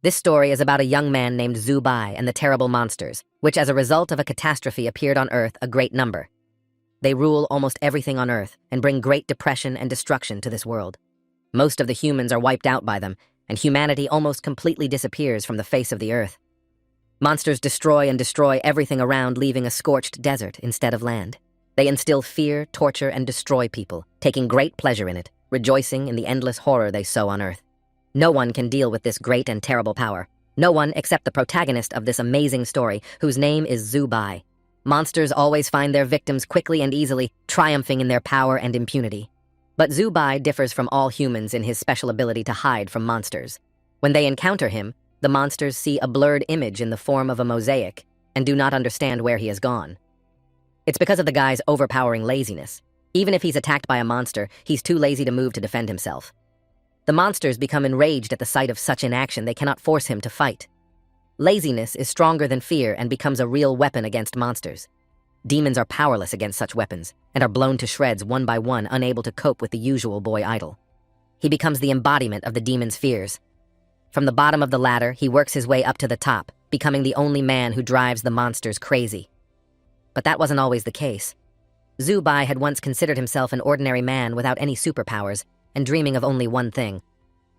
This story is about a young man named Zubai and the terrible monsters, which as a result of a catastrophe appeared on Earth a great number. They rule almost everything on Earth and bring great depression and destruction to this world. Most of the humans are wiped out by them, and humanity almost completely disappears from the face of the Earth. Monsters destroy and destroy everything around, leaving a scorched desert instead of land. They instill fear, torture, and destroy people, taking great pleasure in it, rejoicing in the endless horror they sow on Earth. No one can deal with this great and terrible power. No one except the protagonist of this amazing story, whose name is Zubai. Monsters always find their victims quickly and easily, triumphing in their power and impunity. But Zubai differs from all humans in his special ability to hide from monsters. When they encounter him, the monsters see a blurred image in the form of a mosaic and do not understand where he has gone. It's because of the guy's overpowering laziness. Even if he's attacked by a monster, he's too lazy to move to defend himself. The monsters become enraged at the sight of such inaction they cannot force him to fight. Laziness is stronger than fear and becomes a real weapon against monsters. Demons are powerless against such weapons and are blown to shreds one by one, unable to cope with the usual boy idol. He becomes the embodiment of the demon's fears. From the bottom of the ladder, he works his way up to the top, becoming the only man who drives the monsters crazy. But that wasn't always the case. Zubai had once considered himself an ordinary man without any superpowers and dreaming of only one thing: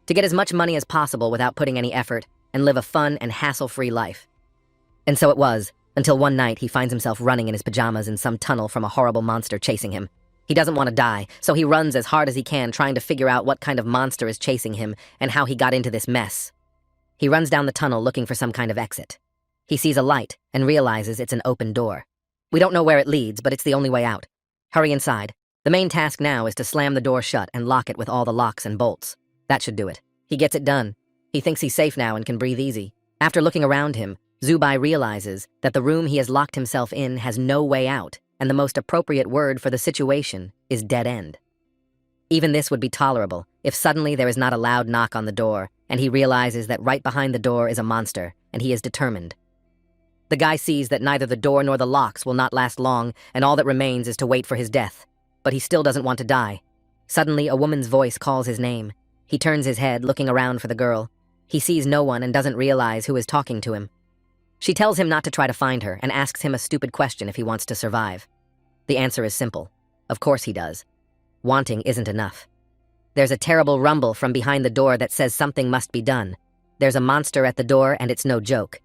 to get as much money as possible without putting any effort and live a fun and hassle-free life. And so it was, until one night he finds himself running in his pajamas in some tunnel from a horrible monster chasing him. He doesn't want to die, so he runs as hard as he can, trying to figure out what kind of monster is chasing him and how he got into this mess. He runs down the tunnel looking for some kind of exit. He sees a light and realizes it's an open door. We don't know where it leads, but it's the only way out. Hurry inside. The main task now is to slam the door shut and lock it with all the locks and bolts. That should do it. He gets it done. He thinks he's safe now and can breathe easy. After looking around him, Zubai realizes that the room he has locked himself in has no way out, and the most appropriate word for the situation is dead end. Even this would be tolerable if suddenly there is not a loud knock on the door, and he realizes that right behind the door is a monster, and he is determined. The guy sees that neither the door nor the locks will not last long, and all that remains is to wait for his death. But he still doesn't want to die. Suddenly, a woman's voice calls his name. He turns his head, looking around for the girl. He sees no one and doesn't realize who is talking to him. She tells him not to try to find her and asks him a stupid question if he wants to survive. The answer is simple. Of course he does. Wanting isn't enough. There's a terrible rumble from behind the door that says something must be done. There's a monster at the door, and it's no joke.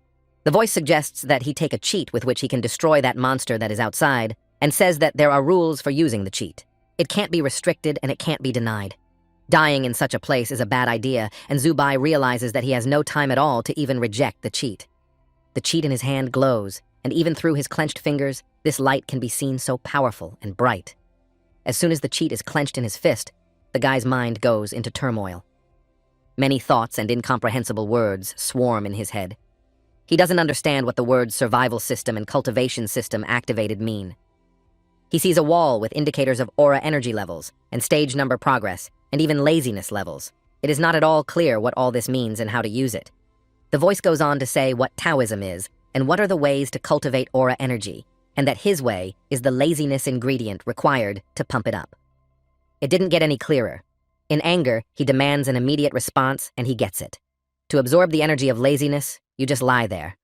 The voice suggests that he take a cheat with which he can destroy that monster that is outside, and says that there are rules for using the cheat. It can't be restricted and it can't be denied. Dying in such a place is a bad idea, and Zubai realizes that he has no time at all to even reject the cheat. The cheat in his hand glows, and even through his clenched fingers, this light can be seen so powerful and bright. As soon as the cheat is clenched in his fist, the guy's mind goes into turmoil. Many thoughts and incomprehensible words swarm in his head. He doesn't understand what the words survival system and cultivation system activated mean. He sees a wall with indicators of aura energy levels and stage number progress and even laziness levels. It is not at all clear what all this means and how to use it. The voice goes on to say what Taoism is and what are the ways to cultivate aura energy, and that his way is the laziness ingredient required to pump it up. It didn't get any clearer. In anger, he demands an immediate response, and he gets it. To absorb the energy of laziness, you just lie there.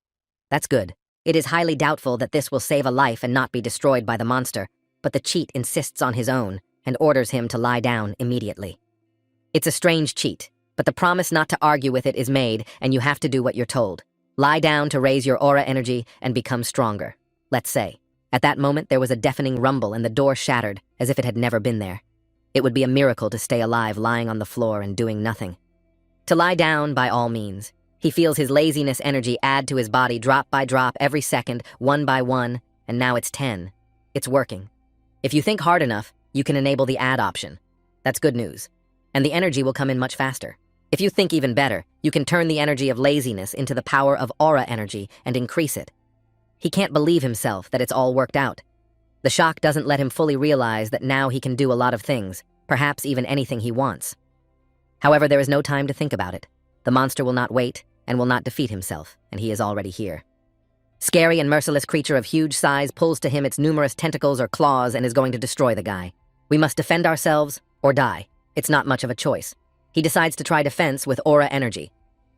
That's good. It is highly doubtful that this will save a life and not be destroyed by the monster, but the cheat insists on his own and orders him to lie down immediately. It's a strange cheat, but the promise not to argue with it is made, and you have to do what you're told. Lie down to raise your aura energy and become stronger, let's say. At that moment, there was a deafening rumble and the door shattered as if it had never been there. It would be a miracle to stay alive lying on the floor and doing nothing. To lie down by all means. He feels his laziness energy add to his body drop by drop every second, one by one, and now it's 10. It's working. If you think hard enough, you can enable the add option. That's good news. And the energy will come in much faster. If you think even better, you can turn the energy of laziness into the power of aura energy and increase it. He can't believe himself that it's all worked out. The shock doesn't let him fully realize that now he can do a lot of things, perhaps even anything he wants. However, there is no time to think about it. The monster will not wait and will not defeat himself, and he is already here. Scary and merciless creature of huge size pulls to him its numerous tentacles or claws and is going to destroy the guy. We must defend ourselves or die. It's not much of a choice. He decides to try defense with aura energy.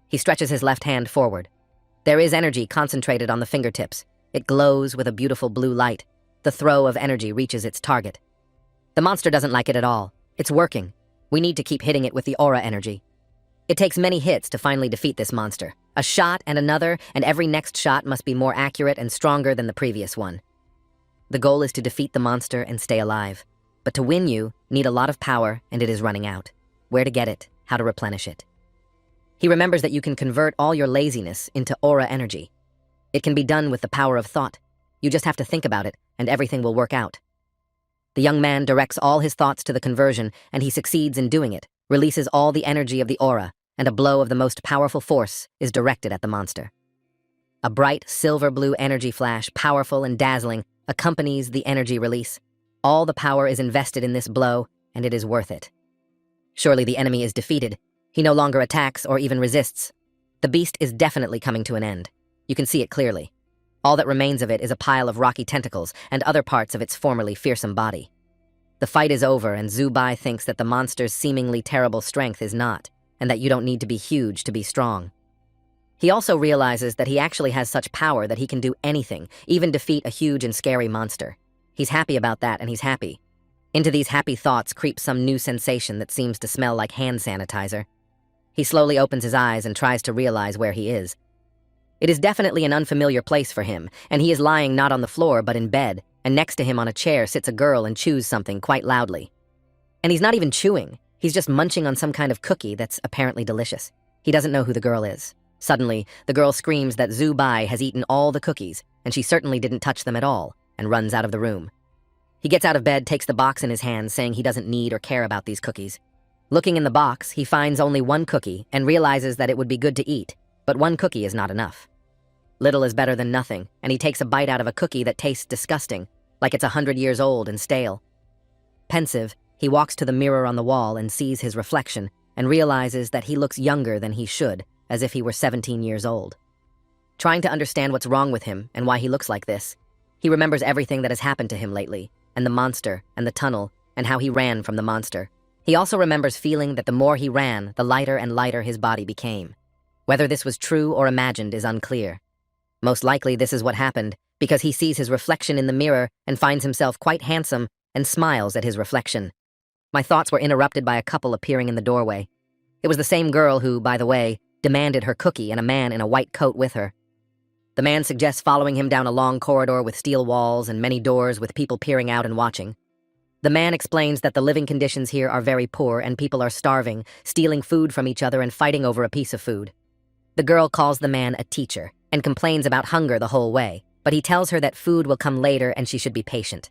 He stretches his left hand forward. There is energy concentrated on the fingertips. It glows with a beautiful blue light. The throw of energy reaches its target. The monster doesn't like it at all. It's working. We need to keep hitting it with the aura energy. It takes many hits to finally defeat this monster. A shot and another, and every next shot must be more accurate and stronger than the previous one. The goal is to defeat the monster and stay alive. But to win, you need a lot of power, and it is running out. Where to get it, how to replenish it. He remembers that you can convert all your laziness into aura energy. It can be done with the power of thought. You just have to think about it, and everything will work out. The young man directs all his thoughts to the conversion, and he succeeds in doing it, releases all the energy of the aura, and a blow of the most powerful force is directed at the monster. A bright silver-blue energy flash, powerful and dazzling, accompanies the energy release. All the power is invested in this blow, and it is worth it. Surely the enemy is defeated. He no longer attacks or even resists. The beast is definitely coming to an end. You can see it clearly. All that remains of it is a pile of rocky tentacles and other parts of its formerly fearsome body. The fight is over, and Zubai thinks that the monster's seemingly terrible strength is not, and that you don't need to be huge to be strong. He also realizes that he actually has such power that he can do anything, even defeat a huge and scary monster. He's happy about that, and he's happy. Into these happy thoughts creeps some new sensation that seems to smell like hand sanitizer. He slowly opens his eyes and tries to realize where he is. It is definitely an unfamiliar place for him, and he is lying not on the floor but in bed, and next to him on a chair sits a girl and chews something quite loudly. And he's not even chewing. He's just munching on some kind of cookie that's apparently delicious. He doesn't know who the girl is. Suddenly, the girl screams that Zubai has eaten all the cookies, and she certainly didn't touch them at all, and runs out of the room. He gets out of bed, takes the box in his hands, saying he doesn't need or care about these cookies. Looking in the box, he finds only one cookie and realizes that it would be good to eat, but one cookie is not enough. Little is better than nothing, and he takes a bite out of a cookie that tastes disgusting, like it's 100 years old and stale. Pensive, he walks to the mirror on the wall and sees his reflection, and realizes that he looks younger than he should, as if he were 17 years old. Trying to understand what's wrong with him and why he looks like this, he remembers everything that has happened to him lately, and the monster, and the tunnel, and how he ran from the monster. He also remembers feeling that the more he ran, the lighter and lighter his body became. Whether this was true or imagined is unclear. Most likely this is what happened, because he sees his reflection in the mirror and finds himself quite handsome and smiles at his reflection. My thoughts were interrupted by a couple appearing in the doorway. It was the same girl who, by the way, demanded her cookie and a man in a white coat with her. The man suggests following him down a long corridor with steel walls and many doors with people peering out and watching. The man explains that the living conditions here are very poor and people are starving, stealing food from each other and fighting over a piece of food. The girl calls the man a teacher and complains about hunger the whole way, but he tells her that food will come later and she should be patient.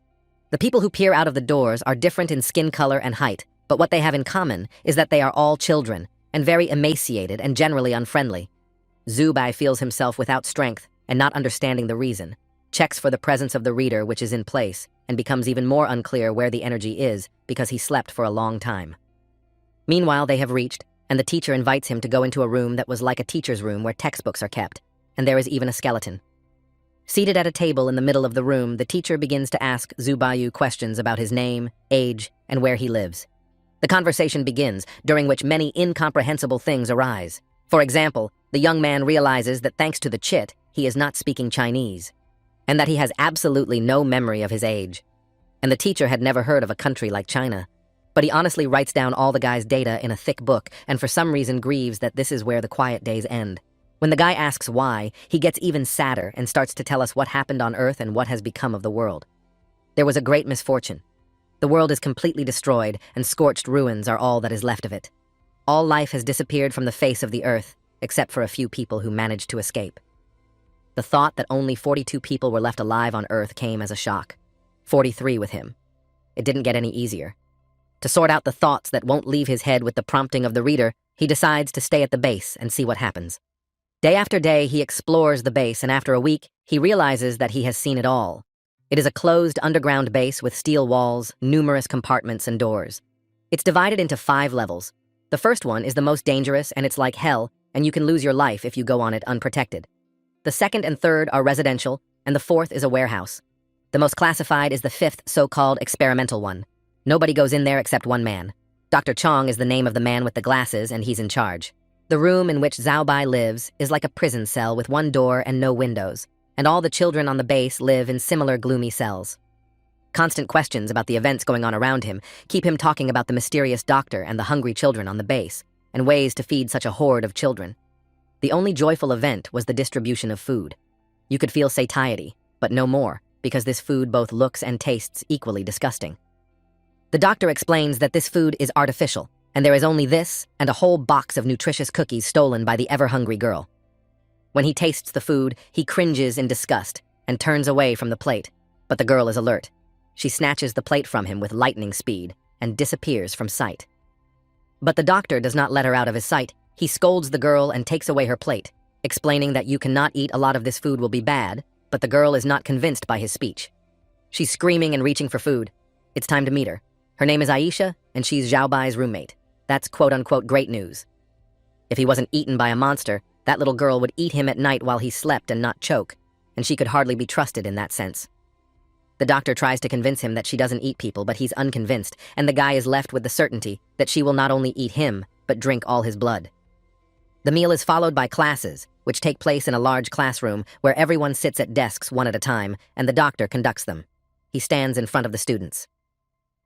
The people who peer out of the doors are different in skin color and height, but what they have in common is that they are all children and very emaciated and generally unfriendly. Zubai feels himself without strength and not understanding the reason, checks for the presence of the reader which is in place, and becomes even more unclear where the energy is because he slept for a long time. Meanwhile, they have reached, and the teacher invites him to go into a room that was like a teacher's room where textbooks are kept, and there is even a skeleton. Seated at a table in the middle of the room, the teacher begins to ask Zubayu questions about his name, age, and where he lives. The conversation begins, during which many incomprehensible things arise. For example, the young man realizes that thanks to the chit, he is not speaking Chinese, and that he has absolutely no memory of his age. And the teacher had never heard of a country like China. But he honestly writes down all the guy's data in a thick book, and for some reason grieves that this is where the quiet days end. When the guy asks why, he gets even sadder and starts to tell us what happened on Earth and what has become of the world. There was a great misfortune. The world is completely destroyed, and scorched ruins are all that is left of it. All life has disappeared from the face of the Earth, except for a few people who managed to escape. The thought that only 42 people were left alive on Earth came as a shock. 43 with him. It didn't get any easier. To sort out the thoughts that won't leave his head with the prompting of the reader, he decides to stay at the base and see what happens. Day after day, he explores the base, and after a week, he realizes that he has seen it all. It is a closed underground base with steel walls, numerous compartments, and doors. It's divided into 5 levels. The first one is the most dangerous, and it's like hell, and you can lose your life if you go on it unprotected. The second and third are residential, and the fourth is a warehouse. The most classified is the 5th so-called experimental one. Nobody goes in there except one man. Dr. Chong is the name of the man with the glasses, and he's in charge. The room in which Xiaobai lives is like a prison cell with one door and no windows, and all the children on the base live in similar gloomy cells. Constant questions about the events going on around him keep him talking about the mysterious doctor and the hungry children on the base, and ways to feed such a horde of children. The only joyful event was the distribution of food. You could feel satiety, but no more, because this food both looks and tastes equally disgusting. The doctor explains that this food is artificial, and there is only this and a whole box of nutritious cookies stolen by the ever-hungry girl. When he tastes the food, he cringes in disgust and turns away from the plate, but the girl is alert. She snatches the plate from him with lightning speed and disappears from sight. But the doctor does not let her out of his sight. He scolds the girl and takes away her plate, explaining that you cannot eat a lot of this food will be bad, but the girl is not convinced by his speech. She's screaming and reaching for food. It's time to meet her. Her name is Aisha, and she's Xiaobai's roommate. That's quote-unquote great news. If he wasn't eaten by a monster, that little girl would eat him at night while he slept and not choke, and she could hardly be trusted in that sense. The doctor tries to convince him that she doesn't eat people, but he's unconvinced, and the guy is left with the certainty that she will not only eat him, but drink all his blood. The meal is followed by classes, which take place in a large classroom where everyone sits at desks one at a time, and the doctor conducts them. He stands in front of the students.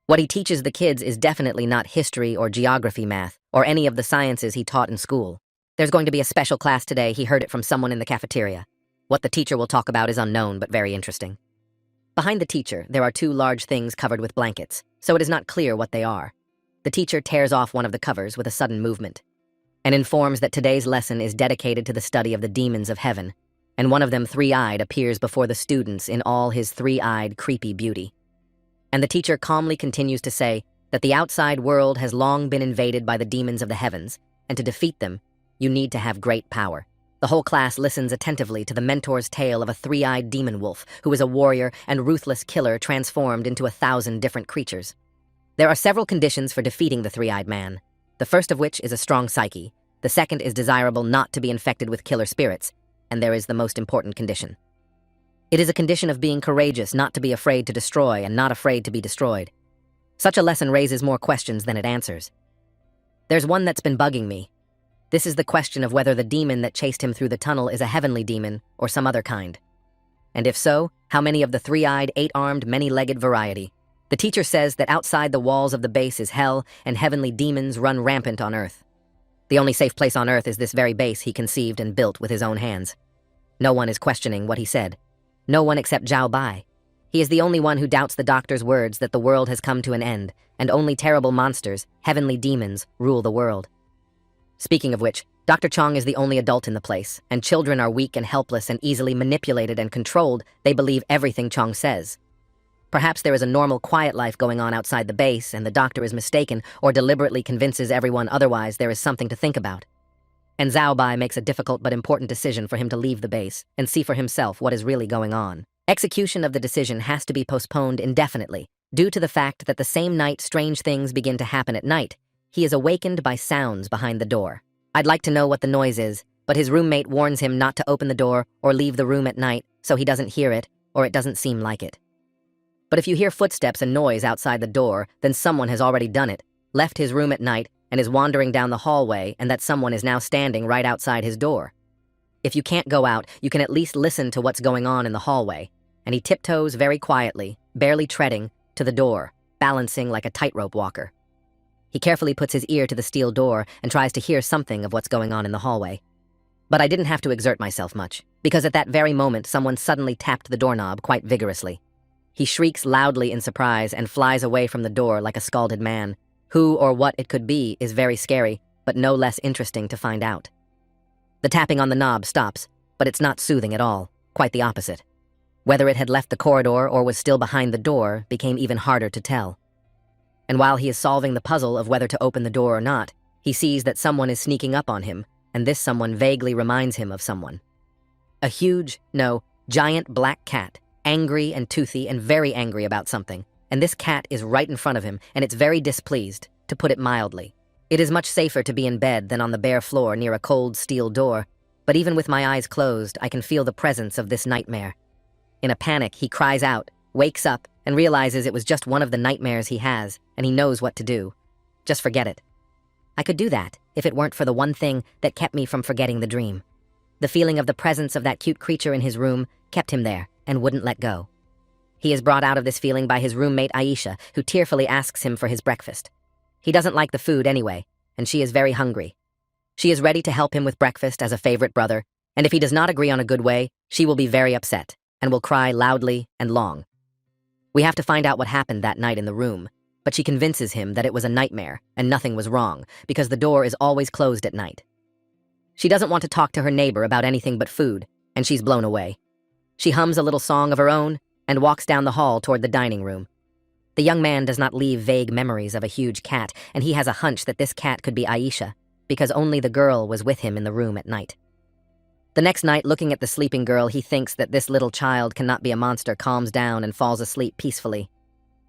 What he teaches the kids is definitely not history or geography math, or any of the sciences he taught in school. There's going to be a special class today, he heard it from someone in the cafeteria. What the teacher will talk about is unknown, but very interesting. Behind the teacher, there are two large things covered with blankets, so it is not clear what they are. The teacher tears off one of the covers with a sudden movement, and informs that today's lesson is dedicated to the study of the demons of heaven, and one of them three-eyed appears before the students in all his three-eyed creepy beauty. And the teacher calmly continues to say that the outside world has long been invaded by the demons of the heavens, and to defeat them, you need to have great power. The whole class listens attentively to the mentor's tale of a three-eyed demon wolf who is a warrior and ruthless killer transformed into 1,000 different creatures. There are several conditions for defeating the three-eyed man, the first of which is a strong psyche, the second is desirable not to be infected with killer spirits, and there is the most important condition. It is a condition of being courageous, not to be afraid to destroy and not afraid to be destroyed. Such a lesson raises more questions than it answers. There's one that's been bugging me. This is the question of whether the demon that chased him through the tunnel is a heavenly demon or some other kind. And if so, how many of the three-eyed, eight-armed, many-legged variety? The teacher says that outside the walls of the base is hell and heavenly demons run rampant on Earth. The only safe place on Earth is this very base he conceived and built with his own hands. No one is questioning what he said. No one except Zhao Bai. He is the only one who doubts the doctor's words that the world has come to an end, and only terrible monsters, heavenly demons, rule the world. Speaking of which, Dr. Chong is the only adult in the place, and children are weak and helpless and easily manipulated and controlled. They believe everything Chong says. Perhaps there is a normal, quiet life going on outside the base, and the doctor is mistaken or deliberately convinces everyone otherwise. There is something to think about. And Zhao Bai makes a difficult but important decision for him to leave the base and see for himself what is really going on. Execution of the decision has to be postponed indefinitely, due to the fact that the same night strange things begin to happen at night. He is awakened by sounds behind the door. I'd like to know what the noise is, but his roommate warns him not to open the door or leave the room at night so he doesn't hear it or it doesn't seem like it. But if you hear footsteps and noise outside the door, then someone has already done it, left his room at night, and is wandering down the hallway, and that someone is now standing right outside his door. If you can't go out, you can at least listen to what's going on in the hallway, and he tiptoes very quietly, barely treading, to the door, balancing like a tightrope walker. He carefully puts his ear to the steel door and tries to hear something of what's going on in the hallway. But I didn't have to exert myself much, because at that very moment someone suddenly tapped the doorknob quite vigorously. He shrieks loudly in surprise and flies away from the door like a scalded man. Who or what it could be is very scary, but no less interesting to find out. The tapping on the knob stops, but it's not soothing at all, quite the opposite. Whether it had left the corridor or was still behind the door became even harder to tell. And while he is solving the puzzle of whether to open the door or not, he sees that someone is sneaking up on him, and this someone vaguely reminds him of someone. A huge, no, giant black cat, angry and toothy and very angry about something, and this cat is right in front of him, and it's very displeased, to put it mildly. It is much safer to be in bed than on the bare floor near a cold steel door, but even with my eyes closed, I can feel the presence of this nightmare. In a panic, he cries out, wakes up, and realizes it was just one of the nightmares he has, and he knows what to do. Just forget it. I could do that if it weren't for the one thing that kept me from forgetting the dream. The feeling of the presence of that cute creature in his room kept him there and wouldn't let go. He is brought out of this feeling by his roommate Aisha, who tearfully asks him for his breakfast. He doesn't like the food anyway, and she is very hungry. She is ready to help him with breakfast as a favorite brother, and if he does not agree on a good way, she will be very upset and will cry loudly and long. We have to find out what happened that night in the room, but she convinces him that it was a nightmare and nothing was wrong because the door is always closed at night. She doesn't want to talk to her neighbor about anything but food, and she's blown away. She hums a little song of her own and walks down the hall toward the dining room. The young man does not leave vague memories of a huge cat, and he has a hunch that this cat could be Aisha, because only the girl was with him in the room at night. The next night, looking at the sleeping girl, he thinks that this little child cannot be a monster, calms down and falls asleep peacefully.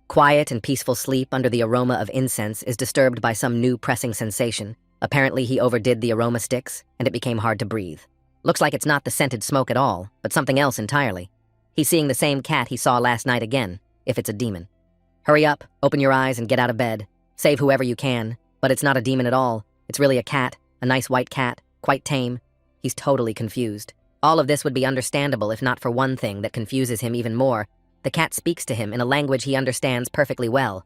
Quiet and peaceful sleep under the aroma of incense is disturbed by some new pressing sensation. Apparently, he overdid the aroma sticks, and it became hard to breathe. Looks like it's not the scented smoke at all, but something else entirely. He's seeing the same cat he saw last night again, if it's a demon. Hurry up, open your eyes and get out of bed. Save whoever you can, but it's not a demon at all. It's really a cat, a nice white cat, quite tame. He's totally confused. All of this would be understandable if not for one thing that confuses him even more. The cat speaks to him in a language he understands perfectly well.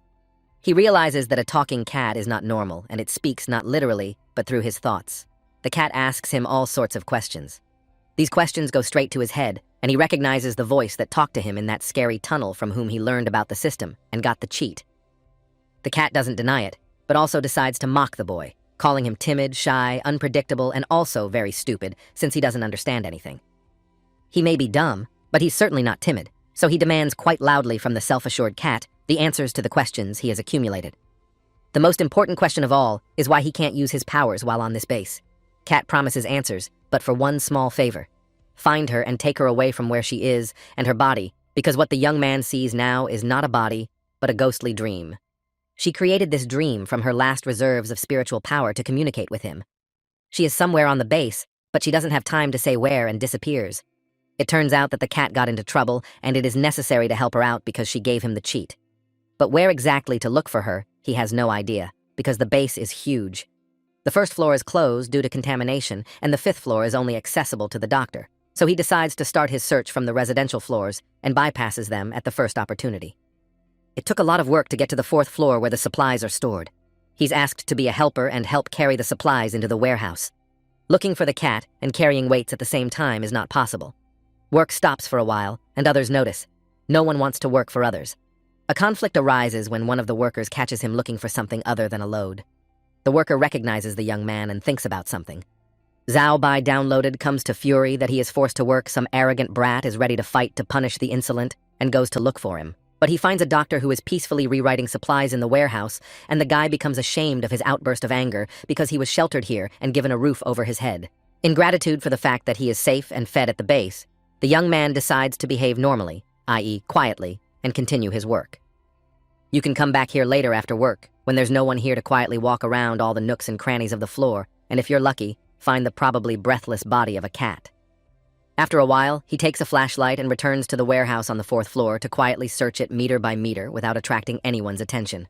He realizes that a talking cat is not normal, and it speaks not literally, but through his thoughts. The cat asks him all sorts of questions. These questions go straight to his head, and he recognizes the voice that talked to him in that scary tunnel from whom he learned about the system and got the cheat. The cat doesn't deny it, but also decides to mock the boy, calling him timid, shy, unpredictable, and also very stupid, since he doesn't understand anything. He may be dumb, but he's certainly not timid, so he demands quite loudly from the self-assured cat the answers to the questions he has accumulated. The most important question of all is why he can't use his powers while on this base. Cat promises answers, but for one small favor. Find her and take her away from where she is and her body, because what the young man sees now is not a body, but a ghostly dream. She created this dream from her last reserves of spiritual power to communicate with him. She is somewhere on the base, but she doesn't have time to say where and disappears. It turns out that the cat got into trouble, and it is necessary to help her out because she gave him the cheat. But where exactly to look for her, he has no idea, because the base is huge. The first floor is closed due to contamination, and the fifth floor is only accessible to the doctor, so he decides to start his search from the residential floors and bypasses them at the first opportunity. It took a lot of work to get to the fourth floor where the supplies are stored. He's asked to be a helper and help carry the supplies into the warehouse. Looking for the cat and carrying weights at the same time is not possible. Work stops for a while, and others notice. No one wants to work for others. A conflict arises when one of the workers catches him looking for something other than a load. The worker recognizes the young man and thinks about something. Zhao Bai downloaded comes to fury that he is forced to work. Some arrogant brat is ready to fight to punish the insolent and goes to look for him. But he finds a doctor who is peacefully rewriting supplies in the warehouse, and the guy becomes ashamed of his outburst of anger because he was sheltered here and given a roof over his head. In gratitude for the fact that he is safe and fed at the base, the young man decides to behave normally, i.e. quietly, and continue his work. You can come back here later after work, when there's no one here to quietly walk around all the nooks and crannies of the floor, and if you're lucky, find the probably breathless body of a cat. After a while, he takes a flashlight and returns to the warehouse on the fourth floor to quietly search it meter by meter without attracting anyone's attention.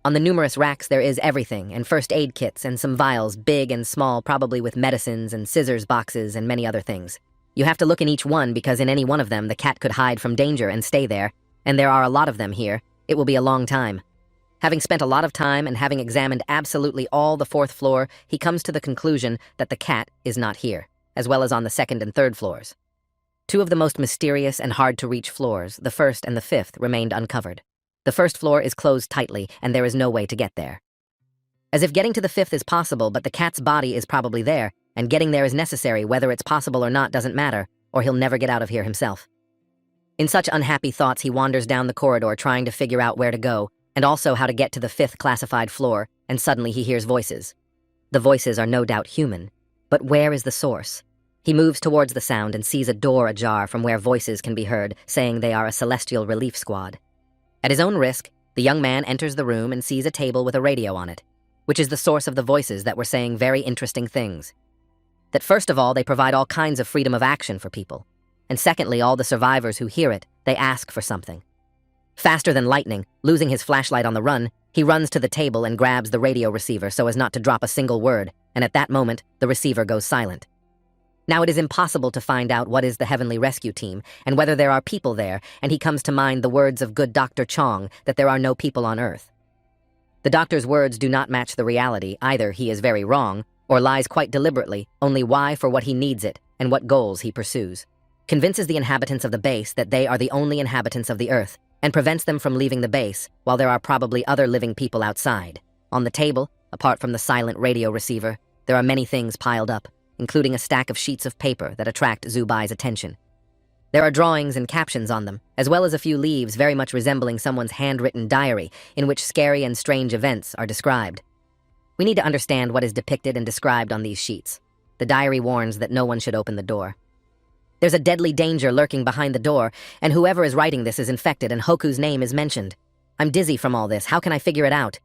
On the numerous racks there is everything, and first aid kits and some vials, big and small, probably with medicines and scissors boxes and many other things. You have to look in each one because in any one of them the cat could hide from danger and stay there, and there are a lot of them here. It will be a long time. Having spent a lot of time and having examined absolutely all the fourth floor, he comes to the conclusion that the cat is not here, as well as on the second and third floors. Two of the most mysterious and hard-to-reach floors, the first and the fifth, remained uncovered. The first floor is closed tightly, and there is no way to get there. As if getting to the fifth is possible, but the cat's body is probably there, and getting there is necessary. Whether it's possible or not doesn't matter, or he'll never get out of here himself. In such unhappy thoughts, he wanders down the corridor trying to figure out where to go, and also how to get to the fifth classified floor, and suddenly he hears voices. The voices are no doubt human, but where is the source? He moves towards the sound and sees a door ajar from where voices can be heard, saying they are a celestial relief squad. At his own risk, the young man enters the room and sees a table with a radio on it, which is the source of the voices that were saying very interesting things. That first of all, they provide all kinds of freedom of action for people, and secondly, all the survivors who hear it, they ask for something. Faster than lightning, losing his flashlight on the run, He runs to the table and grabs the radio receiver so as not to drop a single word, and at that moment, the receiver goes silent. Now it is impossible to find out what is the Heavenly Rescue Team and whether there are people there, and he comes to mind the words of good Dr. Chong that there are no people on Earth. The doctor's words do not match the reality. Either he is very wrong, or lies quite deliberately, only why for what he needs it and what goals he pursues. Convinces the inhabitants of the base that they are the only inhabitants of the Earth, and prevents them from leaving the base while there are probably other living people outside. On the table, apart from the silent radio receiver, there are many things piled up, including a stack of sheets of paper that attract Zubai's attention. There are drawings and captions on them, as well as a few leaves very much resembling someone's handwritten diary in which scary and strange events are described. We need to understand what is depicted and described on these sheets. The diary warns that no one should open the door. There's a deadly danger lurking behind the door, and whoever is writing this is infected and Hoku's name is mentioned. I'm dizzy from all this. How can I figure it out?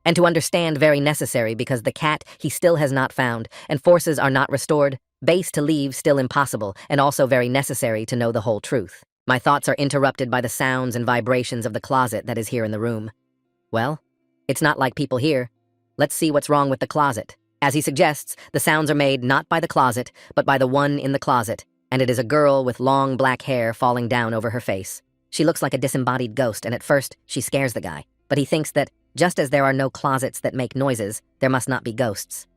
And to understand, very necessary, because the cat he still has not found, and forces are not restored, base to leave still impossible, and also very necessary to know the whole truth. My thoughts are interrupted by the sounds and vibrations of the closet that is here in the room. Well, it's not like people here. Let's see what's wrong with the closet. As he suggests, the sounds are made not by the closet, but by the one in the closet, and it is a girl with long black hair falling down over her face. She looks like a disembodied ghost, and at first, she scares the guy, but he thinks that just as there are no closets that make noises, there must not be ghosts.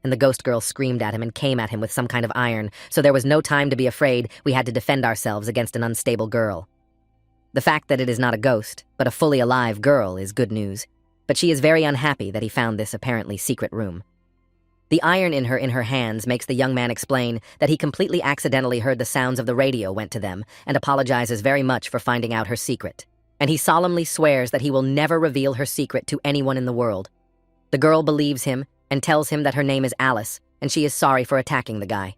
And the ghost girl screamed at him and came at him with some kind of iron, so there was no time to be afraid. We had to defend ourselves against an unstable girl. The fact that it is not a ghost, but a fully alive girl is good news, but she is very unhappy that he found this apparently secret room. The iron in her hands makes the young man explain that he completely accidentally heard the sounds of the radio went to them and apologizes very much for finding out her secret. And he solemnly swears that he will never reveal her secret to anyone in the world. The girl believes him and tells him that her name is Alice, and she is sorry for attacking the guy.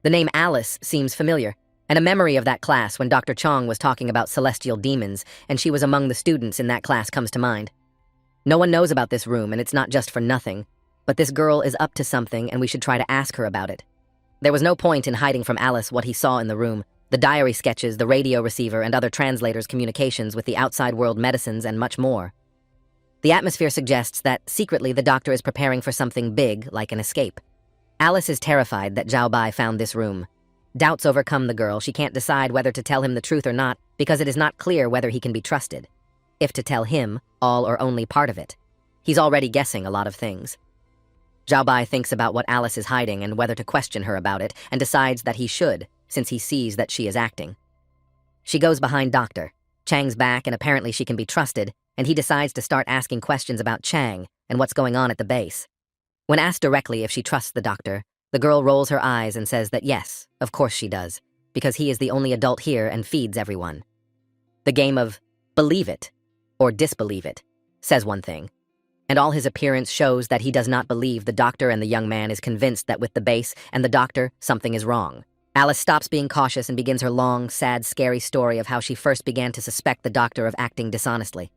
The name Alice seems familiar, and a memory of that class when Dr. Chong was talking about celestial demons, and she was among the students in that class comes to mind. No one knows about this room, and it's not just for nothing, but this girl is up to something, and we should try to ask her about it. There was no point in hiding from Alice what he saw in the room. The diary sketches, the radio receiver, and other translators' communications with the outside world medicines, and much more. The atmosphere suggests that, secretly, the doctor is preparing for something big, like an escape. Alice is terrified that Zhao Bai found this room. Doubts overcome the girl. She can't decide whether to tell him the truth or not, because it is not clear whether he can be trusted. If to tell him, all or only part of it. He's already guessing a lot of things. Zhao Bai thinks about what Alice is hiding and whether to question her about it, and decides that he should, since he sees that she is acting. She goes behind Doctor. Chang's back, and apparently she can be trusted, and he decides to start asking questions about Chang and what's going on at the base. When asked directly if she trusts the doctor, the girl rolls her eyes and says that yes, of course she does, because he is the only adult here and feeds everyone. The game of believe it or disbelieve it says one thing, and all his appearance shows that he does not believe the doctor, and the young man is convinced that with the base and the doctor, something is wrong. Alice stops being cautious and begins her long, sad, scary story of how she first began to suspect the doctor of acting dishonestly.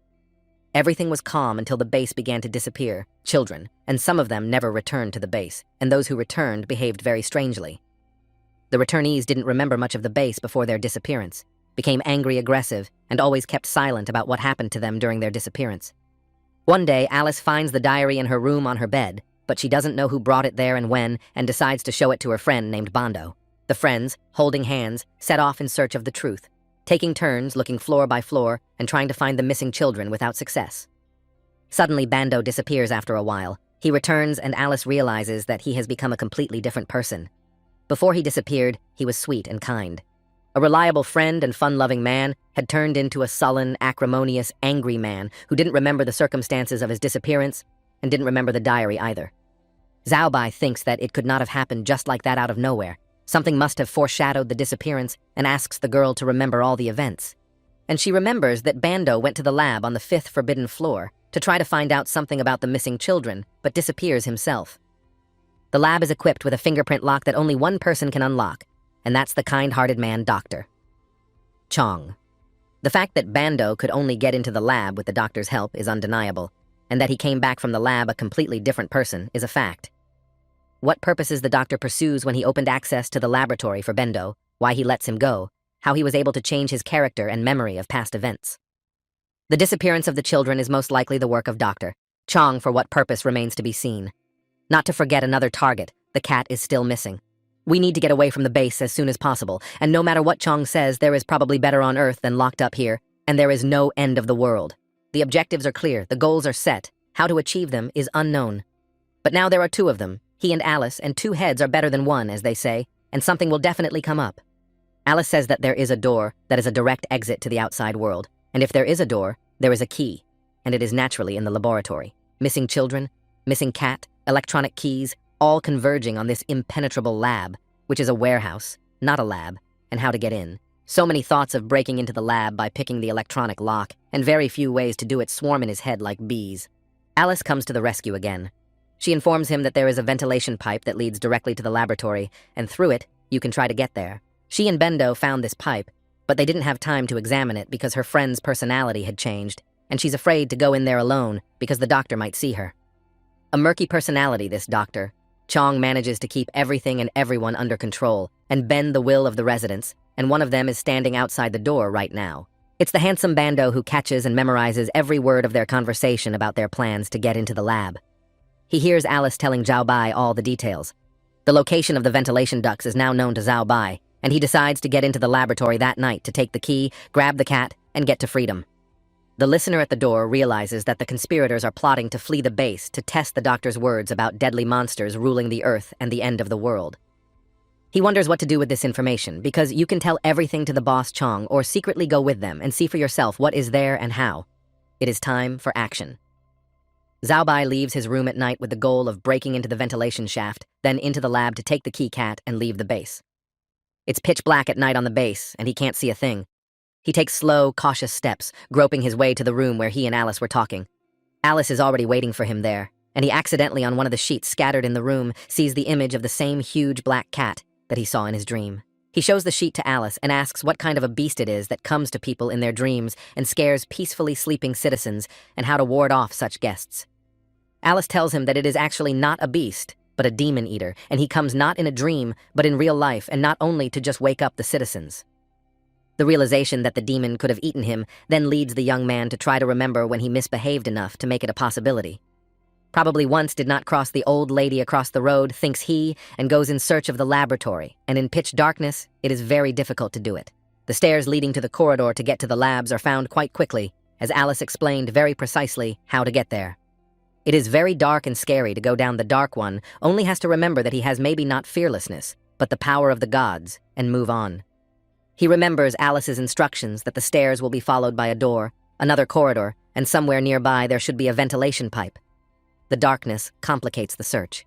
Everything was calm until the base began to disappear, children, and some of them never returned to the base, and those who returned behaved very strangely. The returnees didn't remember much of the base before their disappearance, became angry, aggressive, and always kept silent about what happened to them during their disappearance. One day, Alice finds the diary in her room on her bed, but she doesn't know who brought it there and when, and decides to show it to her friend named Bando. The friends, holding hands, set off in search of the truth, taking turns looking floor by floor and trying to find the missing children without success. Suddenly, Bando disappears after a while. He returns, and Alice realizes that he has become a completely different person. Before he disappeared, he was sweet and kind. A reliable friend and fun-loving man had turned into a sullen, acrimonious, angry man who didn't remember the circumstances of his disappearance and didn't remember the diary either. Zhao Bai thinks that it could not have happened just like that out of nowhere. Something must have foreshadowed the disappearance, and asks the girl to remember all the events. And she remembers that Bando went to the lab on the 5th forbidden floor to try to find out something about the missing children, but disappears himself. The lab is equipped with a fingerprint lock that only one person can unlock, and that's the kind-hearted man, Dr. Chong. The fact that Bando could only get into the lab with the doctor's help is undeniable, and that he came back from the lab a completely different person is a fact. What purposes the doctor pursues when he opened access to the laboratory for Bendo, why he lets him go, how he was able to change his character and memory of past events. The disappearance of the children is most likely the work of Dr. Chong, for what purpose remains to be seen. Not to forget another target, the cat is still missing. We need to get away from the base as soon as possible, and no matter what Chong says, there is probably better on Earth than locked up here, and there is no end of the world. The objectives are clear, the goals are set. How to achieve them is unknown. But now there are two of them. He and Alice, and two heads are better than one, as they say, and something will definitely come up. Alice says that there is a door that is a direct exit to the outside world, and if there is a door, there is a key, and it is naturally in the laboratory. Missing children, missing cat, electronic keys, all converging on this impenetrable lab, which is a warehouse, not a lab, and how to get in. So many thoughts of breaking into the lab by picking the electronic lock, and very few ways to do it swarm in his head like bees. Alice comes to the rescue again. She informs him that there is a ventilation pipe that leads directly to the laboratory, and through it, you can try to get there. She and Bendo found this pipe, but they didn't have time to examine it because her friend's personality had changed, and she's afraid to go in there alone because the doctor might see her. A murky personality, this doctor. Chong manages to keep everything and everyone under control and bend the will of the residents, and one of them is standing outside the door right now. It's the handsome Bando who catches and memorizes every word of their conversation about their plans to get into the lab. He hears Alice telling Zhao Bai all the details. The location of the ventilation ducts is now known to Zhao Bai, and he decides to get into the laboratory that night to take the key, grab the cat, and get to freedom. The listener at the door realizes that the conspirators are plotting to flee the base to test the doctor's words about deadly monsters ruling the Earth and the end of the world. He wonders what to do with this information, because you can tell everything to the boss Chong or secretly go with them and see for yourself what is there and how. It is time for action. Zhao Bai leaves his room at night with the goal of breaking into the ventilation shaft, then into the lab to take the key cat and leave the base. It's pitch black at night on the base, and he can't see a thing. He takes slow, cautious steps, groping his way to the room where he and Alice were talking. Alice is already waiting for him there, and he accidentally on one of the sheets scattered in the room sees the image of the same huge black cat that he saw in his dream. He shows the sheet to Alice and asks what kind of a beast it is that comes to people in their dreams and scares peacefully sleeping citizens, and how to ward off such guests. Alice tells him that it is actually not a beast, but a demon eater, and he comes not in a dream, but in real life, and not only to just wake up the citizens. The realization that the demon could have eaten him then leads the young man to try to remember when he misbehaved enough to make it a possibility. Probably once did not cross the old lady across the road, thinks he, and goes in search of the laboratory, and in pitch darkness, it is very difficult to do it. The stairs leading to the corridor to get to the labs are found quite quickly, as Alice explained very precisely how to get there. It is very dark and scary to go down the dark one, only has to remember that he has maybe not fearlessness, but the power of the gods, and move on. He remembers Alice's instructions that the stairs will be followed by a door, another corridor, and somewhere nearby there should be a ventilation pipe. The darkness complicates the search.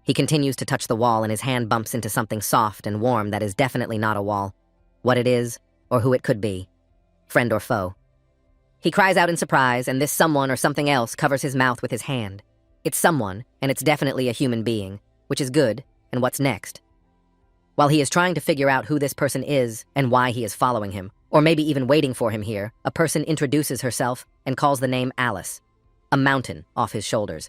He continues to touch the wall and his hand bumps into something soft and warm that is definitely not a wall. What it is, or who it could be. Friend or foe. He cries out in surprise, and this someone or something else covers his mouth with his hand. It's someone, and it's definitely a human being, which is good, and what's next? While he is trying to figure out who this person is and why he is following him, or maybe even waiting for him here, a person introduces herself and calls the name Alice. A mountain off his shoulders.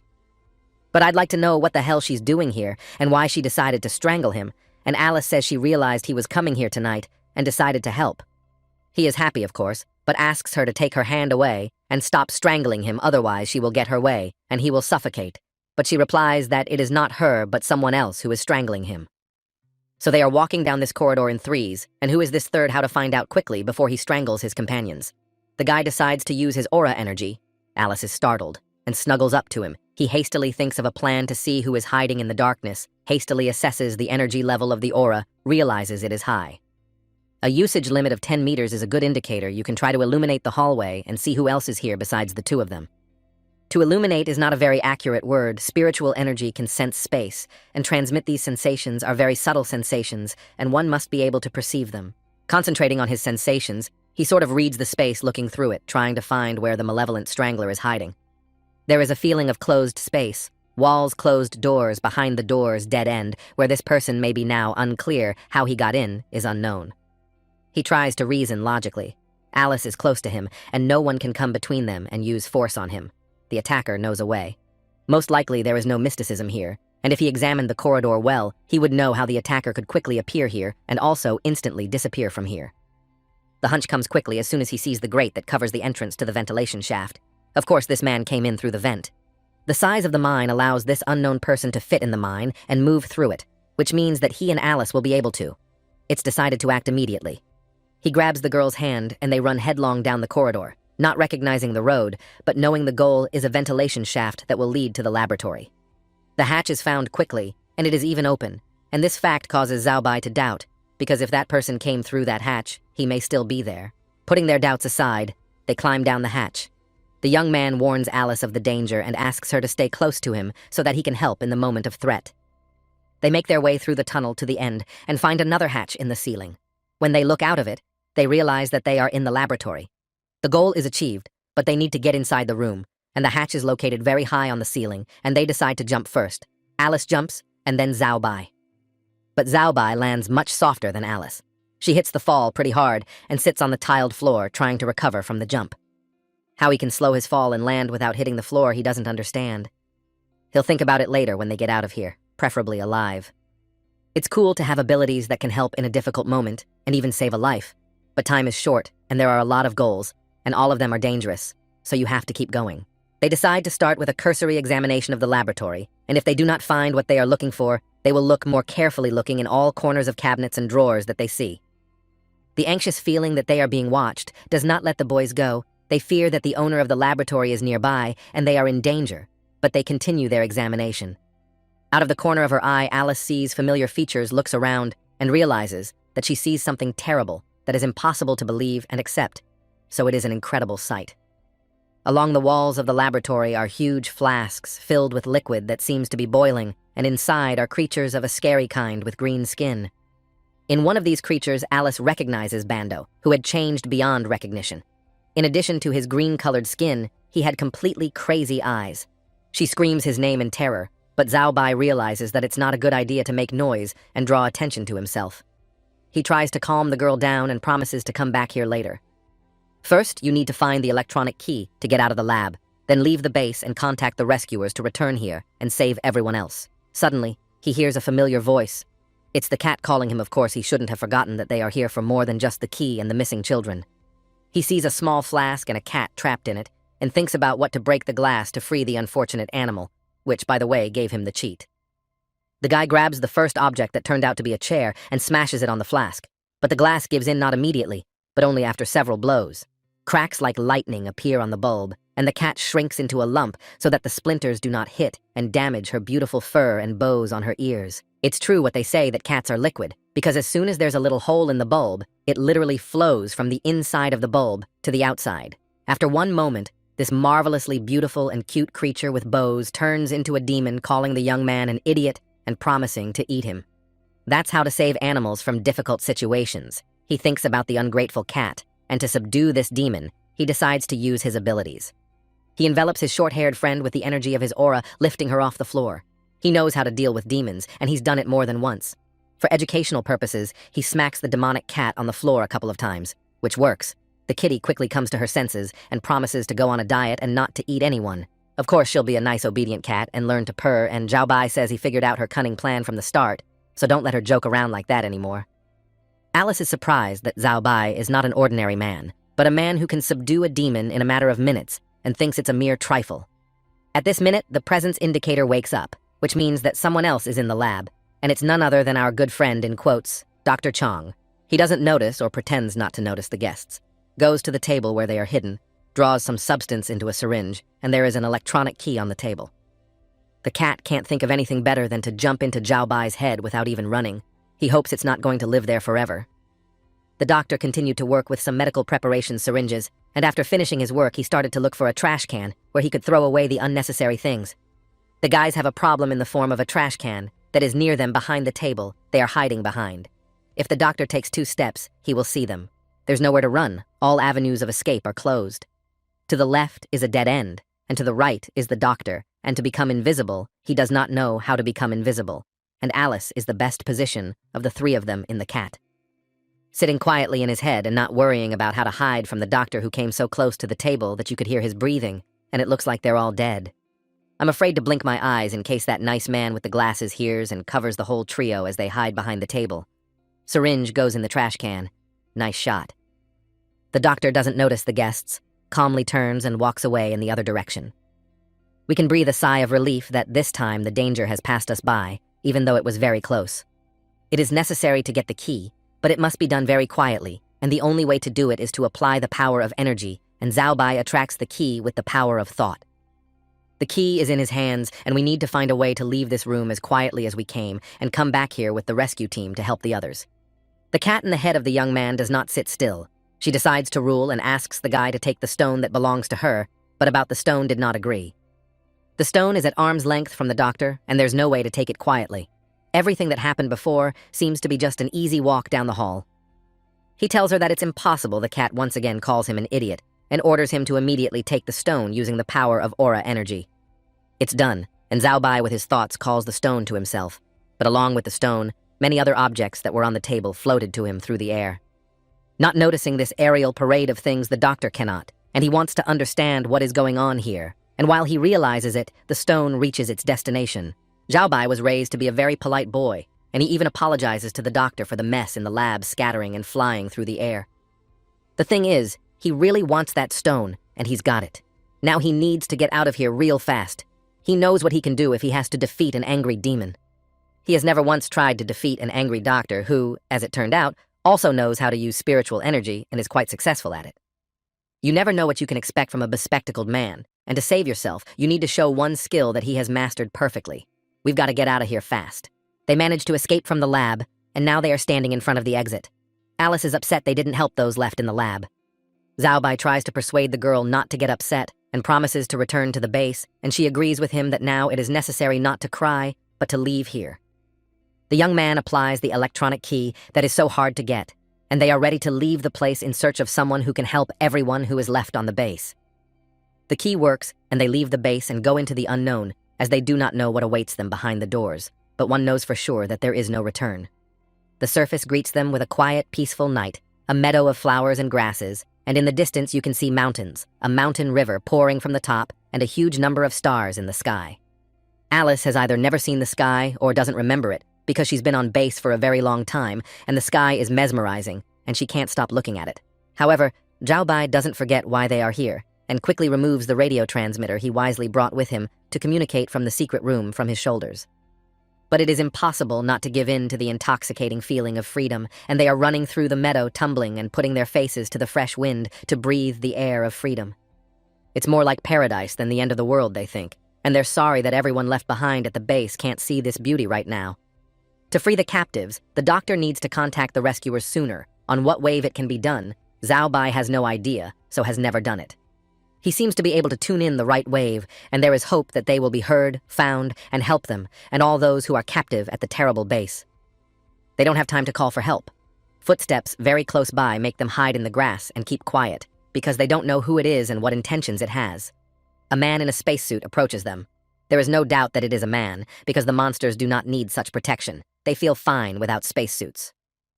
But I'd like to know what the hell she's doing here and why she decided to strangle him, and Alice says she realized he was coming here tonight and decided to help. He is happy, of course, but asks her to take her hand away and stop strangling him, otherwise she will get her way, and he will suffocate. But she replies that it is not her, but someone else who is strangling him. So they are walking down this corridor in threes, and who is this third how to find out quickly before he strangles his companions. The guy decides to use his aura energy. Alice is startled, and snuggles up to him. He hastily thinks of a plan to see who is hiding in the darkness, hastily assesses the energy level of the aura, realizes it is high. A usage limit of 10 meters is a good indicator. You can try to illuminate the hallway and see who else is here besides the two of them. To illuminate is not a very accurate word. Spiritual energy can sense space, and transmit these sensations are very subtle sensations, and one must be able to perceive them. Concentrating on his sensations, he sort of reads the space looking through it, trying to find where the malevolent strangler is hiding. There is a feeling of closed space, walls, closed doors, behind the doors, dead end, where this person may be now unclear. How he got in is unknown. He tries to reason logically. Alice is close to him, and no one can come between them and use force on him. The attacker knows a way. Most likely there is no mysticism here, and if he examined the corridor well, he would know how the attacker could quickly appear here and also instantly disappear from here. The hunch comes quickly as soon as he sees the grate that covers the entrance to the ventilation shaft. Of course, this man came in through the vent. The size of the mine allows this unknown person to fit in the mine and move through it, which means that he and Alice will be able to. It's decided to act immediately. He grabs the girl's hand and they run headlong down the corridor, not recognizing the road, but knowing the goal is a ventilation shaft that will lead to the laboratory. The hatch is found quickly, and it is even open, and this fact causes Zhao Bai to doubt, because if that person came through that hatch, he may still be there. Putting their doubts aside, they climb down the hatch. The young man warns Alice of the danger and asks her to stay close to him so that he can help in the moment of threat. They make their way through the tunnel to the end and find another hatch in the ceiling. When they look out of it, they realize that they are in the laboratory. The goal is achieved, but they need to get inside the room, and the hatch is located very high on the ceiling, and they decide to jump first. Alice jumps, and then Zhao Bai. But Zhao Bai lands much softer than Alice. She hits the fall pretty hard and sits on the tiled floor trying to recover from the jump. How he can slow his fall and land without hitting the floor he doesn't understand. He'll think about it later when they get out of here, preferably alive. It's cool to have abilities that can help in a difficult moment and even save a life, but time is short and there are a lot of goals, and all of them are dangerous, so you have to keep going. They decide to start with a cursory examination of the laboratory, and if they do not find what they are looking for, they will look more carefully looking in all corners of cabinets and drawers that they see. The anxious feeling that they are being watched does not let the boys go. They fear that the owner of the laboratory is nearby and they are in danger, but they continue their examination. Out of the corner of her eye, Alice sees familiar features, looks around, and realizes that she sees something terrible that is impossible to believe and accept, so it is an incredible sight. Along the walls of the laboratory are huge flasks filled with liquid that seems to be boiling, and inside are creatures of a scary kind with green skin. In one of these creatures, Alice recognizes Bando, who had changed beyond recognition. In addition to his green-colored skin, he had completely crazy eyes. She screams his name in terror, but Zhao Bai realizes that it's not a good idea to make noise and draw attention to himself. He tries to calm the girl down and promises to come back here later. First, you need to find the electronic key to get out of the lab, then leave the base and contact the rescuers to return here and save everyone else. Suddenly, he hears a familiar voice. It's the cat calling him. Of course, he shouldn't have forgotten that they are here for more than just the key and the missing children. He sees a small flask and a cat trapped in it, and thinks about what to break the glass to free the unfortunate animal, which, by the way, gave him the cheat. The guy grabs the first object that turned out to be a chair and smashes it on the flask, but the glass gives in not immediately, but only after several blows. Cracks like lightning appear on the bulb, and the cat shrinks into a lump so that the splinters do not hit and damage her beautiful fur and bows on her ears. It's true what they say that cats are liquid, because as soon as there's a little hole in the bulb, it literally flows from the inside of the bulb to the outside. After one moment, this marvelously beautiful and cute creature with bows turns into a demon, calling the young man an idiot and promising to eat him. That's how to save animals from difficult situations. He thinks about the ungrateful cat, and to subdue this demon, he decides to use his abilities. He envelops his short-haired friend with the energy of his aura, lifting her off the floor. He knows how to deal with demons, and he's done it more than once. For educational purposes, he smacks the demonic cat on the floor a couple of times, which works. The kitty quickly comes to her senses and promises to go on a diet and not to eat anyone. Of course, she'll be a nice, obedient cat and learn to purr, and Zhao Bai says he figured out her cunning plan from the start, so don't let her joke around like that anymore. Alice is surprised that Zhao Bai is not an ordinary man, but a man who can subdue a demon in a matter of minutes and thinks it's a mere trifle. At this minute, the presence indicator wakes up, which means that someone else is in the lab, and it's none other than our good friend, in quotes, Dr. Chong. He doesn't notice or pretends not to notice the guests, goes to the table where they are hidden, draws some substance into a syringe, and there is an electronic key on the table. The cat can't think of anything better than to jump into Zhao Bai's head without even running. He hopes it's not going to live there forever. The doctor continued to work with some medical preparation syringes, and after finishing his work, he started to look for a trash can where he could throw away the unnecessary things. The guys have a problem in the form of a trash can that is near them behind the table they are hiding behind. If the doctor takes 2 steps, he will see them. There's nowhere to run. All avenues of escape are closed. To the left is a dead end, and to the right is the doctor, and to become invisible, he does not know how to become invisible, and Alice is the best position of the 3 of them in the cat. Sitting quietly in his head and not worrying about how to hide from the doctor who came so close to the table that you could hear his breathing, and it looks like they're all dead. I'm afraid to blink my eyes in case that nice man with the glasses hears and covers the whole trio as they hide behind the table. Syringe goes in the trash can. Nice shot. The doctor doesn't notice the guests, calmly turns and walks away in the other direction. We can breathe a sigh of relief that this time the danger has passed us by, even though it was very close. It is necessary to get the key, but it must be done very quietly, and the only way to do it is to apply the power of energy, and Zhao Bai attracts the key with the power of thought. The key is in his hands, and we need to find a way to leave this room as quietly as we came and come back here with the rescue team to help the others. The cat in the head of the young man does not sit still. She decides to rule and asks the guy to take the stone that belongs to her, but about the stone did not agree. The stone is at arm's length from the doctor, and there's no way to take it quietly. Everything that happened before seems to be just an easy walk down the hall. He tells her that it's impossible. The cat once again calls him an idiot and orders him to immediately take the stone using the power of aura energy. It's done, and Zhao Bai with his thoughts calls the stone to himself, but along with the stone, many other objects that were on the table floated to him through the air. Not noticing this aerial parade of things, the doctor cannot, and he wants to understand what is going on here, and while he realizes it, the stone reaches its destination. Zhao Bai was raised to be a very polite boy, and he even apologizes to the doctor for the mess in the lab scattering and flying through the air. The thing is, he really wants that stone, and he's got it. Now he needs to get out of here real fast. He knows what he can do if he has to defeat an angry demon. He has never once tried to defeat an angry doctor who, as it turned out, also knows how to use spiritual energy and is quite successful at it. You never know what you can expect from a bespectacled man, and to save yourself, you need to show one skill that he has mastered perfectly. We've got to get out of here fast. They managed to escape from the lab, and now they are standing in front of the exit. Alice is upset they didn't help those left in the lab. Zhao Bai tries to persuade the girl not to get upset and promises to return to the base, and she agrees with him that now it is necessary not to cry, but to leave here. The young man applies the electronic key that is so hard to get, and they are ready to leave the place in search of someone who can help everyone who is left on the base. The key works, and they leave the base and go into the unknown, as they do not know what awaits them behind the doors, but one knows for sure that there is no return. The surface greets them with a quiet, peaceful night, a meadow of flowers and grasses, and in the distance you can see mountains, a mountain river pouring from the top, and a huge number of stars in the sky. Alice has either never seen the sky or doesn't remember it, because she's been on base for a very long time, and the sky is mesmerizing, and she can't stop looking at it. However, Zhao Bai doesn't forget why they are here, and quickly removes the radio transmitter he wisely brought with him to communicate from the secret room from his shoulders. But it is impossible not to give in to the intoxicating feeling of freedom, and they are running through the meadow, tumbling and putting their faces to the fresh wind to breathe the air of freedom. It's more like paradise than the end of the world, they think, and they're sorry that everyone left behind at the base can't see this beauty right now. To free the captives, the doctor needs to contact the rescuers sooner. On what wave it can be done, Zhao Bai has no idea, so has never done it. He seems to be able to tune in the right wave, and there is hope that they will be heard, found, and help them, and all those who are captive at the terrible base. They don't have time to call for help. Footsteps very close by make them hide in the grass and keep quiet, because they don't know who it is and what intentions it has. A man in a spacesuit approaches them. There is no doubt that it is a man, because the monsters do not need such protection. They feel fine without spacesuits.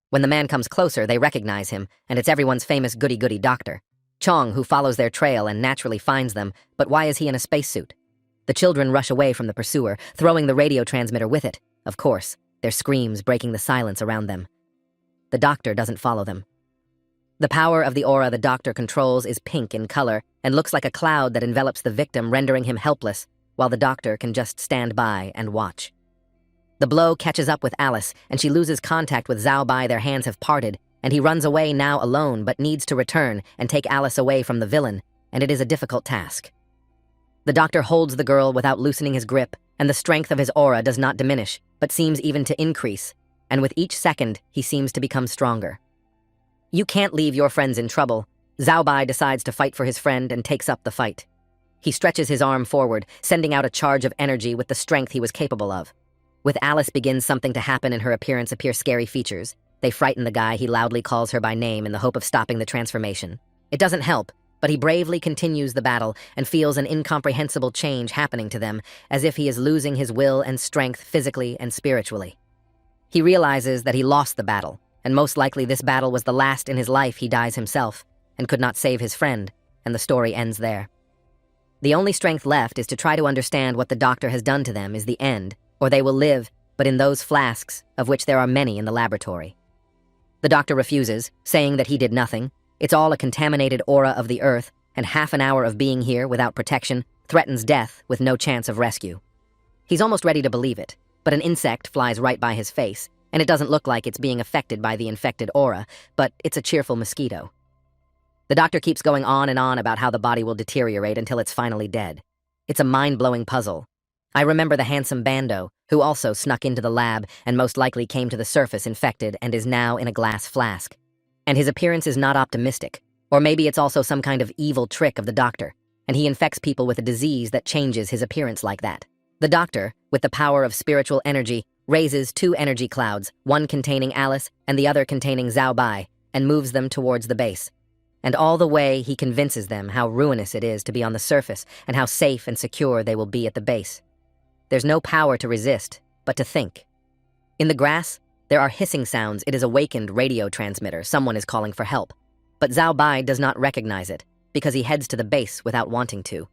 When the man comes closer, they recognize him, and it's everyone's famous goody-goody doctor. Chong, who follows their trail and naturally finds them, but why is he in a spacesuit? The children rush away from the pursuer, throwing the radio transmitter with it. Of course, their screams breaking the silence around them. The doctor doesn't follow them. The power of the aura the doctor controls is pink in color and looks like a cloud that envelops the victim, rendering him helpless, while the doctor can just stand by and watch. The blow catches up with Alice, and she loses contact with Zhao Bai. Their hands have parted, and he runs away now alone but needs to return and take Alice away from the villain, and it is a difficult task. The doctor holds the girl without loosening his grip, and the strength of his aura does not diminish, but seems even to increase, and with each second, he seems to become stronger. You can't leave your friends in trouble. Zhao Bai decides to fight for his friend and takes up the fight. He stretches his arm forward, sending out a charge of energy with the strength he was capable of. With Alice begins something to happen and her appearance appear scary features. They frighten the guy. He loudly calls her by name in the hope of stopping the transformation. It doesn't help, but he bravely continues the battle and feels an incomprehensible change happening to them, as if he is losing his will and strength physically and spiritually. He realizes that he lost the battle, and most likely this battle was the last in his life. He dies himself, and could not save his friend, and the story ends there. The only strength left is to try to understand what the doctor has done to them is the end, or they will live, but in those flasks, of which there are many in the laboratory. The doctor refuses, saying that he did nothing, It's all a contaminated aura of the earth, and half an hour of being here without protection threatens death with no chance of rescue. He's almost ready to believe it, but an insect flies right by his face, and it doesn't look like it's being affected by the infected aura, but it's a cheerful mosquito. The doctor keeps going on and on about how the body will deteriorate until it's finally dead. It's a mind-blowing puzzle. I remember the handsome Bando, who also snuck into the lab and most likely came to the surface infected and is now in a glass flask. And his appearance is not optimistic, or maybe it's also some kind of evil trick of the doctor, and he infects people with a disease that changes his appearance like that. The doctor, with the power of spiritual energy, raises two energy clouds, one containing Alice and the other containing Zhao Bai, and moves them towards the base. And all the way, he convinces them how ruinous it is to be on the surface and how safe and secure they will be at the base. There's no power to resist, but to think. In the grass, there are hissing sounds. It is a awakened radio transmitter. Someone is calling for help. But Zhao Bai does not recognize it, because he heads to the base without wanting to.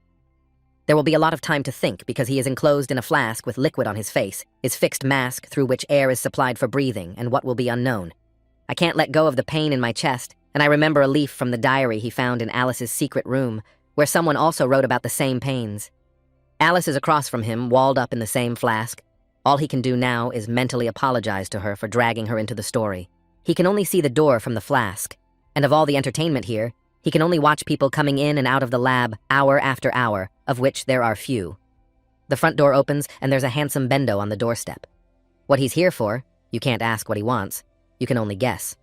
There will be a lot of time to think because he is enclosed in a flask with liquid on his face, his fixed mask through which air is supplied for breathing, and what will be unknown. I can't let go of the pain in my chest, and I remember a leaf from the diary he found in Alice's secret room, where someone also wrote about the same pains. Alice is across from him, walled up in the same flask. All he can do now is mentally apologize to her for dragging her into the story. He can only see the door from the flask, and of all the entertainment here, he can only watch people coming in and out of the lab hour after hour, of which there are few. The front door opens, and there's a handsome Bendo on the doorstep. What he's here for, you can't ask what he wants. You can only guess.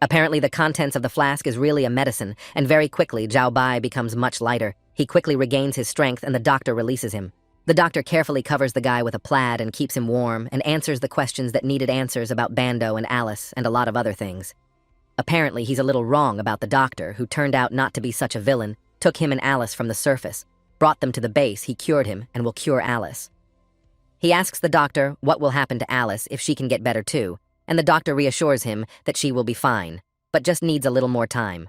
Apparently the contents of the flask is really a medicine, and very quickly Zhao Bai becomes much lighter. He quickly regains his strength, and the doctor releases him. The doctor carefully covers the guy with a plaid and keeps him warm, and answers the questions that needed answers about Bando and Alice, and a lot of other things. Apparently he's a little wrong about the doctor, who turned out not to be such a villain, took him and Alice from the surface, brought them to the base, he cured him, and will cure Alice. He asks the doctor what will happen to Alice if she can get better too, and the doctor reassures him that she will be fine, but just needs a little more time.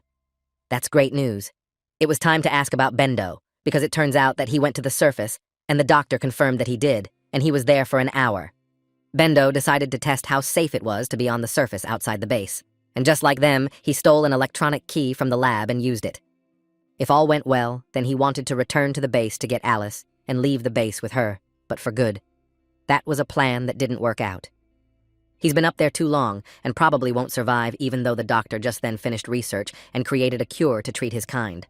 That's great news. It was time to ask about Bendo, because it turns out that he went to the surface, and the doctor confirmed that he did, and he was there for an hour. Bendo decided to test how safe it was to be on the surface outside the base, and just like them, he stole an electronic key from the lab and used it. If all went well, then he wanted to return to the base to get Alice and leave the base with her, but for good. That was a plan that didn't work out. He's been up there too long and probably won't survive, even though the doctor just then finished research and created a cure to treat his kind.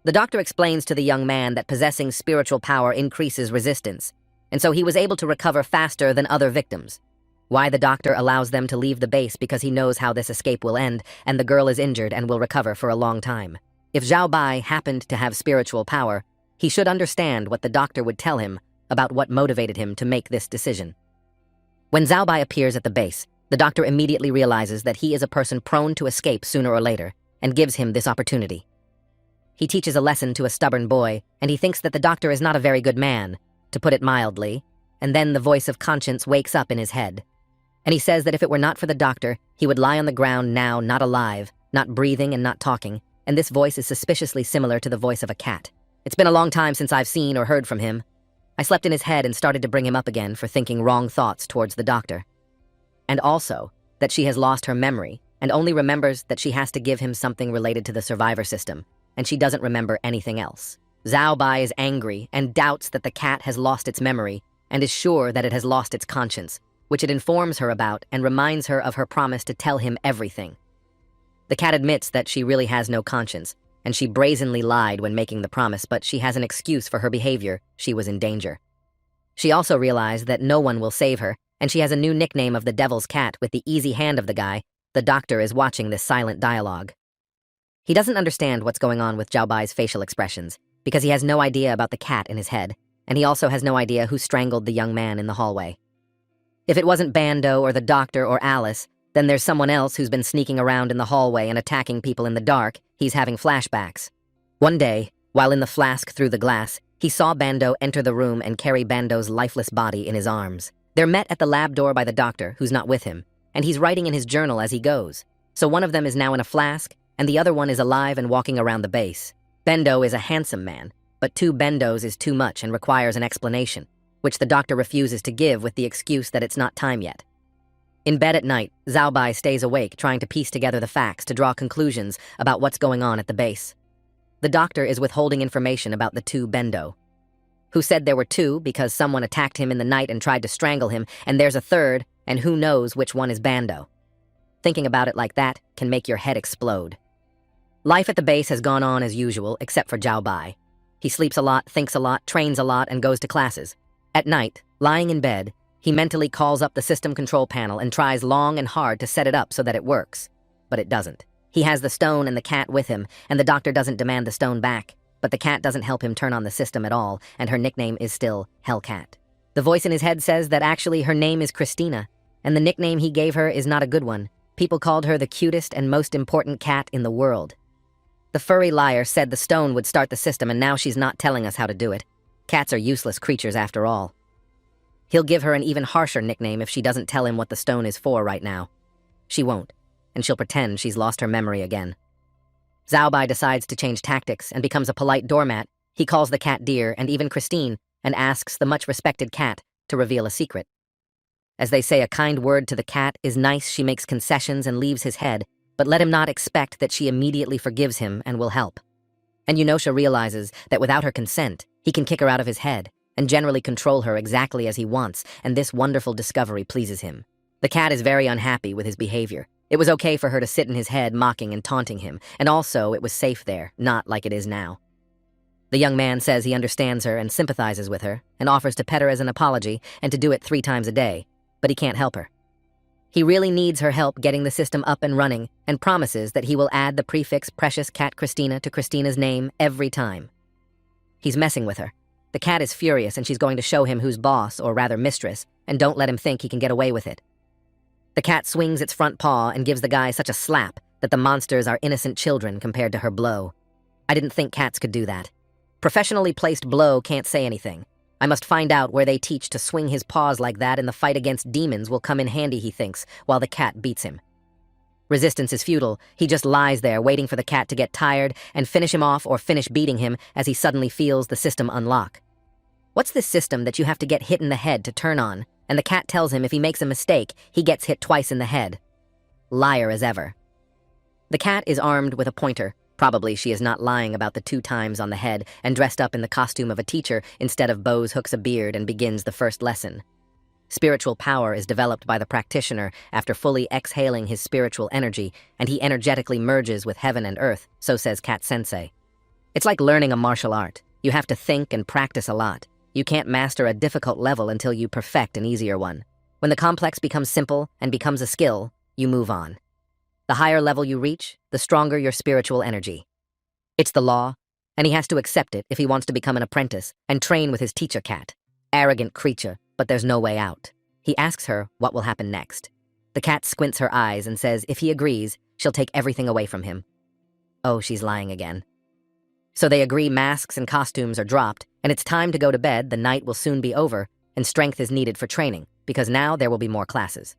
The doctor explains to the young man that possessing spiritual power increases resistance, and so he was able to recover faster than other victims. Why the doctor allows them to leave the base because he knows how this escape will end, and the girl is injured and will recover for a long time. If Zhao Bai happened to have spiritual power, he should understand what the doctor would tell him about what motivated him to make this decision. When Zhao Bai appears at the base, the doctor immediately realizes that he is a person prone to escape sooner or later, and gives him this opportunity. He teaches a lesson to a stubborn boy, and he thinks that the doctor is not a very good man, to put it mildly, and then the voice of conscience wakes up in his head. And he says that if it were not for the doctor, he would lie on the ground now, not alive, not breathing and not talking, and this voice is suspiciously similar to the voice of a cat. It's been a long time since I've seen or heard from him. I slept in his head and started to bring him up again for thinking wrong thoughts towards the doctor. And also, that she has lost her memory and only remembers that she has to give him something related to the survivor system, and she doesn't remember anything else. Zhao Bai is angry and doubts that the cat has lost its memory and is sure that it has lost its conscience, which it informs her about and reminds her of her promise to tell him everything. The cat admits that she really has no conscience, and she brazenly lied when making the promise, but she has an excuse for her behavior. She was in danger. She also realized that no one will save her, and she has a new nickname of the Devil's Cat with the easy hand of the guy. The doctor is watching this silent dialogue. He doesn't understand what's going on with Zhao Bai's facial expressions, because he has no idea about the cat in his head, and he also has no idea who strangled the young man in the hallway. If it wasn't Bando or the doctor or Alice, then there's someone else who's been sneaking around in the hallway and attacking people in the dark. He's having flashbacks. One day, while in the flask through the glass, he saw Bando enter the room and carry Bando's lifeless body in his arms. They're met at the lab door by the doctor, who's not with him, and he's writing in his journal as he goes. So one of them is now in a flask, and the other one is alive and walking around the base. Bando is a handsome man, but 2 Bendos is too much and requires an explanation, which the doctor refuses to give with the excuse that it's not time yet. In bed at night, Bai stays awake trying to piece together the facts to draw conclusions about what's going on at the base. The doctor is withholding information about the two Bendo, who said there were two because someone attacked him in the night and tried to strangle him, and there's a third, and who knows which one is Bando. Thinking about it like that can make your head explode. Life at the base has gone on as usual, except for Bai. He sleeps a lot, thinks a lot, trains a lot, and goes to classes. At night, lying in bed, he mentally calls up the system control panel and tries long and hard to set it up so that it works. But it doesn't. He has the stone and the cat with him, and the doctor doesn't demand the stone back. But the cat doesn't help him turn on the system at all, and her nickname is still Hellcat. The voice in his head says that actually her name is Christina, and the nickname he gave her is not a good one. People called her the cutest and most important cat in the world. The furry liar said the stone would start the system, and now she's not telling us how to do it. Cats are useless creatures after all. He'll give her an even harsher nickname if she doesn't tell him what the stone is for right now. She won't, and she'll pretend she's lost her memory again. Bai decides to change tactics and becomes a polite doormat. He calls the cat dear and even Christine and asks the much-respected cat to reveal a secret. As they say, a kind word to the cat is nice. She makes concessions and leaves his head, but let him not expect that she immediately forgives him and will help. And Yunosha realizes that without her consent, he can kick her out of his head and generally control her exactly as he wants, and this wonderful discovery pleases him. The cat is very unhappy with his behavior. It was okay for her to sit in his head mocking and taunting him, and also it was safe there, not like it is now. The young man says he understands her and sympathizes with her, and offers to pet her as an apology and to do it 3 times a day, but he can't help her. He really needs her help getting the system up and running, and promises that he will add the prefix Precious Cat Christina to Christina's name every time. He's messing with her. The cat is furious, and she's going to show him who's boss, or rather mistress, and don't let him think he can get away with it. The cat swings its front paw and gives the guy such a slap that the monsters are innocent children compared to her blow. I didn't think cats could do that. Professionally placed blow can't say anything. I must find out where they teach to swing his paws like that, and the fight against demons will come in handy, he thinks, while the cat beats him. Resistance is futile. He just lies there waiting for the cat to get tired and finish him off or finish beating him as he suddenly feels the system unlock. What's this system that you have to get hit in the head to turn on? And the cat tells him if he makes a mistake, he gets hit twice in the head. Liar as ever. The cat is armed with a pointer. Probably she is not lying about the 2 times on the head, and dressed up in the costume of a teacher instead of bows hooks a beard and begins the first lesson. Spiritual power is developed by the practitioner after fully exhaling his spiritual energy, and he energetically merges with heaven and earth, so says Cat Sensei. It's like learning a martial art. You have to think and practice a lot. You can't master a difficult level until you perfect an easier one. When the complex becomes simple and becomes a skill, you move on. The higher level you reach, the stronger your spiritual energy. It's the law, and he has to accept it if he wants to become an apprentice and train with his teacher cat. Arrogant creature, but there's no way out. He asks her what will happen next. The cat squints her eyes and says if he agrees, she'll take everything away from him. Oh, she's lying again. So they agree masks and costumes are dropped, and it's time to go to bed. The night will soon be over, and strength is needed for training, because now there will be more classes.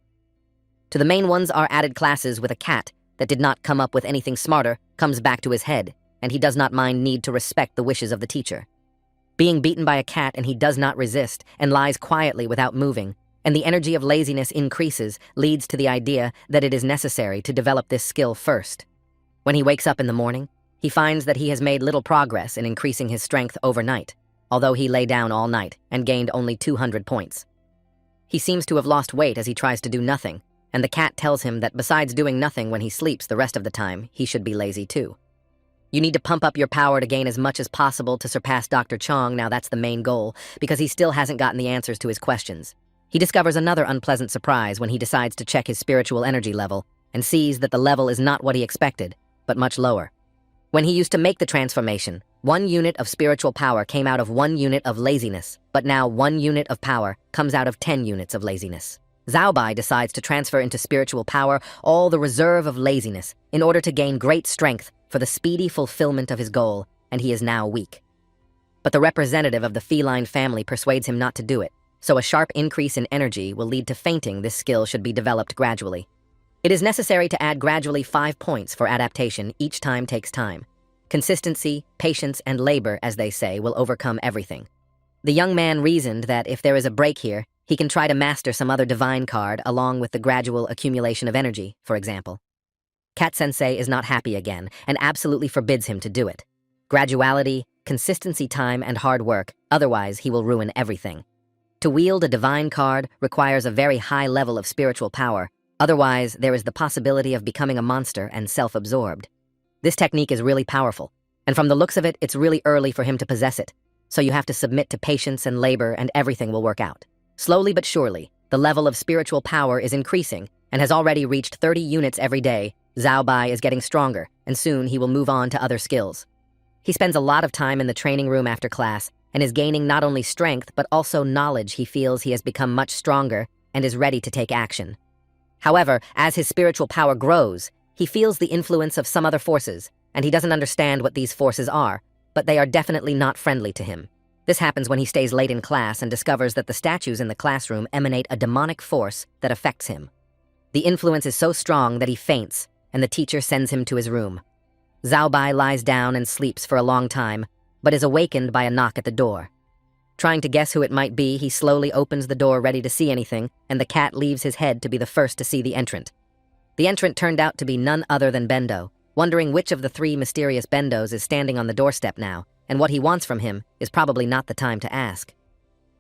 To the main ones are added classes with a cat that did not come up with anything smarter, comes back to his head, and he does not need to respect the wishes of the teacher. Being beaten by a cat and he does not resist, and lies quietly without moving, and the energy of laziness increases, leads to the idea that it is necessary to develop this skill first. When he wakes up in the morning, he finds that he has made little progress in increasing his strength overnight, although he lay down all night and gained only 200 points. He seems to have lost weight as he tries to do nothing, and the cat tells him that besides doing nothing when he sleeps the rest of the time, he should be lazy too. You need to pump up your power to gain as much as possible to surpass Dr. Chong. Now that's the main goal, because he still hasn't gotten the answers to his questions. He discovers another unpleasant surprise when he decides to check his spiritual energy level and sees that the level is not what he expected, but much lower. When he used to make the transformation, 1 unit of spiritual power came out of 1 unit of laziness, but now 1 unit of power comes out of 10 units of laziness. Bai decides to transfer into spiritual power all the reserve of laziness in order to gain great strength for the speedy fulfillment of his goal, and he is now weak. But the representative of the feline family persuades him not to do it, so a sharp increase in energy will lead to fainting. This skill should be developed gradually. It is necessary to add gradually 5 points for adaptation. Each time takes time. Consistency, patience, and labor, as they say, will overcome everything. The young man reasoned that if there is a break here, He can try to master some other divine card along with the gradual accumulation of energy, for example. Cat-sensei is not happy again and absolutely forbids him to do it. Graduality, consistency time, and hard work, otherwise he will ruin everything. To wield a divine card requires a very high level of spiritual power, otherwise there is the possibility of becoming a monster and self-absorbed. This technique is really powerful, and from the looks of it, it's really early for him to possess it, so you have to submit to patience and labor and everything will work out. Slowly but surely, the level of spiritual power is increasing and has already reached 30 units every day. Zhao Bai is getting stronger, and soon he will move on to other skills. He spends a lot of time in the training room after class and is gaining not only strength but also knowledge. He feels he has become much stronger and is ready to take action. However, as his spiritual power grows, he feels the influence of some other forces, and he doesn't understand what these forces are, but they are definitely not friendly to him. This happens when he stays late in class and discovers that the statues in the classroom emanate a demonic force that affects him. The influence is so strong that he faints, and the teacher sends him to his room. Zhao Bai lies down and sleeps for a long time, but is awakened by a knock at the door. Trying to guess who it might be, he slowly opens the door ready to see anything, and the cat leaves his head to be the first to see the entrant. The entrant turned out to be none other than Bendo. Wondering which of the three mysterious Bendos is standing on the doorstep now, and what he wants from him is probably not the time to ask.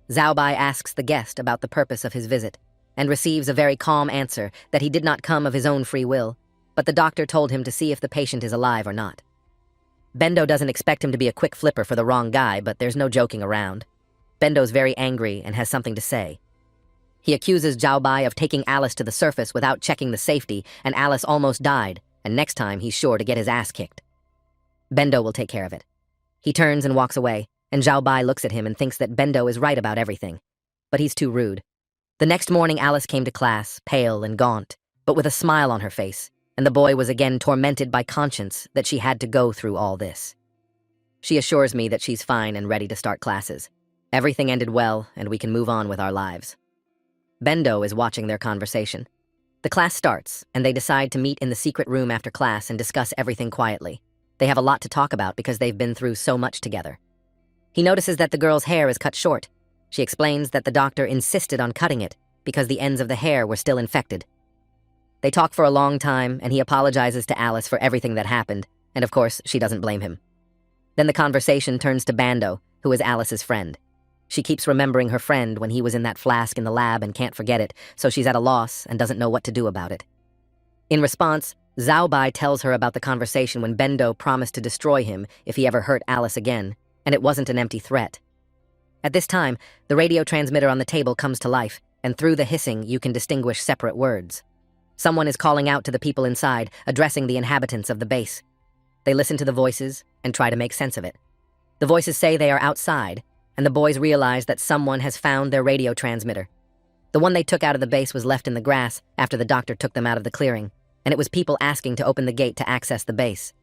Zhao Bai asks the guest about the purpose of his visit, and receives a very calm answer that he did not come of his own free will, but the doctor told him to see if the patient is alive or not. Bendo doesn't expect him to be a quick flipper for the wrong guy, but there's no joking around. Bendo's very angry and has something to say. He accuses Zhao Bai of taking Alice to the surface without checking the safety, and Alice almost died, and next time he's sure to get his ass kicked. Bendo will take care of it. He turns and walks away, and Zhao Bai looks at him and thinks that Bendo is right about everything. But he's too rude. The next morning, Alice came to class, pale and gaunt, but with a smile on her face, and the boy was again tormented by conscience that she had to go through all this. She assures me that she's fine and ready to start classes. Everything ended well, and we can move on with our lives. Bendo is watching their conversation. The class starts, and they decide to meet in the secret room after class and discuss everything quietly. They have a lot to talk about because they've been through so much together. He notices that the girl's hair is cut short. She explains that the doctor insisted on cutting it because the ends of the hair were still infected. They talk for a long time, and he apologizes to Alice for everything that happened, and of course, she doesn't blame him. Then the conversation turns to Bando, who is Alice's friend. She keeps remembering her friend when he was in that flask in the lab and can't forget it, so she's at a loss and doesn't know what to do about it. In response, Zhao Bai tells her about the conversation when Bendo promised to destroy him if he ever hurt Alice again, and it wasn't an empty threat. At this time, the radio transmitter on the table comes to life, and through the hissing, you can distinguish separate words. Someone is calling out to the people inside, addressing the inhabitants of the base. They listen to the voices and try to make sense of it. The voices say they are outside, and the boys realize that someone has found their radio transmitter. The one they took out of the base was left in the grass after the doctor took them out of the clearing, and it was people asking to open the gate to access the base.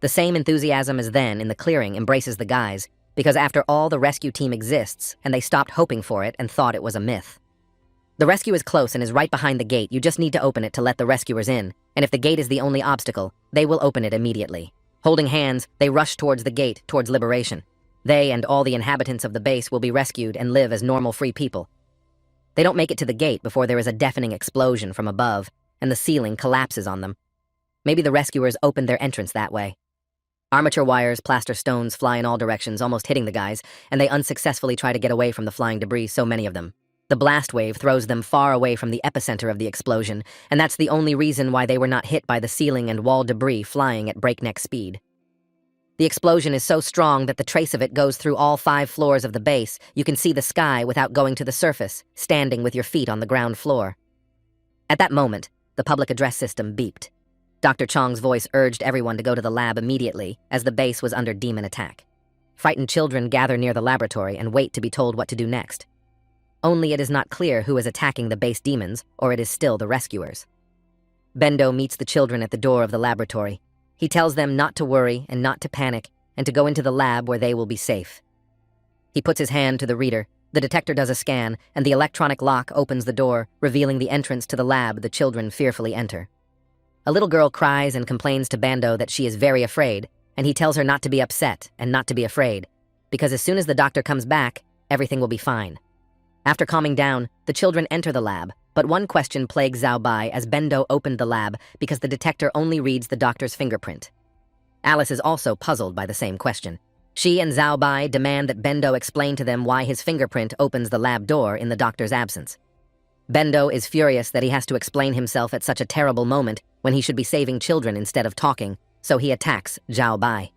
The same enthusiasm as then in the clearing embraces the guys, because after all, the rescue team exists, and they stopped hoping for it and thought it was a myth. The rescue is close and is right behind the gate. You just need to open it to let the rescuers in, and if the gate is the only obstacle, they will open it immediately. Holding hands, they rush towards the gate, towards liberation. They and all the inhabitants of the base will be rescued and live as normal free people. They don't make it to the gate before there is a deafening explosion from above, and the ceiling collapses on them. Maybe the rescuers opened their entrance that way. Armature wires, plaster stones fly in all directions, almost hitting the guys, and they unsuccessfully try to get away from the flying debris, so many of them. The blast wave throws them far away from the epicenter of the explosion, and that's the only reason why they were not hit by the ceiling and wall debris flying at breakneck speed. The explosion is so strong that the trace of it goes through all 5 floors of the base. You can see the sky without going to the surface, standing with your feet on the ground floor. At that moment, the public address system beeped. Dr. Chong's voice urged everyone to go to the lab immediately, as the base was under demon attack. Frightened children gather near the laboratory and wait to be told what to do next. Only it is not clear who is attacking the base demons, or it is still the rescuers. Bendo meets the children at the door of the laboratory. He tells them not to worry and not to panic, and to go into the lab where they will be safe. He puts his hand to the reader. The detector does a scan, and the electronic lock opens the door, revealing the entrance to the lab the children fearfully enter. A little girl cries and complains to Bando that she is very afraid, and he tells her not to be upset and not to be afraid, because as soon as the doctor comes back, everything will be fine. After calming down, the children enter the lab, but one question plagues Zhao Bai as Bendo opened the lab because the detector only reads the doctor's fingerprint. Alice is also puzzled by the same question. She and Zhao Bai demand that Bendo explain to them why his fingerprint opens the lab door in the doctor's absence. Bendo is furious that he has to explain himself at such a terrible moment when he should be saving children instead of talking, so he attacks Zhao Bai.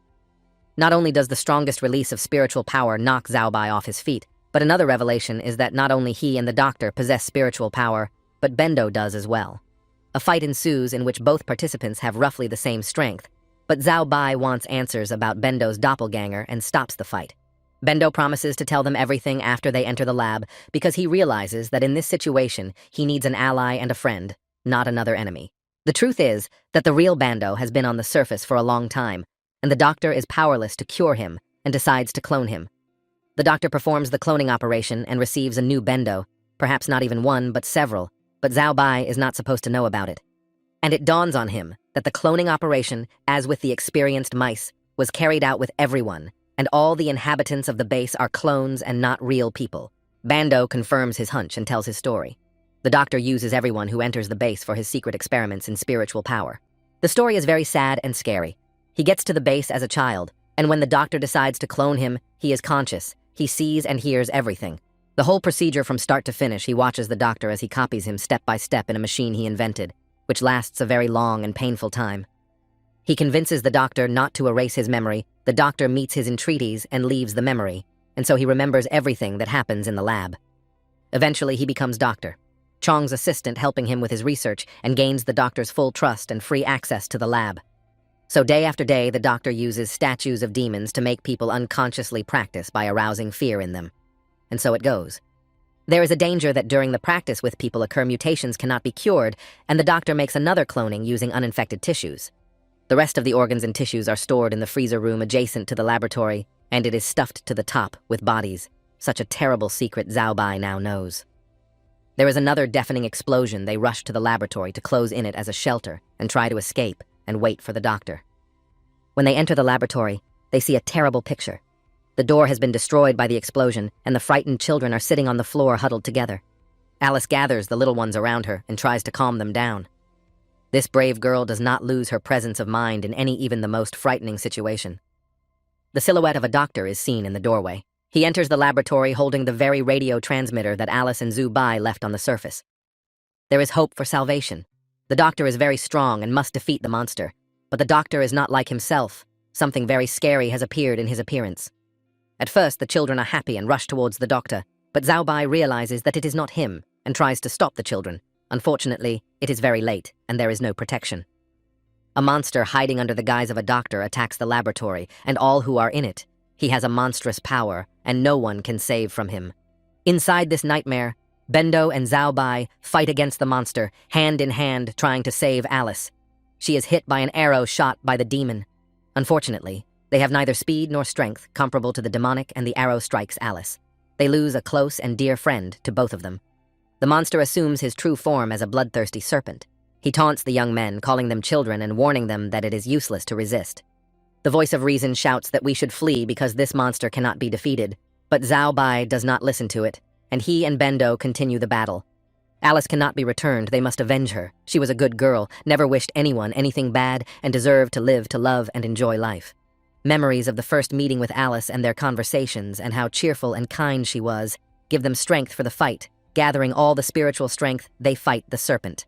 Not only does the strongest release of spiritual power knock Zhao Bai off his feet, but another revelation is that not only he and the doctor possess spiritual power, but Bendo does as well. A fight ensues in which both participants have roughly the same strength, but Zhao Bai wants answers about Bendo's doppelganger and stops the fight. Bendo promises to tell them everything after they enter the lab because he realizes that in this situation he needs an ally and a friend, not another enemy. The truth is that the real Bendo has been on the surface for a long time, and the doctor is powerless to cure him and decides to clone him. The doctor performs the cloning operation and receives a new Bendo, perhaps not even one, but several, but Zhao Bai is not supposed to know about it. And it dawns on him that the cloning operation, as with the experienced mice, was carried out with everyone, and all the inhabitants of the base are clones and not real people. Bando confirms his hunch and tells his story. The doctor uses everyone who enters the base for his secret experiments in spiritual power. The story is very sad and scary. He gets to the base as a child, and when the doctor decides to clone him, he is conscious. He sees and hears everything. The whole procedure from start to finish, he watches the doctor as he copies him step by step in a machine he invented, which lasts a very long and painful time. He convinces the doctor not to erase his memory. The doctor meets his entreaties and leaves the memory, and so he remembers everything that happens in the lab. Eventually, he becomes doctor, Chong's assistant helping him with his research, and gains the doctor's full trust and free access to the lab. So day after day, the doctor uses statues of demons to make people unconsciously practice by arousing fear in them. And so it goes. There is a danger that during the practice with people occur mutations cannot be cured, and the doctor makes another cloning using uninfected tissues. The rest of the organs and tissues are stored in the freezer room adjacent to the laboratory, and it is stuffed to the top with bodies. Such a terrible secret Zhao Bai now knows. There is another deafening explosion. They rush to the laboratory to close in it as a shelter and try to escape and wait for the doctor. When they enter the laboratory, they see a terrible picture. The door has been destroyed by the explosion, and the frightened children are sitting on the floor huddled together. Alice gathers the little ones around her and tries to calm them down. This brave girl does not lose her presence of mind in even the most frightening situation. The silhouette of a doctor is seen in the doorway. He enters the laboratory holding the very radio transmitter that Alice and Zhu Bai left on the surface. There is hope for salvation. The doctor is very strong and must defeat the monster, but the doctor is not like himself. Something very scary has appeared in his appearance. At first, the children are happy and rush towards the doctor, but Zhao Bai realizes that it is not him and tries to stop the children. Unfortunately, it is very late, and there is no protection. A monster hiding under the guise of a doctor attacks the laboratory and all who are in it. He has a monstrous power, and no one can save from him. Inside this nightmare, Bendo and Zhao Bai fight against the monster, hand in hand, trying to save Alice. She is hit by an arrow shot by the demon. Unfortunately, they have neither speed nor strength comparable to the demonic, and the arrow strikes Alice. They lose a close and dear friend to both of them. The monster assumes his true form as a bloodthirsty serpent. He taunts the young men, calling them children and warning them that it is useless to resist. The voice of reason shouts that we should flee because this monster cannot be defeated, but Zhao Bai does not listen to it, and he and Bendo continue the battle. Alice cannot be returned. They must avenge her. She was a good girl, never wished anyone anything bad, and deserved to live, to love, and enjoy life. Memories of the first meeting with Alice and their conversations and how cheerful and kind she was give them strength for the fight. Gathering all the spiritual strength, they fight the serpent.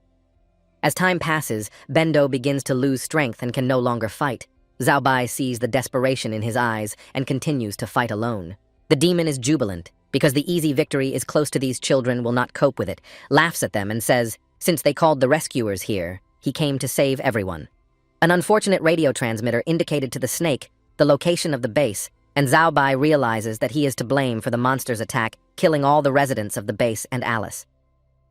As time passes, Bendo begins to lose strength and can no longer fight. Zhao Bai sees the desperation in his eyes and continues to fight alone. The demon is jubilant, because the easy victory is close to these children will not cope with it, laughs at them and says, since they called the rescuers here, he came to save everyone. An unfortunate radio transmitter indicated to the snake the location of the base, and Zhao Bai realizes that he is to blame for the monster's attack, killing all the residents of the base and Alice.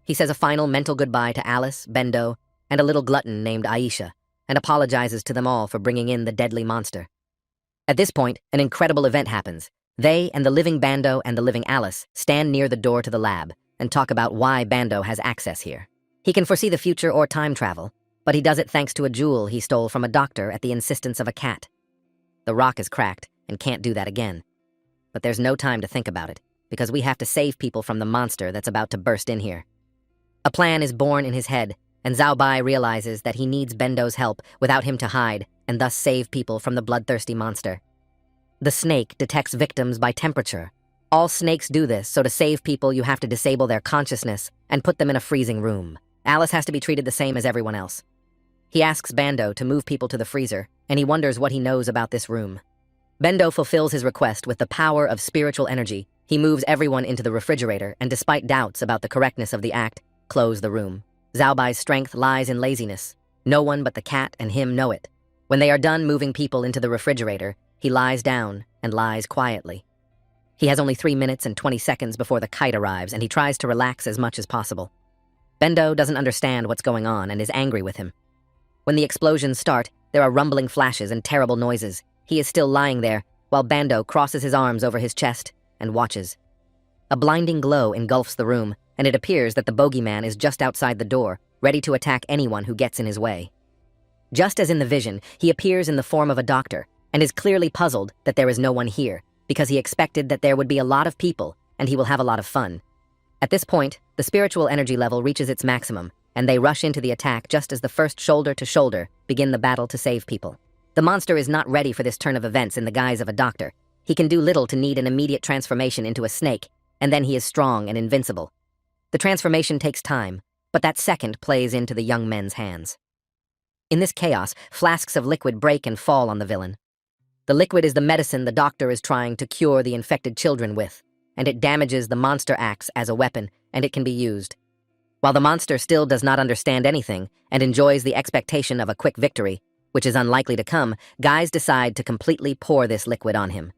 He says a final mental goodbye to Alice, Bendo, and a little glutton named Aisha, and apologizes to them all for bringing in the deadly monster. At this point, an incredible event happens. They and the living Bando and the living Alice stand near the door to the lab and talk about why Bando has access here. He can foresee the future or time travel, but he does it thanks to a jewel he stole from a doctor at the insistence of a cat. The rock is cracked and can't do that again. But there's no time to think about it. because we have to save people from the monster that's about to burst in here. A plan is born in his head, and Zhao Bai realizes that he needs Bendo's help without him to hide and thus save people from the bloodthirsty monster. The snake detects victims by temperature. All snakes do this, so to save people you have to disable their consciousness and put them in a freezing room. Alice has to be treated the same as everyone else. He asks Bando to move people to the freezer, and he wonders what he knows about this room. Bendo fulfills his request with the power of spiritual energy. He moves everyone into the refrigerator, and despite doubts about the correctness of the act, close the room. Zhao Bai's strength lies in laziness. No one but the cat and him know it. When they are done moving people into the refrigerator, he lies down and lies quietly. He has only 3 minutes and 20 seconds before the kite arrives, and he tries to relax as much as possible. Bendo doesn't understand what's going on and is angry with him. When the explosions start, there are rumbling flashes and terrible noises. He is still lying there, while Bando crosses his arms over his chest and watches. A blinding glow engulfs the room, and it appears that the bogeyman is just outside the door, ready to attack anyone who gets in his way. Just as in the vision, he appears in the form of a doctor, and is clearly puzzled that there is no one here, because he expected that there would be a lot of people, and he will have a lot of fun. At this point, the spiritual energy level reaches its maximum, and they rush into the attack just as the first shoulder-to-shoulder begin the battle to save people. The monster is not ready for this turn of events in the guise of a doctor. He can do little to need an immediate transformation into a snake, and then he is strong and invincible. The transformation takes time, but that second plays into the young men's hands. In this chaos, flasks of liquid break and fall on the villain. The liquid is the medicine the doctor is trying to cure the infected children with, and it damages the monster acts as a weapon, and it can be used. While the monster still does not understand anything and enjoys the expectation of a quick victory, which is unlikely to come, guys decide to completely pour this liquid on him.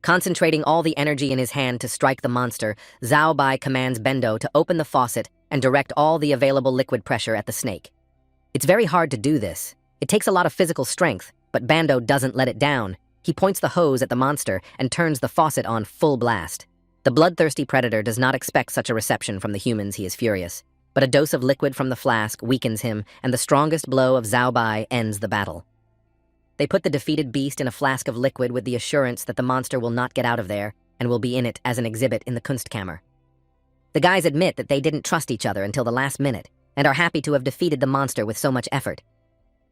Concentrating all the energy in his hand to strike the monster, Zhao Bai commands Bendo to open the faucet and direct all the available liquid pressure at the snake. It's very hard to do this. It takes a lot of physical strength, but Bando doesn't let it down. He points the hose at the monster and turns the faucet on full blast. The bloodthirsty predator does not expect such a reception from the humans. He is furious. But a dose of liquid from the flask weakens him, and the strongest blow of Zhao Bai ends the battle. They put the defeated beast in a flask of liquid with the assurance that the monster will not get out of there and will be in it as an exhibit in the Kunstkammer. The guys admit that they didn't trust each other until the last minute and are happy to have defeated the monster with so much effort.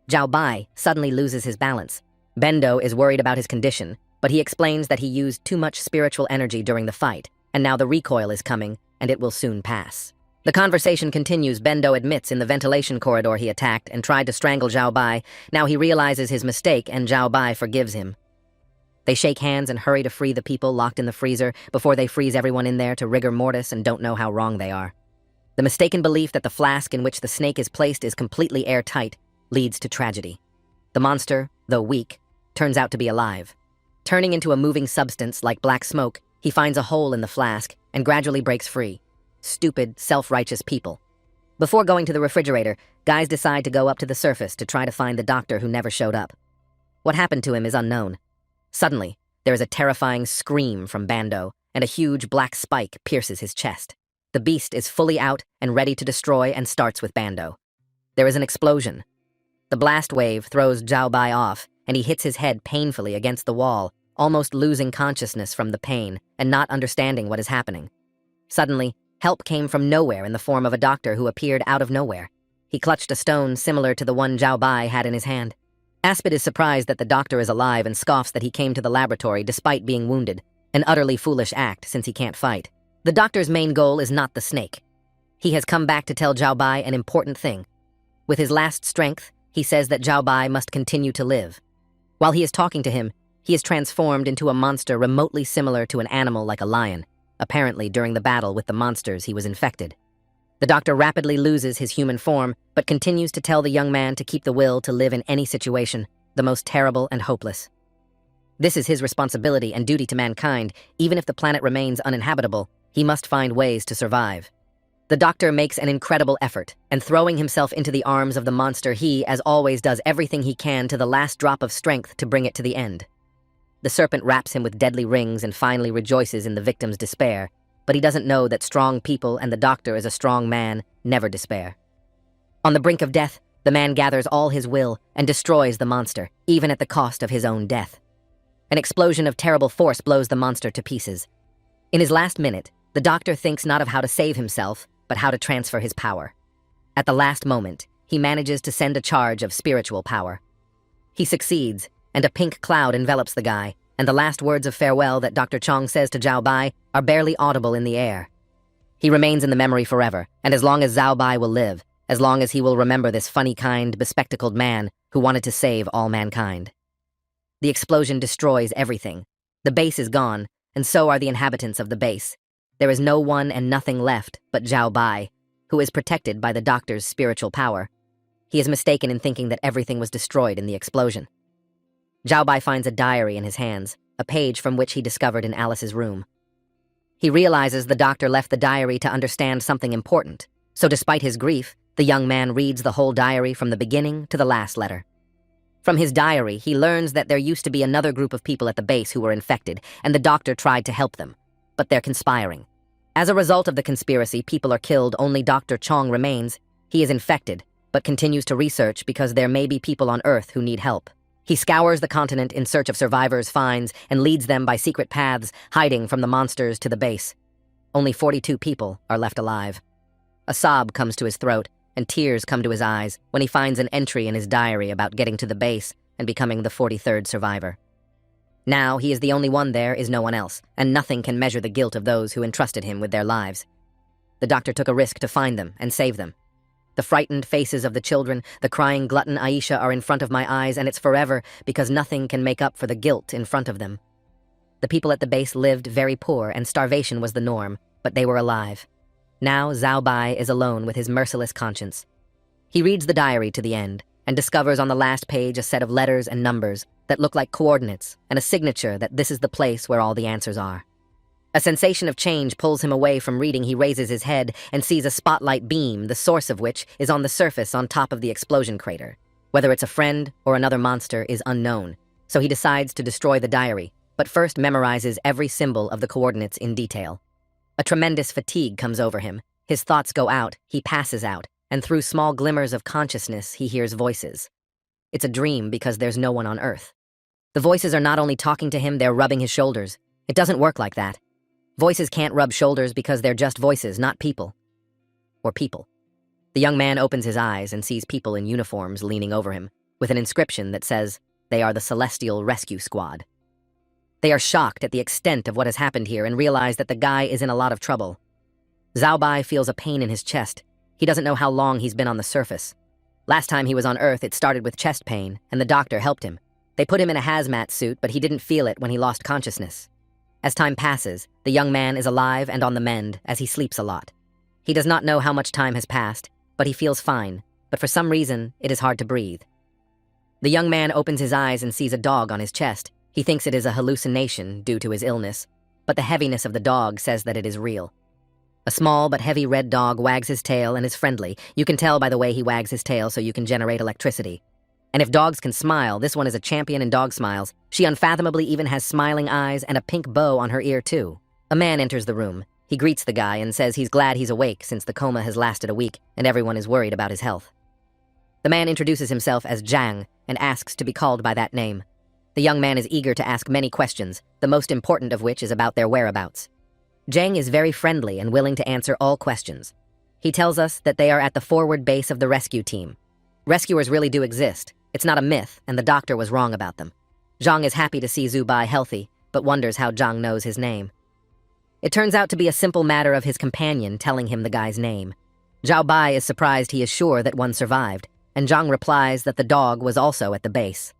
Zhao Bai suddenly loses his balance. Bendo is worried about his condition, but he explains that he used too much spiritual energy during the fight, and now the recoil is coming, and it will soon pass. The conversation continues. Bendo admits in the ventilation corridor he attacked and tried to strangle Zhao Bai. Now he realizes his mistake, and Zhao Bai forgives him. They shake hands and hurry to free the people locked in the freezer before they freeze everyone in there to rigor mortis and don't know how wrong they are. The mistaken belief that the flask in which the snake is placed is completely airtight leads to tragedy. The monster, though weak, turns out to be alive. Turning into a moving substance like black smoke, he finds a hole in the flask and gradually breaks free. Stupid, self-righteous people. Before going to the refrigerator, guys decide to go up to the surface to try to find the doctor who never showed up. What happened to him is unknown. Suddenly, there is a terrifying scream from Bando, and a huge black spike pierces his chest. The beast is fully out and ready to destroy and starts with Bando. There is an explosion. The blast wave throws Zhao Bai off, and he hits his head painfully against the wall, almost losing consciousness from the pain and not understanding what is happening. Suddenly, help came from nowhere in the form of a doctor who appeared out of nowhere. He clutched a stone similar to the one Zhao Bai had in his hand. Aspid is surprised that the doctor is alive and scoffs that he came to the laboratory despite being wounded, an utterly foolish act since he can't fight. The doctor's main goal is not the snake. He has come back to tell Zhao Bai an important thing. With his last strength, he says that Zhao Bai must continue to live. While he is talking to him, he is transformed into a monster remotely similar to an animal like a lion. Apparently, during the battle with the monsters, he was infected. The doctor rapidly loses his human form, but continues to tell the young man to keep the will to live in any situation, the most terrible and hopeless. This is his responsibility and duty to mankind. Even if the planet remains uninhabitable, he must find ways to survive. The doctor makes an incredible effort, and throwing himself into the arms of the monster, he, as always, does everything he can to the last drop of strength to bring it to the end. The serpent wraps him with deadly rings and finally rejoices in the victim's despair, but he doesn't know that strong people and the doctor is a strong man never despair. On the brink of death, the man gathers all his will and destroys the monster, even at the cost of his own death. An explosion of terrible force blows the monster to pieces. In his last minute, the doctor thinks not of how to save himself, but how to transfer his power. At the last moment, he manages to send a charge of spiritual power. He succeeds, and a pink cloud envelops the guy, and the last words of farewell that Dr. Chong says to Zhao Bai are barely audible in the air. He remains in the memory forever, and as long as Zhao Bai will live, as long as he will remember this funny-kind, bespectacled man who wanted to save all mankind. The explosion destroys everything. The base is gone, and so are the inhabitants of the base. There is no one and nothing left but Zhao Bai, who is protected by the doctor's spiritual power. He is mistaken in thinking that everything was destroyed in the explosion. Zhao Bai finds a diary in his hands, a page from which he discovered in Alice's room. He realizes the doctor left the diary to understand something important, so despite his grief, the young man reads the whole diary from the beginning to the last letter. From his diary, he learns that there used to be another group of people at the base who were infected, and the doctor tried to help them. But they're conspiring. As a result of the conspiracy, people are killed, only Dr. Chong remains. He is infected, but continues to research because there may be people on Earth who need help. He scours the continent in search of survivors, finds, and leads them by secret paths, hiding from the monsters to the base. Only 42 people are left alive. A sob comes to his throat, and tears come to his eyes when he finds an entry in his diary about getting to the base and becoming the 43rd survivor. Now he is the only one, there is no one else, and nothing can measure the guilt of those who entrusted him with their lives. The doctor took a risk to find them and save them. The frightened faces of the children, the crying glutton Aisha are in front of my eyes, and it's forever because nothing can make up for the guilt in front of them. The people at the base lived very poor and starvation was the norm, but they were alive. Now Zhao Bai is alone with his merciless conscience. He reads the diary to the end and discovers on the last page a set of letters and numbers that look like coordinates and a signature that this is the place where all the answers are. A sensation of change pulls him away from reading. He raises his head and sees a spotlight beam, the source of which is on the surface on top of the explosion crater. Whether it's a friend or another monster is unknown, so he decides to destroy the diary, but first memorizes every symbol of the coordinates in detail. A tremendous fatigue comes over him. His thoughts go out, he passes out, and through small glimmers of consciousness he hears voices. It's a dream because there's no one on Earth. The voices are not only talking to him, they're rubbing his shoulders. It doesn't work like that. Voices can't rub shoulders because they're just voices, not people. Or people. The young man opens his eyes and sees people in uniforms leaning over him, with an inscription that says, "They are the Celestial Rescue Squad." They are shocked at the extent of what has happened here and realize that the guy is in a lot of trouble. Zhao Bai feels a pain in his chest. He doesn't know how long he's been on the surface. Last time he was on Earth, it started with chest pain, and the doctor helped him. They put him in a hazmat suit, but he didn't feel it when he lost consciousness. As time passes, the young man is alive and on the mend as he sleeps a lot. He does not know how much time has passed, but he feels fine, but for some reason, it is hard to breathe. The young man opens his eyes and sees a dog on his chest. He thinks it is a hallucination due to his illness, but the heaviness of the dog says that it is real. A small but heavy red dog wags his tail and is friendly. You can tell by the way he wags his tail so you can generate electricity. And if dogs can smile, this one is a champion in dog smiles. She unfathomably even has smiling eyes and a pink bow on her ear too. A man enters the room. He greets the guy and says he's glad he's awake since the coma has lasted a week and everyone is worried about his health. The man introduces himself as Zhang and asks to be called by that name. The young man is eager to ask many questions, the most important of which is about their whereabouts. Zhang is very friendly and willing to answer all questions. He tells us that they are at the forward base of the rescue team. Rescuers really do exist. It's not a myth, and the doctor was wrong about them. Zhang is happy to see Zhu Bai healthy, but wonders how Zhang knows his name. It turns out to be a simple matter of his companion telling him the guy's name. Zhao Bai is surprised he is sure that one survived, and Zhang replies that the dog was also at the base.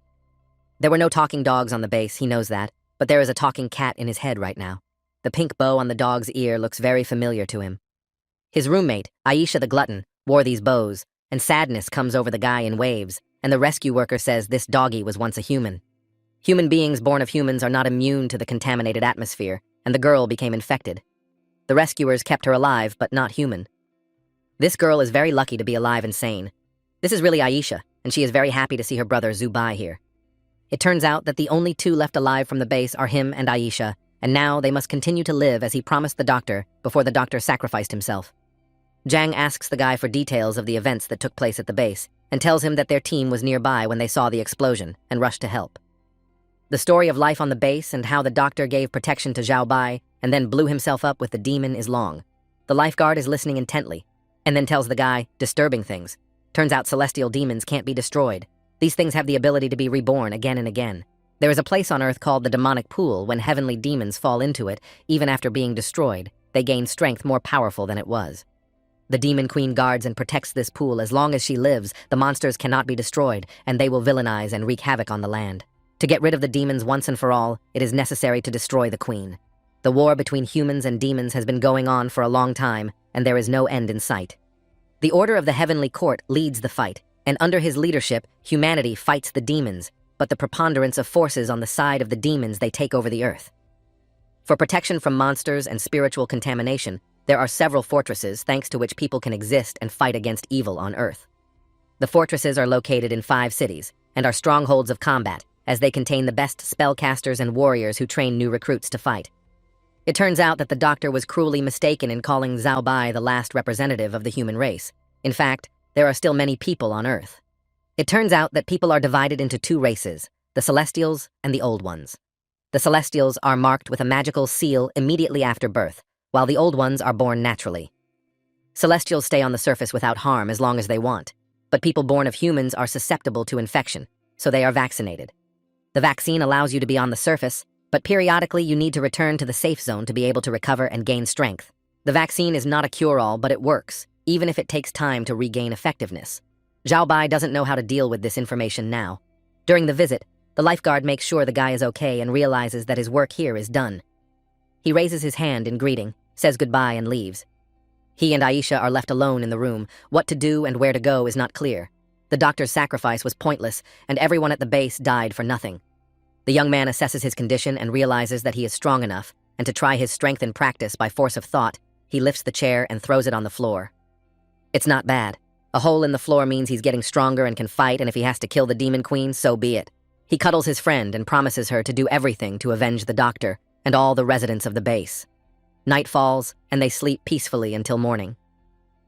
There were no talking dogs on the base, he knows that, but there is a talking cat in his head right now. The pink bow on the dog's ear looks very familiar to him. His roommate, Aisha the Glutton, wore these bows, and sadness comes over the guy in waves, and the rescue worker says this doggy was once a human. Human beings born of humans are not immune to the contaminated atmosphere, and the girl became infected. The rescuers kept her alive, but not human. This girl is very lucky to be alive and sane. This is really Aisha, and she is very happy to see her brother Zhu Bai here. It turns out that the only two left alive from the base are him and Aisha, and now they must continue to live as he promised the doctor before the doctor sacrificed himself. Zhang asks the guy for details of the events that took place at the base, and tells him that their team was nearby when they saw the explosion and rushed to help. The story of life on the base and how the doctor gave protection to Zhao Bai and then blew himself up with the demon is long. The lifeguard is listening intently and then tells the guy, disturbing things. Turns out celestial demons can't be destroyed. These things have the ability to be reborn again and again. There is a place on Earth called the demonic pool. When heavenly demons fall into it, even after being destroyed, they gain strength more powerful than it was. The demon queen guards and protects this pool. As long as she lives, the monsters cannot be destroyed, and they will villainize and wreak havoc on the land. To get rid of the demons once and for all, it is necessary to destroy the queen. The war between humans and demons has been going on for a long time, and there is no end in sight. The Order of the Heavenly Court leads the fight, and under his leadership, humanity fights the demons, but the preponderance of forces on the side of the demons, they take over the earth. For protection from monsters and spiritual contamination, there are several fortresses thanks to which people can exist and fight against evil on Earth. The fortresses are located in 5 cities and are strongholds of combat, as they contain the best spellcasters and warriors who train new recruits to fight. It turns out that the doctor was cruelly mistaken in calling Zhao Bai the last representative of the human race. In fact, there are still many people on Earth. It turns out that people are divided into 2 races, the Celestials and the Old Ones. The Celestials are marked with a magical seal immediately after birth, while the Old Ones are born naturally. Celestials stay on the surface without harm as long as they want, but people born of humans are susceptible to infection, so they are vaccinated. The vaccine allows you to be on the surface, but periodically you need to return to the safe zone to be able to recover and gain strength. The vaccine is not a cure-all, but it works, even if it takes time to regain effectiveness. Zhao Bai doesn't know how to deal with this information now. During the visit, the lifeguard makes sure the guy is okay and realizes that his work here is done. He raises his hand in greeting, says goodbye and leaves. He and Aisha are left alone in the room. What to do and where to go is not clear. The doctor's sacrifice was pointless, and everyone at the base died for nothing. The young man assesses his condition and realizes that he is strong enough, and to try his strength in practice by force of thought, he lifts the chair and throws it on the floor. It's not bad. A hole in the floor means he's getting stronger and can fight, and if he has to kill the demon queen, so be it. He cuddles his friend and promises her to do everything to avenge the doctor and all the residents of the base. Night falls, and they sleep peacefully until morning.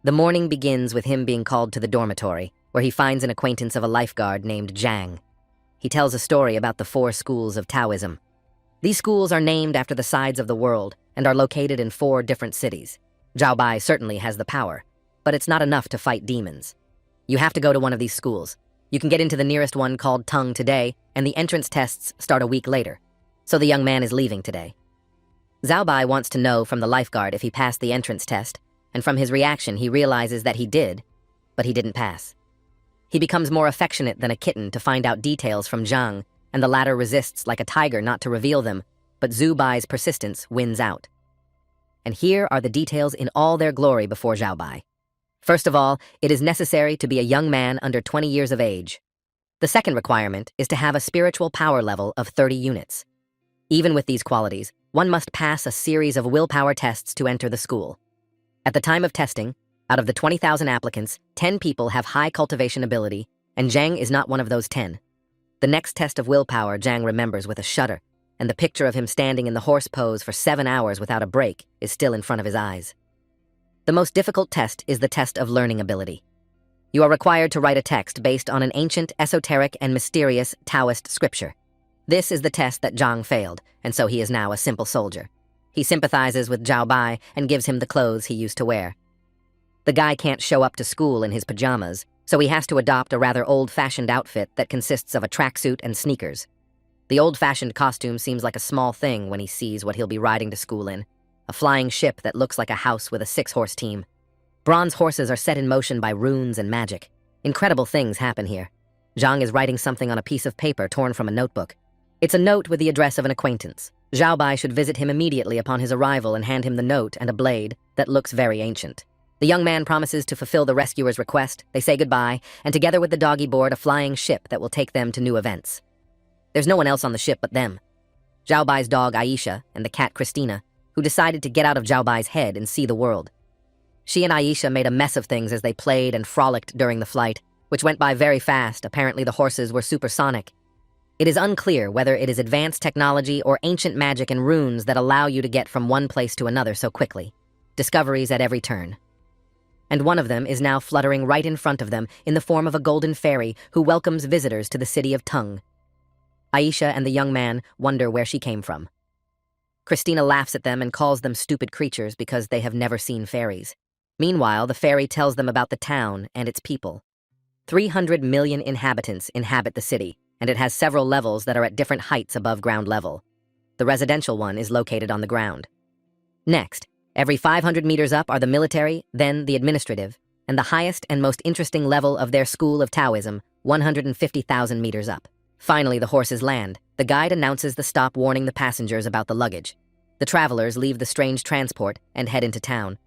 The morning begins with him being called to the dormitory, where he finds an acquaintance of a lifeguard named Zhang. He tells a story about the 4 schools of Taoism. These schools are named after the sides of the world and are located in 4 different cities. Zhao Bai certainly has the power, but it's not enough to fight demons. You have to go to one of these schools. You can get into the nearest one called Tung today, and the entrance tests start a week later. So the young man is leaving today. Zhao Bai wants to know from the lifeguard if he passed the entrance test, and from his reaction he realizes that he did, but he didn't pass. He becomes more affectionate than a kitten to find out details from Zhang, and the latter resists like a tiger not to reveal them, but Zhu Bai's persistence wins out. And here are the details in all their glory before Zhao Bai. First of all, it is necessary to be a young man under 20 years of age. The second requirement is to have a spiritual power level of 30 units. Even with these qualities, one must pass a series of willpower tests to enter the school. At the time of testing, out of the 20,000 applicants, 10 people have high cultivation ability, and Zhang is not one of those 10. The next test of willpower Zhang remembers with a shudder, and the picture of him standing in the horse pose for 7 hours without a break is still in front of his eyes. The most difficult test is the test of learning ability. You are required to write a text based on an ancient, esoteric, and mysterious Taoist scripture. This is the test that Zhang failed, and so he is now a simple soldier. He sympathizes with Zhao Bai and gives him the clothes he used to wear. The guy can't show up to school in his pajamas, so he has to adopt a rather old-fashioned outfit that consists of a tracksuit and sneakers. The old-fashioned costume seems like a small thing when he sees what he'll be riding to school in, a flying ship that looks like a house with a 6-horse team. Bronze horses are set in motion by runes and magic. Incredible things happen here. Zhang is writing something on a piece of paper torn from a notebook. It's a note with the address of an acquaintance. Zhao Bai should visit him immediately upon his arrival and hand him the note and a blade that looks very ancient. The young man promises to fulfill the rescuer's request. They say goodbye, and together with the doggy board a flying ship that will take them to new events. There's no one else on the ship but them. Zhao Bai's dog Aisha and the cat Christina, who decided to get out of Zhao Bai's head and see the world. She and Aisha made a mess of things as they played and frolicked during the flight, which went by very fast. Apparently the horses were supersonic. It is unclear whether it is advanced technology or ancient magic and runes that allow you to get from one place to another so quickly. Discoveries at every turn. And one of them is now fluttering right in front of them in the form of a golden fairy who welcomes visitors to the city of Tung. Aisha and the young man wonder where she came from. Christina laughs at them and calls them stupid creatures because they have never seen fairies. Meanwhile, the fairy tells them about the town and its people. 300 million inhabitants inhabit the city, and it has several levels that are at different heights above ground level. The residential one is located on the ground. Next, every 500 meters up are the military, then the administrative, and the highest and most interesting level of their school of Taoism, 150,000 meters up. Finally, the horses land. The guide announces the stop, warning the passengers about the luggage. The travelers leave the strange transport and head into town.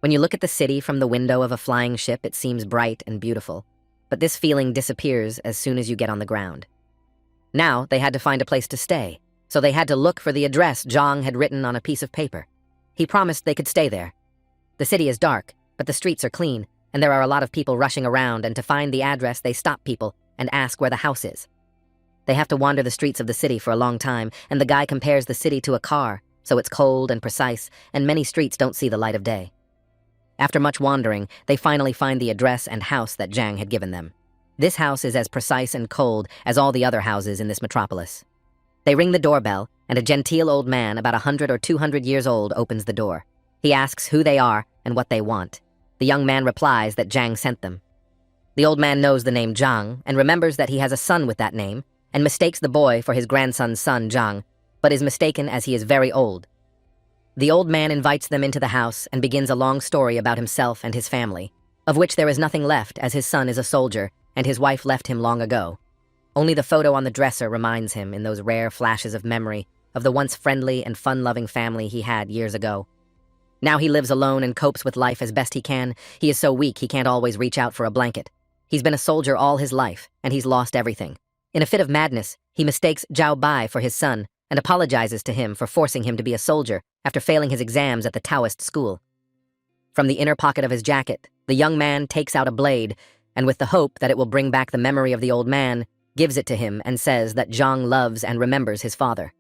When you look at the city from the window of a flying ship, it seems bright and beautiful. But this feeling disappears as soon as you get on the ground. Now, they had to find a place to stay, so they had to look for the address Zhang had written on a piece of paper. He promised they could stay there. The city is dark, but the streets are clean, and there are a lot of people rushing around, and to find the address, they stop people and ask where the house is. They have to wander the streets of the city for a long time, and the guy compares the city to a car, so it's cold and precise, and many streets don't see the light of day. After much wandering, they finally find the address and house that Zhang had given them. This house is as precise and cold as all the other houses in this metropolis. They ring the doorbell, and a genteel old man about 100 or 200 years old opens the door. He asks who they are and what they want. The young man replies that Zhang sent them. The old man knows the name Zhang and remembers that he has a son with that name, and mistakes the boy for his grandson's son, Zhang, but is mistaken as he is very old. The old man invites them into the house and begins a long story about himself and his family, of which there is nothing left as his son is a soldier and his wife left him long ago. Only the photo on the dresser reminds him, in those rare flashes of memory, of the once friendly and fun-loving family he had years ago. Now he lives alone and copes with life as best he can. He is so weak he can't always reach out for a blanket. He's been a soldier all his life, and he's lost everything. In a fit of madness, he mistakes Zhao Bai for his son and apologizes to him for forcing him to be a soldier after failing his exams at the Taoist school. From the inner pocket of his jacket, the young man takes out a blade, and with the hope that it will bring back the memory of the old man, gives it to him and says that Zhang loves and remembers his father.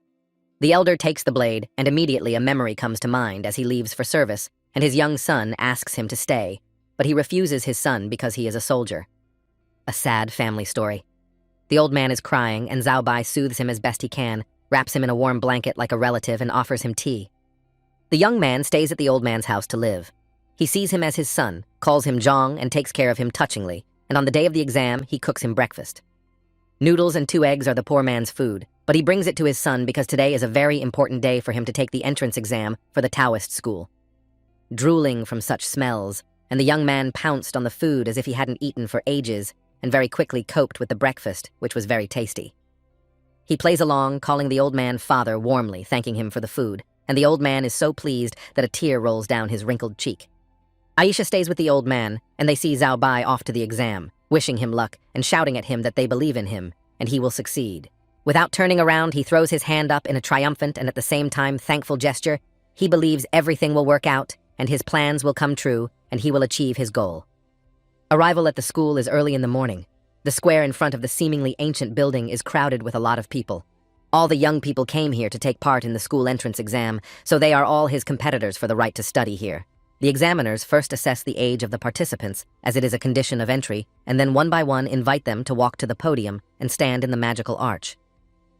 The elder takes the blade, and immediately a memory comes to mind as he leaves for service, and his young son asks him to stay, but he refuses his son because he is a soldier. A sad family story. The old man is crying, and Zhao Bai soothes him as best he can, wraps him in a warm blanket like a relative, and offers him tea. The young man stays at the old man's house to live. He sees him as his son, calls him Zhang, and takes care of him touchingly, and on the day of the exam, he cooks him breakfast. Noodles and 2 eggs are the poor man's food, but he brings it to his son because today is a very important day for him to take the entrance exam for the Taoist school. Drooling from such smells, and the young man pounced on the food as if he hadn't eaten for ages, and very quickly coped with the breakfast, which was very tasty. He plays along, calling the old man father warmly, thanking him for the food, and the old man is so pleased that a tear rolls down his wrinkled cheek. Aisha stays with the old man, and they see Zhao Bai off to the exam, wishing him luck and shouting at him that they believe in him, and he will succeed. Without turning around, he throws his hand up in a triumphant and at the same time thankful gesture. He believes everything will work out, and his plans will come true, and he will achieve his goal. Arrival at the school is early in the morning. The square in front of the seemingly ancient building is crowded with a lot of people. All the young people came here to take part in the school entrance exam, so they are all his competitors for the right to study here. The examiners first assess the age of the participants, as it is a condition of entry, and then one by one invite them to walk to the podium and stand in the magical arch.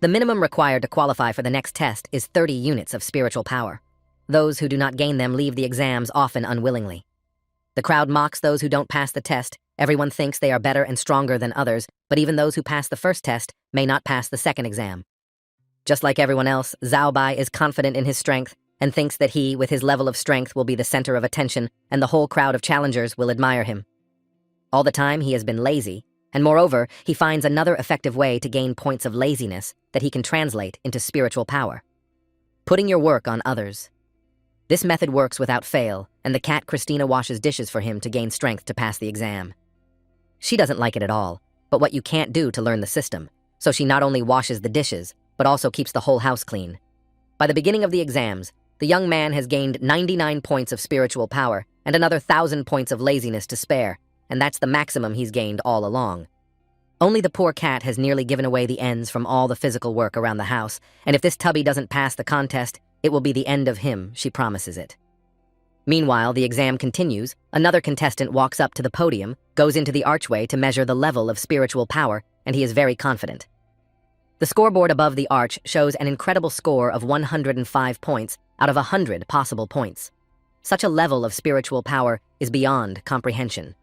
The minimum required to qualify for the next test is 30 units of spiritual power. Those who do not gain them leave the exams often unwillingly. The crowd mocks those who don't pass the test. Everyone thinks they are better and stronger than others, but even those who pass the first test may not pass the second exam. Just like everyone else, Zhao Bai is confident in his strength and thinks that he, with his level of strength, will be the center of attention and the whole crowd of challengers will admire him. All the time, he has been lazy, and moreover, he finds another effective way to gain points of laziness that he can translate into spiritual power. Putting your work on others. This method works without fail, and the cat Christina washes dishes for him to gain strength to pass the exam. She doesn't like it at all, but what you can't do to learn the system, so she not only washes the dishes, but also keeps the whole house clean. By the beginning of the exams, the young man has gained 99 points of spiritual power and another 1,000 points of laziness to spare, and that's the maximum he's gained all along. Only the poor cat has nearly given away the ends from all the physical work around the house, and if this tubby doesn't pass the contest, it will be the end of him, she promises it. Meanwhile, the exam continues. Another contestant walks up to the podium, goes into the archway to measure the level of spiritual power, and he is very confident. The scoreboard above the arch shows an incredible score of 105 points out of 100 possible points. Such a level of spiritual power is beyond comprehension.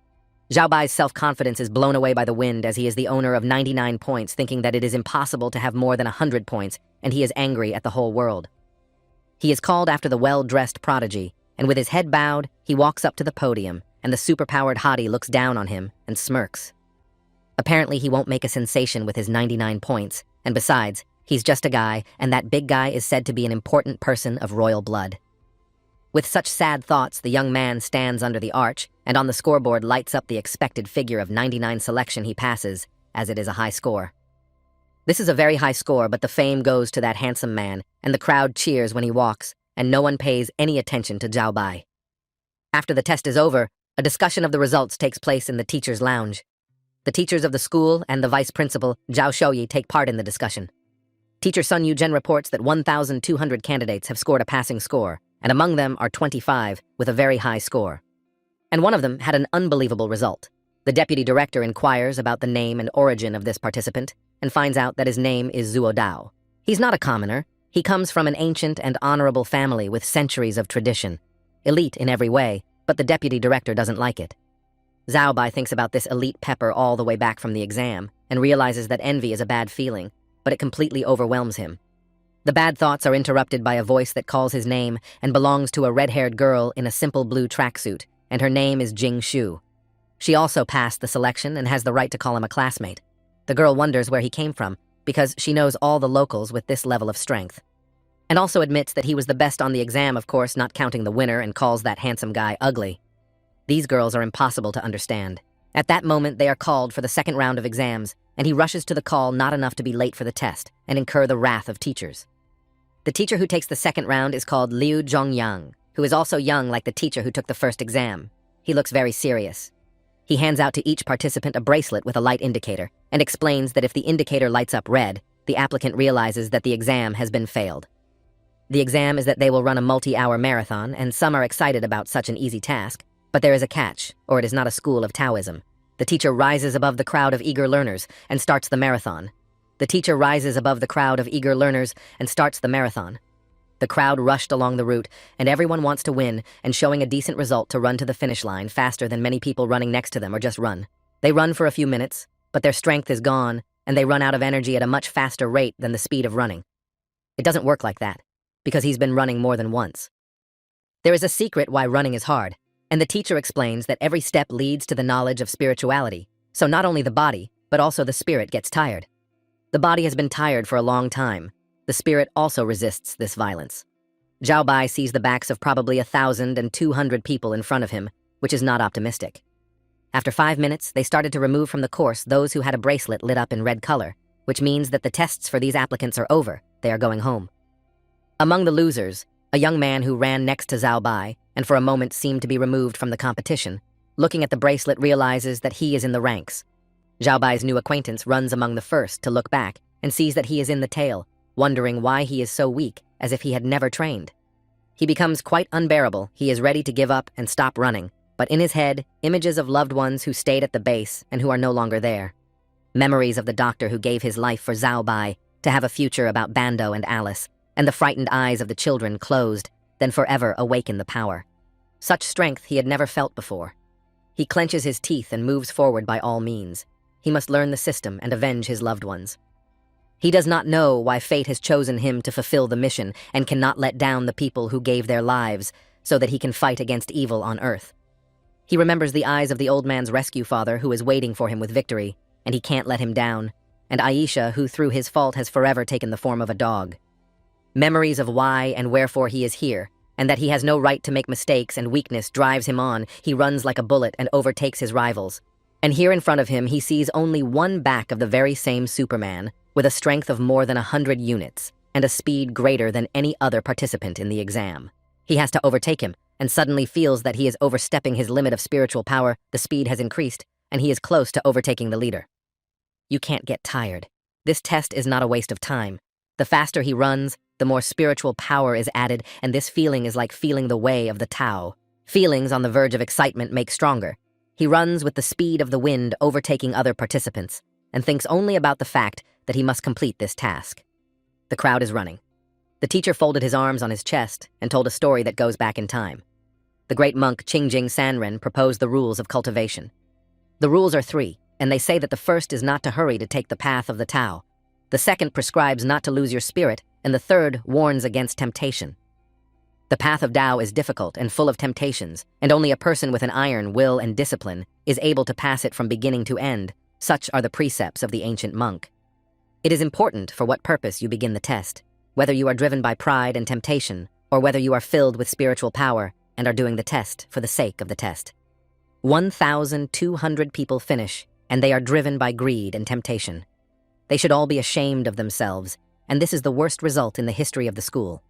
Zhao Bai's self-confidence is blown away by the wind as he is the owner of 99 points, thinking that it is impossible to have more than 100 points, and he is angry at the whole world. He is called after the well-dressed prodigy, and with his head bowed, he walks up to the podium, and the superpowered hottie looks down on him and smirks. Apparently, he won't make a sensation with his 99 points, and besides, he's just a guy, and that big guy is said to be an important person of royal blood. With such sad thoughts, the young man stands under the arch, and on the scoreboard lights up the expected figure of 99 selection he passes, as it is a high score. This is a very high score, but the fame goes to that handsome man, and the crowd cheers when he walks, and no one pays any attention to Zhao Bai. After the test is over, a discussion of the results takes place in the teacher's lounge. The teachers of the school and the vice principal, Zhao Shouyi, take part in the discussion. Teacher Sun Yuzhen reports that 1,200 candidates have scored a passing score, and among them are 25 with a very high score. And one of them had an unbelievable result. The deputy director inquires about the name and origin of this participant and finds out that his name is Zuo Dao. He's not a commoner. He comes from an ancient and honorable family with centuries of tradition. Elite in every way, but the deputy director doesn't like it. Zhao Bai thinks about this elite pepper all the way back from the exam and realizes that envy is a bad feeling, but it completely overwhelms him. The bad thoughts are interrupted by a voice that calls his name and belongs to a red-haired girl in a simple blue tracksuit, and her name is Jing Shu. She also passed the selection and has the right to call him a classmate. The girl wonders where he came from, because she knows all the locals with this level of strength. And also admits that he was the best on the exam, of course, not counting the winner, and calls that handsome guy ugly. These girls are impossible to understand. At that moment, they are called for the second round of exams, and he rushes to the call not enough to be late for the test and incur the wrath of teachers. The teacher who takes the second round is called Liu Zhongyang, who is also young like the teacher who took the first exam. He looks very serious. He hands out to each participant a bracelet with a light indicator and explains that if the indicator lights up red, the applicant realizes that the exam has been failed. The exam is that they will run a multi-hour marathon, and some are excited about such an easy task, but there is a catch, or it is not a school of Taoism. The teacher rises above the crowd of eager learners and starts the marathon. The teacher rises above the crowd of eager learners and starts the marathon. The crowd rushed along the route, and everyone wants to win and showing a decent result to run to the finish line faster than many people running next to them or just run. They run for a few minutes, but their strength is gone, and they run out of energy at a much faster rate than the speed of running. It doesn't work like that, because he's been running more than once. There is a secret why running is hard, and the teacher explains that every step leads to the knowledge of spirituality, so not only the body, but also the spirit gets tired. The body has been tired for a long time. The spirit also resists this violence. Zhao Bai sees the backs of probably 1,200 people in front of him, which is not optimistic. After 5 minutes, they started to remove from the course those who had a bracelet lit up in red color, which means that the tests for these applicants are over. They are going home. Among the losers, a young man who ran next to Zhao Bai and for a moment seemed to be removed from the competition, looking at the bracelet realizes that he is in the ranks. Zhao Bai's new acquaintance runs among the first to look back and sees that he is in the tail, wondering why he is so weak, as if he had never trained. He becomes quite unbearable. He is ready to give up and stop running, but in his head, images of loved ones who stayed at the base and who are no longer there. Memories of the doctor who gave his life for Zhao Bai to have a future about Bando and Alice, and the frightened eyes of the children closed, then forever awaken the power. Such strength he had never felt before. He clenches his teeth and moves forward by all means. He must learn the system and avenge his loved ones. He does not know why fate has chosen him to fulfill the mission and cannot let down the people who gave their lives so that he can fight against evil on Earth. He remembers the eyes of the old man's rescue father who is waiting for him with victory, and he can't let him down, and Aisha who through his fault has forever taken the form of a dog. Memories of why and wherefore he is here, and that he has no right to make mistakes and weakness drives him on. He runs like a bullet and overtakes his rivals. And here in front of him, he sees only one back of the very same Superman, with a strength of more than 100 units, and a speed greater than any other participant in the exam. He has to overtake him, and suddenly feels that he is overstepping his limit of spiritual power. The speed has increased, and he is close to overtaking the leader. You can't get tired. This test is not a waste of time. The faster he runs, the more spiritual power is added, and this feeling is like feeling the way of the Tao. Feelings on the verge of excitement make stronger. He runs with the speed of the wind, overtaking other participants, and thinks only about the fact that he must complete this task. The crowd is running. The teacher folded his arms on his chest and told a story that goes back in time. The great monk Qingjing Sanren proposed the rules of cultivation. The rules are 3, and they say that the first is not to hurry to take the path of the Tao. The second prescribes not to lose your spirit, and the third warns against temptation. The path of Tao is difficult and full of temptations, and only a person with an iron will and discipline is able to pass it from beginning to end. Such are the precepts of the ancient monk. It is important for what purpose you begin the test, whether you are driven by pride and temptation, or whether you are filled with spiritual power and are doing the test for the sake of the test. 1,200 people finish, and they are driven by greed and temptation. They should all be ashamed of themselves, and this is the worst result in the history of the school.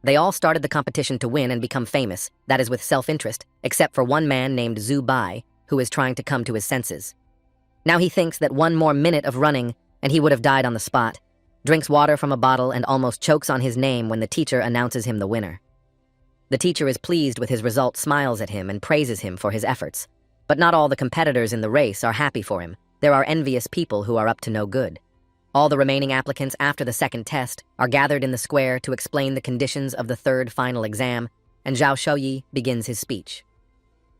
They all started the competition to win and become famous, that is with self-interest, except for one man named Zhu Bai, who is trying to come to his senses. Now he thinks that one more minute of running, and he would have died on the spot, drinks water from a bottle and almost chokes on his name when the teacher announces him the winner. The teacher is pleased with his result, smiles at him, and praises him for his efforts. But not all the competitors in the race are happy for him. There are envious people who are up to no good. All the remaining applicants after the second test are gathered in the square to explain the conditions of the third final exam, and Zhao Shouyi begins his speech.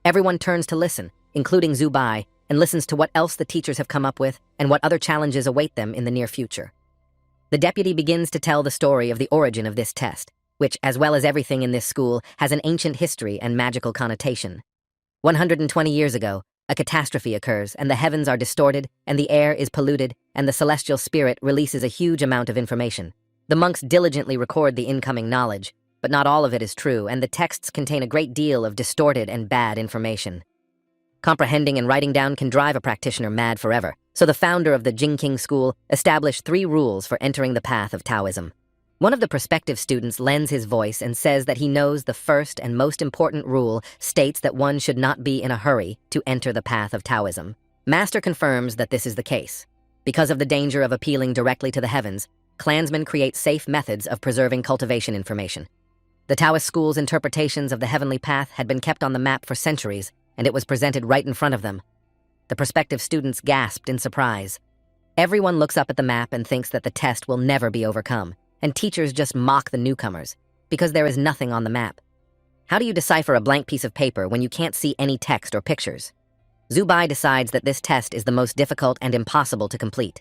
Everyone turns to listen, including Zhu Bai, and listens to what else the teachers have come up with and what other challenges await them in the near future. The deputy begins to tell the story of the origin of this test, which, as well as everything in this school, has an ancient history and magical connotation. 120 years ago, a catastrophe occurs, and the heavens are distorted, and the air is polluted, and the celestial spirit releases a huge amount of information. The monks diligently record the incoming knowledge, but not all of it is true, and the texts contain a great deal of distorted and bad information. Comprehending and writing down can drive a practitioner mad forever, so the founder of the Jingqing school established 3 rules for entering the path of Taoism. One of the prospective students lends his voice and says that he knows the first and most important rule states that one should not be in a hurry to enter the path of Taoism. Master confirms that this is the case. Because of the danger of appealing directly to the heavens, clansmen create safe methods of preserving cultivation information. The Taoist school's interpretations of the heavenly path had been kept on the map for centuries, and it was presented right in front of them. The prospective students gasped in surprise. Everyone looks up at the map and thinks that the test will never be overcome, and teachers just mock the newcomers, because there is nothing on the map. How do you decipher a blank piece of paper when you can't see any text or pictures? Zhu Bai decides that this test is the most difficult and impossible to complete.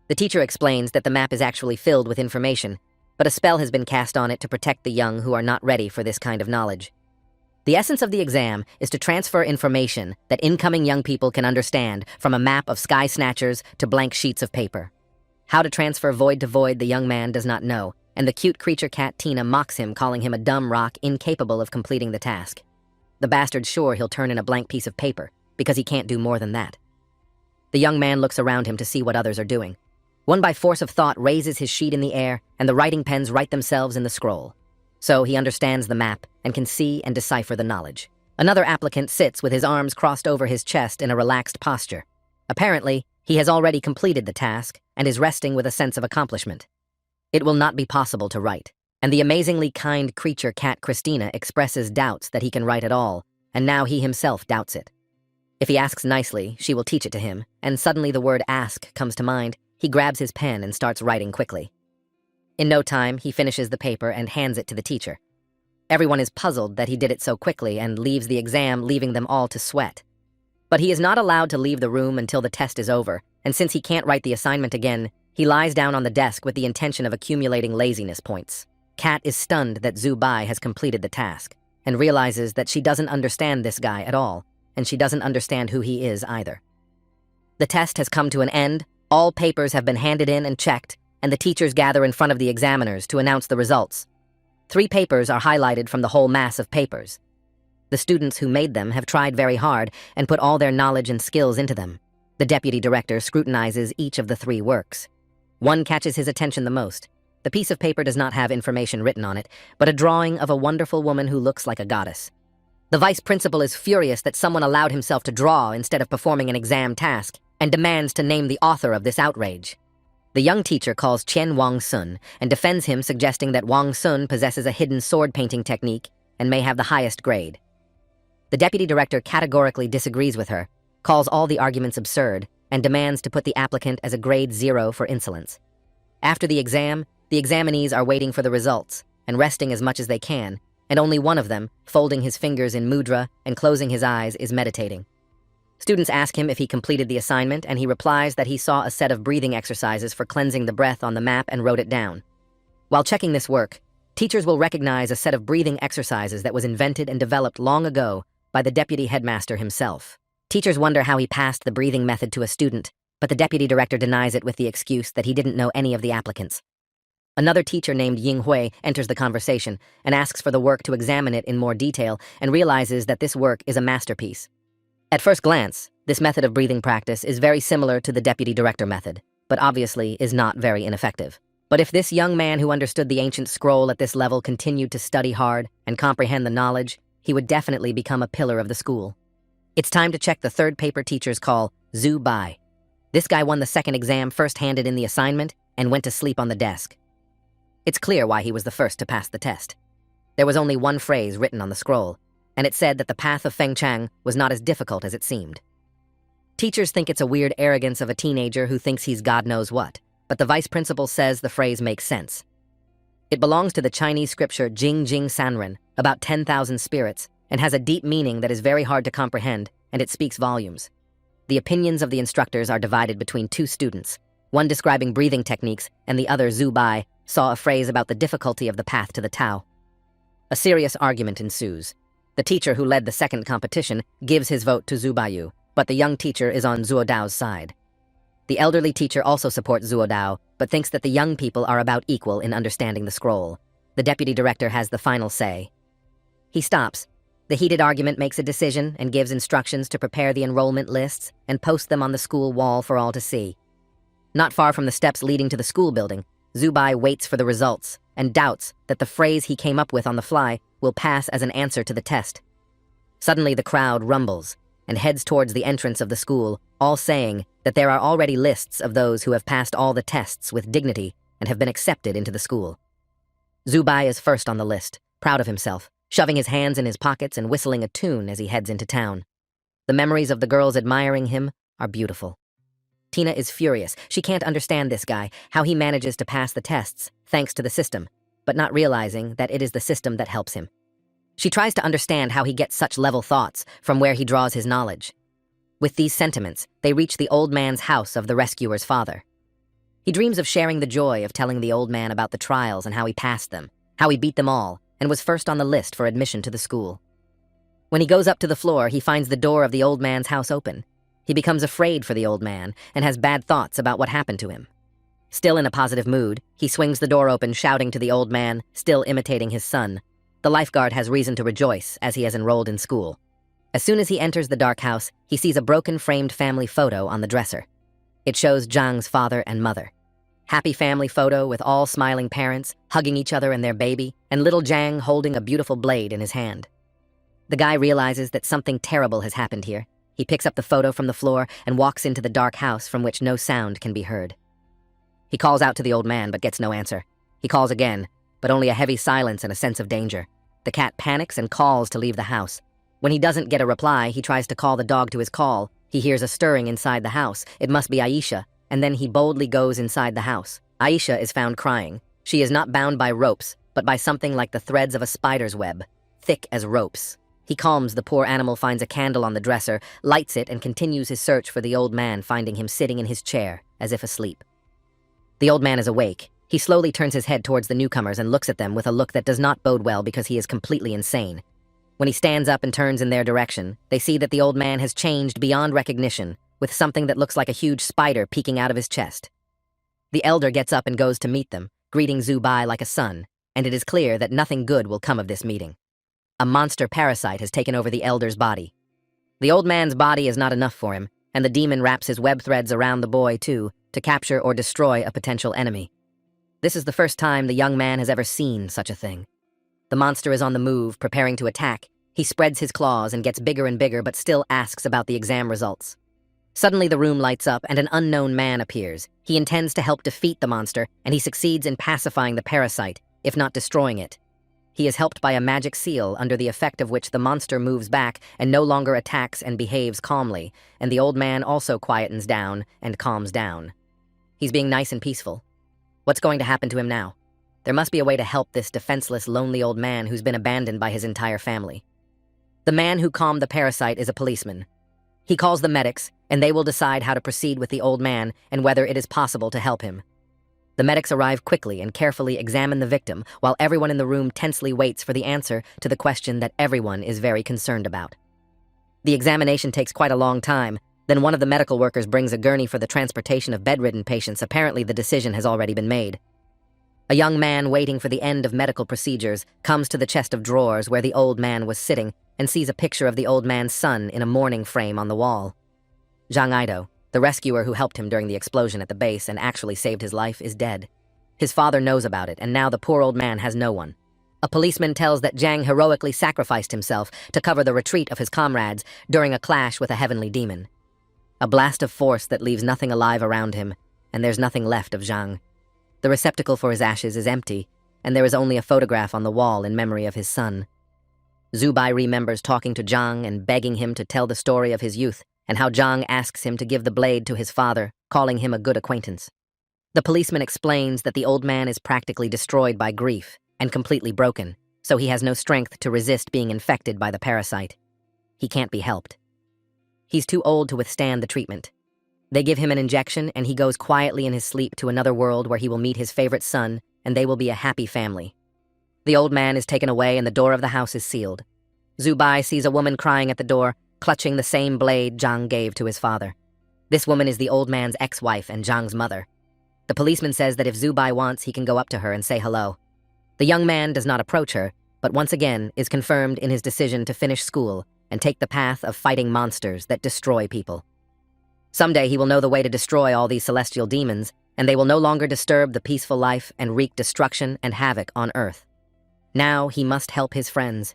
The teacher explains that the map is actually filled with information, but a spell has been cast on it to protect the young who are not ready for this kind of knowledge. The essence of the exam is to transfer information that incoming young people can understand from a map of sky snatchers to blank sheets of paper. How to transfer void to void the young man does not know, and the cute creature cat Tina mocks him, calling him a dumb rock incapable of completing the task. The bastard's sure he'll turn in a blank piece of paper, because he can't do more than that. The young man looks around him to see what others are doing. One by force of thought raises his sheet in the air, and the writing pens write themselves in the scroll. So he understands the map and can see and decipher the knowledge. Another applicant sits with his arms crossed over his chest in a relaxed posture. Apparently, he has already completed the task and is resting with a sense of accomplishment. It will not be possible to write, and the amazingly kind creature cat Christina expresses doubts that he can write at all, and now he himself doubts it. If he asks nicely, she will teach it to him, and suddenly the word ask comes to mind. He grabs his pen and starts writing quickly. In no time, he finishes the paper and hands it to the teacher. Everyone is puzzled that he did it so quickly and leaves the exam, leaving them all to sweat. But he is not allowed to leave the room until the test is over, and since he can't write the assignment again, he lies down on the desk with the intention of accumulating laziness points. Kat is stunned that Zhu Bai has completed the task, and realizes that she doesn't understand this guy at all, and she doesn't understand who he is either. The test has come to an end, all papers have been handed in and checked, and the teachers gather in front of the examiners to announce the results. 3 papers are highlighted from the whole mass of papers. The students who made them have tried very hard and put all their knowledge and skills into them. The deputy director scrutinizes each of the 3 works. One catches his attention the most. The piece of paper does not have information written on it, but a drawing of a wonderful woman who looks like a goddess. The vice principal is furious that someone allowed himself to draw instead of performing an exam task, and demands to name the author of this outrage. The young teacher calls Qian Wang Sun and defends him, suggesting that Wang Sun possesses a hidden sword painting technique and may have the highest grade. The deputy director categorically disagrees with her, calls all the arguments absurd, and demands to put the applicant as a grade 0 for insolence. After the examinees are waiting for the results and resting as much as they can, and only one of them, folding his fingers in mudra and closing his eyes, is meditating. Students ask him if he completed the assignment, and he replies that he saw a set of breathing exercises for cleansing the breath on the map and wrote it down. While checking this work, teachers will recognize a set of breathing exercises that was invented and developed long ago by the deputy headmaster himself. Teachers wonder how he passed the breathing method to a student, but the deputy director denies it with the excuse that he didn't know any of the applicants. Another teacher named Ying Hui enters the conversation and asks for the work to examine it in more detail and realizes that this work is a masterpiece. At first glance, this method of breathing practice is very similar to the deputy director method, but obviously is not very ineffective. But if this young man who understood the ancient scroll at this level continued to study hard and comprehend the knowledge, he would definitely become a pillar of the school. It's time to check the third paper teachers call Zhu Bai. This guy won the second exam, first handed in the assignment, and went to sleep on the desk. It's clear why he was the first to pass the test. There was only one phrase written on the scroll, and it said that the path of Feng Chang was not as difficult as it seemed. Teachers think it's a weird arrogance of a teenager who thinks he's God knows what, but the vice principal says the phrase makes sense. It belongs to the Chinese scripture Jing Jing Sanren, about 10,000 spirits, and has a deep meaning that is very hard to comprehend, and it speaks volumes. The opinions of the instructors are divided between two students, one describing breathing techniques and the other, Zhu Bai, saw a phrase about the difficulty of the path to the Tao. A serious argument ensues. The teacher who led the second competition gives his vote to Zhu Baiyu, but the young teacher is on Zhuo Dao's side. The elderly teacher also supports Zhuo Dao, but thinks that the young people are about equal in understanding the scroll. The deputy director has the final say. He stops. The heated argument makes a decision and gives instructions to prepare the enrollment lists and post them on the school wall for all to see. Not far from the steps leading to the school building, Zhu Bai waits for the results and doubts that the phrase he came up with on the fly will pass as an answer to the test. Suddenly the crowd rumbles and heads towards the entrance of the school, all saying that there are already lists of those who have passed all the tests with dignity and have been accepted into the school. Zhu Bai is first on the list, proud of himself, shoving his hands in his pockets and whistling a tune as he heads into town. The memories of the girls admiring him are beautiful. Tina is furious. She can't understand this guy, how he manages to pass the tests, thanks to the system, but not realizing that it is the system that helps him. She tries to understand how he gets such level thoughts from where he draws his knowledge. With these sentiments, they reach the old man's house of the rescuer's father. He dreams of sharing the joy of telling the old man about the trials and how he passed them, how he beat them all, and was first on the list for admission to the school. When he goes up to the floor, he finds the door of the old man's house open. He becomes afraid for the old man and has bad thoughts about what happened to him. Still in a positive mood, he swings the door open, shouting to the old man, still imitating his son. The lifeguard has reason to rejoice as he has enrolled in school. As soon as he enters the dark house, he sees a broken framed family photo on the dresser. It shows Zhang's father and mother. Happy family photo with all smiling parents, hugging each other and their baby, and little Zhang holding a beautiful blade in his hand. The guy realizes that something terrible has happened here. He picks up the photo from the floor and walks into the dark house from which no sound can be heard. He calls out to the old man but gets no answer. He calls again, but only a heavy silence and a sense of danger. The cat panics and calls to leave the house. When he doesn't get a reply, he tries to call the dog to his call. He hears a stirring inside the house. It must be Aisha, and then he boldly goes inside the house. Aisha is found crying. She is not bound by ropes, but by something like the threads of a spider's web, thick as ropes. He calms the poor animal, finds a candle on the dresser, lights it, and continues his search for the old man, finding him sitting in his chair, as if asleep. The old man is awake. He slowly turns his head towards the newcomers and looks at them with a look that does not bode well because he is completely insane. When he stands up and turns in their direction, they see that the old man has changed beyond recognition, with something that looks like a huge spider peeking out of his chest. The elder gets up and goes to meet them, greeting Zhu Bai like a son, and it is clear that nothing good will come of this meeting. A monster parasite has taken over the elder's body. The old man's body is not enough for him, and the demon wraps his web threads around the boy, too, to capture or destroy a potential enemy. This is the first time the young man has ever seen such a thing. The monster is on the move, preparing to attack. He spreads his claws and gets bigger and bigger, but still asks about the exam results. Suddenly the room lights up and an unknown man appears. He intends to help defeat the monster, and he succeeds in pacifying the parasite, if not destroying it. He is helped by a magic seal, under the effect of which the monster moves back and no longer attacks and behaves calmly, and the old man also quietens down and calms down. He's being nice and peaceful. What's going to happen to him now? There must be a way to help this defenseless, lonely old man who's been abandoned by his entire family. The man who calmed the parasite is a policeman. He calls the medics, and they will decide how to proceed with the old man and whether it is possible to help him. The medics arrive quickly and carefully examine the victim, while everyone in the room tensely waits for the answer to the question that everyone is very concerned about. The examination takes quite a long time. Then one of the medical workers brings a gurney for the transportation of bedridden patients. Apparently, the decision has already been made. A young man waiting for the end of medical procedures comes to the chest of drawers where the old man was sitting and sees a picture of the old man's son in a mourning frame on the wall. Zhang Ido, the rescuer who helped him during the explosion at the base and actually saved his life, is dead. His father knows about it, and now the poor old man has no one. A policeman tells that Zhang heroically sacrificed himself to cover the retreat of his comrades during a clash with a heavenly demon. A blast of force that leaves nothing alive around him, and there's nothing left of Zhang. The receptacle for his ashes is empty, and there is only a photograph on the wall in memory of his son. Zubai remembers talking to Zhang and begging him to tell the story of his youth, and how Zhang asks him to give the blade to his father, calling him a good acquaintance. The policeman explains that the old man is practically destroyed by grief and completely broken, so he has no strength to resist being infected by the parasite. He can't be helped. He's too old to withstand the treatment. They give him an injection, and he goes quietly in his sleep to another world where he will meet his favorite son, and they will be a happy family. The old man is taken away, and the door of the house is sealed. Zubai sees a woman crying at the door, clutching the same blade Zhang gave to his father. This woman is the old man's ex-wife and Zhang's mother. The policeman says that if Zubai wants, he can go up to her and say hello. The young man does not approach her, but once again is confirmed in his decision to finish school and take the path of fighting monsters that destroy people. Someday he will know the way to destroy all these celestial demons, and they will no longer disturb the peaceful life and wreak destruction and havoc on Earth. Now he must help his friends.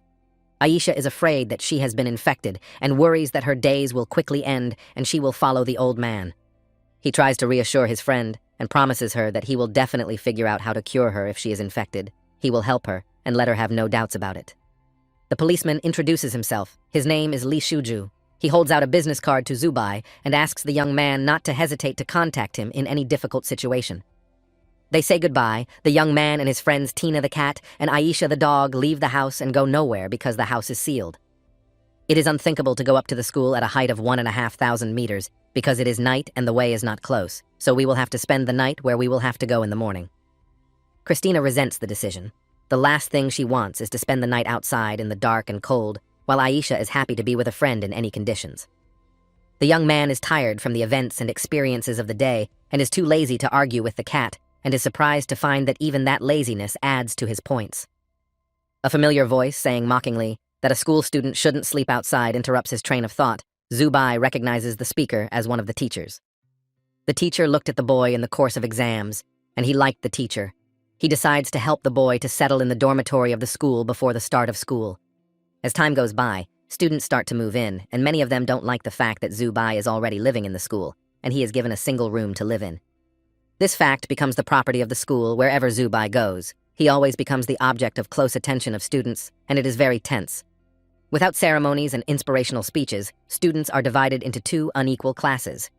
Aisha is afraid that she has been infected and worries that her days will quickly end and she will follow the old man. He tries to reassure his friend and promises her that he will definitely figure out how to cure her if she is infected. He will help her and let her have no doubts about it. The policeman introduces himself. His name is Li Shuju. He holds out a business card to Zubai and asks the young man not to hesitate to contact him in any difficult situation. They say goodbye. The young man and his friends Tina the cat and Aisha the dog leave the house and go nowhere because the house is sealed. It is unthinkable to go up to the school at a height of 1,500 meters because it is night and the way is not close, so we will have to spend the night where we will have to go in the morning. Christina resents the decision. The last thing she wants is to spend the night outside in the dark and cold, while Aisha is happy to be with a friend in any conditions. The young man is tired from the events and experiences of the day and is too lazy to argue with the cat, and is surprised to find that even that laziness adds to his points. A familiar voice saying mockingly that a school student shouldn't sleep outside interrupts his train of thought. Zubai recognizes the speaker as one of the teachers. The teacher looked at the boy in the course of exams, and he liked the teacher. He decides to help the boy to settle in the dormitory of the school before the start of school. As time goes by, students start to move in, and many of them don't like the fact that Zubai is already living in the school, and he is given a single room to live in. This fact becomes the property of the school wherever Zubai goes. He always becomes the object of close attention of students, and it is very tense. Without ceremonies and inspirational speeches, students are divided into two unequal classes.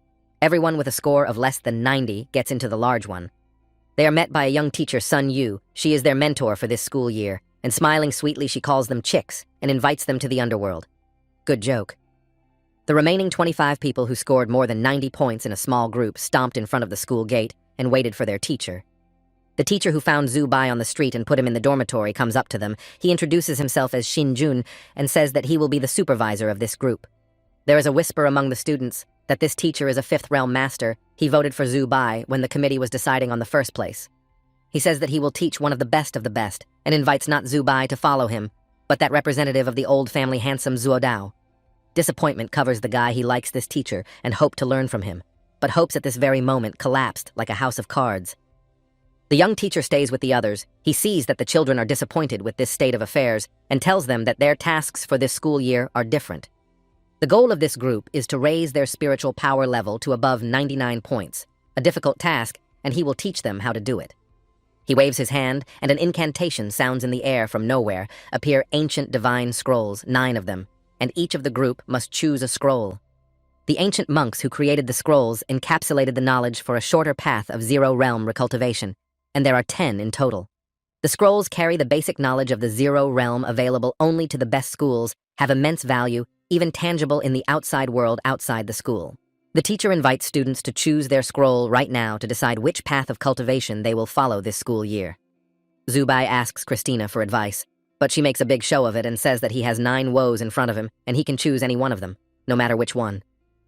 Everyone with a score of less than 90 gets into the large one. They are met by a young teacher, Sun Yu. She is their mentor for this school year, and smiling sweetly she calls them chicks and invites them to the underworld. Good joke. The remaining 25 people who scored more than 90 points in a small group stomped in front of the school gate and waited for their teacher. The teacher who found Zubai on the street and put him in the dormitory comes up to them. He introduces himself as Shin Jun and says that he will be the supervisor of this group. There is a whisper among the students that this teacher is a fifth realm master. He voted for Zubai when the committee was deciding on the first place. He says that he will teach one of the best, and invites not Zubai to follow him, but that representative of the old family handsome Zuodao. Disappointment covers the guy. He likes this teacher and hoped to learn from him, but hopes at this very moment collapsed like a house of cards. The young teacher stays with the others. He sees that the children are disappointed with this state of affairs and tells them that their tasks for this school year are different. The goal of this group is to raise their spiritual power level to above 99 points, a difficult task, and he will teach them how to do it. He waves his hand, and an incantation sounds in the air. From nowhere appear ancient divine scrolls, 9 of them, and each of the group must choose a scroll. The ancient monks who created the scrolls encapsulated the knowledge for a shorter path of zero-realm recultivation. and there are 10 in total. The scrolls carry the basic knowledge of the Zero Realm available only to the best schools, have immense value, even tangible in the outside world outside the school. The teacher invites students to choose their scroll right now to decide which path of cultivation they will follow this school year. Zubai asks Christina for advice, but she makes a big show of it and says that he has 9 woes in front of him and he can choose any one of them, no matter which one.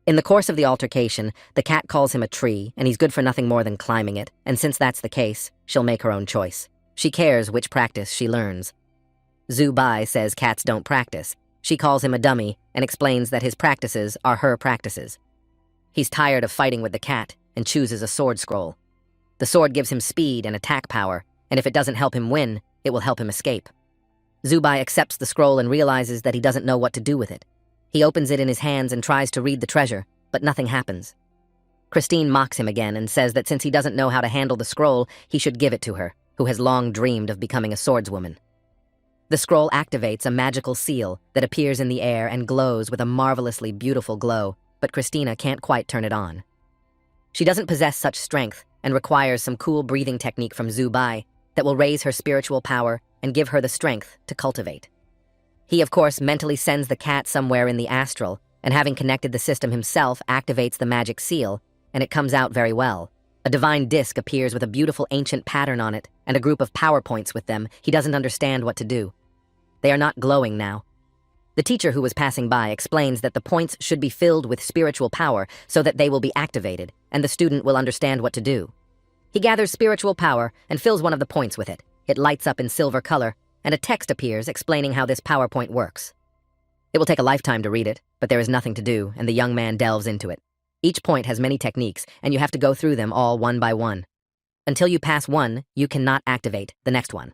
In the course of the altercation, the cat calls him a tree and he's good for nothing more than climbing it, and since that's the case, she'll make her own choice. She cares which practice she learns. Zubai says cats don't practice. She calls him a dummy and explains that his practices are her practices. He's tired of fighting with the cat and chooses a sword scroll. The sword gives him speed and attack power, and if it doesn't help him win, it will help him escape. Zubai accepts the scroll and realizes that he doesn't know what to do with it. He opens it in his hands and tries to read the treasure, but nothing happens. Christine mocks him again and says that since he doesn't know how to handle the scroll, he should give it to her, who has long dreamed of becoming a swordswoman. The scroll activates a magical seal that appears in the air and glows with a marvelously beautiful glow, but Christina can't quite turn it on. She doesn't possess such strength and requires some cool breathing technique from Zubai that will raise her spiritual power and give her the strength to cultivate. He, of course, mentally sends the cat somewhere in the astral, and having connected the system himself, activates the magic seal, and it comes out very well. A divine disc appears with a beautiful ancient pattern on it, and a group of PowerPoints with them. He doesn't understand what to do. They are not glowing now. The teacher who was passing by explains that the points should be filled with spiritual power so that they will be activated, and the student will understand what to do. He gathers spiritual power and fills one of the points with it. It lights up in silver color, and a text appears explaining how this PowerPoint works. It will take a lifetime to read it, but there is nothing to do, and the young man delves into it. Each point has many techniques, and you have to go through them all one by one. Until you pass one, you cannot activate the next one.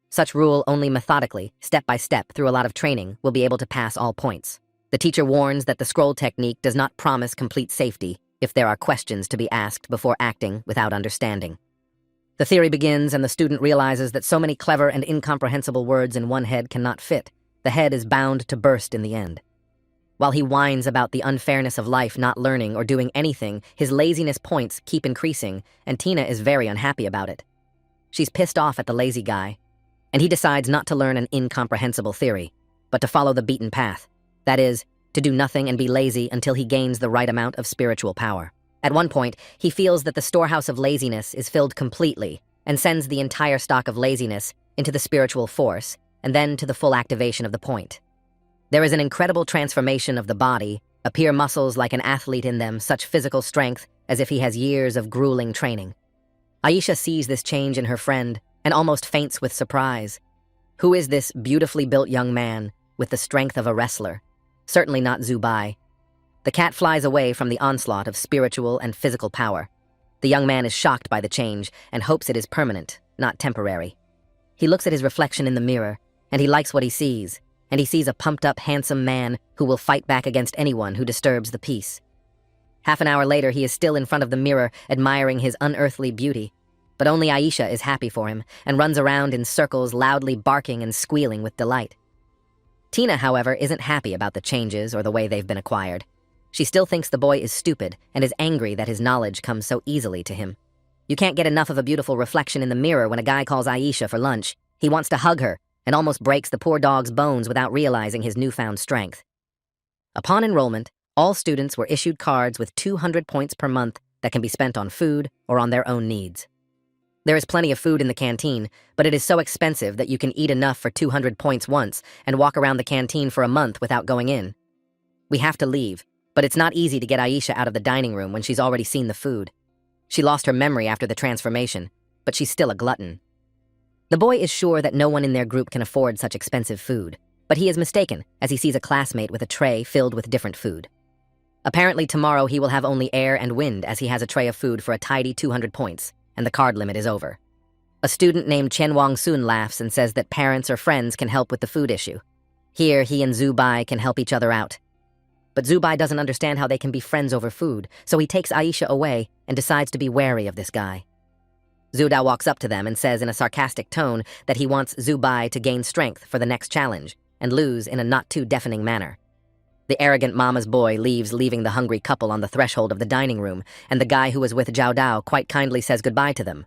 Such rule only methodically, step by step, through a lot of training, will be able to pass all points. The teacher warns that the scroll technique does not promise complete safety if there are questions to be asked before acting without understanding. The theory begins, and the student realizes that so many clever and incomprehensible words in one head cannot fit. The head is bound to burst in the end. While he whines about the unfairness of life not learning or doing anything, his laziness points keep increasing, and Tina is very unhappy about it. She's pissed off at the lazy guy, and he decides not to learn an incomprehensible theory, but to follow the beaten path. That is, to do nothing and be lazy until he gains the right amount of spiritual power. At one point, he feels that the storehouse of laziness is filled completely and sends the entire stock of laziness into the spiritual force and then to the full activation of the point. There is an incredible transformation of the body, appear muscles like an athlete in them, such physical strength as if he has years of grueling training. Aisha sees this change in her friend and almost faints with surprise. Who is this beautifully built young man with the strength of a wrestler? Certainly not Zubai. The cat flies away from the onslaught of spiritual and physical power. The young man is shocked by the change and hopes it is permanent, not temporary. He looks at his reflection in the mirror, and he likes what he sees, and he sees a pumped-up, handsome man who will fight back against anyone who disturbs the peace. Half an hour later, he is still in front of the mirror, admiring his unearthly beauty. But only Aisha is happy for him and runs around in circles, loudly barking and squealing with delight. Tina, however, isn't happy about the changes or the way they've been acquired. She still thinks the boy is stupid and is angry that his knowledge comes so easily to him. You can't get enough of a beautiful reflection in the mirror when a guy calls Aisha for lunch. He wants to hug her and almost breaks the poor dog's bones without realizing his newfound strength. Upon enrollment, all students were issued cards with 200 points per month that can be spent on food or on their own needs. There is plenty of food in the canteen, but it is so expensive that you can eat enough for 200 points once and walk around the canteen for a month without going in. We have to leave, but it's not easy to get Aisha out of the dining room when she's already seen the food. She lost her memory after the transformation, but she's still a glutton. The boy is sure that no one in their group can afford such expensive food, but he is mistaken as he sees a classmate with a tray filled with different food. Apparently tomorrow he will have only air and wind as he has a tray of food for a tidy 200 points, and the card limit is over. A student named Chen Wang-sun laughs and says that parents or friends can help with the food issue. Here, he and Zubai can help each other out. But Zubai doesn't understand how they can be friends over food, so he takes Aisha away and decides to be wary of this guy. Zuda walks up to them and says in a sarcastic tone that he wants Zubai to gain strength for the next challenge and lose in a not-too-deafening manner. The arrogant mama's boy leaves, leaving the hungry couple on the threshold of the dining room, and the guy who was with Zhao Dao quite kindly says goodbye to them.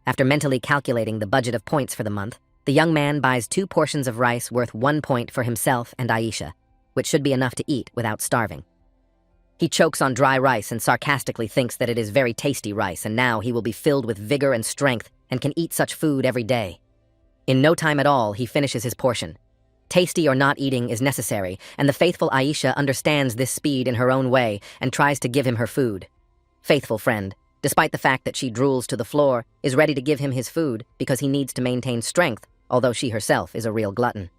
After mentally calculating the budget of points for the month, the young man buys 2 portions of rice worth 1 point for himself and Aisha, which should be enough to eat without starving. He chokes on dry rice and sarcastically thinks that it is very tasty rice, and now he will be filled with vigor and strength and can eat such food every day. In no time at all, he finishes his portion. Tasty or not eating is necessary, and the faithful Aisha understands this speed in her own way and tries to give him her food. Faithful friend, despite the fact that she drools to the floor, is ready to give him his food because he needs to maintain strength, although she herself is a real glutton.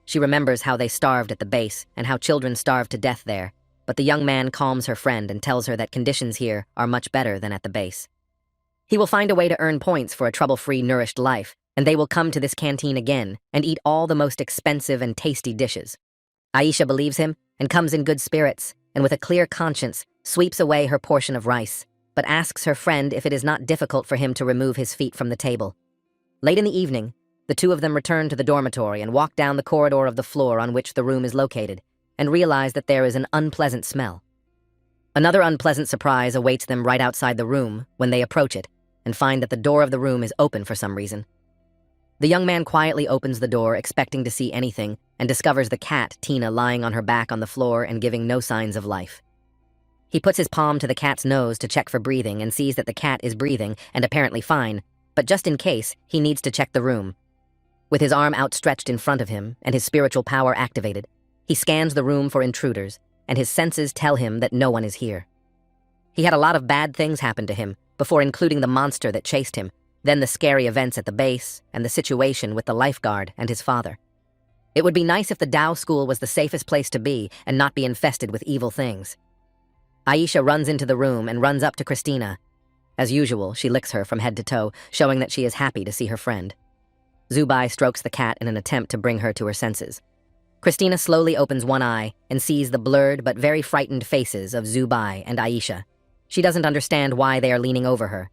She remembers how they starved at the base and how children starved to death there, but the young man calms her friend and tells her that conditions here are much better than at the base. He will find a way to earn points for a trouble-free, nourished life, and they will come to this canteen again and eat all the most expensive and tasty dishes. Aisha believes him and comes in good spirits, and with a clear conscience, sweeps away her portion of rice, but asks her friend if it is not difficult for him to remove his feet from the table. Late in the evening, the two of them return to the dormitory and walk down the corridor of the floor on which the room is located, and realize that there is an unpleasant smell. Another unpleasant surprise awaits them right outside the room when they approach it and find that the door of the room is open for some reason. The young man quietly opens the door, expecting to see anything, and discovers the cat, Tina, lying on her back on the floor and giving no signs of life. He puts his palm to the cat's nose to check for breathing and sees that the cat is breathing and apparently fine, but just in case, he needs to check the room. With his arm outstretched in front of him and his spiritual power activated, he scans the room for intruders, and his senses tell him that no one is here. He had a lot of bad things happen to him, before including the monster that chased him, then the scary events at the base, and the situation with the lifeguard and his father. It would be nice if the Tao school was the safest place to be and not be infested with evil things. Aisha runs into the room and runs up to Christina. As usual, she licks her from head to toe, showing that she is happy to see her friend. Zubai strokes the cat in an attempt to bring her to her senses. Christina slowly opens one eye and sees the blurred but very frightened faces of Zubai and Aisha. She doesn't understand why they are leaning over her.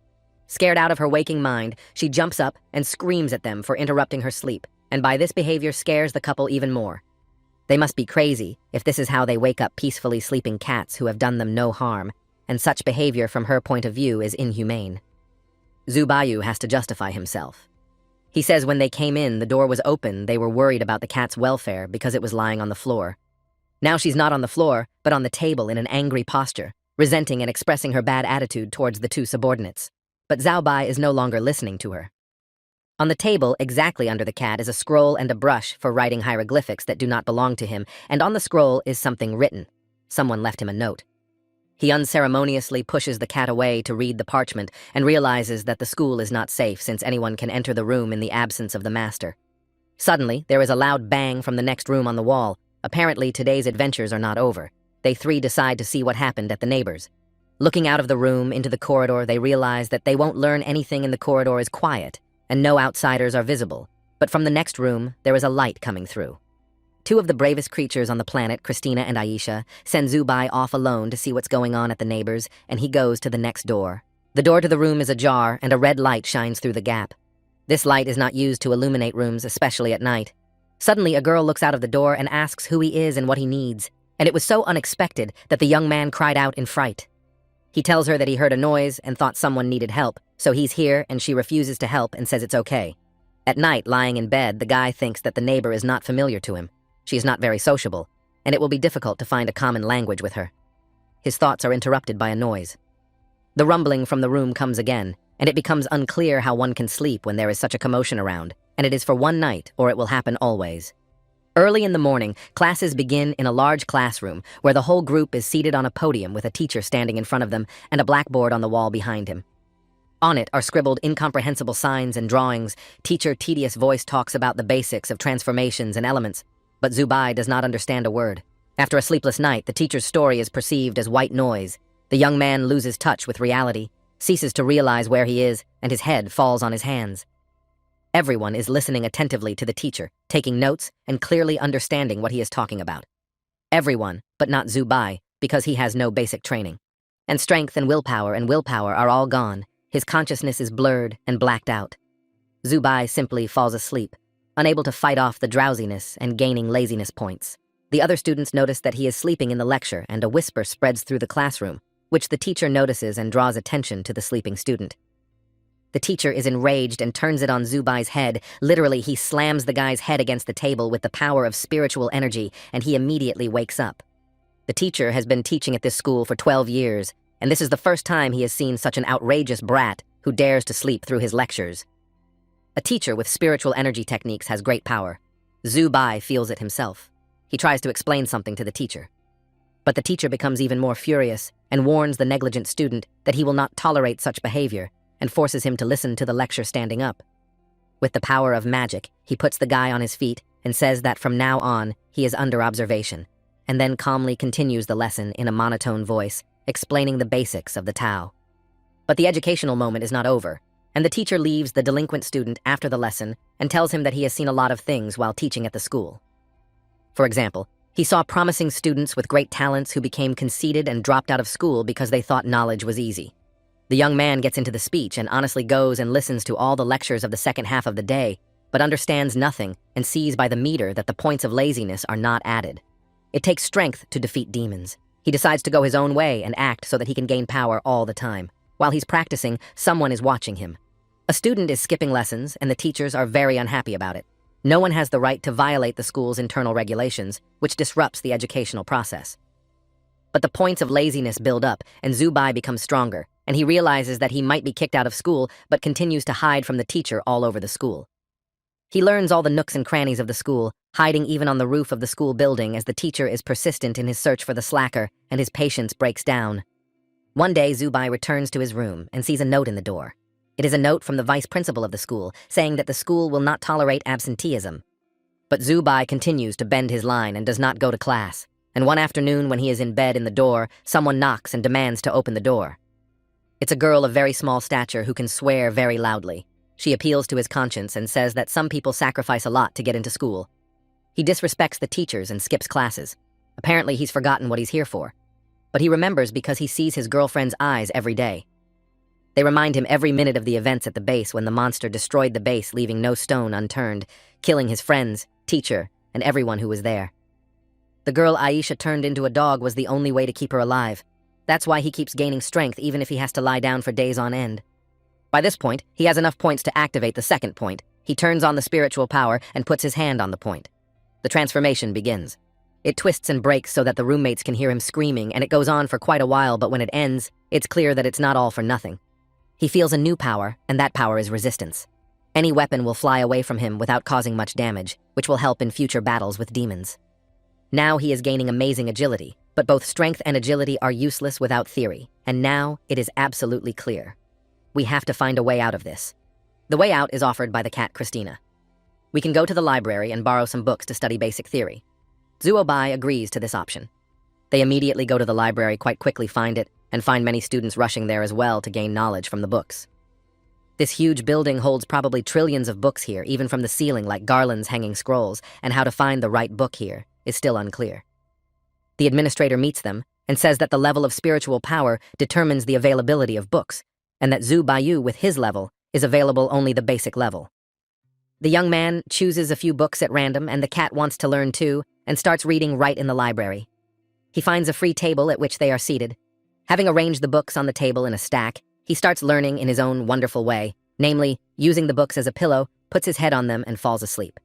Scared out of her waking mind, she jumps up and screams at them for interrupting her sleep, and by this behavior scares the couple even more. They must be crazy if this is how they wake up peacefully sleeping cats who have done them no harm, and such behavior from her point of view is inhumane. Zubayu has to justify himself. He says when they came in, the door was open, they were worried about the cat's welfare because it was lying on the floor. Now she's not on the floor, but on the table in an angry posture, resenting and expressing her bad attitude towards the two subordinates. But Zhao Bai is no longer listening to her. On the table, exactly under the cat, is a scroll and a brush for writing hieroglyphics that do not belong to him, and on the scroll is something written. Someone left him a note. He unceremoniously pushes the cat away to read the parchment and realizes that the school is not safe since anyone can enter the room in the absence of the master. Suddenly, there is a loud bang from the next room on the wall. Apparently, today's adventures are not over. They three decide to see what happened at the neighbors. Looking out of the room into the corridor, they realize that they won't learn anything in the corridor is quiet, and no outsiders are visible. But from the next room, there is a light coming through. Two of the bravest creatures on the planet, Christina and Aisha, send Zubai off alone to see what's going on at the neighbors, and he goes to the next door. The door to the room is ajar, and a red light shines through the gap. This light is not used to illuminate rooms, especially at night. Suddenly, a girl looks out of the door and asks who he is and what he needs, and it was so unexpected that the young man cried out in fright. He tells her that he heard a noise and thought someone needed help, so he's here and she refuses to help and says it's okay. At night, lying in bed, the guy thinks that the neighbor is not familiar to him. She is not very sociable, and it will be difficult to find a common language with her. His thoughts are interrupted by a noise. The rumbling from the room comes again, and it becomes unclear how one can sleep when there is such a commotion around, and it is for one night or it will happen always. Early in the morning, classes begin in a large classroom where the whole group is seated on a podium with a teacher standing in front of them and a blackboard on the wall behind him. On it are scribbled incomprehensible signs and drawings. Teacher tedious voice talks about the basics of transformations and elements, but Zubai does not understand a word. After a sleepless night, the teacher's story is perceived as white noise. The young man loses touch with reality, ceases to realize where he is, and his head falls on his hands. Everyone is listening attentively to the teacher, taking notes and clearly understanding what he is talking about. Everyone, but not Zubai, because he has no basic training. And strength and willpower are all gone. His consciousness is blurred and blacked out. Zubai simply falls asleep, unable to fight off the drowsiness and gaining laziness points. The other students notice that he is sleeping in the lecture, and a whisper spreads through the classroom, which the teacher notices and draws attention to the sleeping student. The teacher is enraged and turns it on Zubai's head. Literally, he slams the guy's head against the table with the power of spiritual energy, and he immediately wakes up. The teacher has been teaching at this school for 12 years, and this is the first time he has seen such an outrageous brat who dares to sleep through his lectures. A teacher with spiritual energy techniques has great power. Zubai feels it himself. He tries to explain something to the teacher. But the teacher becomes even more furious and warns the negligent student that he will not tolerate such behavior and forces him to listen to the lecture standing up. With the power of magic, he puts the guy on his feet and says that from now on, he is under observation, and then calmly continues the lesson in a monotone voice, explaining the basics of the Tao. But the educational moment is not over, and the teacher leaves the delinquent student after the lesson and tells him that he has seen a lot of things while teaching at the school. For example, he saw promising students with great talents who became conceited and dropped out of school because they thought knowledge was easy. The young man gets into the speech and honestly goes and listens to all the lectures of the second half of the day, but understands nothing and sees by the meter that the points of laziness are not added. It takes strength to defeat demons. He decides to go his own way and act so that he can gain power all the time. While he's practicing, someone is watching him. A student is skipping lessons, and the teachers are very unhappy about it. No one has the right to violate the school's internal regulations, which disrupts the educational process. But the points of laziness build up, and Zubai becomes stronger, and he realizes that he might be kicked out of school, but continues to hide from the teacher all over the school. He learns all the nooks and crannies of the school, hiding even on the roof of the school building as the teacher is persistent in his search for the slacker, and his patience breaks down. One day, Zubai returns to his room and sees a note in the door. It is a note from the vice principal of the school, saying that the school will not tolerate absenteeism. But Zubai continues to bend his line and does not go to class. And one afternoon, when he is in bed in the door, someone knocks and demands to open the door. It's a girl of very small stature who can swear very loudly. She appeals to his conscience and says that some people sacrifice a lot to get into school. He disrespects the teachers and skips classes. Apparently, he's forgotten what he's here for. But he remembers because he sees his girlfriend's eyes every day. They remind him every minute of the events at the base when the monster destroyed the base, leaving no stone unturned, killing his friends, teacher, and everyone who was there. The girl Aisha turned into a dog was the only way to keep her alive. That's why he keeps gaining strength even if he has to lie down for days on end. By this point, he has enough points to activate the second point. He turns on the spiritual power and puts his hand on the point. The transformation begins. It twists and breaks so that the roommates can hear him screaming, and it goes on for quite a while, but when it ends, it's clear that it's not all for nothing. He feels a new power, and that power is resistance. Any weapon will fly away from him without causing much damage, which will help in future battles with demons. Now he is gaining amazing agility, but both strength and agility are useless without theory, and now it is absolutely clear. We have to find a way out of this. The way out is offered by the cat Christina. We can go to the library and borrow some books to study basic theory. Zuobai agrees to this option. They immediately go to the library, quite quickly find it, and find many students rushing there as well to gain knowledge from the books. This huge building holds probably trillions of books here, even from the ceiling like garlands hanging scrolls, and how to find the right book here is still unclear. The administrator meets them and says that the level of spiritual power determines the availability of books, and that Zhu Baiyu with his level is available only the basic level. The young man chooses a few books at random, and the cat wants to learn too, and starts reading right in the library. He finds a free table at which they are seated. Having arranged the books on the table in a stack, he starts learning in his own wonderful way, namely, using the books as a pillow, puts his head on them, and falls asleep.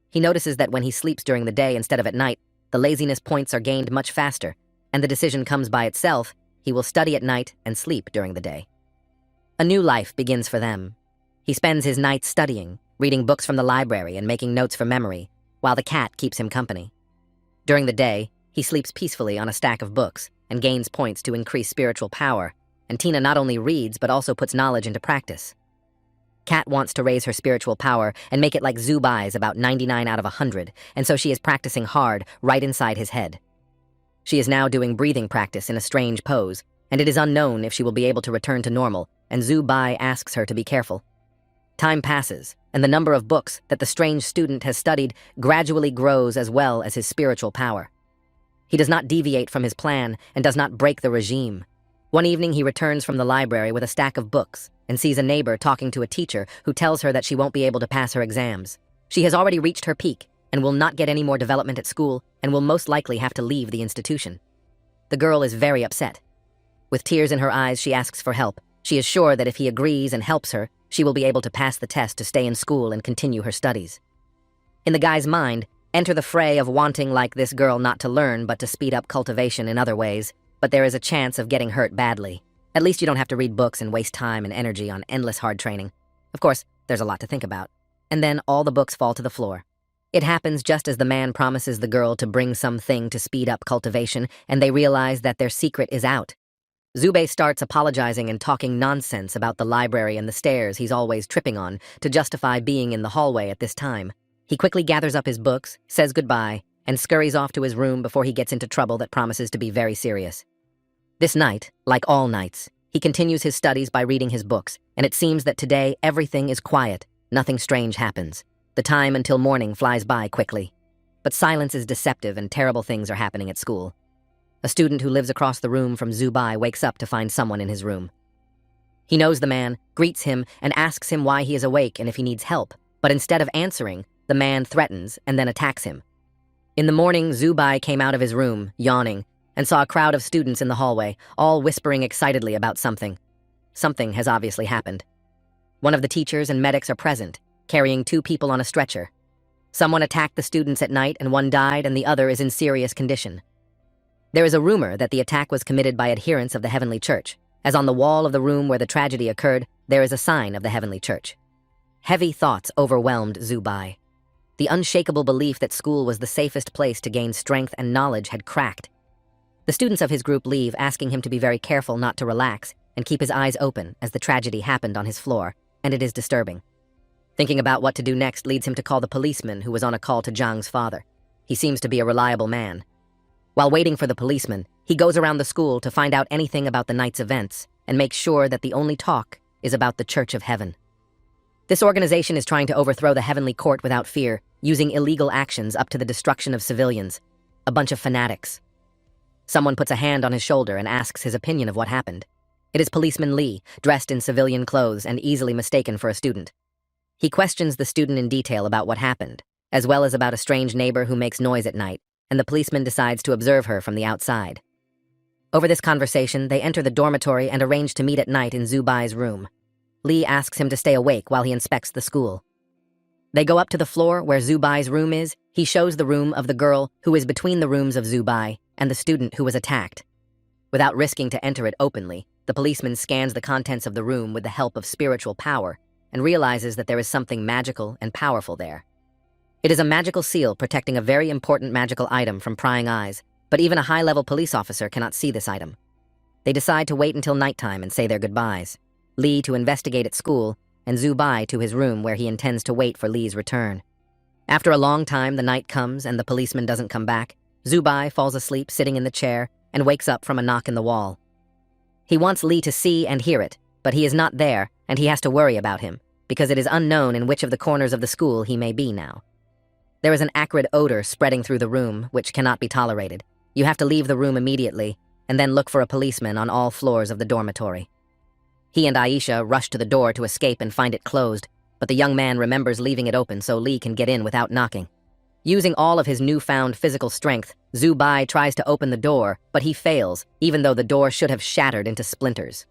He notices that when he sleeps during the day instead of at night, the laziness points are gained much faster, and the decision comes by itself: he will study at night and sleep during the day. A new life begins for them. He spends his nights studying, reading books from the library and making notes for memory, while the cat keeps him company. During the day, he sleeps peacefully on a stack of books and gains points to increase spiritual power, and Tina not only reads but also puts knowledge into practice. Kat wants to raise her spiritual power and make it like Zubai's, about 99 out of 100, and so she is practicing hard right inside his head. She is now doing breathing practice in a strange pose, and it is unknown if she will be able to return to normal, and Zubai asks her to be careful. Time passes, and the number of books that the strange student has studied gradually grows as well as his spiritual power. He does not deviate from his plan and does not break the regime. One evening he returns from the library with a stack of books and sees a neighbor talking to a teacher who tells her that she won't be able to pass her exams. She has already reached her peak and will not get any more development at school and will most likely have to leave the institution. The girl is very upset. With tears in her eyes, she asks for help. She is sure that if he agrees and helps her, she will be able to pass the test to stay in school and continue her studies. In the guy's mind, enter the fray of wanting like this girl not to learn but to speed up cultivation in other ways, but there is a chance of getting hurt badly. At least you don't have to read books and waste time and energy on endless hard training. Of course, there's a lot to think about. And then all the books fall to the floor. It happens just as the man promises the girl to bring something to speed up cultivation, and they realize that their secret is out. Zubei starts apologizing and talking nonsense about the library and the stairs he's always tripping on to justify being in the hallway at this time. He quickly gathers up his books, says goodbye, and scurries off to his room before he gets into trouble that promises to be very serious. This night, like all nights, he continues his studies by reading his books, and it seems that today everything is quiet, nothing strange happens. The time until morning flies by quickly. But silence is deceptive and terrible things are happening at school. A student who lives across the room from Zubei wakes up to find someone in his room. He knows the man, greets him, and asks him why he is awake and if he needs help, but instead of answering, the man threatens and then attacks him. In the morning, Zubei came out of his room, yawning, and saw a crowd of students in the hallway, all whispering excitedly about something. Something has obviously happened. One of the teachers and medics are present, carrying 2 people on a stretcher. Someone attacked the students at night and one died and the other is in serious condition. There is a rumor that the attack was committed by adherents of the Heavenly Church, as on the wall of the room where the tragedy occurred, there is a sign of the Heavenly Church. Heavy thoughts overwhelmed Zubei. The unshakable belief that school was the safest place to gain strength and knowledge had cracked. The students of his group leave, asking him to be very careful not to relax and keep his eyes open as the tragedy happened on his floor, and it is disturbing. Thinking about what to do next leads him to call the policeman who was on a call to Zhang's father. He seems to be a reliable man. While waiting for the policeman, he goes around the school to find out anything about the night's events and makes sure that the only talk is about the Church of Heaven. This organization is trying to overthrow the Heavenly Court without fear, using illegal actions up to the destruction of civilians. A bunch of fanatics. Someone puts a hand on his shoulder and asks his opinion of what happened. It is Policeman Lee, dressed in civilian clothes and easily mistaken for a student. He questions the student in detail about what happened, as well as about a strange neighbor who makes noise at night, and the policeman decides to observe her from the outside. Over this conversation, they enter the dormitory and arrange to meet at night in Zubei's room. Lee asks him to stay awake while he inspects the school. They go up to the floor where Zubei's room is. He shows the room of the girl who is between the rooms of Zubei and the student who was attacked. Without risking to enter it openly, the policeman scans the contents of the room with the help of spiritual power and realizes that there is something magical and powerful there. It is a magical seal protecting a very important magical item from prying eyes, but even a high-level police officer cannot see this item. They decide to wait until nighttime and say their goodbyes. Lee to investigate at school, and Zubei to his room where he intends to wait for Lee's return. After a long time, the night comes and the policeman doesn't come back. Zubei falls asleep sitting in the chair and wakes up from a knock in the wall. He wants Lee to see and hear it, but he is not there and he has to worry about him, because it is unknown in which of the corners of the school he may be now. There is an acrid odor spreading through the room, which cannot be tolerated. You have to leave the room immediately, and then look for a policeman on all floors of the dormitory. He and Aisha rush to the door to escape and find it closed, but the young man remembers leaving it open so Lee can get in without knocking. Using all of his newfound physical strength, Zubei tries to open the door, but he fails, even though the door should have shattered into splinters.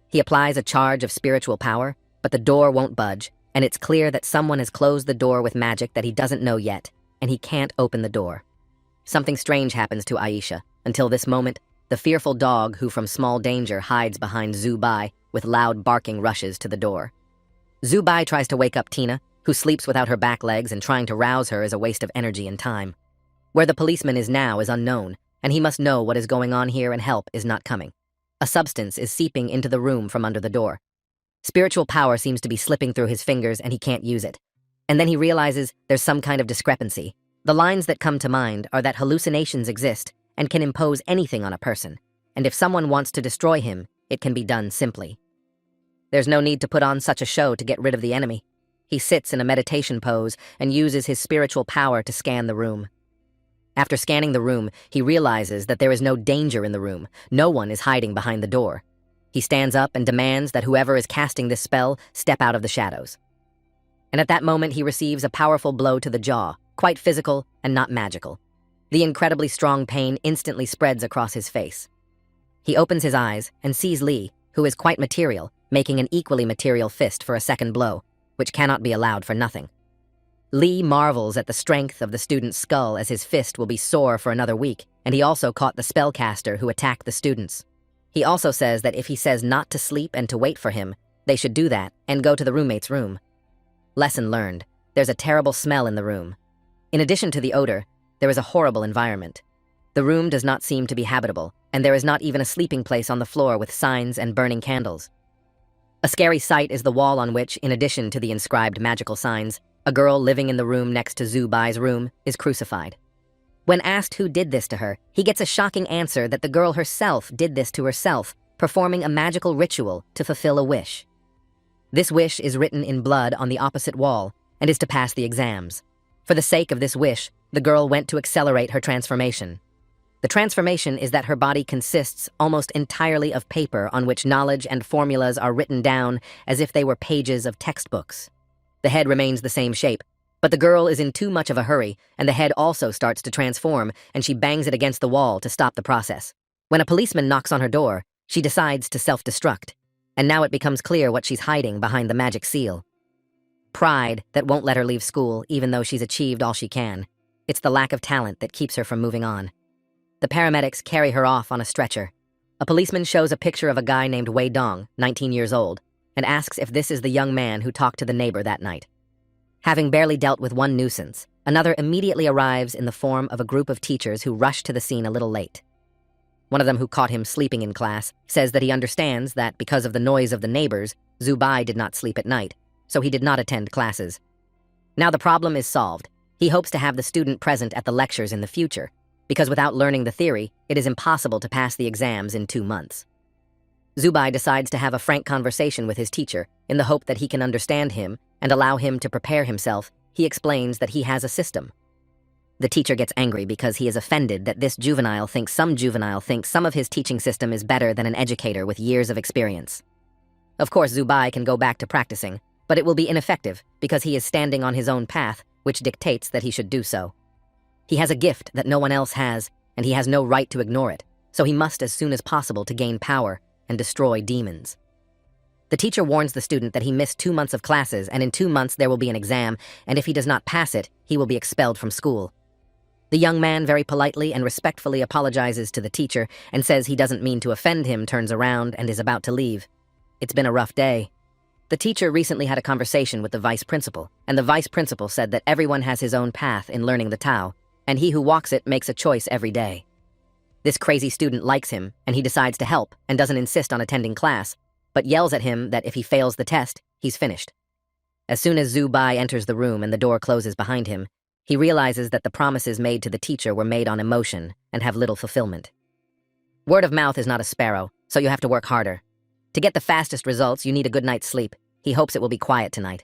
He applies a charge of spiritual power, but the door won't budge, and it's clear that someone has closed the door with magic that he doesn't know yet, and he can't open the door. Something strange happens to Aisha. Until this moment, the fearful dog who from small danger hides behind Zubei with loud barking rushes to the door. Zubei tries to wake up Tina, who sleeps without her back legs, and trying to rouse her is a waste of energy and time. Where the policeman is now is unknown, and he must know what is going on here and help is not coming. A substance is seeping into the room from under the door. Spiritual power seems to be slipping through his fingers and he can't use it. And then he realizes there's some kind of discrepancy. The lines that come to mind are that hallucinations exist and can impose anything on a person, and if someone wants to destroy him, it can be done simply. There's no need to put on such a show to get rid of the enemy. He sits in a meditation pose and uses his spiritual power to scan the room. After scanning the room, he realizes that there is no danger in the room. No one is hiding behind the door. He stands up and demands that whoever is casting this spell step out of the shadows. And at that moment, he receives a powerful blow to the jaw, quite physical and not magical. The incredibly strong pain instantly spreads across his face. He opens his eyes and sees Lee, who is quite material, making an equally material fist for a second blow, which cannot be allowed for nothing. Lee marvels at the strength of the student's skull as his fist will be sore for another week, and he also caught the spellcaster who attacked the students. He also says that if he says not to sleep and to wait for him, they should do that and go to the roommate's room. Lesson learned. There's a terrible smell in the room. In addition to the odor, there is a horrible environment. The room does not seem to be habitable, and there is not even a sleeping place on the floor with signs and burning candles. A scary sight is the wall on which, in addition to the inscribed magical signs, a girl living in the room next to Zubai's room is crucified. When asked who did this to her, he gets a shocking answer that the girl herself did this to herself, performing a magical ritual to fulfill a wish. This wish is written in blood on the opposite wall and is to pass the exams. For the sake of this wish, the girl went to accelerate her transformation. The transformation is that her body consists almost entirely of paper on which knowledge and formulas are written down as if they were pages of textbooks. The head remains the same shape, but the girl is in too much of a hurry, and the head also starts to transform, and she bangs it against the wall to stop the process. When a policeman knocks on her door, she decides to self-destruct, and now it becomes clear what she's hiding behind the magic seal. Pride that won't let her leave school even though she's achieved all she can. It's the lack of talent that keeps her from moving on. The paramedics carry her off on a stretcher. A policeman shows a picture of a guy named Wei Dong, 19 years old, and asks if this is the young man who talked to the neighbor that night. Having barely dealt with one nuisance, another immediately arrives in the form of a group of teachers who rush to the scene a little late. One of them, who caught him sleeping in class, says that he understands that because of the noise of the neighbors, Zubai did not sleep at night, so he did not attend classes. Now the problem is solved. He hopes to have the student present at the lectures in the future, because without learning the theory, it is impossible to pass the exams in 2 months. Zubai decides to have a frank conversation with his teacher in the hope that he can understand him and allow him to prepare himself. He explains that he has a system. The teacher gets angry because he is offended that this juvenile thinks some of his teaching system is better than an educator with years of experience. Of course, Zubai can go back to practicing, but it will be ineffective because he is standing on his own path, which dictates that he should do so. He has a gift that no one else has, and he has no right to ignore it, so he must as soon as possible to gain power and destroy demons. The teacher warns the student that he missed 2 months of classes, and in 2 months there will be an exam, and if he does not pass it, he will be expelled from school. The young man very politely and respectfully apologizes to the teacher and says he doesn't mean to offend him, turns around, and is about to leave. It's been a rough day. The teacher recently had a conversation with the vice principal, and the vice principal said that everyone has his own path in learning the Tao, and he who walks it makes a choice every day. This crazy student likes him, and he decides to help and doesn't insist on attending class, but yells at him that if he fails the test, he's finished. As soon as Zubai enters the room and the door closes behind him, he realizes that the promises made to the teacher were made on emotion and have little fulfillment. Word of mouth is not a sparrow, so you have to work harder. To get the fastest results, you need a good night's sleep. He hopes it will be quiet tonight.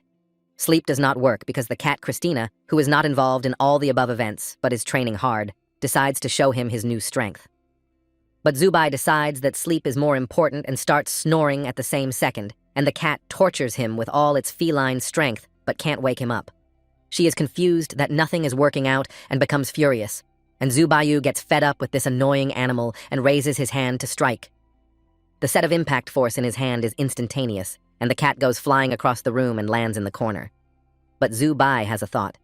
Sleep does not work because the cat Christina, who is not involved in all the above events but is training hard, decides to show him his new strength. But Zubai decides that sleep is more important and starts snoring at the same second, and the cat tortures him with all its feline strength but can't wake him up. She is confused that nothing is working out and becomes furious, and Zubayu gets fed up with this annoying animal and raises his hand to strike. The set of impact force in his hand is instantaneous, and the cat goes flying across the room and lands in the corner. But Zubai has a thought.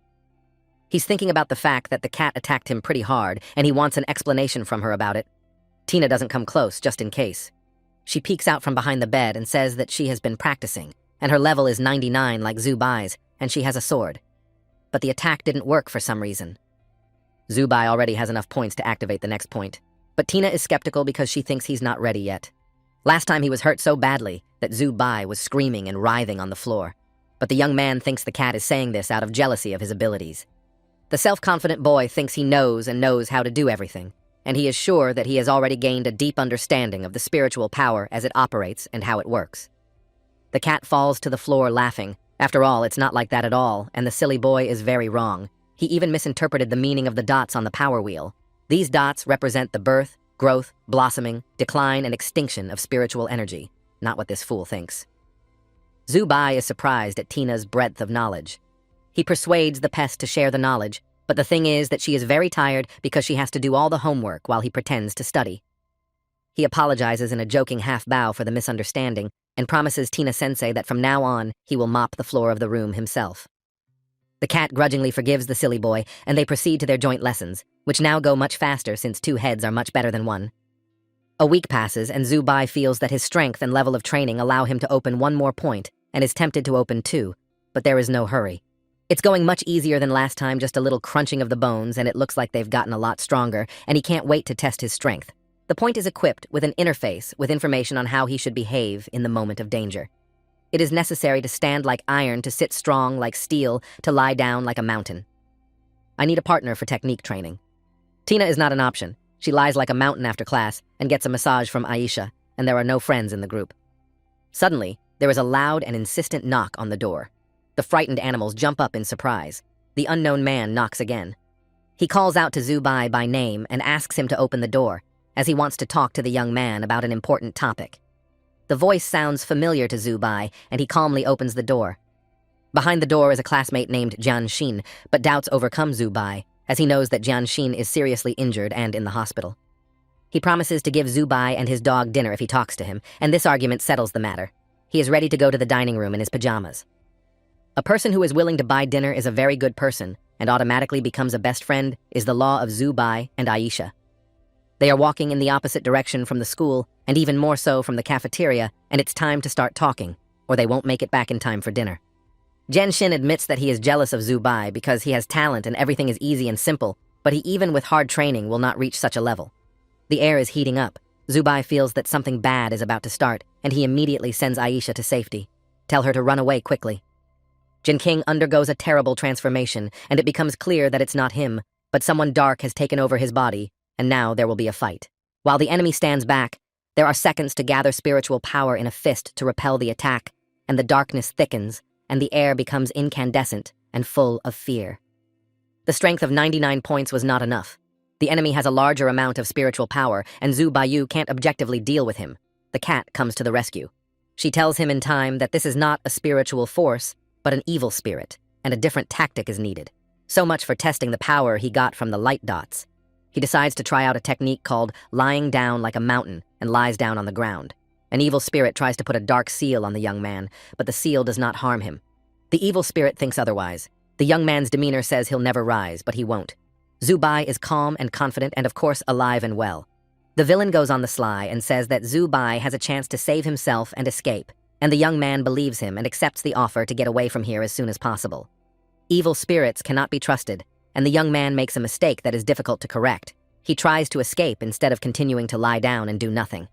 He's thinking about the fact that the cat attacked him pretty hard, and he wants an explanation from her about it. Tina doesn't come close, just in case. She peeks out from behind the bed and says that she has been practicing, and her level is 99 like Zubai's, and she has a sword. But the attack didn't work for some reason. Zubai already has enough points to activate the next point, but Tina is skeptical because she thinks he's not ready yet. Last time he was hurt so badly that Zubai was screaming and writhing on the floor, but the young man thinks the cat is saying this out of jealousy of his abilities. The self-confident boy thinks he knows how to do everything, and he is sure that he has already gained a deep understanding of the spiritual power as it operates and how it works. The cat falls to the floor laughing. After all, it's not like that at all, and the silly boy is very wrong. He even misinterpreted the meaning of the dots on the power wheel. These dots represent the birth, growth, blossoming, decline, and extinction of spiritual energy, not what this fool thinks. Zubai is surprised at Tina's breadth of knowledge. He persuades the pest to share the knowledge, but the thing is that she is very tired because she has to do all the homework while he pretends to study. He apologizes in a joking half-bow for the misunderstanding and promises Tina-sensei that from now on, he will mop the floor of the room himself. The cat grudgingly forgives the silly boy, and they proceed to their joint lessons, which now go much faster since 2 heads are much better than 1. A week passes, and Zubai feels that his strength and level of training allow him to open 1 more point, and is tempted to open 2, but there is no hurry. It's going much easier than last time, just a little crunching of the bones, and it looks like they've gotten a lot stronger, and he can't wait to test his strength. The point is equipped with an interface with information on how he should behave in the moment of danger. It is necessary to stand like iron, to sit strong like steel, to lie down like a mountain. I need a partner for technique training. Tina is not an option. She lies like a mountain after class and gets a massage from Aisha, and there are no friends in the group. Suddenly, there is a loud and insistent knock on the door. The frightened animals jump up in surprise. The unknown man knocks again. He calls out to Zubai by name and asks him to open the door, as he wants to talk to the young man about an important topic. The voice sounds familiar to Zubai, and he calmly opens the door. Behind the door is a classmate named Jianshin, but doubts overcome Zubai, as he knows that Jianshin is seriously injured and in the hospital. He promises to give Zubai and his dog dinner if he talks to him, and this argument settles the matter. He is ready to go to the dining room in his pajamas. A person who is willing to buy dinner is a very good person, and automatically becomes a best friend, is the law of Zubai and Aisha. They are walking in the opposite direction from the school, and even more so from the cafeteria, and it's time to start talking, or they won't make it back in time for dinner. Jianshin admits that he is jealous of Zubai because he has talent and everything is easy and simple, but he even with hard training will not reach such a level. The air is heating up. Zubai feels that something bad is about to start, and he immediately sends Aisha to safety. Tell her to run away quickly. Jinking undergoes a terrible transformation, and it becomes clear that it's not him, but someone dark has taken over his body, and now there will be a fight. While the enemy stands back, there are seconds to gather spiritual power in a fist to repel the attack, and the darkness thickens, and the air becomes incandescent and full of fear. The strength of 99 points was not enough. The enemy has a larger amount of spiritual power, and Zubayu can't objectively deal with him. The cat comes to the rescue. She tells him in time that this is not a spiritual force, but an evil spirit, and a different tactic is needed. So much for testing the power he got from the light dots. He decides to try out a technique called lying down like a mountain and lies down on the ground. An evil spirit tries to put a dark seal on the young man, but the seal does not harm him. The evil spirit thinks otherwise. The young man's demeanor says he'll never rise, but he won't. Zubai is calm and confident and of course alive and well. The villain goes on the sly and says that Zubai has a chance to save himself and escape, and the young man believes him and accepts the offer to get away from here as soon as possible. Evil spirits cannot be trusted, and the young man makes a mistake that is difficult to correct. He tries to escape instead of continuing to lie down and do nothing.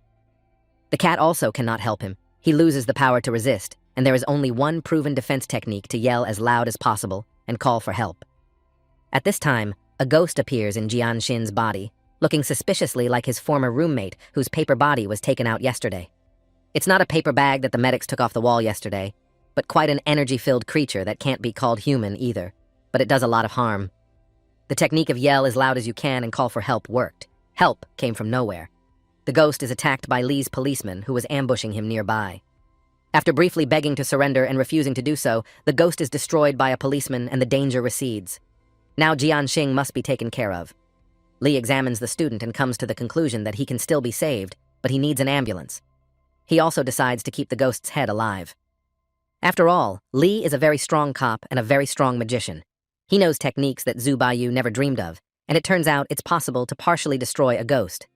The cat also cannot help him. He loses the power to resist, and there is only one proven defense technique to yell as loud as possible and call for help. At this time, a ghost appears in Jianshin's body, looking suspiciously like his former roommate whose paper body was taken out yesterday. It's not a paper bag that the medics took off the wall yesterday, but quite an energy-filled creature that can't be called human either, but it does a lot of harm. The technique of yell as loud as you can and call for help worked. Help came from nowhere. The ghost is attacked by Lee's policeman, who was ambushing him nearby. After briefly begging to surrender and refusing to do so, the ghost is destroyed by a policeman and the danger recedes. Now Jianxing must be taken care of. Lee examines the student and comes to the conclusion that he can still be saved, but he needs an ambulance. He also decides to keep the ghost's head alive. After all, Lee is a very strong cop and a very strong magician. He knows techniques that Zubayu never dreamed of, and it turns out it's possible to partially destroy a ghost.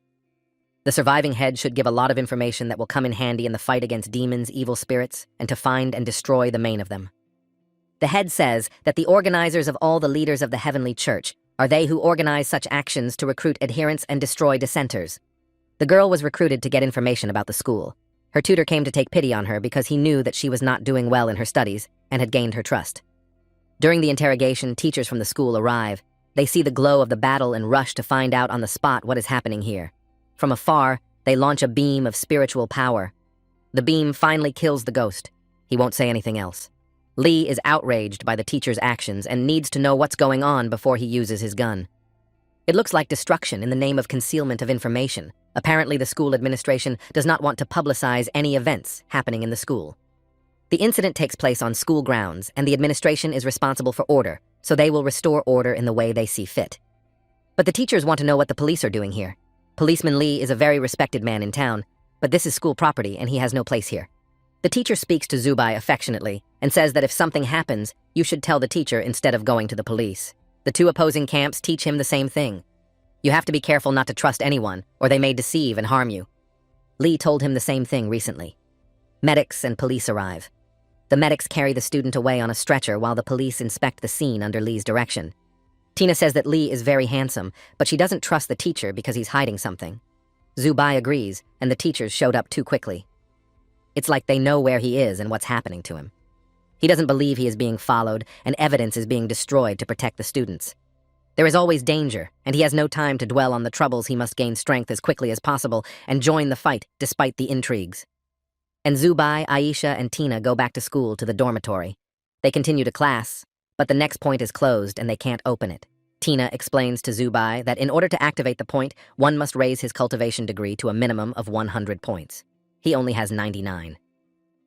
The surviving head should give a lot of information that will come in handy in the fight against demons, evil spirits, and to find and destroy the main of them. The head says that the organizers of all the leaders of the Heavenly Church are they who organize such actions to recruit adherents and destroy dissenters. The girl was recruited to get information about the school. Her tutor came to take pity on her because he knew that she was not doing well in her studies and had gained her trust. During the interrogation, teachers from the school arrive. They see the glow of the battle and rush to find out on the spot what is happening here. From afar, they launch a beam of spiritual power. The beam finally kills the ghost. He won't say anything else. Lee is outraged by the teacher's actions and needs to know what's going on before he uses his gun. It looks like destruction in the name of concealment of information. Apparently, the school administration does not want to publicize any events happening in the school. The incident takes place on school grounds, and the administration is responsible for order, so they will restore order in the way they see fit. But the teachers want to know what the police are doing here. Policeman Lee is a very respected man in town, but this is school property and he has no place here. The teacher speaks to Zubai affectionately and says that if something happens, you should tell the teacher instead of going to the police. The two opposing camps teach him the same thing. You have to be careful not to trust anyone, or they may deceive and harm you. Lee told him the same thing recently. Medics and police arrive. The medics carry the student away on a stretcher while the police inspect the scene under Lee's direction. Tina says that Lee is very handsome, but she doesn't trust the teacher because he's hiding something. Zubai agrees, and the teachers showed up too quickly. It's like they know where he is and what's happening to him. He doesn't believe he is being followed, and evidence is being destroyed to protect the students. There is always danger, and he has no time to dwell on the troubles. He must gain strength as quickly as possible and join the fight despite the intrigues. And Zubai, Aisha, and Tina go back to school to the dormitory. They continue to class, but the next point is closed and they can't open it. Tina explains to Zubai that in order to activate the point, one must raise his cultivation degree to a minimum of 100 points. He only has 99.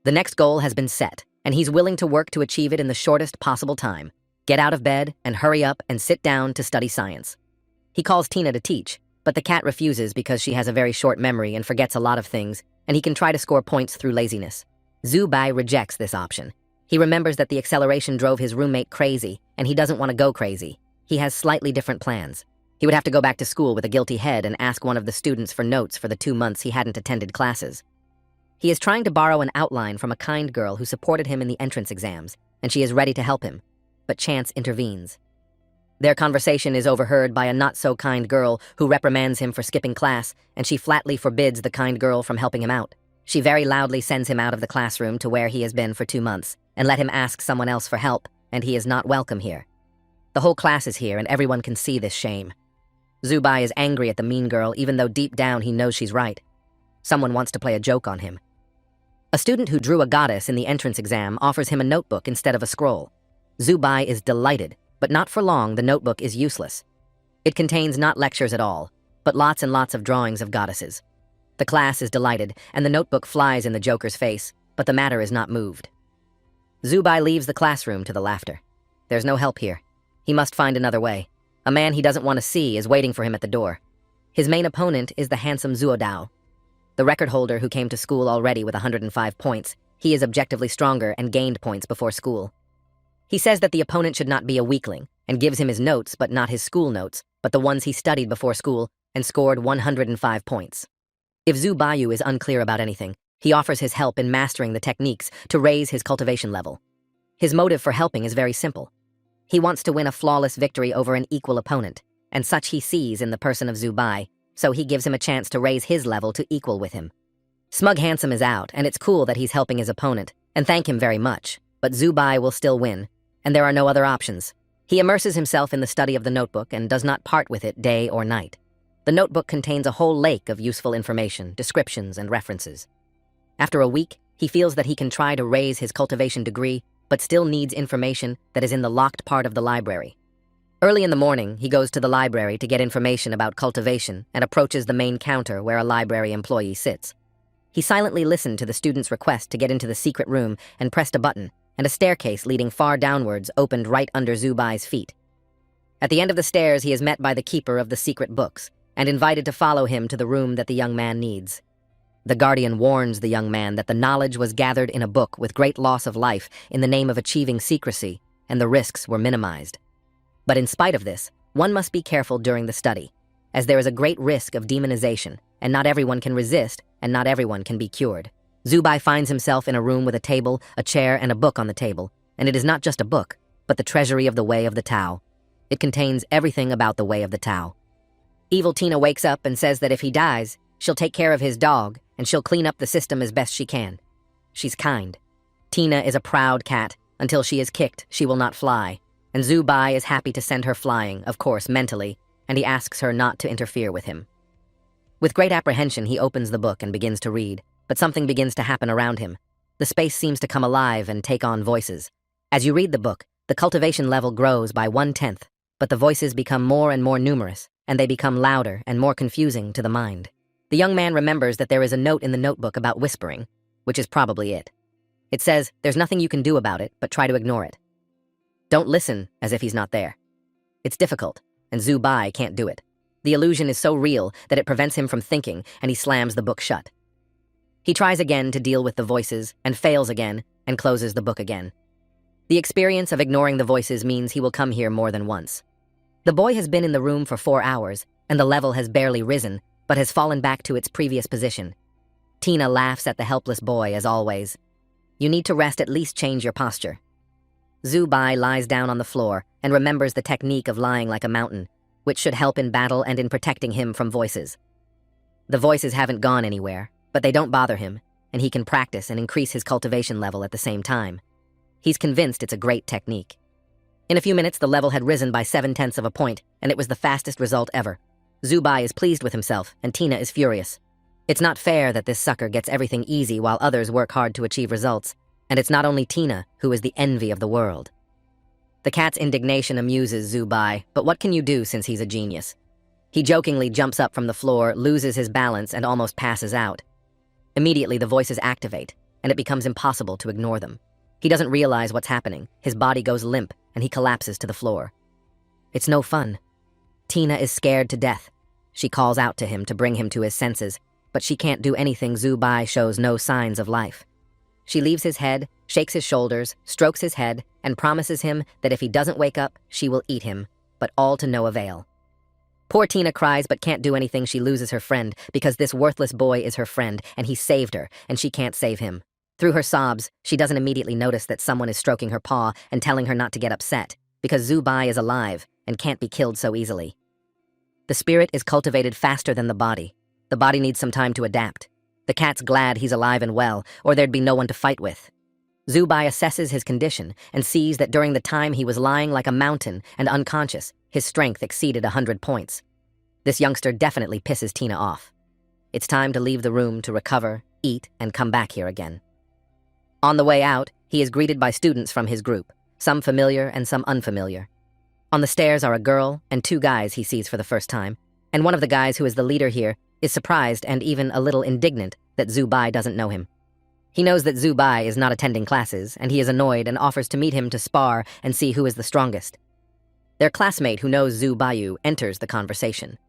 The next goal has been set, and he's willing to work to achieve it in the shortest possible time. Get out of bed and hurry up and sit down to study science. He calls Tina to teach, but the cat refuses because she has a very short memory and forgets a lot of things, and he can try to score points through laziness. Zubai rejects this option. He remembers that the acceleration drove his roommate crazy, and he doesn't want to go crazy. He has slightly different plans. He would have to go back to school with a guilty head and ask one of the students for notes for the 2 months he hadn't attended classes. He is trying to borrow an outline from a kind girl who supported him in the entrance exams, and she is ready to help him, but chance intervenes. Their conversation is overheard by a not-so-kind girl who reprimands him for skipping class, and she flatly forbids the kind girl from helping him out. She very loudly sends him out of the classroom to where he has been for 2 months, and let him ask someone else for help, and he is not welcome here. The whole class is here, and everyone can see this shame. Zubai is angry at the mean girl, even though deep down he knows she's right. Someone wants to play a joke on him. A student who drew a goddess in the entrance exam offers him a notebook instead of a scroll. Zubai is delighted, but not for long. The notebook is useless. It contains not lectures at all, but lots and lots of drawings of goddesses. The class is delighted, and the notebook flies in the Joker's face, but the matter is not moved. Zubai leaves the classroom to the laughter. There's no help here. He must find another way. A man he doesn't want to see is waiting for him at the door. His main opponent is the handsome Zuodao, the record holder who came to school already with 105 points. He is objectively stronger and gained points before school. He says that the opponent should not be a weakling, and gives him his notes, but not his school notes, but the ones he studied before school, and scored 105 points. If Zubayu is unclear about anything, he offers his help in mastering the techniques to raise his cultivation level. His motive for helping is very simple. He wants to win a flawless victory over an equal opponent, and such he sees in the person of Zubai, so he gives him a chance to raise his level to equal with him. Smug Handsome is out, and it's cool that he's helping his opponent, and thank him very much, but Zubai will still win, and there are no other options. He immerses himself in the study of the notebook and does not part with it day or night. The notebook contains a whole lake of useful information, descriptions, and references. After a week, he feels that he can try to raise his cultivation degree, but still needs information that is in the locked part of the library. Early in the morning, he goes to the library to get information about cultivation and approaches the main counter where a library employee sits. He silently listened to the student's request to get into the secret room and pressed a button, and a staircase leading far downwards opened right under Zubai's feet. At the end of the stairs, he is met by the keeper of the secret books and invited to follow him to the room that the young man needs. The guardian warns the young man that the knowledge was gathered in a book with great loss of life in the name of achieving secrecy, and the risks were minimized. But in spite of this, one must be careful during the study, as there is a great risk of demonization, and not everyone can resist, and not everyone can be cured. Zubai finds himself in a room with a table, a chair, and a book on the table, and it is not just a book, but the treasury of the Way of the Tao. It contains everything about the Way of the Tao. Evil Tina wakes up and says that if he dies, she'll take care of his dog, and she'll clean up the system as best she can. She's kind. Tina is a proud cat. Until she is kicked, she will not fly. And Zubai is happy to send her flying, of course, mentally, and he asks her not to interfere with him. With great apprehension, he opens the book and begins to read, but something begins to happen around him. The space seems to come alive and take on voices. As you read the book, the cultivation level grows by 1/10, but the voices become more and more numerous, and they become louder and more confusing to the mind. The young man remembers that there is a note in the notebook about whispering, which is probably it. It says, there's nothing you can do about it, but try to ignore it. Don't listen as if he's not there. It's difficult, and Zubai can't do it. The illusion is so real that it prevents him from thinking, and he slams the book shut. He tries again to deal with the voices, and fails again, and closes the book again. The experience of ignoring the voices means he will come here more than once. The boy has been in the room for 4 hours, and the level has barely risen, but has fallen back to its previous position. Tina laughs at the helpless boy as always. You need to rest, at least change your posture. Zubai lies down on the floor and remembers the technique of lying like a mountain, which should help in battle and in protecting him from voices. The voices haven't gone anywhere, but they don't bother him, and he can practice and increase his cultivation level at the same time. He's convinced it's a great technique. In a few minutes, the level had risen by 0.7 of a point, and it was the fastest result ever. Zubai is pleased with himself, and Tina is furious. It's not fair that this sucker gets everything easy while others work hard to achieve results, and it's not only Tina who is the envy of the world. The cat's indignation amuses Zubai, but what can you do since he's a genius? He jokingly jumps up from the floor, loses his balance, and almost passes out. Immediately, the voices activate, and it becomes impossible to ignore them. He doesn't realize what's happening. His body goes limp, and he collapses to the floor. It's no fun. Tina is scared to death. She calls out to him to bring him to his senses, but she can't do anything. Zubai shows no signs of life. She leaves his head, shakes his shoulders, strokes his head, and promises him that if he doesn't wake up, she will eat him, but all to no avail. Poor Tina cries but can't do anything. She loses her friend because this worthless boy is her friend, and he saved her, and she can't save him. Through her sobs, she doesn't immediately notice that someone is stroking her paw and telling her not to get upset, because Zubai is alive and can't be killed so easily. The spirit is cultivated faster than the body. The body needs some time to adapt. The cat's glad he's alive and well, or there'd be no one to fight with. Zubai assesses his condition and sees that during the time he was lying like a mountain and unconscious, his strength exceeded 100 points. This youngster definitely pisses Tina off. It's time to leave the room to recover, eat, and come back here again. On the way out, he is greeted by students from his group, some familiar and some unfamiliar. On the stairs are a girl and 2 guys he sees for the first time, and one of the guys who is the leader here is surprised and even a little indignant that Zubai doesn't know him. He knows that Zubai is not attending classes, and he is annoyed and offers to meet him to spar and see who is the strongest. Their classmate who knows Zubayu enters the conversation.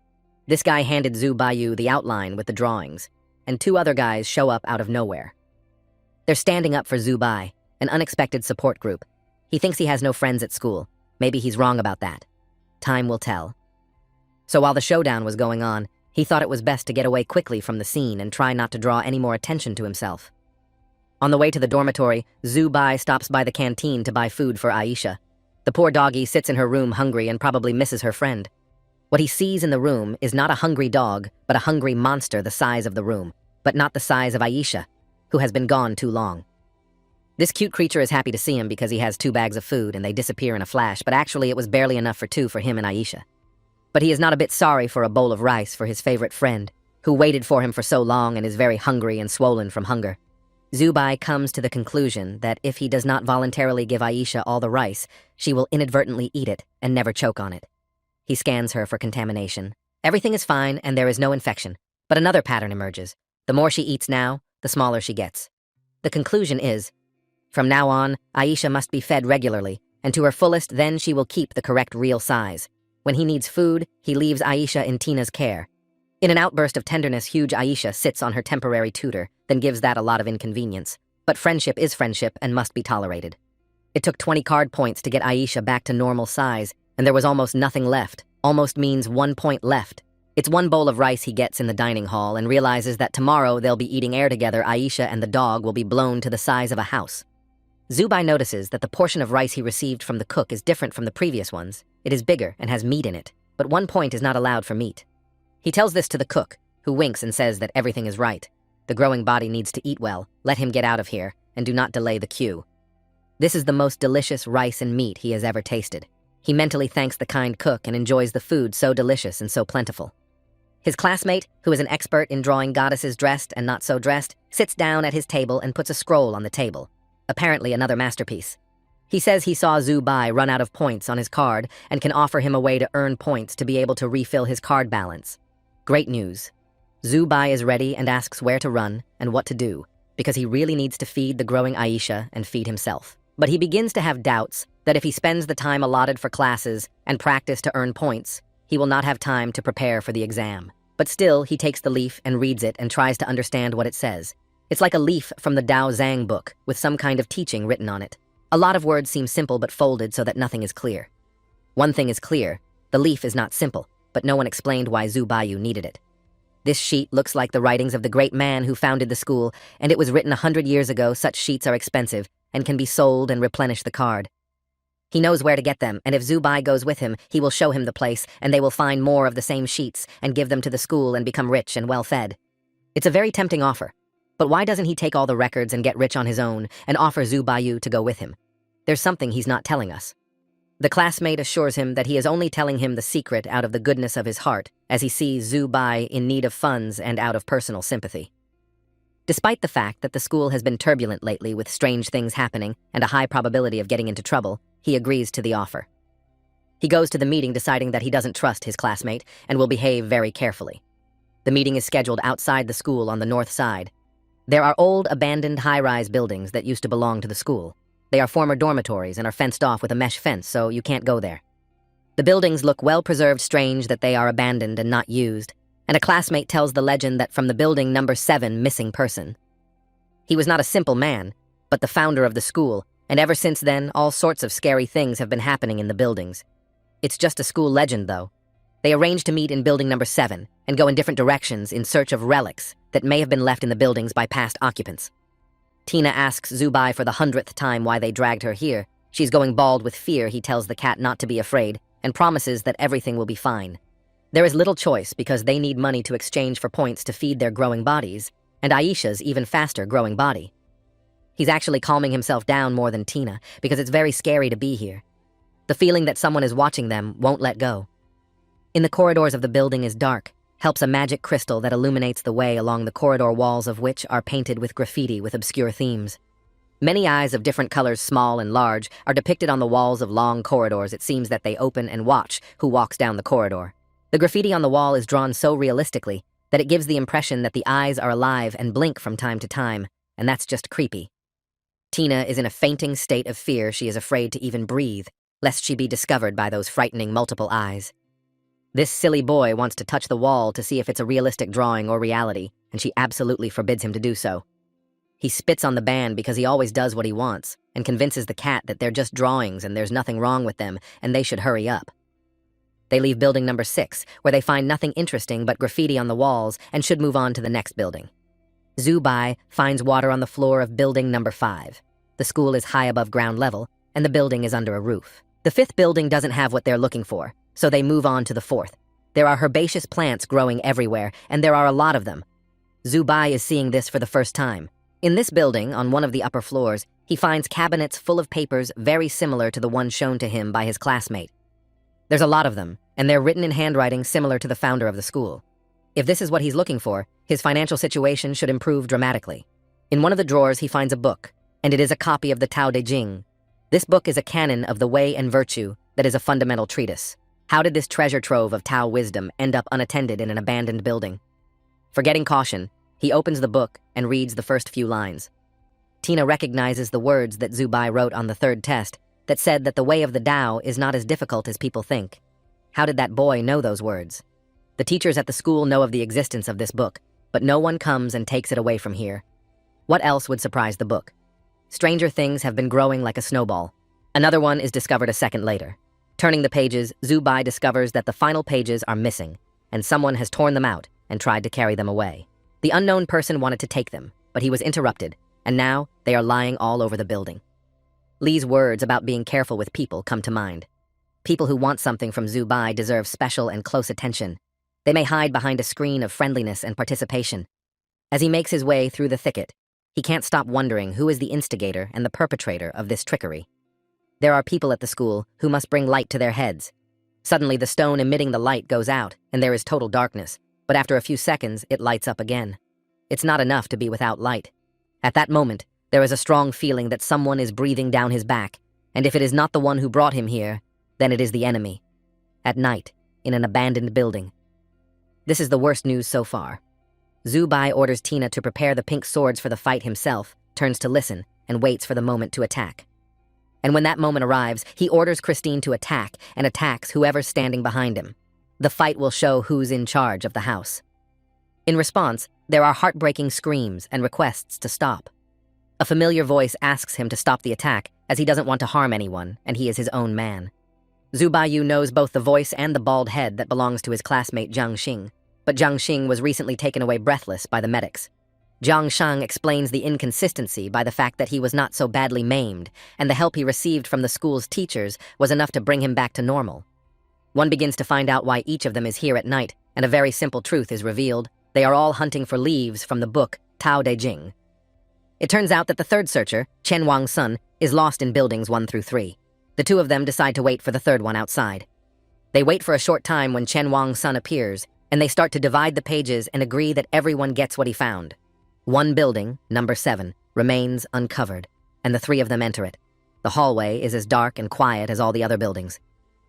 This guy handed Zubayu the outline with the drawings, and 2 other guys show up out of nowhere. They're standing up for Zubai, an unexpected support group. He thinks he has no friends at school. Maybe he's wrong about that. Time will tell. So while the showdown was going on, he thought it was best to get away quickly from the scene and try not to draw any more attention to himself. On the way to the dormitory, Zubai stops by the canteen to buy food for Aisha. The poor doggy sits in her room hungry and probably misses her friend. What he sees in the room is not a hungry dog, but a hungry monster the size of the room, but not the size of Aisha, who has been gone too long. This cute creature is happy to see him because he has 2 bags of food and they disappear in a flash, but actually it was barely enough for 2 for him and Aisha. But he is not a bit sorry for a bowl of rice for his favorite friend, who waited for him for so long and is very hungry and swollen from hunger. Zubai comes to the conclusion that if he does not voluntarily give Aisha all the rice, she will inadvertently eat it and never choke on it. He scans her for contamination. Everything is fine and there is no infection, but another pattern emerges. The more she eats now, the smaller she gets. The conclusion is, from now on, Aisha must be fed regularly, and to her fullest, then she will keep the correct real size. When he needs food, he leaves Aisha in Tina's care. In an outburst of tenderness, huge Aisha sits on her temporary tutor, then gives that a lot of inconvenience. But friendship is friendship and must be tolerated. It took 20 card points to get Aisha back to normal size, and there was almost nothing left. Almost means 1 point left. It's 1 bowl of rice he gets in the dining hall and realizes that tomorrow they'll be eating air together. Aisha and the dog will be blown to the size of a house. Zubai notices that the portion of rice he received from the cook is different from the previous ones. It is bigger and has meat in it, but 1 point is not allowed for meat. He tells this to the cook, who winks and says that everything is right. The growing body needs to eat well, let him get out of here, and do not delay the queue. This is the most delicious rice and meat he has ever tasted. He mentally thanks the kind cook and enjoys the food so delicious and so plentiful. His classmate, who is an expert in drawing goddesses dressed and not so dressed, sits down at his table and puts a scroll on the table. Apparently another masterpiece. He says he saw Zubai run out of points on his card and can offer him a way to earn points to be able to refill his card balance. Great news. Zubai is ready and asks where to run and what to do, because he really needs to feed the growing Aisha and feed himself. But he begins to have doubts that if he spends the time allotted for classes and practice to earn points, he will not have time to prepare for the exam. But still, he takes the leaf and reads it and tries to understand what it says. It's like a leaf from the Dao Zhang book with some kind of teaching written on it. A lot of words seem simple but folded so that nothing is clear. One thing is clear, the leaf is not simple, but no one explained why Zhu Baiyu needed it. This sheet looks like the writings of the great man who founded the school, and it was written 100 years ago. Such sheets are expensive and can be sold and replenish the card. He knows where to get them, and if Zhu Bai goes with him, he will show him the place, and they will find more of the same sheets and give them to the school and become rich and well-fed. It's a very tempting offer. But why doesn't he take all the records and get rich on his own and offer Zhu Baiyu to go with him? There's something he's not telling us. The classmate assures him that he is only telling him the secret out of the goodness of his heart, as he sees Zhu Bai in need of funds and out of personal sympathy. Despite the fact that the school has been turbulent lately with strange things happening and a high probability of getting into trouble, he agrees to the offer. He goes to the meeting deciding that he doesn't trust his classmate and will behave very carefully. The meeting is scheduled outside the school on the north side. There are old, abandoned high-rise buildings that used to belong to the school. They are former dormitories and are fenced off with a mesh fence, so you can't go there. The buildings look well-preserved, strange that they are abandoned and not used, and a classmate tells the legend that from the building number 7 missing person. He was not a simple man, but the founder of the school, and ever since then, all sorts of scary things have been happening in the buildings. It's just a school legend, though. They arrange to meet in building number 7 and go in different directions in search of relics that may have been left in the buildings by past occupants. Tina asks Zhu Bai for the 100th time why they dragged her here. She's going bald with fear. He tells the cat not to be afraid and promises that everything will be fine. There is little choice because they need money to exchange for points to feed their growing bodies, and Aisha's even faster growing body. He's actually calming himself down more than Tina because it's very scary to be here. The feeling that someone is watching them won't let go. In the corridors of the building is dark, helps a magic crystal that illuminates the way along the corridor walls of which are painted with graffiti with obscure themes. Many eyes of different colors, small and large, are depicted on the walls of long corridors. It seems that they open and watch who walks down the corridor. The graffiti on the wall is drawn so realistically that it gives the impression that the eyes are alive and blink from time to time, and that's just creepy. Tina is in a fainting state of fear. She is afraid to even breathe, lest she be discovered by those frightening multiple eyes. This silly boy wants to touch the wall to see if it's a realistic drawing or reality, and she absolutely forbids him to do so. He spits on the band because he always does what he wants, and convinces the cat that they're just drawings and there's nothing wrong with them, and they should hurry up. They leave building number 6, where they find nothing interesting but graffiti on the walls and should move on to the next building. Zhu Bai finds water on the floor of building number 5. The school is high above ground level, and the building is under a roof. The 5th building doesn't have what they're looking for, so they move on to the 4th. There are herbaceous plants growing everywhere, and there are a lot of them. Zhu Bai is seeing this for the first time. In this building, on one of the upper floors, he finds cabinets full of papers very similar to the one shown to him by his classmate. There's a lot of them, and they're written in handwriting similar to the founder of the school. If this is what he's looking for, his financial situation should improve dramatically. In one of the drawers, he finds a book, and it is a copy of the Tao Te Ching. This book is a canon of the way and virtue that is a fundamental treatise. How did this treasure trove of Tao wisdom end up unattended in an abandoned building? Forgetting caution, he opens the book and reads the first few lines. Tina recognizes the words that Zhu Bai wrote on the 3rd test that said that the way of the Tao is not as difficult as people think. How did that boy know those words? The teachers at the school know of the existence of this book, but no one comes and takes it away from here. What else would surprise the book? Stranger things have been growing like a snowball. Another one is discovered a second later. Turning the pages, Zhu Bai discovers that the final pages are missing, and someone has torn them out and tried to carry them away. The unknown person wanted to take them, but he was interrupted, and now they are lying all over the building. Li's words about being careful with people come to mind. People who want something from Zhu Bai deserve special and close attention. They may hide behind a screen of friendliness and participation. As he makes his way through the thicket, he can't stop wondering who is the instigator and the perpetrator of this trickery. There are people at the school who must bring light to their heads. Suddenly, the stone emitting the light goes out, and there is total darkness, but after a few seconds, it lights up again. It's not enough to be without light. At that moment, there is a strong feeling that someone is breathing down his back, and if it is not the one who brought him here, then it is the enemy. At night, in an abandoned building. This is the worst news so far. Zhu Bai orders Tina to prepare the pink swords for the fight himself, turns to listen, and waits for the moment to attack. And when that moment arrives, he orders Christine to attack and attacks whoever's standing behind him. The fight will show who's in charge of the house. In response, there are heartbreaking screams and requests to stop. A familiar voice asks him to stop the attack, as he doesn't want to harm anyone, and he is his own man. Zubayu knows both the voice and the bald head that belongs to his classmate Jiang Xing, but Jiang Xing was recently taken away breathless by the medics. Jiang Shang explains the inconsistency by the fact that he was not so badly maimed, and the help he received from the school's teachers was enough to bring him back to normal. One begins to find out why each of them is here at night, and a very simple truth is revealed. They are all hunting for leaves from the book Tao De Jing. It turns out that the third searcher, Chen Wang's son, is lost in buildings 1 through 3. The two of them decide to wait for the third one outside. They wait for a short time when Chen Wang's son appears, and they start to divide the pages and agree that everyone gets what he found. One building, number 7, remains uncovered, and the three of them enter it. The hallway is as dark and quiet as all the other buildings.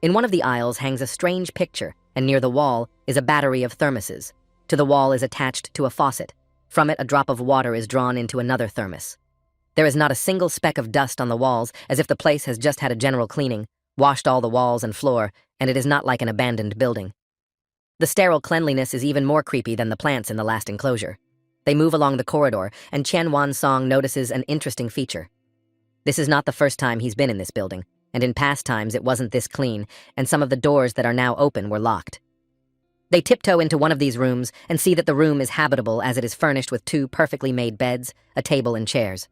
In one of the aisles hangs a strange picture, and near the wall is a battery of thermoses. To the wall is attached to a faucet. From it, a drop of water is drawn into another thermos. There is not a single speck of dust on the walls, as if the place has just had a general cleaning, washed all the walls and floor, and it is not like an abandoned building. The sterile cleanliness is even more creepy than the plants in the last enclosure. They move along the corridor, and Chen Wansong notices an interesting feature. This is not the first time he's been in this building, and in past times it wasn't this clean, and some of the doors that are now open were locked. They tiptoe into one of these rooms and see that the room is habitable as it is furnished with 2 perfectly made beds, a table, and chairs.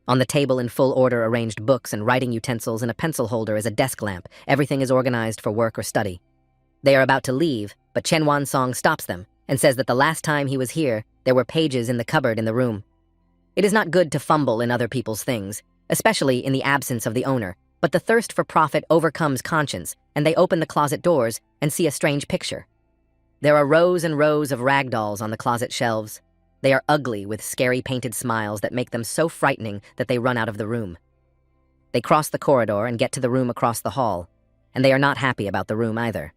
On the table in full order arranged books and writing utensils and a pencil holder is a desk lamp. Everything is organized for work or study. They are about to leave, but Chen Wansong stops them and says that the last time he was here, there were pages in the cupboard in the room. It is not good to fumble in other people's things, especially in the absence of the owner, but the thirst for profit overcomes conscience, and they open the closet doors and see a strange picture. There are rows and rows of rag dolls on the closet shelves. They are ugly with scary painted smiles that make them so frightening that they run out of the room. They cross the corridor and get to the room across the hall, and they are not happy about the room either.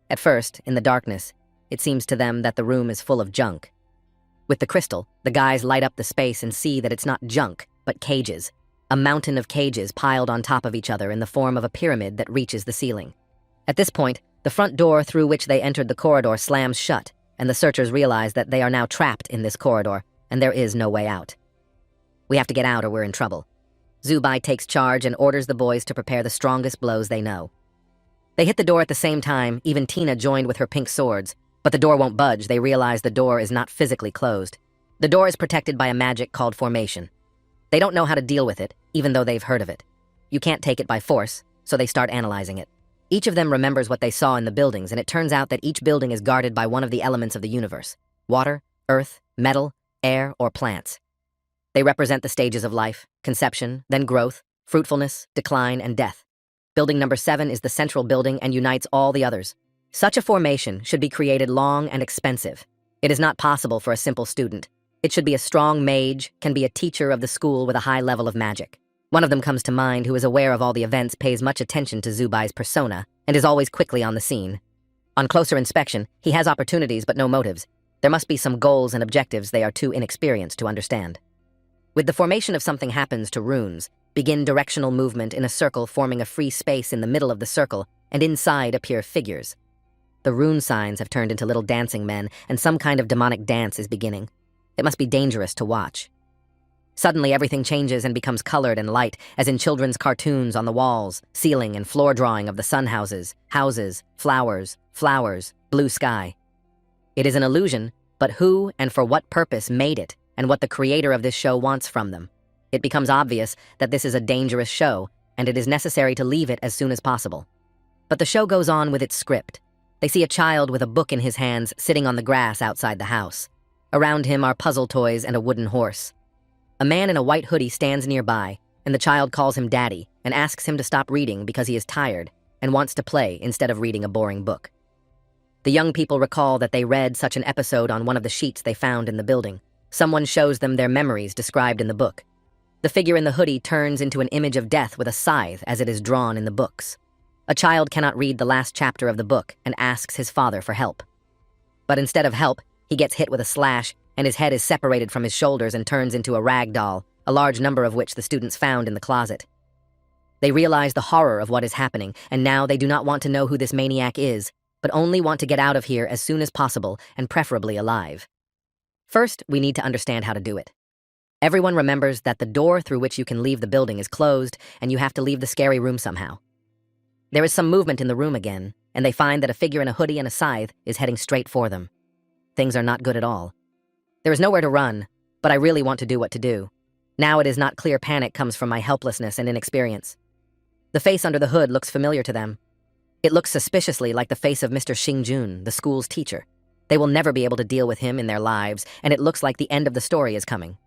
At first, in the darkness, it seems to them that the room is full of junk. With the crystal, the guys light up the space and see that it's not junk, but cages. A mountain of cages piled on top of each other in the form of a pyramid that reaches the ceiling. At this point, the front door through which they entered the corridor slams shut, and the searchers realize that they are now trapped in this corridor, and there is no way out. We have to get out or we're in trouble. Zubai takes charge and orders the boys to prepare the strongest blows they know. They hit the door at the same time, even Tina joined with her pink swords, but the door won't budge. They realize the door is not physically closed. The door is protected by a magic called formation. They don't know how to deal with it, even though they've heard of it. You can't take it by force, so they start analyzing it. Each of them remembers what they saw in the buildings, and it turns out that each building is guarded by one of the elements of the universe: water, earth, metal, air, or plants. They represent the stages of life: conception, then growth, fruitfulness, decline, and death. Building number 7 is the central building and unites all the others. Such a formation should be created long and expensive. It is not possible for a simple student. It should be a strong mage, can be a teacher of the school with a high level of magic. One of them comes to mind who is aware of all the events, pays much attention to Zubai's persona, and is always quickly on the scene. On closer inspection, he has opportunities but no motives. There must be some goals and objectives they are too inexperienced to understand. With the formation of something happens to runes, begin directional movement in a circle forming a free space in the middle of the circle, and inside appear figures. The rune signs have turned into little dancing men, and some kind of demonic dance is beginning. It must be dangerous to watch. Suddenly, everything changes and becomes colored and light, as in children's cartoons on the walls, ceiling, and floor drawing of the sun houses, flowers, blue sky. It is an illusion, but who and for what purpose made it, and what the creator of this show wants from them. It becomes obvious that this is a dangerous show, and it is necessary to leave it as soon as possible. But the show goes on with its script. They see a child with a book in his hands sitting on the grass outside the house. Around him are puzzle toys and a wooden horse. A man in a white hoodie stands nearby, and the child calls him Daddy and asks him to stop reading because he is tired and wants to play instead of reading a boring book. The young people recall that they read such an episode on one of the sheets they found in the building. Someone shows them their memories described in the book. The figure in the hoodie turns into an image of death with a scythe as it is drawn in the books. A child cannot read the last chapter of the book and asks his father for help. But instead of help, he gets hit with a slash, and his head is separated from his shoulders and turns into a rag doll, a large number of which the students found in the closet. They realize the horror of what is happening, and now they do not want to know who this maniac is. but only want to get out of here as soon as possible and preferably alive. First, we need to understand how to do it. Everyone remembers that the door through which you can leave the building is closed, and you have to leave the scary room somehow. There is some movement in the room again, and they find that a figure in a hoodie and a scythe is heading straight for them. Things are not good at all. There is nowhere to run, but I really want to do what to do. Now it is not clear panic comes from my helplessness and inexperience. The face under the hood looks familiar to them. It looks suspiciously like the face of Mr. Xingjun, the school's teacher. They will never be able to deal with him in their lives, and it looks like the end of the story is coming.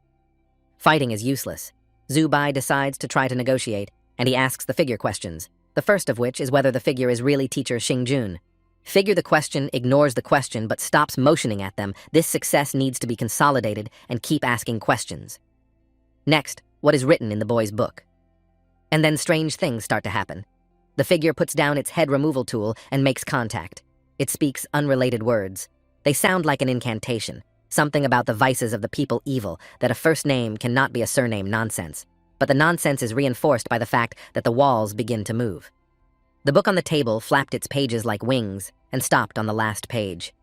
Fighting is useless. Zubai decides to try to negotiate, and he asks the figure questions, the first of which is whether the figure is really teacher Xingjun. Figure the question, ignores the question, but stops motioning at them. This success needs to be consolidated and keep asking questions. Next, what is written in the boy's book? And then strange things start to happen. The figure puts down its head removal tool and makes contact. It speaks unrelated words. They sound like an incantation, something about the vices of the people evil, that a first name cannot be a surname nonsense. But the nonsense is reinforced by the fact that the walls begin to move. The book on the table flapped its pages like wings and stopped on the last page.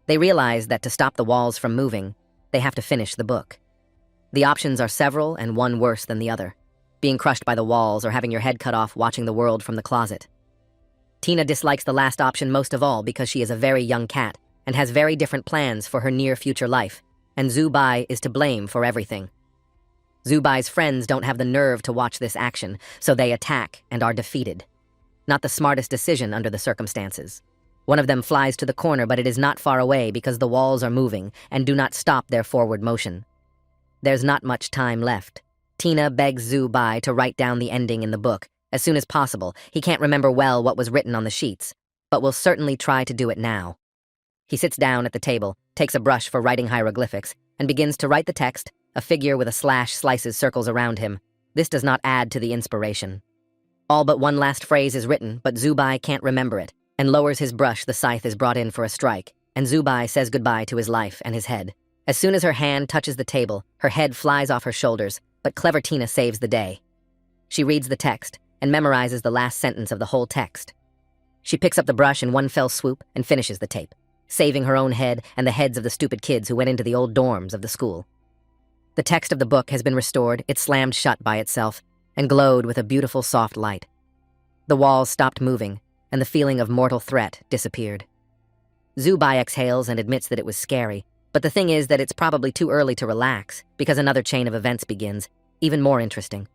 They realize that to stop the walls from moving, they have to finish the book. The options are several and one worse than the other. Being crushed by the walls or having your head cut off watching the world from the closet. Tina dislikes the last option most of all because she is a very young cat and has very different plans for her near future life, and Zubai is to blame for everything. Zubai's friends don't have the nerve to watch this action, so they attack and are defeated. Not the smartest decision under the circumstances. One of them flies to the corner, but it is not far away because the walls are moving and do not stop their forward motion. There's not much time left. Tina begs Zubai to write down the ending in the book as soon as possible. He can't remember well what was written on the sheets, but will certainly try to do it now. He sits down at the table, takes a brush for writing hieroglyphics, and begins to write the text. A figure with a slash slices circles around him. This does not add to the inspiration. All but one last phrase is written, but Zubai can't remember it, and lowers his brush. The scythe is brought in for a strike, and Zubai says goodbye to his life and his head. As soon as her hand touches the table, her head flies off her shoulders, but clever Tina saves the day. She reads the text and memorizes the last sentence of the whole text. She picks up the brush in one fell swoop and finishes the tape, saving her own head and the heads of the stupid kids who went into the old dorms of the school. The text of the book has been restored. It slammed shut by itself and glowed with a beautiful soft light. The walls stopped moving, and the feeling of mortal threat disappeared. Zubai exhales and admits that it was scary, but the thing is that it's probably too early to relax because another chain of events begins, even more interesting.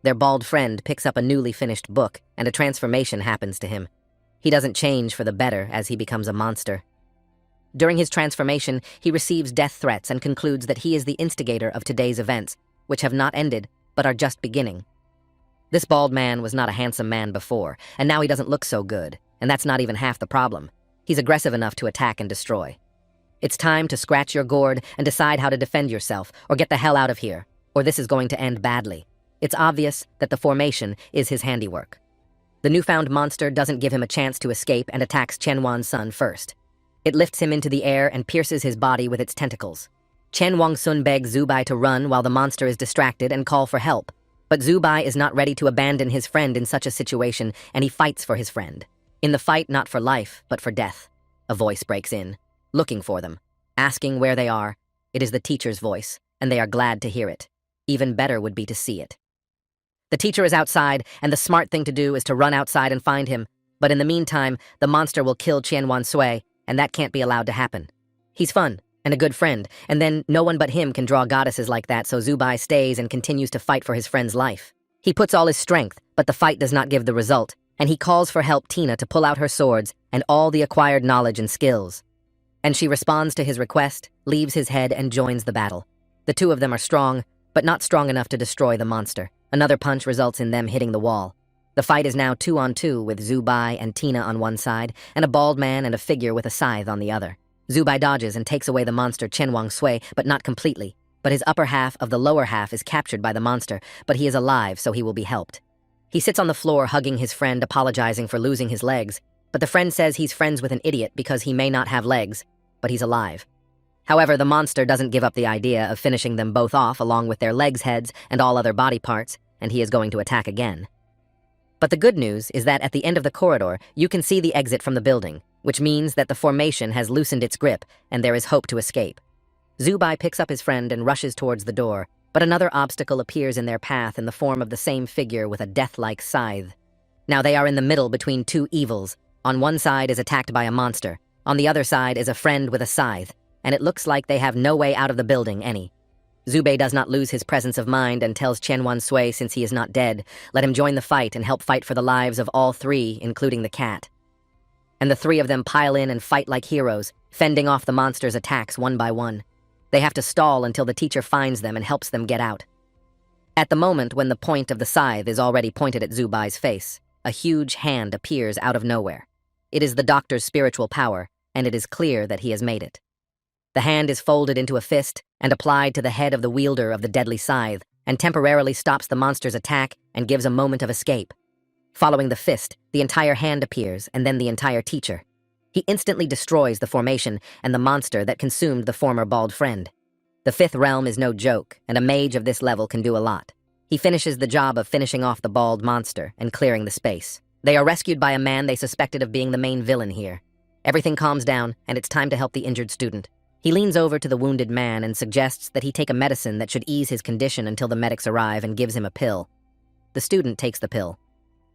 Their bald friend picks up a newly finished book, and a transformation happens to him. He doesn't change for the better as he becomes a monster. During his transformation, he receives death threats and concludes that he is the instigator of today's events, which have not ended, but are just beginning. This bald man was not a handsome man before, and now he doesn't look so good, and that's not even half the problem. He's aggressive enough to attack and destroy. It's time to scratch your gourd and decide how to defend yourself, or get the hell out of here, or this is going to end badly. It's obvious that the formation is his handiwork. The newfound monster doesn't give him a chance to escape and attacks Chen Sun first. It lifts him into the air and pierces his body with its tentacles. Chen Sun begs Zubai to run while the monster is distracted and call for help. But Zubai is not ready to abandon his friend in such a situation, and he fights for his friend. In the fight, not for life, but for death. A voice breaks in, looking for them, asking where they are. It is the teacher's voice, and they are glad to hear it. Even better would be to see it. The teacher is outside, and the smart thing to do is to run outside and find him. But in the meantime, the monster will kill Qianwan Sui, and that can't be allowed to happen. He's fun, and a good friend, and then no one but him can draw goddesses like that, so Zubai stays and continues to fight for his friend's life. He puts all his strength, but the fight does not give the result, and he calls for help Tina to pull out her swords and all the acquired knowledge and skills. And she responds to his request, leaves his head, and joins the battle. The two of them are strong, but not strong enough to destroy the monster. Another punch results in them hitting the wall. The fight is now 2-on-2 with Zubai and Tina on one side, and a bald man and a figure with a scythe on the other. Zubai dodges and takes away the monster Chen Sui, but not completely. But his upper half of the lower half is captured by the monster, but he is alive, so he will be helped. He sits on the floor hugging his friend, apologizing for losing his legs, but the friend says he's friends with an idiot because he may not have legs, but he's alive. However, the monster doesn't give up the idea of finishing them both off along with their legs, heads, and all other body parts, and he is going to attack again. But the good news is that at the end of the corridor, you can see the exit from the building. which means that the formation has loosened its grip and there is hope to escape. Zubai picks up his friend and rushes towards the door, but another obstacle appears in their path in the form of the same figure with a death-like scythe. Now they are in the middle between two evils. On one side is attacked by a monster, on the other side is a friend with a scythe, and it looks like they have no way out of the building any. Zubei does not lose his presence of mind and tells Chen Wan-sui, since he is not dead, let him join the fight and help fight for the lives of all three, including the cat. And the three of them pile in and fight like heroes, fending off the monster's attacks one by one. They have to stall until the teacher finds them and helps them get out. At the moment when the point of the scythe is already pointed at Zubai's face, a huge hand appears out of nowhere. It is the doctor's spiritual power, and it is clear that he has made it. The hand is folded into a fist and applied to the head of the wielder of the deadly scythe, and temporarily stops the monster's attack and gives a moment of escape. Following the fist, the entire hand appears, and then the entire teacher. He instantly destroys the formation and the monster that consumed the former bald friend. The fifth realm is no joke, and a mage of this level can do a lot. He finishes the job of finishing off the bald monster and clearing the space. They are rescued by a man they suspected of being the main villain here. Everything calms down, and it's time to help the injured student. He leans over to the wounded man and suggests that he take a medicine that should ease his condition until the medics arrive, and gives him a pill. The student takes the pill.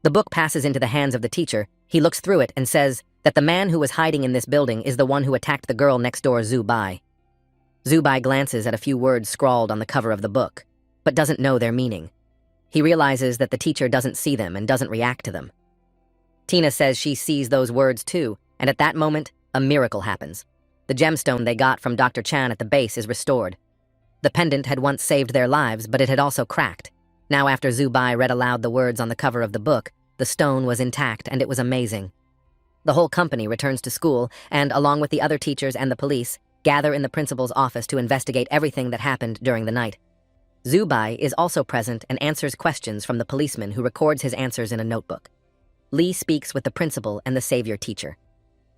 The book passes into the hands of the teacher. He looks through it and says that the man who was hiding in this building is the one who attacked the girl next door, Zubai. Zubai glances at a few words scrawled on the cover of the book, but doesn't know their meaning. He realizes that the teacher doesn't see them and doesn't react to them. Tina says she sees those words too, and at that moment, a miracle happens. The gemstone they got from Dr. Chan at the base is restored. The pendant had once saved their lives, but it had also cracked. Now, after Zubai read aloud the words on the cover of the book, the stone was intact, and it was amazing. The whole company returns to school and, along with the other teachers and the police, gather in the principal's office to investigate everything that happened during the night. Zubai is also present and answers questions from the policeman, who records his answers in a notebook. Lee speaks with the principal and the savior teacher.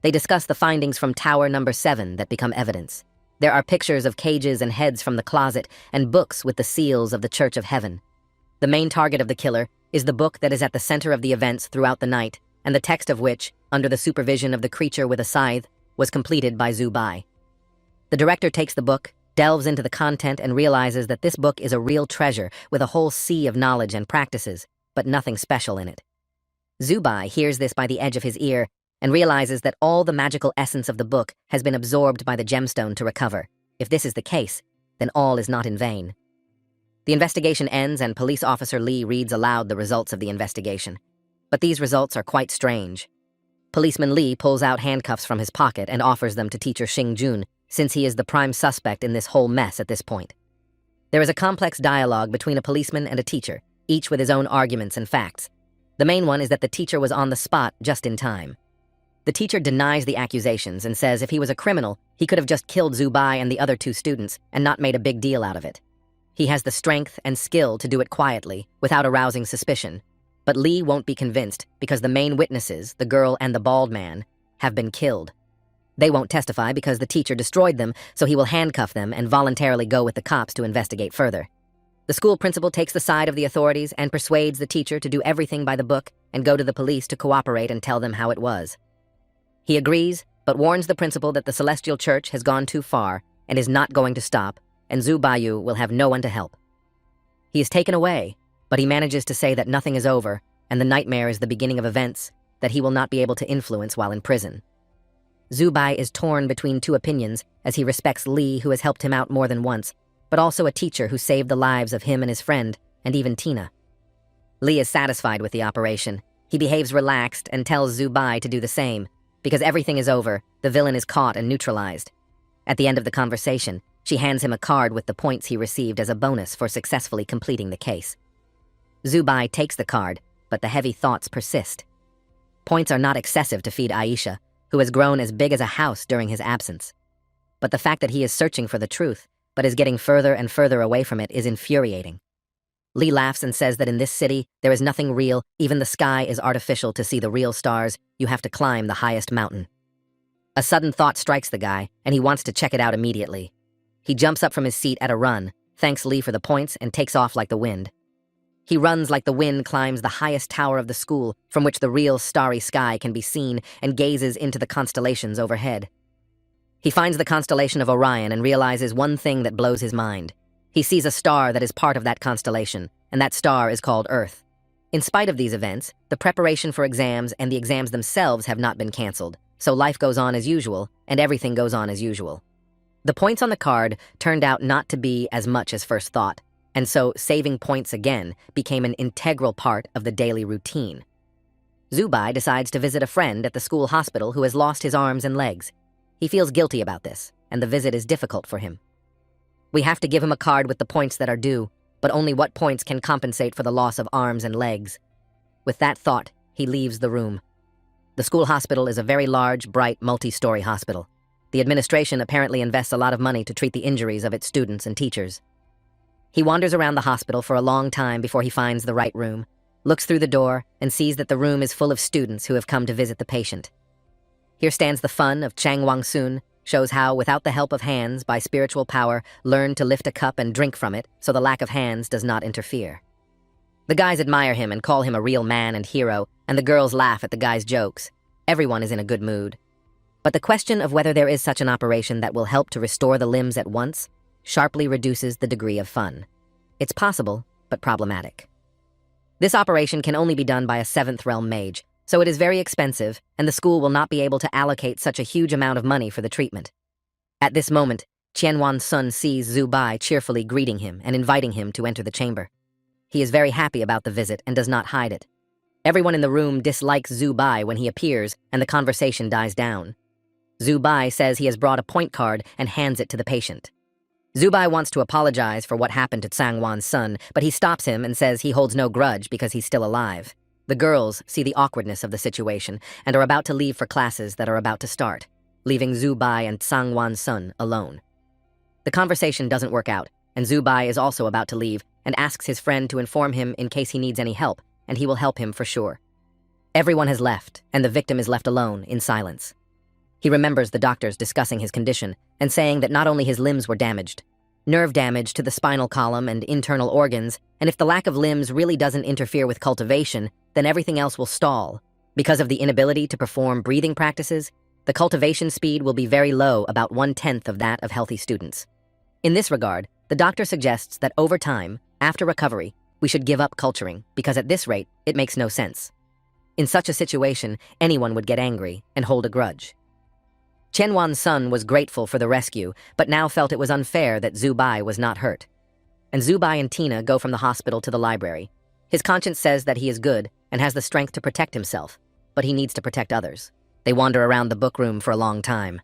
They discuss the findings from Tower Number 7 that become evidence. There are pictures of cages and heads from the closet and books with the seals of the Church of Heaven. The main target of the killer is the book that is at the center of the events throughout the night, and the text of which, under the supervision of the creature with a scythe, was completed by Zubai. The director takes the book, delves into the content, and realizes that this book is a real treasure with a whole sea of knowledge and practices, but nothing special in it. Zubai hears this by the edge of his ear and realizes that all the magical essence of the book has been absorbed by the gemstone to recover. If this is the case, then all is not in vain. The investigation ends and Police Officer Lee reads aloud the results of the investigation. But these results are quite strange. Policeman Lee pulls out handcuffs from his pocket and offers them to teacher Xing Jun, since he is the prime suspect in this whole mess at this point. There is a complex dialogue between a policeman and a teacher, each with his own arguments and facts. The main one is that the teacher was on the spot just in time. The teacher denies the accusations and says if he was a criminal, he could have just killed Zubai and the other two students and not made a big deal out of it. He has the strength and skill to do it quietly, without arousing suspicion. But Lee won't be convinced because the main witnesses, the girl and the bald man, have been killed. They won't testify because the teacher destroyed them, so he will handcuff them and voluntarily go with the cops to investigate further. The school principal takes the side of the authorities and persuades the teacher to do everything by the book and go to the police to cooperate and tell them how it was. He agrees, but warns the principal that the Celestial Church has gone too far and is not going to stop, and Zubayu will have no one to help. He is taken away, but he manages to say that nothing is over, and the nightmare is the beginning of events that he will not be able to influence while in prison. Zubai is torn between two opinions, as he respects Lee, who has helped him out more than once, but also a teacher who saved the lives of him and his friend, and even Tina. Lee is satisfied with the operation. He behaves relaxed and tells Zubai to do the same. Because everything is over, the villain is caught and neutralized. At the end of the conversation, she hands him a card with the points he received as a bonus for successfully completing the case. Zubai takes the card, but the heavy thoughts persist. Points are not excessive to feed Aisha, who has grown as big as a house during his absence. But the fact that he is searching for the truth, but is getting further and further away from it, is infuriating. Lee laughs and says that in this city, there is nothing real, even the sky is artificial. To see the real stars, you have to climb the highest mountain. A sudden thought strikes the guy, and he wants to check it out immediately. He jumps up from his seat at a run, thanks Lee for the points, and takes off like the wind. He runs like the wind climbs the highest tower of the school, from which the real starry sky can be seen, and gazes into the constellations overhead. He finds the constellation of Orion and realizes one thing that blows his mind. He sees a star that is part of that constellation, and that star is called Earth. In spite of these events, the preparation for exams and the exams themselves have not been canceled, so life goes on as usual, and everything goes on as usual. The points on the card turned out not to be as much as first thought, and so saving points again became an integral part of the daily routine. Zubai decides to visit a friend at the school hospital who has lost his arms and legs. He feels guilty about this, and the visit is difficult for him. We have to give him a card with the points that are due, but only what points can compensate for the loss of arms and legs. With that thought, he leaves the room. The school hospital is a very large, bright, multi-story hospital. The administration apparently invests a lot of money to treat the injuries of its students and teachers. He wanders around the hospital for a long time before he finds the right room, looks through the door, and sees that the room is full of students who have come to visit the patient. Here stands the fun of Chang Wang-sun, shows how, without the help of hands, by spiritual power, learn to lift a cup and drink from it so the lack of hands does not interfere. The guys admire him and call him a real man and hero, and the girls laugh at the guy's jokes. Everyone is in a good mood. But the question of whether there is such an operation that will help to restore the limbs at once sharply reduces the degree of fun. It's possible, but problematic. This operation can only be done by a 7th realm mage, so it is very expensive, and the school will not be able to allocate such a huge amount of money for the treatment. At this moment, Qianwan Sun sees Zhu Bai cheerfully greeting him and inviting him to enter the chamber. He is very happy about the visit and does not hide it. Everyone in the room dislikes Zhu Bai when he appears, and the conversation dies down. Zhu Bai says he has brought a point card and hands it to the patient. Zhu Bai wants to apologize for what happened to Tsangwan's son, but he stops him and says he holds no grudge because he's still alive. The girls see the awkwardness of the situation and are about to leave for classes that are about to start, leaving Zhu Bai and Tsangwan's son alone. The conversation doesn't work out, and Zhu Bai is also about to leave and asks his friend to inform him in case he needs any help, and he will help him for sure. Everyone has left, and the victim is left alone in silence. He remembers the doctors discussing his condition and saying that not only his limbs were damaged, nerve damage to the spinal column and internal organs, and if the lack of limbs really doesn't interfere with cultivation, then everything else will stall. Because of the inability to perform breathing practices, the cultivation speed will be very low, about 1/10 of that of healthy students. In this regard, the doctor suggests that over time, after recovery, we should give up culturing, because at this rate, it makes no sense. In such a situation, anyone would get angry and hold a grudge. Qianwan's son was grateful for the rescue, but now felt it was unfair that Zhu Bai was not hurt. And Zhu Bai and Tina go from the hospital to the library. His conscience says that he is good and has the strength to protect himself, but he needs to protect others. They wander around the book room for a long time.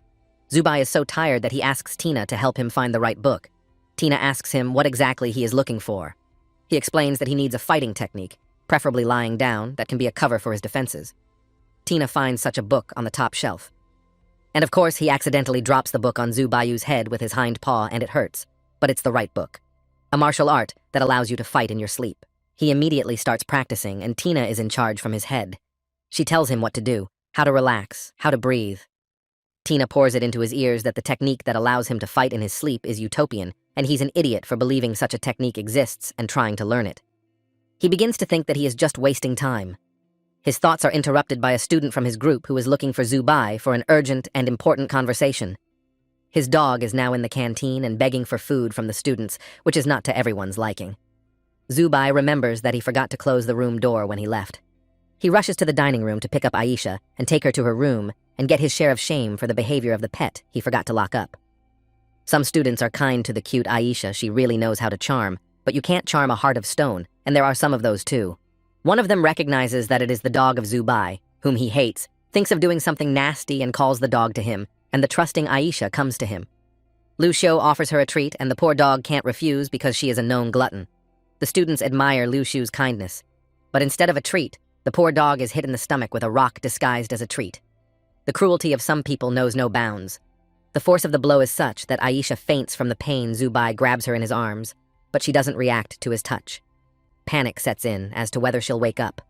Zhu Bai is so tired that he asks Tina to help him find the right book. Tina asks him what exactly he is looking for. He explains that he needs a fighting technique, preferably lying down, that can be a cover for his defenses. Tina finds such a book on the top shelf. And of course, he accidentally drops the book on Zhu Bai's head with his hind paw, and it hurts. But it's the right book. A martial art that allows you to fight in your sleep. He immediately starts practicing, and Tina is in charge from his head. She tells him what to do, how to relax, how to breathe. Tina pours it into his ears that the technique that allows him to fight in his sleep is utopian, and he's an idiot for believing such a technique exists and trying to learn it. He begins to think that he is just wasting time. His thoughts are interrupted by a student from his group who is looking for Zhu Bai for an urgent and important conversation. His dog is now in the canteen and begging for food from the students, which is not to everyone's liking. Zhu Bai remembers that he forgot to close the room door when he left. He rushes to the dining room to pick up Aisha and take her to her room and get his share of shame for the behavior of the pet he forgot to lock up. Some students are kind to the cute Aisha. She really knows how to charm, but you can't charm a heart of stone, and there are some of those too. One of them recognizes that it is the dog of Zhu Bai, whom he hates, thinks of doing something nasty and calls the dog to him, and the trusting Aisha comes to him. Lu Xiu offers her a treat, and the poor dog can't refuse because she is a known glutton. The students admire Lu Xiu's kindness, but instead of a treat, the poor dog is hit in the stomach with a rock disguised as a treat. The cruelty of some people knows no bounds. The force of the blow is such that Aisha faints from the pain. Zhu Bai grabs her in his arms, but she doesn't react to his touch. Panic sets in as to whether she'll wake up.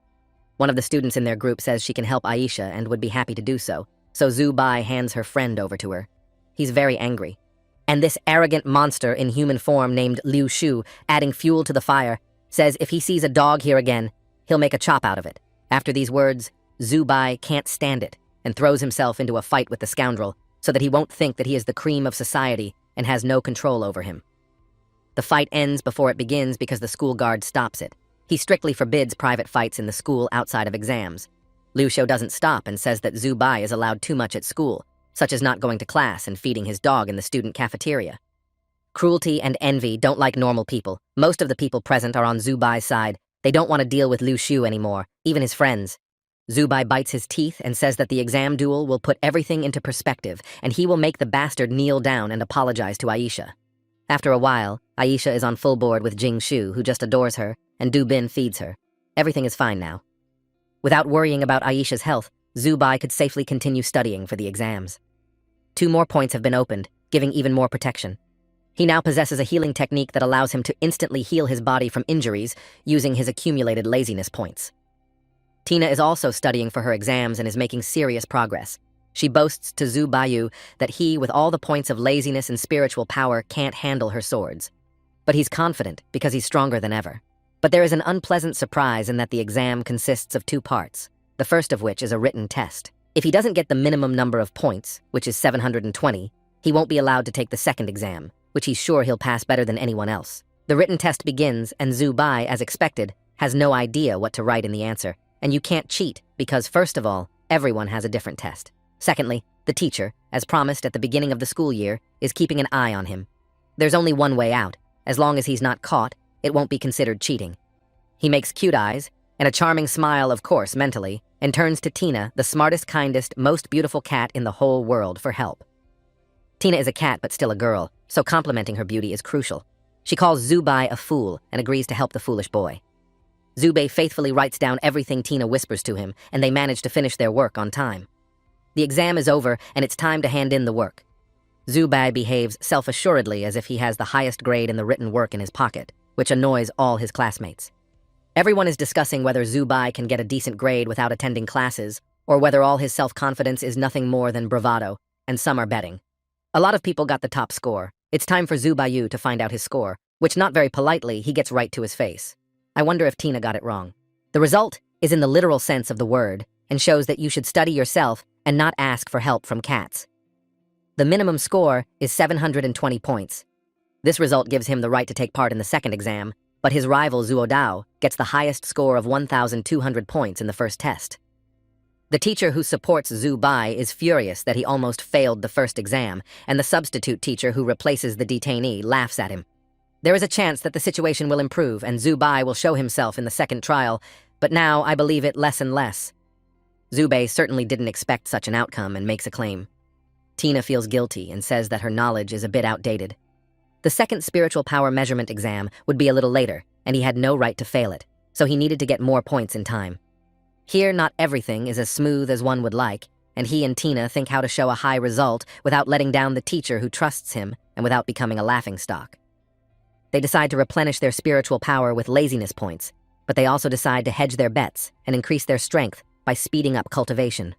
One of the students in their group says she can help Aisha and would be happy to do so, so Zhu Bai hands her friend over to her. He's very angry. And this arrogant monster in human form named Liu Shu, adding fuel to the fire, says if he sees a dog here again, he'll make a chop out of it. After these words, Zubai can't stand it and throws himself into a fight with the scoundrel so that he won't think that he is the cream of society and has no control over him. The fight ends before it begins because the school guard stops it. He strictly forbids private fights in the school outside of exams. Lucio doesn't stop and says that Zubai is allowed too much at school, such as not going to class and feeding his dog in the student cafeteria. Cruelty and envy don't like normal people. Most of the people present are on Zubai's side. They don't want to deal with Lu Shu anymore, even his friends. Zubai bites his teeth and says that the exam duel will put everything into perspective, and he will make the bastard kneel down and apologize to Aisha. After a while, Aisha is on full board with Jing Shu, who just adores her, and Du Bin feeds her. Everything is fine now. Without worrying about Aisha's health, Zubai could safely continue studying for the exams. 2 more points have been opened, giving even more protection. He now possesses a healing technique that allows him to instantly heal his body from injuries using his accumulated laziness points. Tina is also studying for her exams and is making serious progress. She boasts to Zubayu that he, with all the points of laziness and spiritual power, can't handle her swords. But he's confident because he's stronger than ever. But there is an unpleasant surprise in that the exam consists of 2 parts, the first of which is a written test. If he doesn't get the minimum number of points, which is 720, he won't be allowed to take the second exam, which he's sure he'll pass better than anyone else. The written test begins, and Zubai, as expected, has no idea what to write in the answer, and you can't cheat because, first of all, everyone has a different test. Secondly, the teacher, as promised at the beginning of the school year, is keeping an eye on him. There's only one way out. As long as he's not caught, it won't be considered cheating. He makes cute eyes, and a charming smile, of course, mentally, and turns to Tina, the smartest, kindest, most beautiful cat in the whole world, for help. Tina is a cat but still a girl, so complimenting her beauty is crucial. She calls Zubai a fool and agrees to help the foolish boy. Zubai faithfully writes down everything Tina whispers to him, and they manage to finish their work on time. The exam is over, and it's time to hand in the work. Zubai behaves self-assuredly as if he has the highest grade in the written work in his pocket, which annoys all his classmates. Everyone is discussing whether Zubai can get a decent grade without attending classes, or whether all his self-confidence is nothing more than bravado, and some are betting. A lot of people got the top score. It's time for Zubayu to find out his score, which not very politely he gets right to his face. I wonder if Tina got it wrong. The result is in the literal sense of the word, and shows that you should study yourself and not ask for help from cats. The minimum score is 720 points. This result gives him the right to take part in the second exam, but his rival Zuodao gets the highest score of 1,200 points in the first test. The teacher who supports Zubai is furious that he almost failed the first exam, and the substitute teacher who replaces the detainee laughs at him. There is a chance that the situation will improve and Zubai will show himself in the second trial, but now I believe it less and less. Zubai certainly didn't expect such an outcome and makes a claim. Tina feels guilty and says that her knowledge is a bit outdated. The second spiritual power measurement exam would be a little later, and he had no right to fail it, so he needed to get more points in time. Here, not everything is as smooth as one would like, and he and Tina think how to show a high result without letting down the teacher who trusts him and without becoming a laughingstock. They decide to replenish their spiritual power with laziness points, but they also decide to hedge their bets and increase their strength by speeding up cultivation.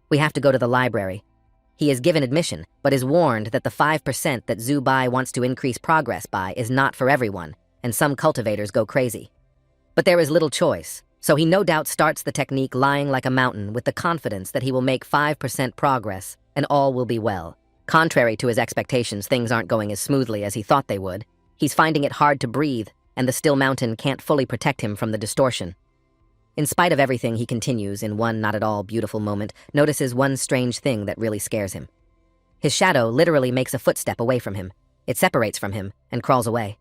We have to go to the library. He is given admission, but is warned that the 5% that Zubai wants to increase progress by is not for everyone, and some cultivators go crazy. But there is little choice, so he no doubt starts the technique lying like a mountain with the confidence that he will make 5% progress and all will be well. Contrary to his expectations, things aren't going as smoothly as he thought they would. He's finding it hard to breathe, and the still mountain can't fully protect him from the distortion. In spite of everything, he continues, in one not at all beautiful moment, notices one strange thing that really scares him. His shadow literally makes a footstep away from him. It separates from him and crawls away.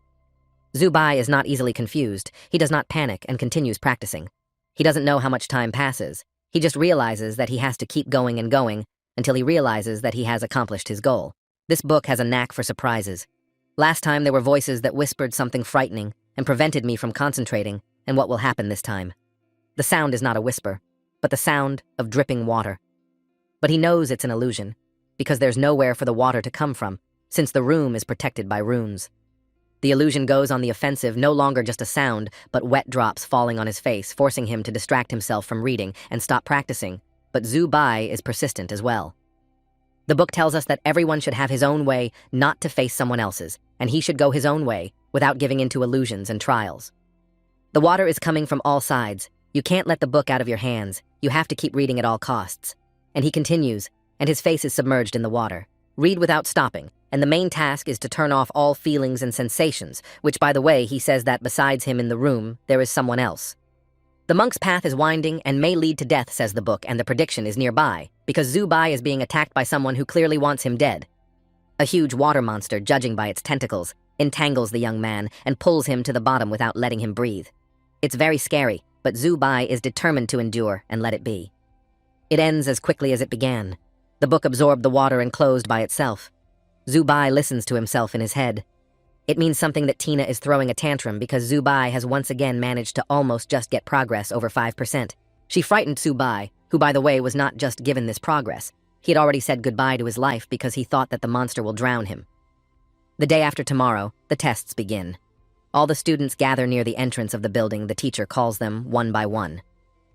Zubai is not easily confused. He does not panic and continues practicing. He doesn't know how much time passes. He just realizes that he has to keep going and going until he realizes that he has accomplished his goal. This book has a knack for surprises. Last time there were voices that whispered something frightening and prevented me from concentrating, and what will happen this time? The sound is not a whisper, but the sound of dripping water. But he knows it's an illusion, because there's nowhere for the water to come from, since the room is protected by runes. The illusion goes on the offensive, no longer just a sound, but wet drops falling on his face, forcing him to distract himself from reading and stop practicing. But Zubai is persistent as well. The book tells us that everyone should have his own way, not to face someone else's, and he should go his own way, without giving in to illusions and trials. The water is coming from all sides. You can't let the book out of your hands. You have to keep reading at all costs. And he continues, and his face is submerged in the water. Read without stopping, and the main task is to turn off all feelings and sensations, which, by the way, he says that besides him in the room, there is someone else. The monk's path is winding and may lead to death, says the book, and the prediction is nearby, because Zubai is being attacked by someone who clearly wants him dead. A huge water monster, judging by its tentacles, entangles the young man and pulls him to the bottom without letting him breathe. It's very scary, but Zubai is determined to endure and let it be. It ends as quickly as it began. The book absorbed the water and closed by itself. Zubai listens to himself in his head. It means something that Tina is throwing a tantrum because Zubai has once again managed to almost just get progress over 5%. She frightened Zubai, who by the way was not just given this progress. He had already said goodbye to his life because he thought that the monster will drown him. The day after tomorrow, the tests begin. All the students gather near the entrance of the building. The teacher calls them one by one.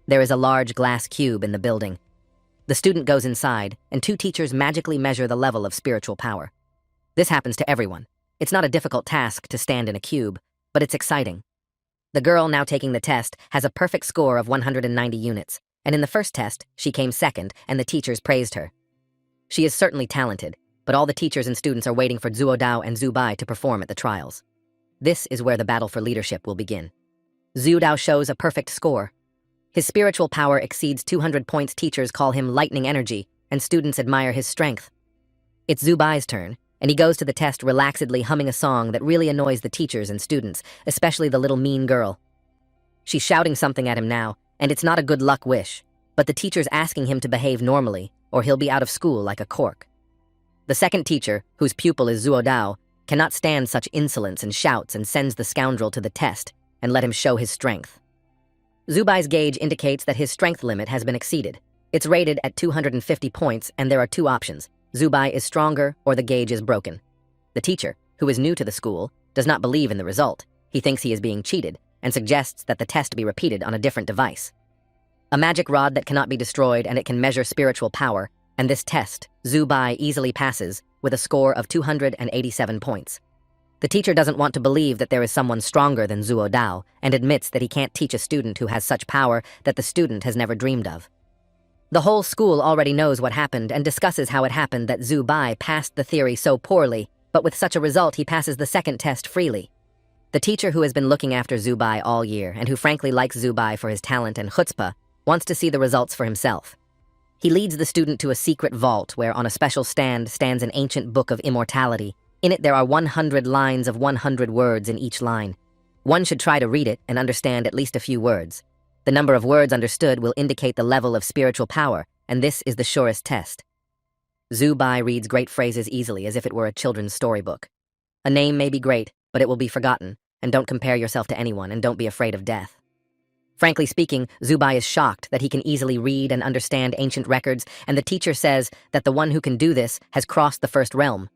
There is a large glass cube in the building. The student goes inside, and 2 teachers magically measure the level of spiritual power. This happens to everyone. It's not a difficult task to stand in a cube, but it's exciting. The girl now taking the test has a perfect score of 190 units, and in the first test, she came second, and the teachers praised her. She is certainly talented, but all the teachers and students are waiting for Zuodao and Zubai to perform at the trials. This is where the battle for leadership will begin. Zuodao shows a perfect score. His spiritual power exceeds 200 points. Teachers call him lightning energy, and students admire his strength. It's Zubai's turn, and he goes to the test relaxedly humming a song that really annoys the teachers and students, especially the little mean girl. She's shouting something at him now, and it's not a good luck wish, but the teacher's asking him to behave normally, or he'll be out of school like a cork. The second teacher, whose pupil is Zuodao, cannot stand such insolence and shouts and sends the scoundrel to the test and let him show his strength. Zubai's gauge indicates that his strength limit has been exceeded. It's rated at 250 points, and there are 2 options. Zubai is stronger or the gauge is broken. The teacher, who is new to the school, does not believe in the result. He thinks he is being cheated and suggests that the test be repeated on a different device. A magic rod that cannot be destroyed, and it can measure spiritual power, and this test, Zubai easily passes with a score of 287 points. The teacher doesn't want to believe that there is someone stronger than Zuodao and admits that he can't teach a student who has such power that the student has never dreamed of. The whole school already knows what happened and discusses how it happened that Zubai passed the theory so poorly, but with such a result he passes the second test freely. The teacher who has been looking after Zubai all year and who frankly likes Zubai for his talent and chutzpah wants to see the results for himself. He leads the student to a secret vault where on a special stand stands an ancient book of immortality. In it there are 100 lines of 100 words in each line. One should try to read it and understand at least a few words. The number of words understood will indicate the level of spiritual power, and this is the surest test. Zubai reads great phrases easily as if it were a children's storybook. A name may be great, but it will be forgotten, and don't compare yourself to anyone, and don't be afraid of death. Frankly speaking, Zubai is shocked that he can easily read and understand ancient records, and the teacher says that the one who can do this has crossed the first realm.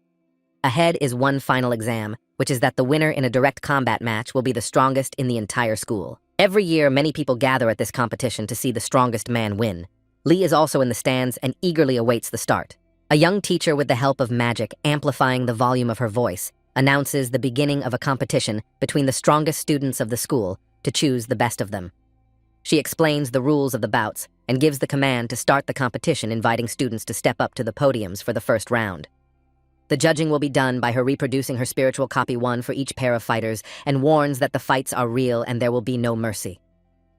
Ahead is one final exam, which is that the winner in a direct combat match will be the strongest in the entire school. Every year, many people gather at this competition to see the strongest man win. Lee is also in the stands and eagerly awaits the start. A young teacher, with the help of magic amplifying the volume of her voice, announces the beginning of a competition between the strongest students of the school to choose the best of them. She explains the rules of the bouts and gives the command to start the competition, inviting students to step up to the podiums for the first round. The judging will be done by her reproducing her spiritual copy one for each pair of fighters and warns that the fights are real and there will be no mercy.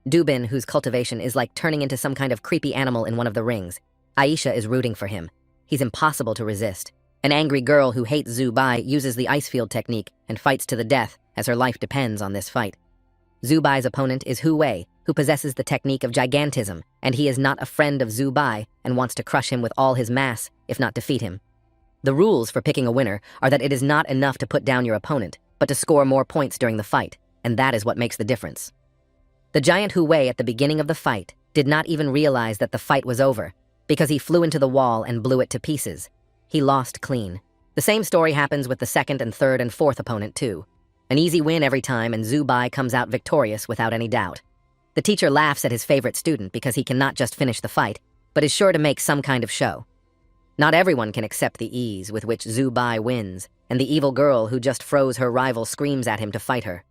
Dubin, whose cultivation is like turning into some kind of creepy animal in one of the rings. Aisha is rooting for him. He's impossible to resist. An angry girl who hates Zubai uses the ice field technique and fights to the death as her life depends on this fight. Zubai's opponent is Hu Wei, who possesses the technique of gigantism, and he is not a friend of Zubai and wants to crush him with all his mass, if not defeat him. The rules for picking a winner are that it is not enough to put down your opponent, but to score more points during the fight, and that is what makes the difference. The giant Hu Wei at the beginning of the fight did not even realize that the fight was over, because he flew into the wall and blew it to pieces. He lost clean. The same story happens with the second and third and fourth opponent too. An easy win every time, and Zubai comes out victorious without any doubt. The teacher laughs at his favorite student because he cannot just finish the fight, but is sure to make some kind of show. Not everyone can accept the ease with which Zubai wins, and the evil girl who just froze her rival screams at him to fight her.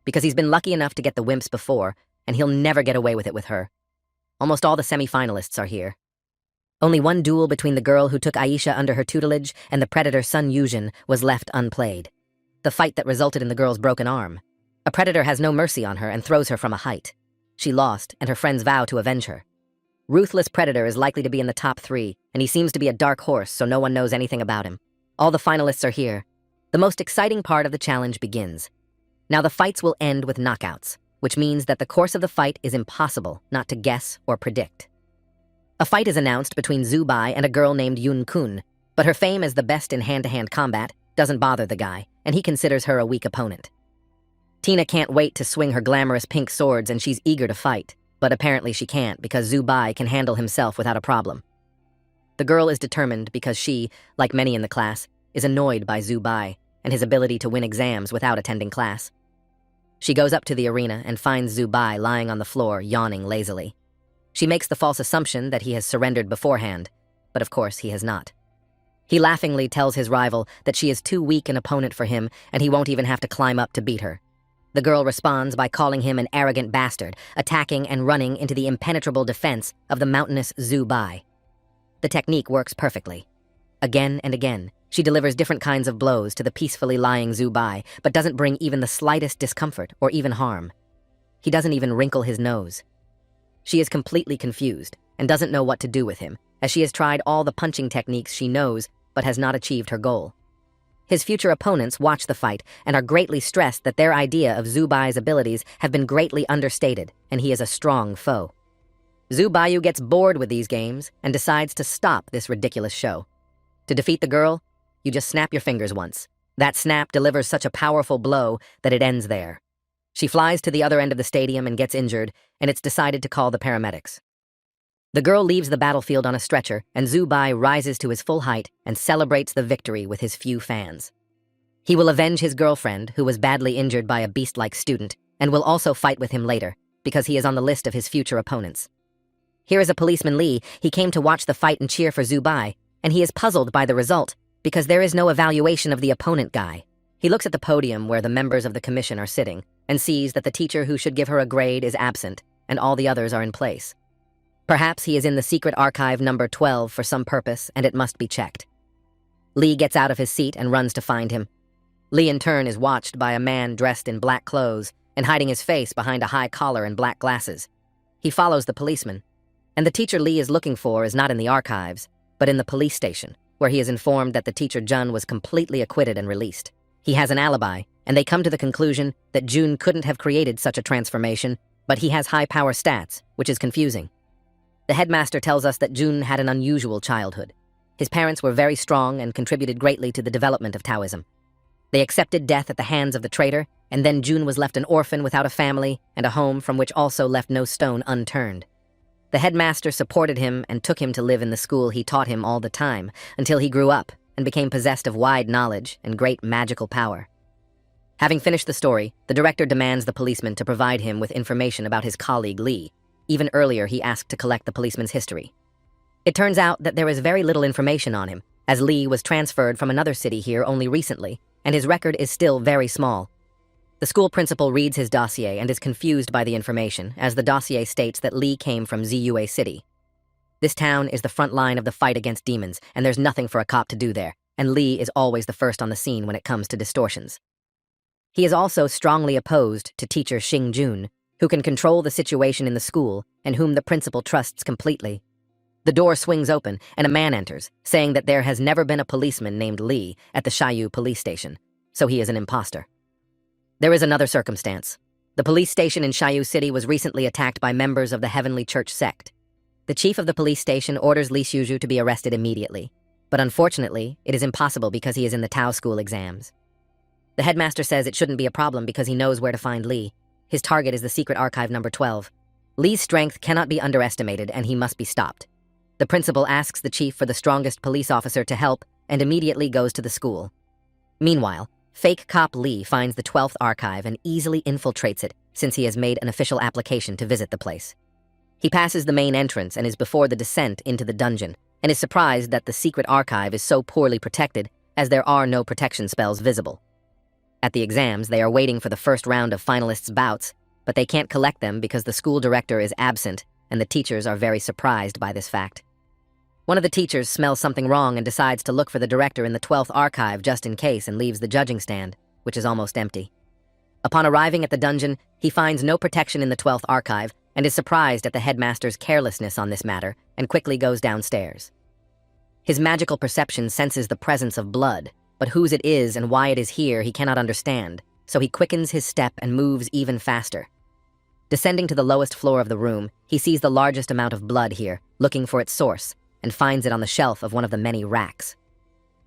because he's been lucky enough to get the wimps before, and he'll never get away with it with her. Almost all the semi-finalists are here. Only one duel between the girl who took Aisha under her tutelage and the predator Sun Yujin was left unplayed. The fight that resulted in the girl's broken arm. A predator has no mercy on her and throws her from a height. She lost, and her friends vow to avenge her. Ruthless Predator is likely to be in the top 3, and he seems to be a dark horse, so no one knows anything about him. All the finalists are here. The most exciting part of the challenge begins. Now the fights will end with knockouts, which means that the course of the fight is impossible not to guess or predict. A fight is announced between Zubai and a girl named Yun Kun, but her fame as the best in hand-to-hand combat doesn't bother the guy, and he considers her a weak opponent. Tina can't wait to swing her glamorous pink swords, and she's eager to fight, but apparently she can't because Zubai can handle himself without a problem. The girl is determined because she, like many in the class, is annoyed by Zubai and his ability to win exams without attending class. She goes up to the arena and finds Zubai lying on the floor, yawning lazily. She makes the false assumption that he has surrendered beforehand, but of course he has not. He laughingly tells his rival that she is too weak an opponent for him and he won't even have to climb up to beat her. The girl responds by calling him an arrogant bastard, attacking and running into the impenetrable defense of the mountainous Zubai. The technique works perfectly. Again and again, she delivers different kinds of blows to the peacefully lying Zubai, but doesn't bring even the slightest discomfort or even harm. He doesn't even wrinkle his nose. She is completely confused and doesn't know what to do with him, as she has tried all the punching techniques she knows, but has not achieved her goal. His future opponents watch the fight and are greatly stressed that their idea of Zubai's abilities have been greatly understated, and he is a strong foe. Zubayu gets bored with these games and decides to stop this ridiculous show. To defeat the girl, you just snap your fingers once. That snap delivers such a powerful blow that it ends there. She flies to the other end of the stadium and gets injured, and it's decided to call the paramedics. The girl leaves the battlefield on a stretcher, and Zubai rises to his full height and celebrates the victory with his few fans. He will avenge his girlfriend, who was badly injured by a beast-like student, and will also fight with him later, because he is on the list of his future opponents. Here is a policeman Lee. He came to watch the fight and cheer for Zubai, and he is puzzled by the result, because there is no evaluation of the opponent guy. He looks at the podium where the members of the commission are sitting, and sees that the teacher who should give her a grade is absent, and all the others are in place. Perhaps he is in the secret archive number 12 for some purpose, and it must be checked. Lee gets out of his seat and runs to find him. Lee, in turn, is watched by a man dressed in black clothes and hiding his face behind a high collar and black glasses. He follows the policeman, and the teacher Lee is looking for is not in the archives, but in the police station, where he is informed that the teacher Jun was completely acquitted and released. He has an alibi, and they come to the conclusion that Jun couldn't have created such a transformation, but he has high-power stats, which is confusing. The headmaster tells us that Jun had an unusual childhood. His parents were very strong and contributed greatly to the development of Taoism. They accepted death at the hands of the traitor, and then Jun was left an orphan without a family and a home from which also left no stone unturned. The headmaster supported him and took him to live in the school he taught him all the time, until he grew up and became possessed of wide knowledge and great magical power. Having finished the story, the director demands the policeman to provide him with information about his colleague Lee. Even earlier, he asked to collect the policeman's history. It turns out that there is very little information on him, as Lee was transferred from another city here only recently, and his record is still very small. The school principal reads his dossier and is confused by the information, as the dossier states that Lee came from Ziyue City. This town is the front line of the fight against demons, and there's nothing for a cop to do there, and Lee is always the first on the scene when it comes to distortions. He is also strongly opposed to teacher Xing Jun, who can control the situation in the school and whom the principal trusts completely. The door swings open and a man enters, saying that there has never been a policeman named Lee at the Xiaoyu police station, so he is an imposter. There is another circumstance. The police station in Xiaoyu City was recently attacked by members of the Heavenly Church sect. The chief of the police station orders Li Xiuzhu to be arrested immediately, but unfortunately, it is impossible because he is in the Tao school exams. The headmaster says it shouldn't be a problem because he knows where to find Lee. His target is the secret archive number 12. Lee's strength cannot be underestimated, and he must be stopped. The principal asks the chief for the strongest police officer to help and immediately goes to the school. Meanwhile, fake cop Lee finds the 12th archive and easily infiltrates it since he has made an official application to visit the place. He passes the main entrance and is before the descent into the dungeon, and is surprised that the secret archive is so poorly protected as there are no protection spells visible. At the exams, they are waiting for the first round of finalists' bouts, but they can't collect them because the school director is absent, and the teachers are very surprised by this fact. One of the teachers smells something wrong and decides to look for the director in the 12th archive just in case and leaves the judging stand, which is almost empty. Upon arriving at the dungeon, he finds no protection in the 12th archive and is surprised at the headmaster's carelessness on this matter and quickly goes downstairs. His magical perception senses the presence of blood, but whose it is and why it is here he cannot understand, so he quickens his step and moves even faster. Descending to the lowest floor of the room, he sees the largest amount of blood here, looking for its source, and finds it on the shelf of one of the many racks.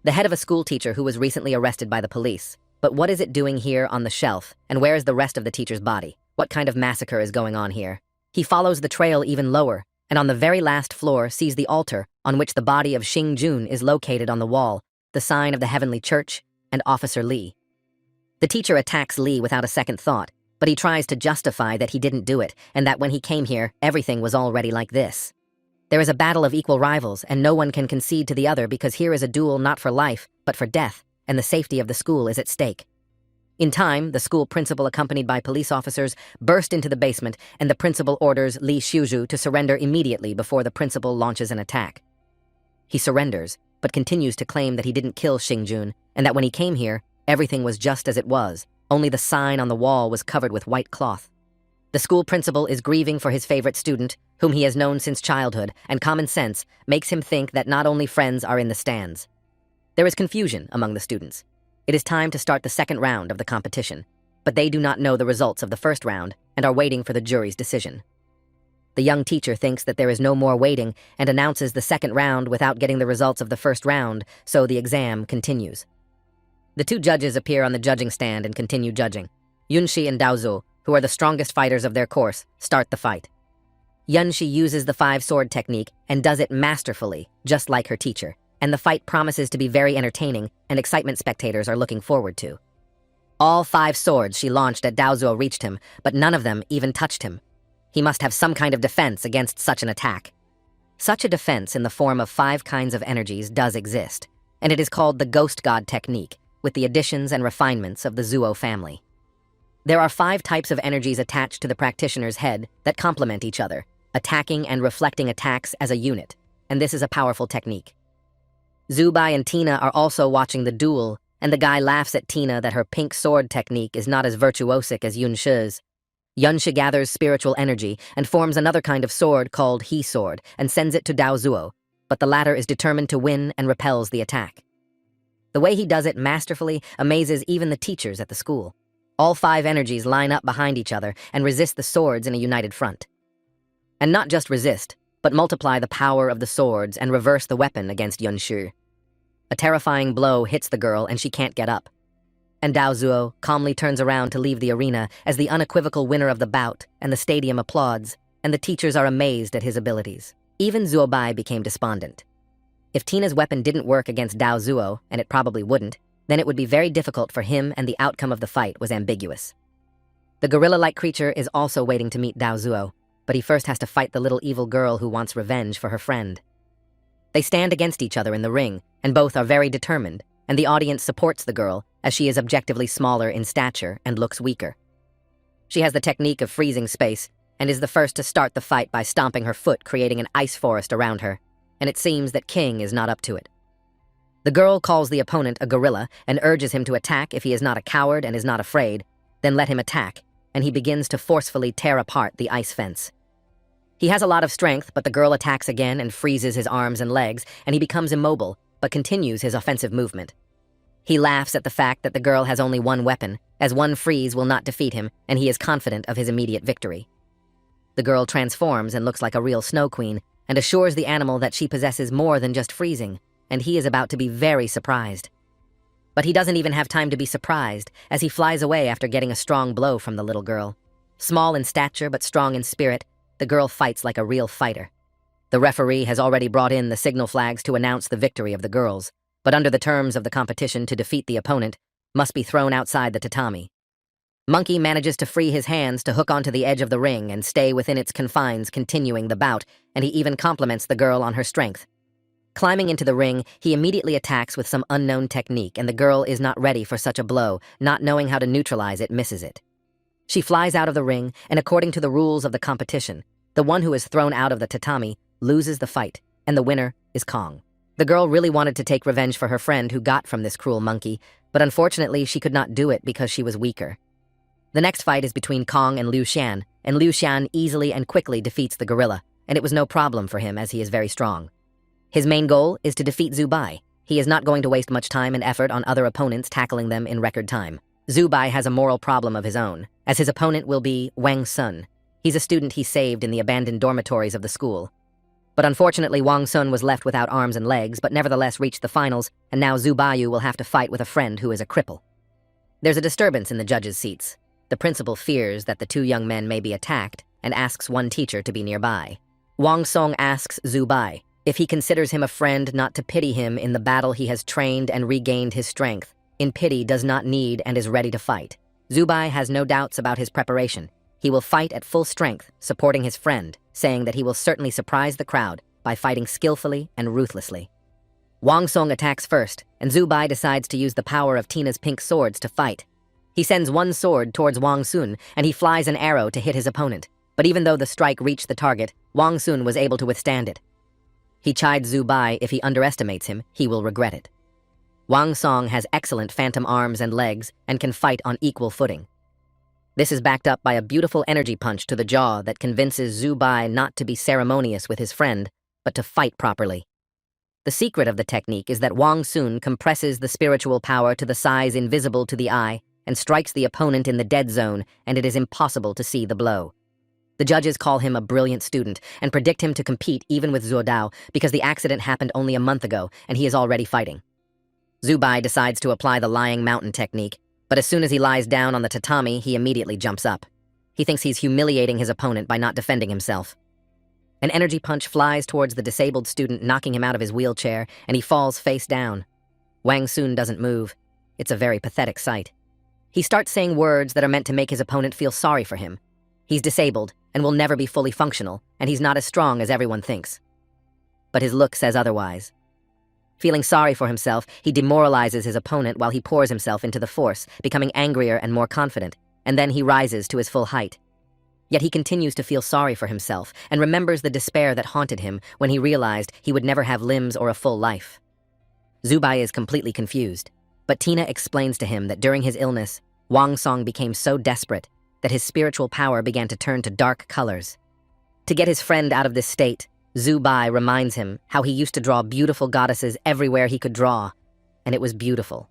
The head of a school teacher who was recently arrested by the police. But what is it doing here on the shelf, and where is the rest of the teacher's body? What kind of massacre is going on here? He follows the trail even lower, and on the very last floor sees the altar on which the body of Xing-jun is located on the wall, the sign of the Heavenly Church, and Officer Li. The teacher attacks Li without a second thought, but he tries to justify that he didn't do it, and that when he came here, everything was already like this. There is a battle of equal rivals, and no one can concede to the other because here is a duel not for life, but for death, and the safety of the school is at stake. In time, the school principal, accompanied by police officers, burst into the basement, and the principal orders Li Xiuzhu to surrender immediately before the principal launches an attack. He surrenders, but continues to claim that he didn't kill Xing-jun, and that when he came here, everything was just as it was, only the sign on the wall was covered with white cloth. The school principal is grieving for his favorite student, whom he has known since childhood, and common sense makes him think that not only friends are in the stands. There is confusion among the students. It is time to start the second round of the competition, but they do not know the results of the first round and are waiting for the jury's decision. The young teacher thinks that there is no more waiting and announces the second round without getting the results of the first round, so the exam continues. The two judges appear on the judging stand and continue judging. Yunxi and Daozu, who are the strongest fighters of their course, start the fight. Yunxi uses the five-sword technique and does it masterfully, just like her teacher, and the fight promises to be very entertaining and excitement spectators are looking forward to. All 5 swords she launched at Daozu reached him, but none of them even touched him. He must have some kind of defense against such an attack. Such a defense in the form of 5 kinds of energies does exist, and it is called the Ghost God technique, with the additions and refinements of the Zuo family. There are 5 types of energies attached to the practitioner's head that complement each other, attacking and reflecting attacks as a unit, and this is a powerful technique. Zubai and Tina are also watching the duel, and the guy laughs at Tina that her pink sword technique is not as virtuosic as Yunxi's. Yunxi gathers spiritual energy and forms another kind of sword called He Sword and sends it to Daozuo, but the latter is determined to win and repels the attack. The way he does it masterfully amazes even the teachers at the school. All 5 energies line up behind each other and resist the swords in a united front. And not just resist, but multiply the power of the swords and reverse the weapon against Yunxi. A terrifying blow hits the girl and she can't get up. And Daozuo calmly turns around to leave the arena as the unequivocal winner of the bout, and the stadium applauds, and the teachers are amazed at his abilities. Even Zuobai became despondent. If Tina's weapon didn't work against Daozuo, and it probably wouldn't, then it would be very difficult for him and the outcome of the fight was ambiguous. The gorilla-like creature is also waiting to meet Daozuo, but he first has to fight the little evil girl who wants revenge for her friend. They stand against each other in the ring, and both are very determined, and the audience supports the girl, as she is objectively smaller in stature and looks weaker. She has the technique of freezing space, and is the first to start the fight by stomping her foot, creating an ice forest around her, and it seems that King is not up to it. The girl calls the opponent a gorilla and urges him to attack if he is not a coward and is not afraid, then let him attack, and he begins to forcefully tear apart the ice fence. He has a lot of strength, but the girl attacks again and freezes his arms and legs, and he becomes immobile, but continues his offensive movement. He laughs at the fact that the girl has only one weapon, as one freeze will not defeat him, and he is confident of his immediate victory. The girl transforms and looks like a real snow queen, and assures the animal that she possesses more than just freezing, and he is about to be very surprised. But he doesn't even have time to be surprised, as he flies away after getting a strong blow from the little girl. Small in stature but strong in spirit, the girl fights like a real fighter. The referee has already brought in the signal flags to announce the victory of the girls, but under the terms of the competition to defeat the opponent, must be thrown outside the tatami. Monkey manages to free his hands to hook onto the edge of the ring and stay within its confines, continuing the bout, and he even compliments the girl on her strength. Climbing into the ring, he immediately attacks with some unknown technique, and the girl is not ready for such a blow, not knowing how to neutralize it, misses it. She flies out of the ring, and according to the rules of the competition, the one who is thrown out of the tatami loses the fight, and the winner is Kong. The girl really wanted to take revenge for her friend who got from this cruel monkey, but unfortunately she could not do it because she was weaker. The next fight is between Kong and Liu Xian, and Liu Xian easily and quickly defeats the gorilla, and it was no problem for him as he is very strong. His main goal is to defeat Zhu Bai. He is not going to waste much time and effort on other opponents tackling them in record time. Zhu Bai has a moral problem of his own, as his opponent will be Wang Sun. He's a student he saved in the abandoned dormitories of the school. But unfortunately, Wang Sun was left without arms and legs, but nevertheless reached the finals, and now Zhu Baiyu will have to fight with a friend who is a cripple. There's a disturbance in the judges' seats. The principal fears that the two young men may be attacked and asks one teacher to be nearby. Wang Song asks Zhu Bai if he considers him a friend not to pity him in the battle he has trained and regained his strength. In pity does not need and is ready to fight. Zhu Bai has no doubts about his preparation. He will fight at full strength, supporting his friend, saying that he will certainly surprise the crowd by fighting skillfully and ruthlessly. Wang Song attacks first, and Zhu Bai decides to use the power of Tina's pink swords to fight. He sends one sword towards Wang Sun, and he flies an arrow to hit his opponent. But even though the strike reached the target, Wang Sun was able to withstand it. He chides Zhu Bai if he underestimates him, he will regret it. Wang Song has excellent phantom arms and legs and can fight on equal footing. This is backed up by a beautiful energy punch to the jaw that convinces Zhu Bai not to be ceremonious with his friend, but to fight properly. The secret of the technique is that Wang Sun compresses the spiritual power to the size invisible to the eye and strikes the opponent in the dead zone, and it is impossible to see the blow. The judges call him a brilliant student and predict him to compete even with Zhuo Dao because the accident happened only a month ago and he is already fighting. Zhu Bai decides to apply the lying mountain technique, but as soon as he lies down on the tatami, he immediately jumps up. He thinks he's humiliating his opponent by not defending himself. An energy punch flies towards the disabled student, knocking him out of his wheelchair, and he falls face down. Wang Sun doesn't move. It's a very pathetic sight. He starts saying words that are meant to make his opponent feel sorry for him. He's disabled and will never be fully functional, and he's not as strong as everyone thinks. But his look says otherwise. Feeling sorry for himself, he demoralizes his opponent while he pours himself into the force, becoming angrier and more confident, and then he rises to his full height. Yet he continues to feel sorry for himself and remembers the despair that haunted him when he realized he would never have limbs or a full life. Zhu Bai is completely confused, but Tina explains to him that during his illness, Wang Song became so desperate that his spiritual power began to turn to dark colors. To get his friend out of this state, Zhu Bai reminds him how he used to draw beautiful goddesses everywhere he could draw, and it was beautiful.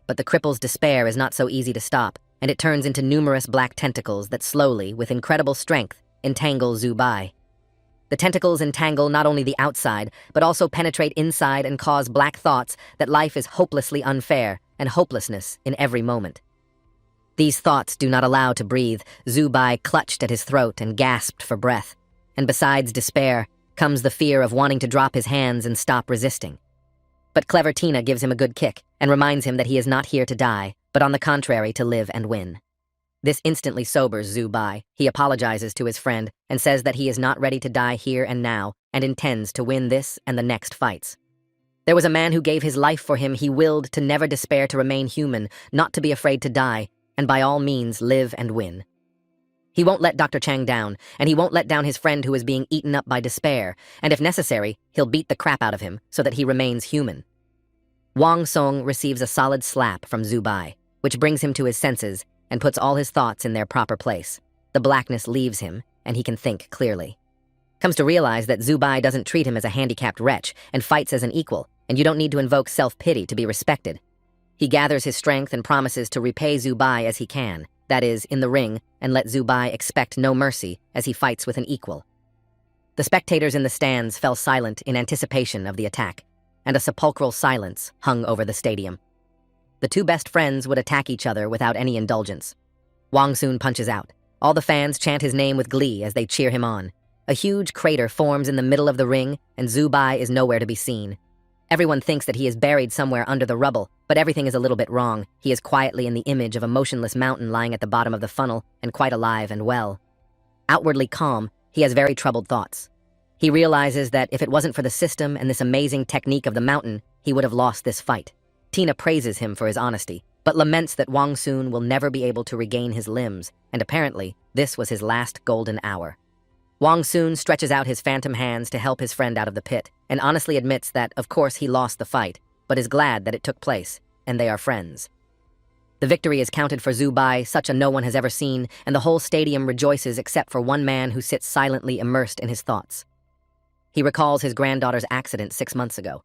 But the cripple's despair is not so easy to stop, and it turns into numerous black tentacles that slowly, with incredible strength, entangle Zhu Bai. The tentacles entangle not only the outside, but also penetrate inside and cause black thoughts that life is hopelessly unfair and hopelessness in every moment. These thoughts do not allow to breathe. Zhu Bai clutched at his throat and gasped for breath. And besides despair, comes the fear of wanting to drop his hands and stop resisting. But clever Tina gives him a good kick and reminds him that he is not here to die, but on the contrary to live and win. This instantly sobers Zhu Bai. He apologizes to his friend and says that he is not ready to die here and now and intends to win this and the next fights. There was a man who gave his life for him. He willed to never despair, to remain human, not to be afraid to die, and by all means live and win. He won't let Dr. Chang down, and he won't let down his friend who is being eaten up by despair, and if necessary, he'll beat the crap out of him so that he remains human. Wang Song receives a solid slap from Zhu Bai, which brings him to his senses and puts all his thoughts in their proper place. The blackness leaves him, and he can think clearly. Comes to realize that Zhu Bai doesn't treat him as a handicapped wretch and fights as an equal, and you don't need to invoke self-pity to be respected. He gathers his strength and promises to repay Zhu Bai as he can, that is, in the ring, and let Zhu Bai expect no mercy as he fights with an equal. The spectators in the stands fell silent in anticipation of the attack, and a sepulchral silence hung over the stadium. The two best friends would attack each other without any indulgence. Wang Sun punches out. All the fans chant his name with glee as they cheer him on. A huge crater forms in the middle of the ring, and Zhu Bai is nowhere to be seen. Everyone thinks that he is buried somewhere under the rubble, but everything is a little bit wrong. He is quietly in the image of a motionless mountain lying at the bottom of the funnel, and quite alive and well. Outwardly calm, he has very troubled thoughts. He realizes that if it wasn't for the system and this amazing technique of the mountain, he would have lost this fight. Tina praises him for his honesty, but laments that Wang Sun will never be able to regain his limbs, and apparently, this was his last golden hour. Wang Sun stretches out his phantom hands to help his friend out of the pit, and honestly admits that, of course, he lost the fight, but is glad that it took place, and they are friends. The victory is counted for Zhu Bai, such a no one has ever seen, and the whole stadium rejoices except for one man who sits silently immersed in his thoughts. He recalls his granddaughter's accident 6 months ago.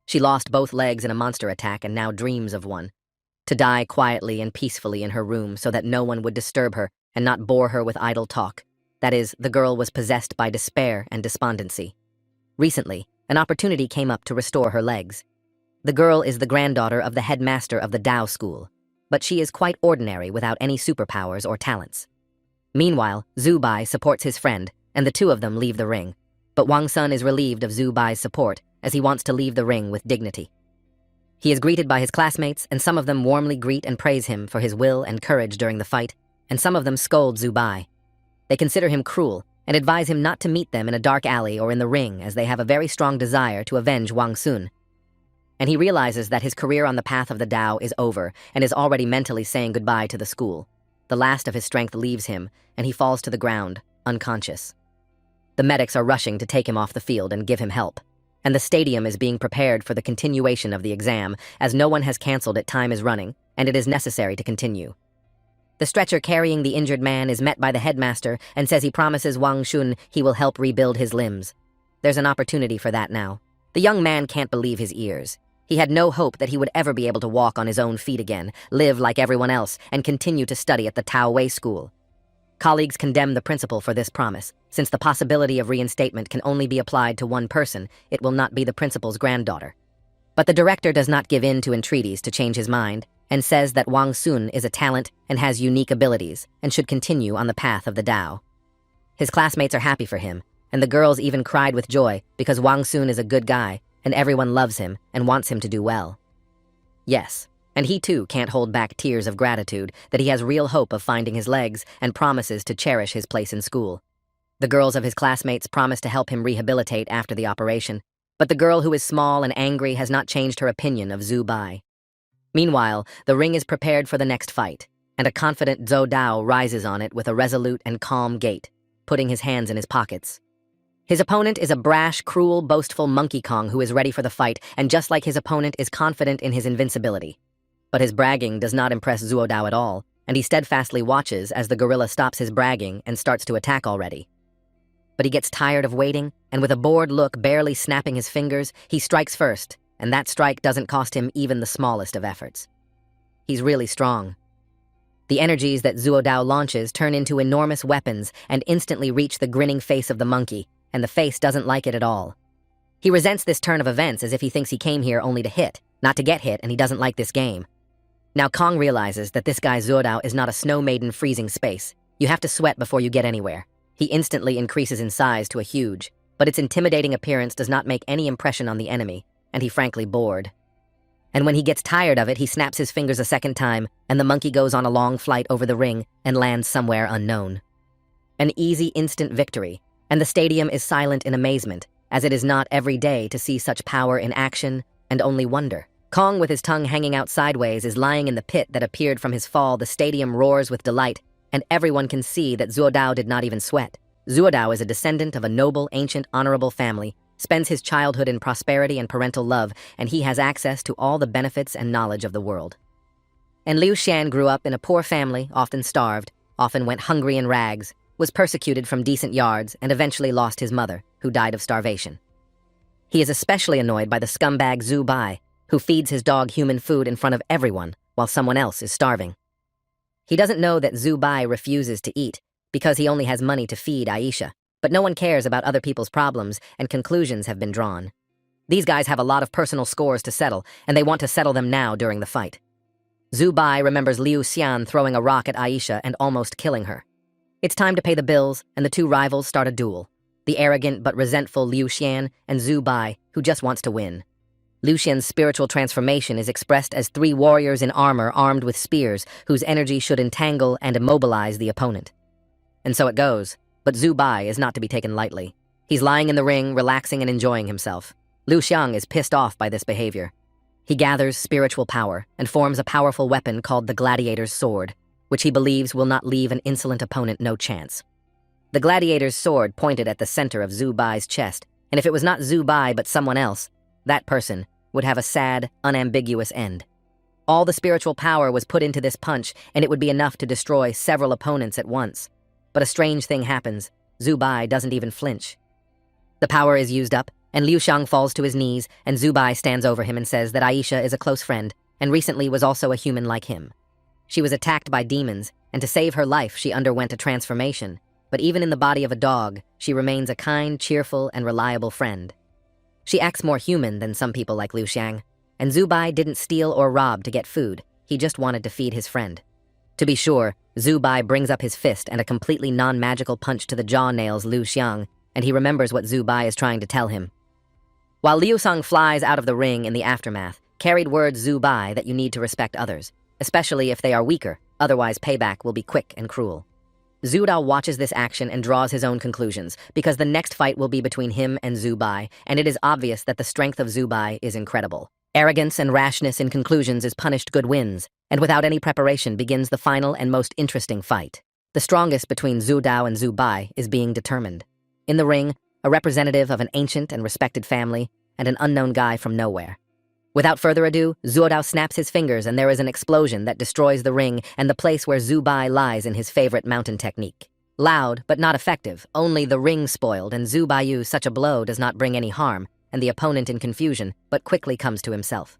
She lost both legs in a monster attack and now dreams of one. To die quietly and peacefully in her room so that no one would disturb her and not bore her with idle talk. That is, the girl was possessed by despair and despondency. Recently, an opportunity came up to restore her legs. The girl is the granddaughter of the headmaster of the Dao school, but she is quite ordinary without any superpowers or talents. Meanwhile, Zhu Bai supports his friend, and the two of them leave the ring. But Wang Sun is relieved of Zhu Bai's support, as he wants to leave the ring with dignity. He is greeted by his classmates, and some of them warmly greet and praise him for his will and courage during the fight, and some of them scold Zhu Bai. They consider him cruel, and advise him not to meet them in a dark alley or in the ring, as they have a very strong desire to avenge Wang Sun. And he realizes that his career on the path of the Dao is over, and is already mentally saying goodbye to the school. The last of his strength leaves him, and he falls to the ground, unconscious. The medics are rushing to take him off the field and give him help, and the stadium is being prepared for the continuation of the exam, as no one has cancelled it. Time is running, and it is necessary to continue. The stretcher carrying the injured man is met by the headmaster and says he promises Wang Shun he will help rebuild his limbs. There's an opportunity for that now. The young man can't believe his ears. He had no hope that he would ever be able to walk on his own feet again, live like everyone else, and continue to study at the Tao Wei school. Colleagues condemn the principal for this promise. Since the possibility of reinstatement can only be applied to one person, it will not be the principal's granddaughter. But the director does not give in to entreaties to change his mind, and says that Wang Sun is a talent and has unique abilities, and should continue on the path of the Dao. His classmates are happy for him, and the girls even cried with joy because Wang Sun is a good guy, and everyone loves him and wants him to do well. Yes. And he too can't hold back tears of gratitude that he has real hope of finding his legs and promises to cherish his place in school. The girls of his classmates promise to help him rehabilitate after the operation, but the girl who is small and angry has not changed her opinion of Zhu Bai. Meanwhile, the ring is prepared for the next fight, and a confident Zhou Dao rises on it with a resolute and calm gait, putting his hands in his pockets. His opponent is a brash, cruel, boastful Monkey Kong who is ready for the fight, and just like his opponent is confident in his invincibility. But his bragging does not impress Zhuo Dao at all, and he steadfastly watches as the gorilla stops his bragging and starts to attack already. But he gets tired of waiting, and with a bored look barely snapping his fingers, he strikes first, and that strike doesn't cost him even the smallest of efforts. He's really strong. The energies that Zhuo Dao launches turn into enormous weapons and instantly reach the grinning face of the monkey, and the face doesn't like it at all. He resents this turn of events as if he thinks he came here only to hit, not to get hit, and he doesn't like this game. Now Kong realizes that this guy Zhuo Dao is not a snow maiden freezing space. You have to sweat before you get anywhere. He instantly increases in size to a huge, but its intimidating appearance does not make any impression on the enemy, and he frankly bored. And when he gets tired of it, he snaps his fingers a second time, and the monkey goes on a long flight over the ring and lands somewhere unknown. An easy instant victory, and the stadium is silent in amazement, as it is not every day to see such power in action, and only wonder. Kong, with his tongue hanging out sideways, is lying in the pit that appeared from his fall. The stadium roars with delight, and everyone can see that Zhuo Dao did not even sweat. Zhuo Dao is a descendant of a noble, ancient, honorable family, spends his childhood in prosperity and parental love, and he has access to all the benefits and knowledge of the world. And Liu Xian grew up in a poor family, often starved, often went hungry in rags, was persecuted from decent yards, and eventually lost his mother, who died of starvation. He is especially annoyed by the scumbag Zhu Bai, who feeds his dog human food in front of everyone while someone else is starving. He doesn't know that Zhu Bai refuses to eat because he only has money to feed Aisha, but no one cares about other people's problems, and conclusions have been drawn. These guys have a lot of personal scores to settle, and they want to settle them now during the fight. Zhu Bai remembers Liu Xian throwing a rock at Aisha and almost killing her. It's time to pay the bills, and the two rivals start a duel. The arrogant but resentful Liu Xian and Zhu Bai, who just wants to win. Liu Xian's spiritual transformation is expressed as 3 warriors in armor armed with spears whose energy should entangle and immobilize the opponent. And so it goes, but Zhu Bai is not to be taken lightly. He's lying in the ring, relaxing and enjoying himself. Liu Xiang is pissed off by this behavior. He gathers spiritual power and forms a powerful weapon called the Gladiator's Sword, which he believes will not leave an insolent opponent no chance. The Gladiator's sword pointed at the center of Zhu Bai's chest, and if it was not Zhu Bai but someone else, that person would have a sad, unambiguous end. All the spiritual power was put into this punch, and it would be enough to destroy several opponents at once. But a strange thing happens. Zhu Bai doesn't even flinch. The power is used up, and Liu Xiang falls to his knees, and Zhu Bai stands over him and says that Aisha is a close friend, and recently was also a human like him. She was attacked by demons, and to save her life she underwent a transformation, but even in the body of a dog, she remains a kind, cheerful, and reliable friend. She acts more human than some people like Liu Xiang, and Zhu Bai didn't steal or rob to get food, he just wanted to feed his friend. To be sure, Zhu Bai brings up his fist and a completely non-magical punch to the jaw nails Liu Xiang, and he remembers what Zhu Bai is trying to tell him. While Liu Xiang flies out of the ring in the aftermath, carried word Zhu Bai that you need to respect others, especially if they are weaker, otherwise payback will be quick and cruel. Zhu Dao watches this action and draws his own conclusions, because the next fight will be between him and Zhu Bai, and it is obvious that the strength of Zhu Bai is incredible. Arrogance and rashness in conclusions is punished good wins, and without any preparation begins the final and most interesting fight. The strongest between Zhu Dao and Zhu Bai is being determined. In the ring, a representative of an ancient and respected family, and an unknown guy from nowhere. Without further ado, Zhu Dao snaps his fingers and there is an explosion that destroys the ring and the place where Zhu Bai lies in his favorite mountain technique. Loud, but not effective, only the ring spoiled, and Zhu Baiyu such a blow does not bring any harm, and the opponent in confusion, but quickly comes to himself.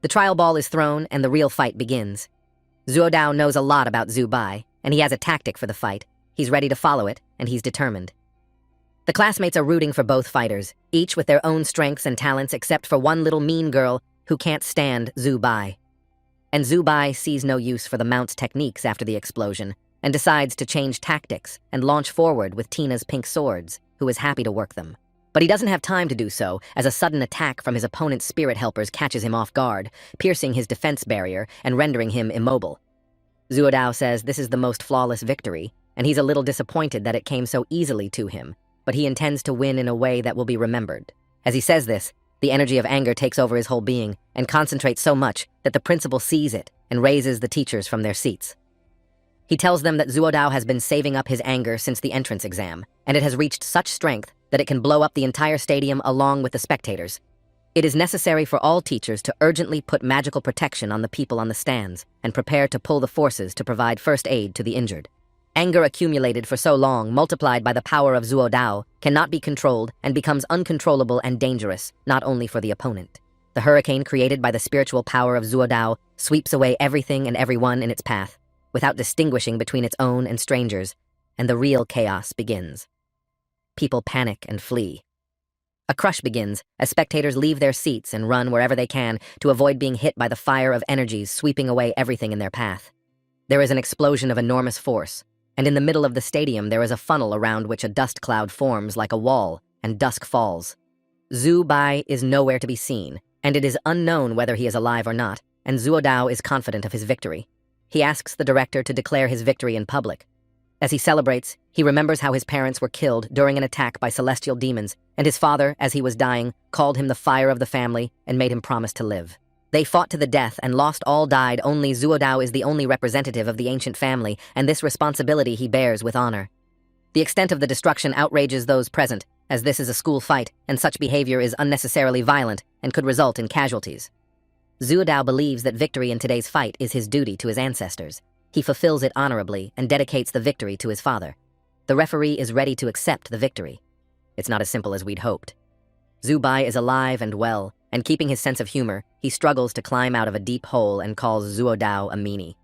The trial ball is thrown and the real fight begins. Zhu Dao knows a lot about Zhu Bai, and he has a tactic for the fight. He's ready to follow it, and he's determined. The classmates are rooting for both fighters, each with their own strengths and talents except for one little mean girl who can't stand Zhu Bai. And Zhu Bai sees no use for the mount's techniques after the explosion, and decides to change tactics and launch forward with Tina's pink swords, who is happy to work them. But he doesn't have time to do so, as a sudden attack from his opponent's spirit helpers catches him off guard, piercing his defense barrier and rendering him immobile. Zhu Dao says this is the most flawless victory, and he's a little disappointed that it came so easily to him, but he intends to win in a way that will be remembered. As he says this, the energy of anger takes over his whole being and concentrates so much that the principal sees it and raises the teachers from their seats. He tells them that Zhu Dao has been saving up his anger since the entrance exam, and it has reached such strength that it can blow up the entire stadium along with the spectators. It is necessary for all teachers to urgently put magical protection on the people on the stands and prepare to pull the forces to provide first aid to the injured. Anger accumulated for so long, multiplied by the power of Zhu Dao, cannot be controlled and becomes uncontrollable and dangerous, not only for the opponent. The hurricane created by the spiritual power of Zhu Dao sweeps away everything and everyone in its path, without distinguishing between its own and strangers, and the real chaos begins. People panic and flee. A crush begins as spectators leave their seats and run wherever they can to avoid being hit by the fire of energies sweeping away everything in their path. There is an explosion of enormous force, and in the middle of the stadium there is a funnel around which a dust cloud forms like a wall, and dusk falls. Zhu Bai is nowhere to be seen, and it is unknown whether he is alive or not, and Zhu Dao is confident of his victory. He asks the director to declare his victory in public. As he celebrates, he remembers how his parents were killed during an attack by celestial demons, and his father, as he was dying, called him the fire of the family and made him promise to live. They fought to the death and lost all died, only Zhu Dao is the only representative of the ancient family, and this responsibility he bears with honor. The extent of the destruction outrages those present, as this is a school fight, and such behavior is unnecessarily violent and could result in casualties. Zhu Dao believes that victory in today's fight is his duty to his ancestors. He fulfills it honorably and dedicates the victory to his father. The referee is ready to accept the victory. It's not as simple as we'd hoped. Zhu Bai is alive and well, and keeping his sense of humor, he struggles to climb out of a deep hole and calls Zhu Dao a meanie.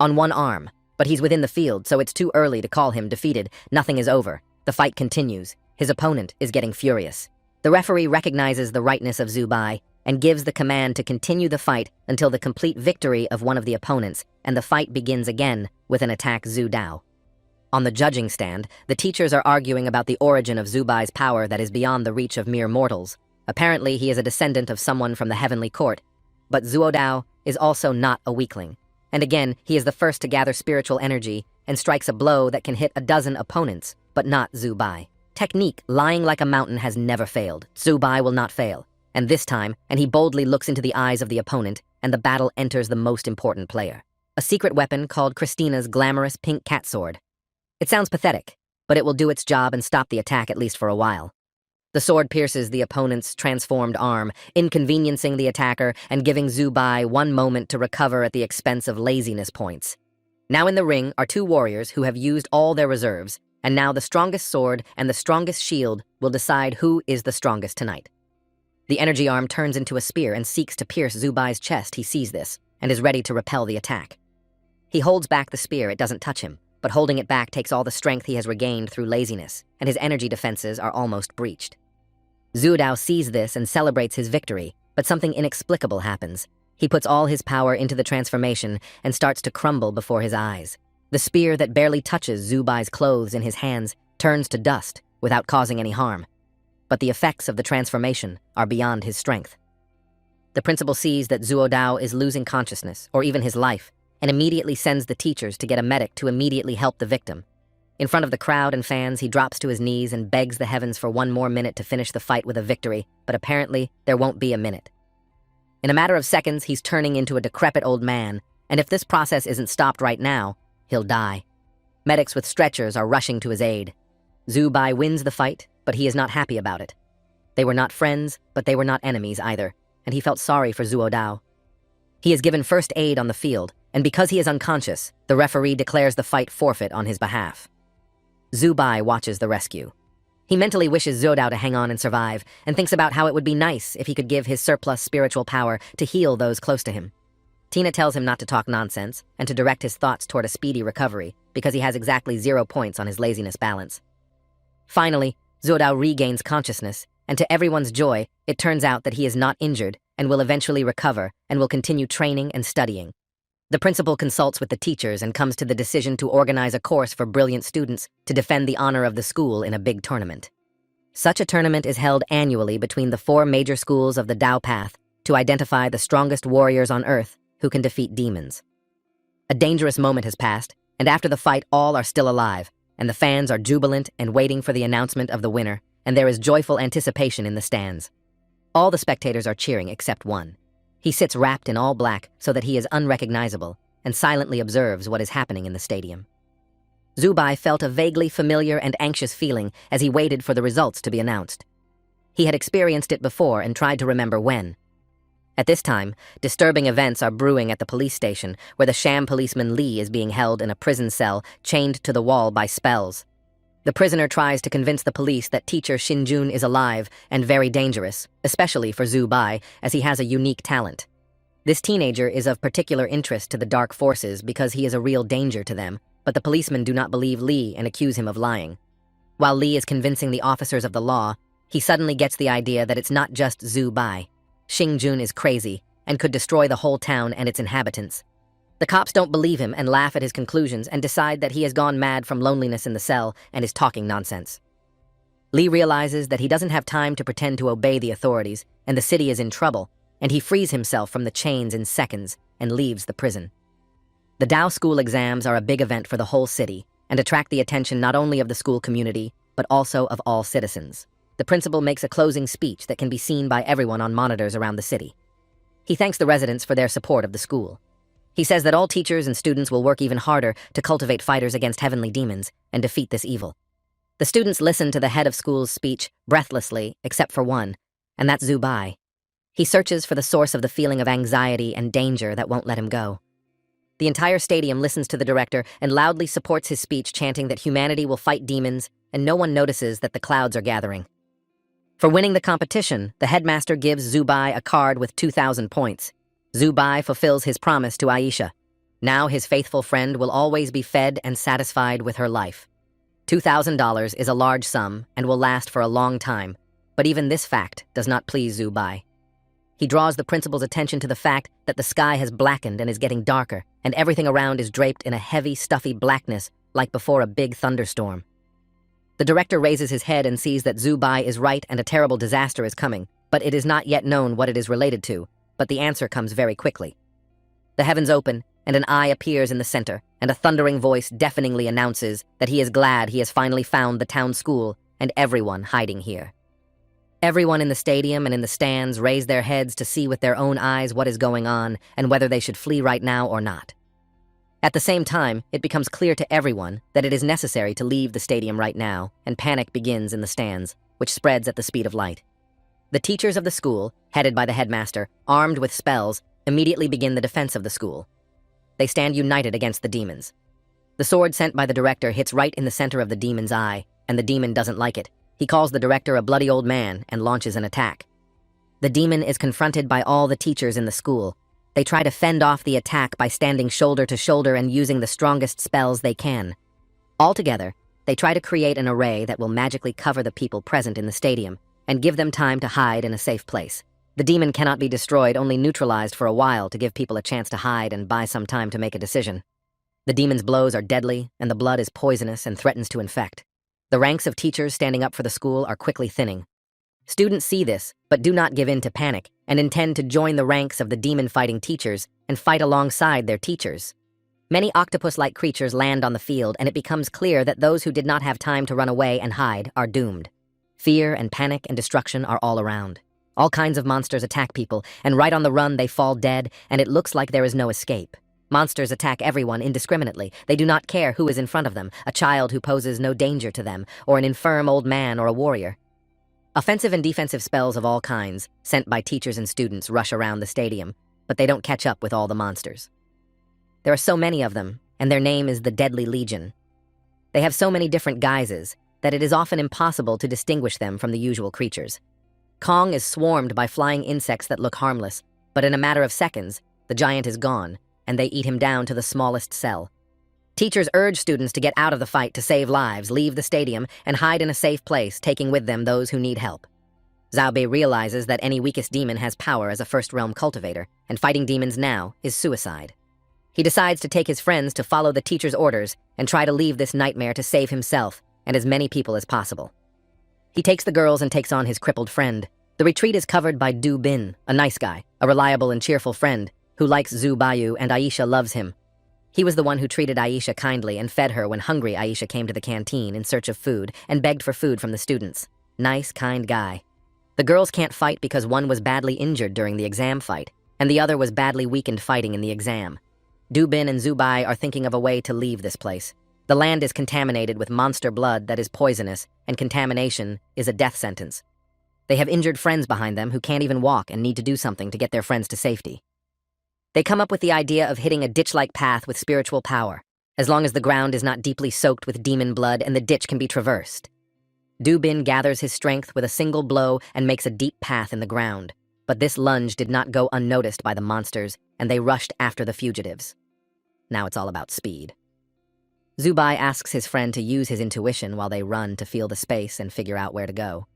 On one arm, but he's within the field, so it's too early to call him defeated. Nothing is over. The fight continues. His opponent is getting furious. The referee recognizes the rightness of Zhu Bai and gives the command to continue the fight until the complete victory of one of the opponents, and the fight begins again with an attack Zhu Dao. On the judging stand, the teachers are arguing about the origin of Zhu Bai's power that is beyond the reach of mere mortals. Apparently, he is a descendant of someone from the heavenly court, but Zhu Dao is also not a weakling. And again, he is the first to gather spiritual energy and strikes a blow that can hit a dozen opponents, but not Zhu Bai. Technique, lying like a mountain, has never failed. Zubai will not fail. And this time, and he boldly looks into the eyes of the opponent, and the battle enters the most important player. A secret weapon called Christina's glamorous pink cat sword. It sounds pathetic, but it will do its job and stop the attack at least for a while. The sword pierces the opponent's transformed arm, inconveniencing the attacker and giving Zubai 1 moment to recover at the expense of laziness points. Now in the ring are 2 warriors who have used all their reserves, and now the strongest sword and the strongest shield will decide who is the strongest tonight. The energy arm turns into a spear and seeks to pierce Zubai's chest. He sees this and is ready to repel the attack. He holds back the spear. It doesn't touch him, but holding it back takes all the strength he has regained through laziness, and his energy defenses are almost breached. Zuodao sees this and celebrates his victory, but something inexplicable happens. He puts all his power into the transformation and starts to crumble before his eyes. The spear that barely touches Zubai's clothes in his hands turns to dust without causing any harm. But the effects of the transformation are beyond his strength. The principal sees that Zuodao is losing consciousness, or even his life, and immediately sends the teachers to get a medic to immediately help the victim. In front of the crowd and fans, he drops to his knees and begs the heavens for 1 more minute to finish the fight with a victory, but apparently there won't be a minute. In a matter of seconds, he's turning into a decrepit old man, and if this process isn't stopped right now, he'll die. Medics with stretchers are rushing to his aid. Zubai wins the fight, but he is not happy about it. They were not friends, but they were not enemies either, and he felt sorry for Zuodao. He is given first aid on the field, and because he is unconscious, the referee declares the fight forfeit on his behalf. Zubai watches the rescue. He mentally wishes Zuodao to hang on and survive, and thinks about how it would be nice if he could give his surplus spiritual power to heal those close to him. Tina tells him not to talk nonsense and to direct his thoughts toward a speedy recovery because he has exactly 0 points on his laziness balance. Finally, Zuodao regains consciousness, and to everyone's joy, it turns out that he is not injured and will eventually recover and will continue training and studying. The principal consults with the teachers and comes to the decision to organize a course for brilliant students to defend the honor of the school in a big tournament. Such a tournament is held annually between the 4 major schools of the Tao Path to identify the strongest warriors on Earth who can defeat demons. A dangerous moment has passed, and after the fight all are still alive, and the fans are jubilant and waiting for the announcement of the winner, and there is joyful anticipation in the stands. All the spectators are cheering except one. He sits wrapped in all black so that he is unrecognizable and silently observes what is happening in the stadium. Zubai felt a vaguely familiar and anxious feeling as he waited for the results to be announced. He had experienced it before and tried to remember when. At this time, disturbing events are brewing at the police station, where the sham policeman Lee is being held in a prison cell, chained to the wall by spells. The prisoner tries to convince the police that teacher Shinjun is alive and very dangerous, especially for Zubai, as he has a unique talent. This teenager is of particular interest to the dark forces because he is a real danger to them, but the policemen do not believe Lee and accuse him of lying. While Lee is convincing the officers of the law, he suddenly gets the idea that it's not just Zubai. Shinjun is crazy and could destroy the whole town and its inhabitants. The cops don't believe him and laugh at his conclusions and decide that he has gone mad from loneliness in the cell and is talking nonsense. Lee realizes that he doesn't have time to pretend to obey the authorities and the city is in trouble, and he frees himself from the chains in seconds and leaves the prison. The Tao school exams are a big event for the whole city and attract the attention not only of the school community, but also of all citizens. The principal makes a closing speech that can be seen by everyone on monitors around the city. He thanks the residents for their support of the school. He says that all teachers and students will work even harder to cultivate fighters against heavenly demons and defeat this evil. The students listen to the head of school's speech breathlessly, except for one, and that's Zubai. He searches for the source of the feeling of anxiety and danger that won't let him go. The entire stadium listens to the director and loudly supports his speech, chanting that humanity will fight demons, and no one notices that the clouds are gathering. For winning the competition, the headmaster gives Zubai a card with 2,000 points. Zubai fulfills his promise to Aisha. Now his faithful friend will always be fed and satisfied with her life. $2,000 is a large sum and will last for a long time, but even this fact does not please Zubai. He draws the principal's attention to the fact that the sky has blackened and is getting darker, and everything around is draped in a heavy, stuffy blackness like before a big thunderstorm. The director raises his head and sees that Zubai is right and a terrible disaster is coming, but it is not yet known what it is related to. But the answer comes very quickly. The heavens open, and an eye appears in the center, and a thundering voice deafeningly announces that he is glad he has finally found the town school, and everyone hiding here. Everyone in the stadium and in the stands raise their heads to see with their own eyes what is going on and whether they should flee right now or not. At the same time, it becomes clear to everyone that it is necessary to leave the stadium right now, and panic begins in the stands, which spreads at the speed of light. The teachers of the school, headed by the headmaster, armed with spells, immediately begin the defense of the school. They stand united against the demons. The sword sent by the director hits right in the center of the demon's eye, and the demon doesn't like it. He calls the director a bloody old man and launches an attack. The demon is confronted by all the teachers in the school. They try to fend off the attack by standing shoulder to shoulder and using the strongest spells they can. Altogether, they try to create an array that will magically cover the people present in the stadium and give them time to hide in a safe place. The demon cannot be destroyed, only neutralized for a while to give people a chance to hide and buy some time to make a decision. The demon's blows are deadly, and the blood is poisonous and threatens to infect. The ranks of teachers standing up for the school are quickly thinning. Students see this, but do not give in to panic, and intend to join the ranks of the demon-fighting teachers and fight alongside their teachers. Many octopus-like creatures land on the field, and it becomes clear that those who did not have time to run away and hide are doomed. Fear and panic and destruction are all around. All kinds of monsters attack people, and right on the run they fall dead, and it looks like there is no escape. Monsters attack everyone indiscriminately. They do not care who is in front of them, a child who poses no danger to them, or an infirm old man or a warrior. Offensive and defensive spells of all kinds, sent by teachers and students, rush around the stadium, but they don't catch up with all the monsters. There are so many of them, and their name is the Deadly Legion. They have so many different guises that it is often impossible to distinguish them from the usual creatures. Kong is swarmed by flying insects that look harmless, but in a matter of seconds, the giant is gone, and they eat him down to the smallest cell. Teachers urge students to get out of the fight to save lives, leave the stadium, and hide in a safe place, taking with them those who need help. Xiaobei realizes that any weakest demon has power as a first-realm cultivator, and fighting demons now is suicide. He decides to take his friends to follow the teacher's orders and try to leave this nightmare to save himself and as many people as possible. He takes the girls and takes on his crippled friend. The retreat is covered by Du Bin, a nice guy, a reliable and cheerful friend, who likes Zhu Baiyu, and Aisha loves him. He was the one who treated Aisha kindly and fed her when hungry Aisha came to the canteen in search of food and begged for food from the students. Nice, kind guy. The girls can't fight because one was badly injured during the exam fight, and the other was badly weakened fighting in the exam. Du Bin and Zhu Bai are thinking of a way to leave this place. The land is contaminated with monster blood that is poisonous, and contamination is a death sentence. They have injured friends behind them who can't even walk and need to do something to get their friends to safety. They come up with the idea of hitting a ditch-like path with spiritual power, as long as the ground is not deeply soaked with demon blood and the ditch can be traversed. Du Bin gathers his strength with a single blow and makes a deep path in the ground, but this lunge did not go unnoticed by the monsters, and they rushed after the fugitives. Now it's all about speed. Zhu Bai asks his friend to use his intuition while they run to feel the space and figure out where to go.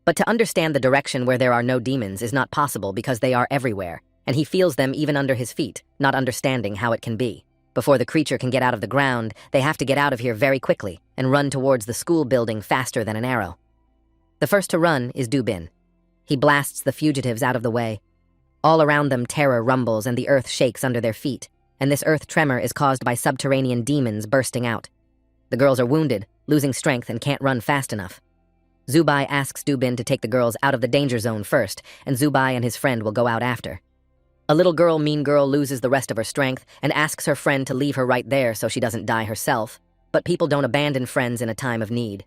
But to understand the direction where there are no demons is not possible because they are everywhere, and he feels them even under his feet, not understanding how it can be. Before the creature can get out of the ground, they have to get out of here very quickly and run towards the school building faster than an arrow. The first to run is Du Bin. He blasts the fugitives out of the way. All around them terror rumbles and the earth shakes under their feet, and this earth tremor is caused by subterranean demons bursting out. The girls are wounded, losing strength, and can't run fast enough. Zhu Bai asks Du Bin to take the girls out of the danger zone first, and Zhu Bai and his friend will go out after. A little girl, mean girl, loses the rest of her strength and asks her friend to leave her right there so she doesn't die herself, but people don't abandon friends in a time of need.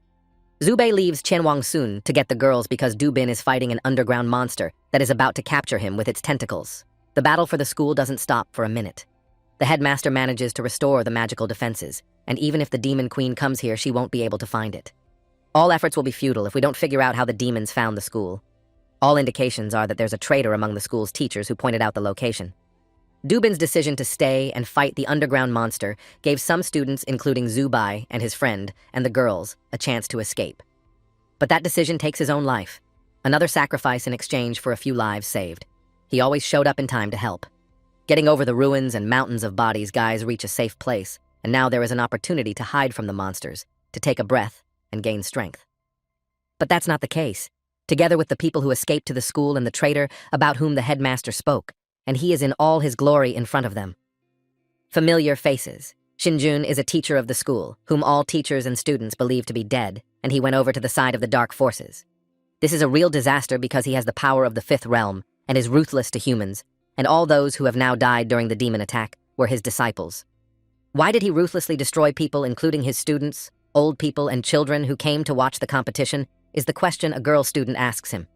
Zhu Bai leaves Qianwang Sun to get the girls because Du Bin is fighting an underground monster that is about to capture him with its tentacles. The battle for the school doesn't stop for a minute. The headmaster manages to restore the magical defenses, and even if the demon queen comes here, she won't be able to find it. All efforts will be futile if we don't figure out how the demons found the school. All indications are that there's a traitor among the school's teachers who pointed out the location. Du Bin's decision to stay and fight the underground monster gave some students, including Zhu Bai and his friend, and the girls, a chance to escape. But that decision takes his own life, another sacrifice in exchange for a few lives saved. He always showed up in time to help. Getting over the ruins and mountains of bodies, guys reach a safe place, and now there is an opportunity to hide from the monsters, to take a breath and gain strength. But that's not the case. Together with the people who escaped to the school and the traitor about whom the headmaster spoke, and he is in all his glory in front of them. Familiar faces. Shinjun is a teacher of the school, whom all teachers and students believe to be dead, and he went over to the side of the dark forces. This is a real disaster because he has the power of the fifth realm and is ruthless to humans, and all those who have now died during the demon attack were his disciples. Why did he ruthlessly destroy people, including his students, old people, and children who came to watch the competition, is the question a girl student asks him.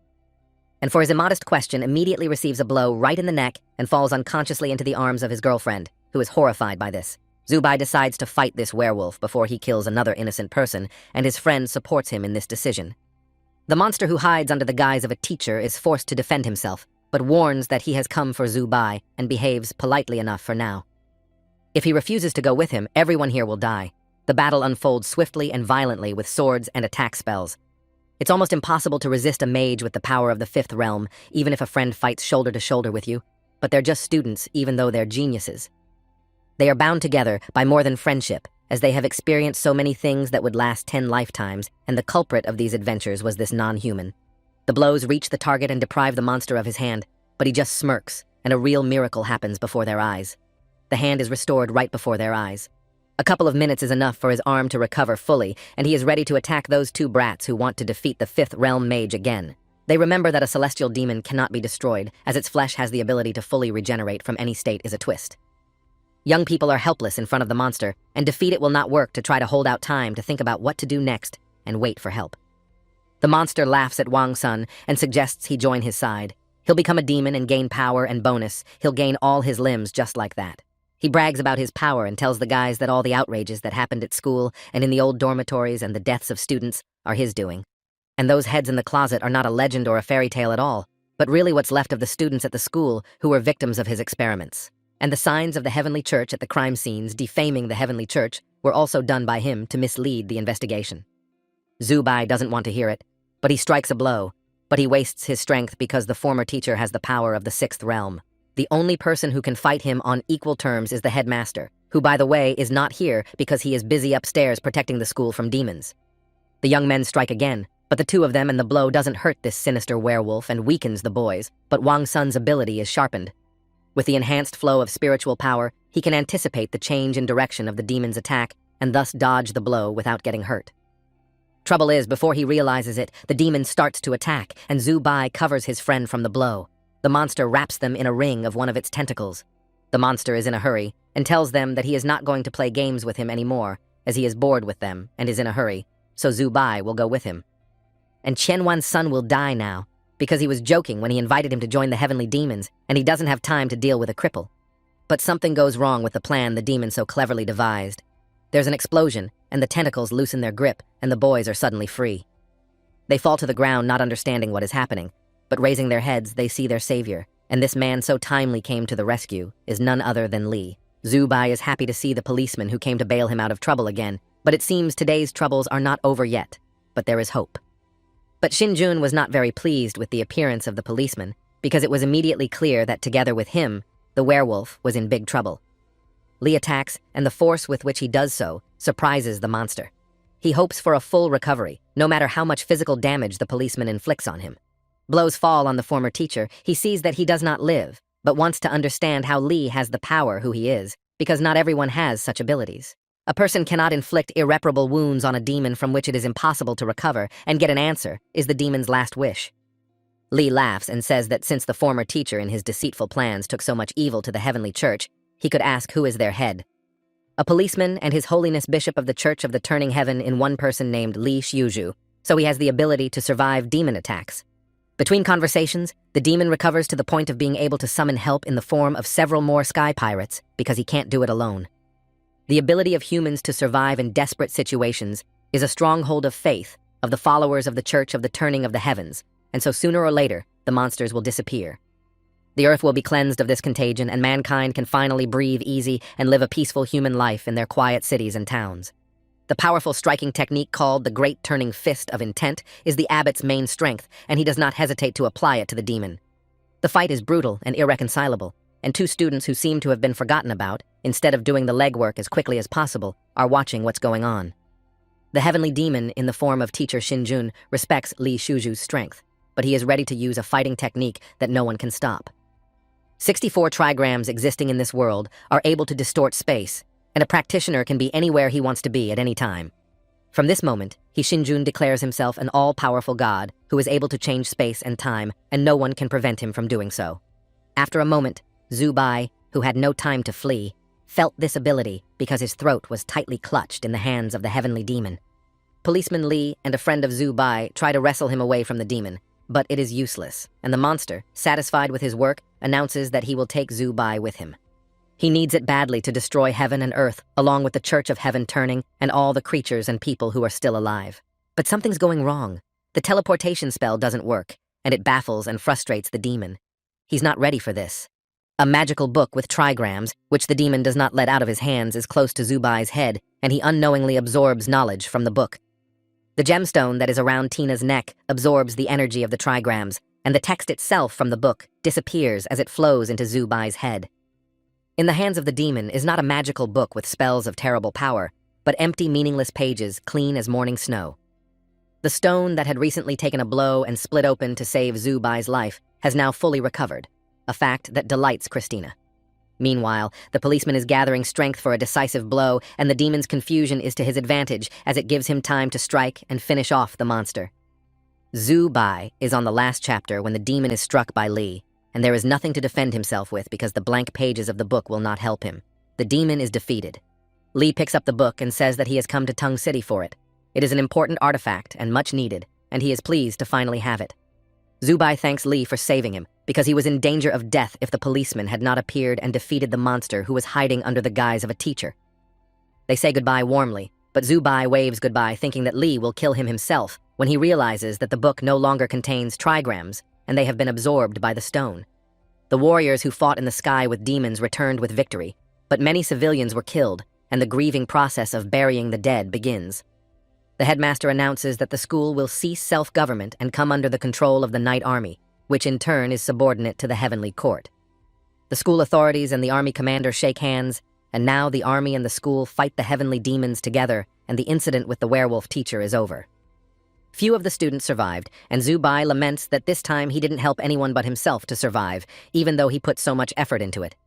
And for his immodest question, immediately receives a blow right in the neck and falls unconsciously into the arms of his girlfriend, who is horrified by this. Zubai decides to fight this werewolf before he kills another innocent person, and his friend supports him in this decision. The monster who hides under the guise of a teacher is forced to defend himself, but warns that he has come for Zubai and behaves politely enough for now. If he refuses to go with him, everyone here will die. The battle unfolds swiftly and violently with swords and attack spells. It's almost impossible to resist a mage with the power of the fifth realm, even if a friend fights shoulder to shoulder with you, but they're just students even though they're geniuses. They are bound together by more than friendship, as they have experienced so many things that would last 10 lifetimes, and the culprit of these adventures was this non-human. The blows reach the target and deprive the monster of his hand, but he just smirks, and a real miracle happens before their eyes. The hand is restored right before their eyes. A couple of minutes is enough for his arm to recover fully, and he is ready to attack those two brats who want to defeat the fifth realm mage again. They remember that a celestial demon cannot be destroyed, as its flesh has the ability to fully regenerate from any state is a twist. Young people are helpless in front of the monster, and defeat it will not work to try to hold out time to think about what to do next and wait for help. The monster laughs at Wang Sun and suggests he join his side. He'll become a demon and gain power and bonus. He'll gain all his limbs just like that. He brags about his power and tells the guys that all the outrages that happened at school and in the old dormitories and the deaths of students are his doing. And those heads in the closet are not a legend or a fairy tale at all, but really what's left of the students at the school who were victims of his experiments. And the signs of the heavenly church at the crime scenes defaming the heavenly church were also done by him to mislead the investigation. Zubai doesn't want to hear it, but he strikes a blow, but he wastes his strength because the former teacher has the power of the sixth realm. The only person who can fight him on equal terms is the headmaster, who, by the way, is not here because he is busy upstairs protecting the school from demons. The young men strike again, but the two of them and the blow doesn't hurt this sinister werewolf and weakens the boys, but Wang Sun's ability is sharpened. With the enhanced flow of spiritual power, he can anticipate the change in direction of the demon's attack and thus dodge the blow without getting hurt. Trouble is, before he realizes it, the demon starts to attack, and Zubai covers his friend from the blow. The monster wraps them in a ring of one of its tentacles. The monster is in a hurry and tells them that he is not going to play games with him anymore, as he is bored with them and is in a hurry, so Zubai will go with him. And Qianwan's son will die now, because he was joking when he invited him to join the heavenly demons, and he doesn't have time to deal with a cripple. But something goes wrong with the plan the demon so cleverly devised. There's an explosion, and the tentacles loosen their grip, and the boys are suddenly free. They fall to the ground not understanding what is happening, but raising their heads, they see their savior, and this man so timely came to the rescue is none other than Li. Zubai is happy to see the policeman who came to bail him out of trouble again, but it seems today's troubles are not over yet, but there is hope. But Xinjun was not very pleased with the appearance of the policeman, because it was immediately clear that together with him, the werewolf was in big trouble. Li attacks, and the force with which he does so surprises the monster. He hopes for a full recovery, no matter how much physical damage the policeman inflicts on him. Blows fall on the former teacher. He sees that he does not live, but wants to understand how Li has the power who he is, because not everyone has such abilities. A person cannot inflict irreparable wounds on a demon from which it is impossible to recover, and get an answer is the demon's last wish. Li laughs and says that since the former teacher in his deceitful plans took so much evil to the heavenly church, he could ask who is their head. A policeman and His Holiness Bishop of the Church of the Turning Heaven in one person named Li Xiuzhu, so he has the ability to survive demon attacks. Between conversations, the demon recovers to the point of being able to summon help in the form of several more sky pirates because he can't do it alone. The ability of humans to survive in desperate situations is a stronghold of faith of the followers of the Church of the Turning of the Heavens, and so sooner or later, the monsters will disappear. The earth will be cleansed of this contagion, and mankind can finally breathe easy and live a peaceful human life in their quiet cities and towns. The powerful striking technique called the Great Turning Fist of Intent is the abbot's main strength, and he does not hesitate to apply it to the demon. The fight is brutal and irreconcilable, and two students who seem to have been forgotten about, instead of doing the legwork as quickly as possible, are watching what's going on. The heavenly demon, in the form of teacher Xinjun, respects Li Xiuzhu's strength, but he is ready to use a fighting technique that no one can stop. 64 trigrams existing in this world are able to distort space, and a practitioner can be anywhere he wants to be at any time. From this moment, Shinjun declares himself an all-powerful god who is able to change space and time, and no one can prevent him from doing so. After a moment, Zhu Bai, who had no time to flee, felt this ability because his throat was tightly clutched in the hands of the heavenly demon. Policeman Li and a friend of Zhu Bai try to wrestle him away from the demon, but it is useless, and the monster, satisfied with his work, announces that he will take Zhu Bai with him. He needs it badly to destroy heaven and earth, along with the Church of Heaven turning and all the creatures and people who are still alive. But something's going wrong. The teleportation spell doesn't work, and it baffles and frustrates the demon. He's not ready for this. A magical book with trigrams, which the demon does not let out of his hands, is close to Zhu Bai's head, and he unknowingly absorbs knowledge from the book. The gemstone that is around Tina's neck absorbs the energy of the trigrams, and the text itself from the book disappears as it flows into Zhu Bai's head. In the hands of the demon is not a magical book with spells of terrible power, but empty, meaningless pages clean as morning snow. The stone that had recently taken a blow and split open to save Zhu Bai's life has now fully recovered, a fact that delights Christina. Meanwhile, the policeman is gathering strength for a decisive blow, and the demon's confusion is to his advantage as it gives him time to strike and finish off the monster. Zhu Bai is on the last chapter when the demon is struck by Li, and there is nothing to defend himself with because the blank pages of the book will not help him. The demon is defeated. Li picks up the book and says that he has come to Tung City for it. It is an important artifact and much needed, and he is pleased to finally have it. Zhu Bai thanks Li for saving him, because he was in danger of death if the policeman had not appeared and defeated the monster who was hiding under the guise of a teacher. They say goodbye warmly, but Zhu Bai waves goodbye thinking that Li will kill him himself when he realizes that the book no longer contains trigrams and they have been absorbed by the stone. The warriors who fought in the sky with demons returned with victory, but many civilians were killed, and the grieving process of burying the dead begins. The headmaster announces that the school will cease self-government and come under the control of the Night Army, which in turn is subordinate to the Heavenly Court. The school authorities and the army commander shake hands, and now the army and the school fight the heavenly demons together, and the incident with the werewolf teacher is over. Few of the students survived, and Zhu Bai laments that this time he didn't help anyone but himself to survive, even though he put so much effort into it.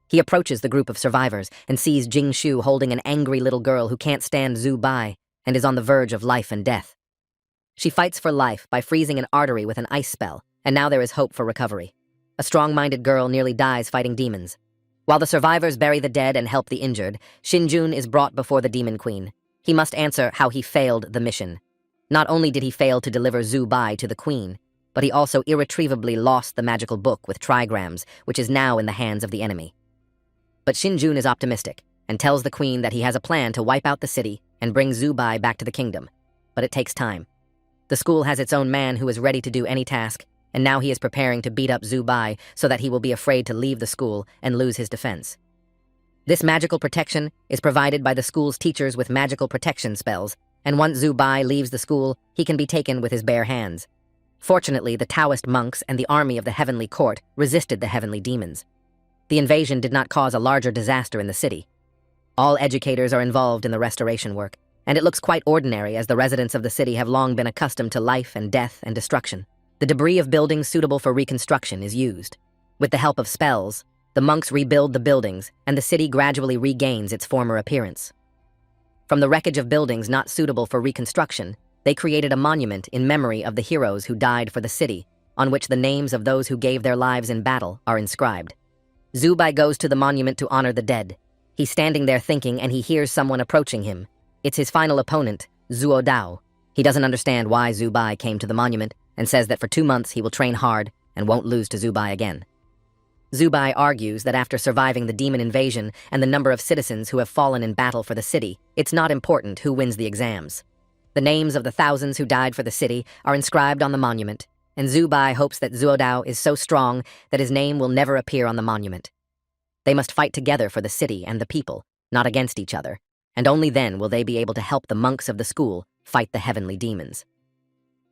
He approaches the group of survivors and sees Jing Shu holding an angry little girl who can't stand Zhu Bai and is on the verge of life and death. She fights for life by freezing an artery with an ice spell, and now there is hope for recovery. A strong-minded girl nearly dies fighting demons. While the survivors bury the dead and help the injured, Shinjun is brought before the Demon Queen. He must answer how he failed the mission. Not only did he fail to deliver Zhu Bai to the Queen, but he also irretrievably lost the magical book with trigrams, which is now in the hands of the enemy. But Shinjun is optimistic and tells the Queen that he has a plan to wipe out the city and bring Zhu Bai back to the kingdom. But it takes time. The school has its own man who is ready to do any task, and now he is preparing to beat up Zhu Bai so that he will be afraid to leave the school and lose his defense. This magical protection is provided by the school's teachers with magical protection spells, and once Zhu Bai leaves the school, he can be taken with his bare hands. Fortunately, the Taoist monks and the army of the Heavenly Court resisted the heavenly demons. The invasion did not cause a larger disaster in the city. All educators are involved in the restoration work, and it looks quite ordinary as the residents of the city have long been accustomed to life and death and destruction. The debris of buildings suitable for reconstruction is used. With the help of spells, the monks rebuild the buildings, and the city gradually regains its former appearance. From the wreckage of buildings not suitable for reconstruction, they created a monument in memory of the heroes who died for the city, on which the names of those who gave their lives in battle are inscribed. Zhu Bai goes to the monument to honor the dead. He's standing there thinking, and he hears someone approaching him. It's his final opponent, Zuo Dao. He doesn't understand why Zhu Bai came to the monument, and says that for 2 months he will train hard and won't lose to Zhu Bai again. Zhu Bai argues that after surviving the demon invasion and the number of citizens who have fallen in battle for the city, it's not important who wins the exams. The names of the thousands who died for the city are inscribed on the monument, and Zhu Bai hopes that Zuo Dao is so strong that his name will never appear on the monument. They must fight together for the city and the people, not against each other, and only then will they be able to help the monks of the school fight the heavenly demons.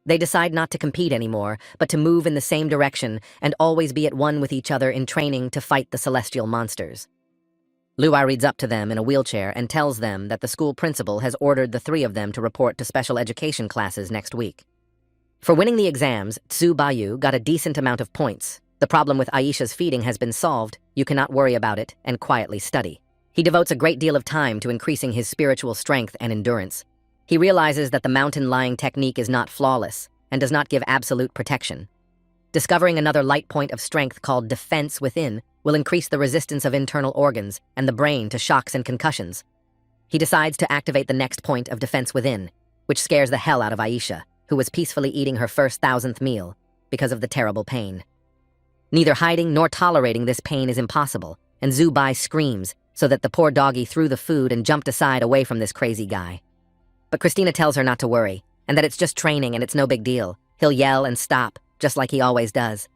They decide not to compete anymore, but to move in the same direction and always be at one with each other in training to fight the celestial monsters. Luai reads up to them in a wheelchair and tells them that the school principal has ordered the 3 of them to report to special education classes next week. For winning the exams, Tsu Bayu got a decent amount of points. The problem with Aisha's feeding has been solved, you cannot worry about it, and quietly study. He devotes a great deal of time to increasing his spiritual strength and endurance. He realizes that the mountain-lying technique is not flawless and does not give absolute protection. Discovering another light point of strength called defense within will increase the resistance of internal organs and the brain to shocks and concussions. He decides to activate the next point of defense within, which scares the hell out of Aisha, who was peacefully eating her first 1,000th meal because of the terrible pain. Neither hiding nor tolerating this pain is impossible, and Zubai screams so that the poor doggy threw the food and jumped aside away from this crazy guy. But Christina tells her not to worry, and that it's just training and it's no big deal. He'll yell and stop, just like he always does.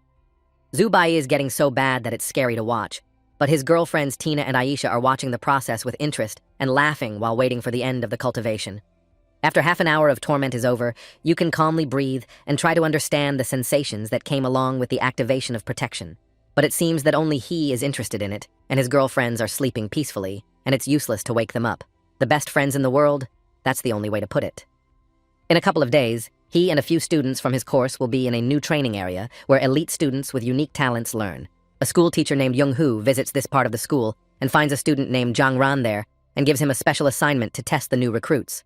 Zubai is getting so bad that it's scary to watch, but his girlfriends Tina and Aisha are watching the process with interest and laughing while waiting for the end of the cultivation. After half an hour of torment is over, you can calmly breathe and try to understand the sensations that came along with the activation of protection. But it seems that only he is interested in it, and his girlfriends are sleeping peacefully, and it's useless to wake them up. The best friends in the world? That's the only way to put it. In a couple of days, he and a few students from his course will be in a new training area where elite students with unique talents learn. A school teacher named Young-hoo visits this part of the school and finds a student named Jang-ran there and gives him a special assignment to test the new recruits.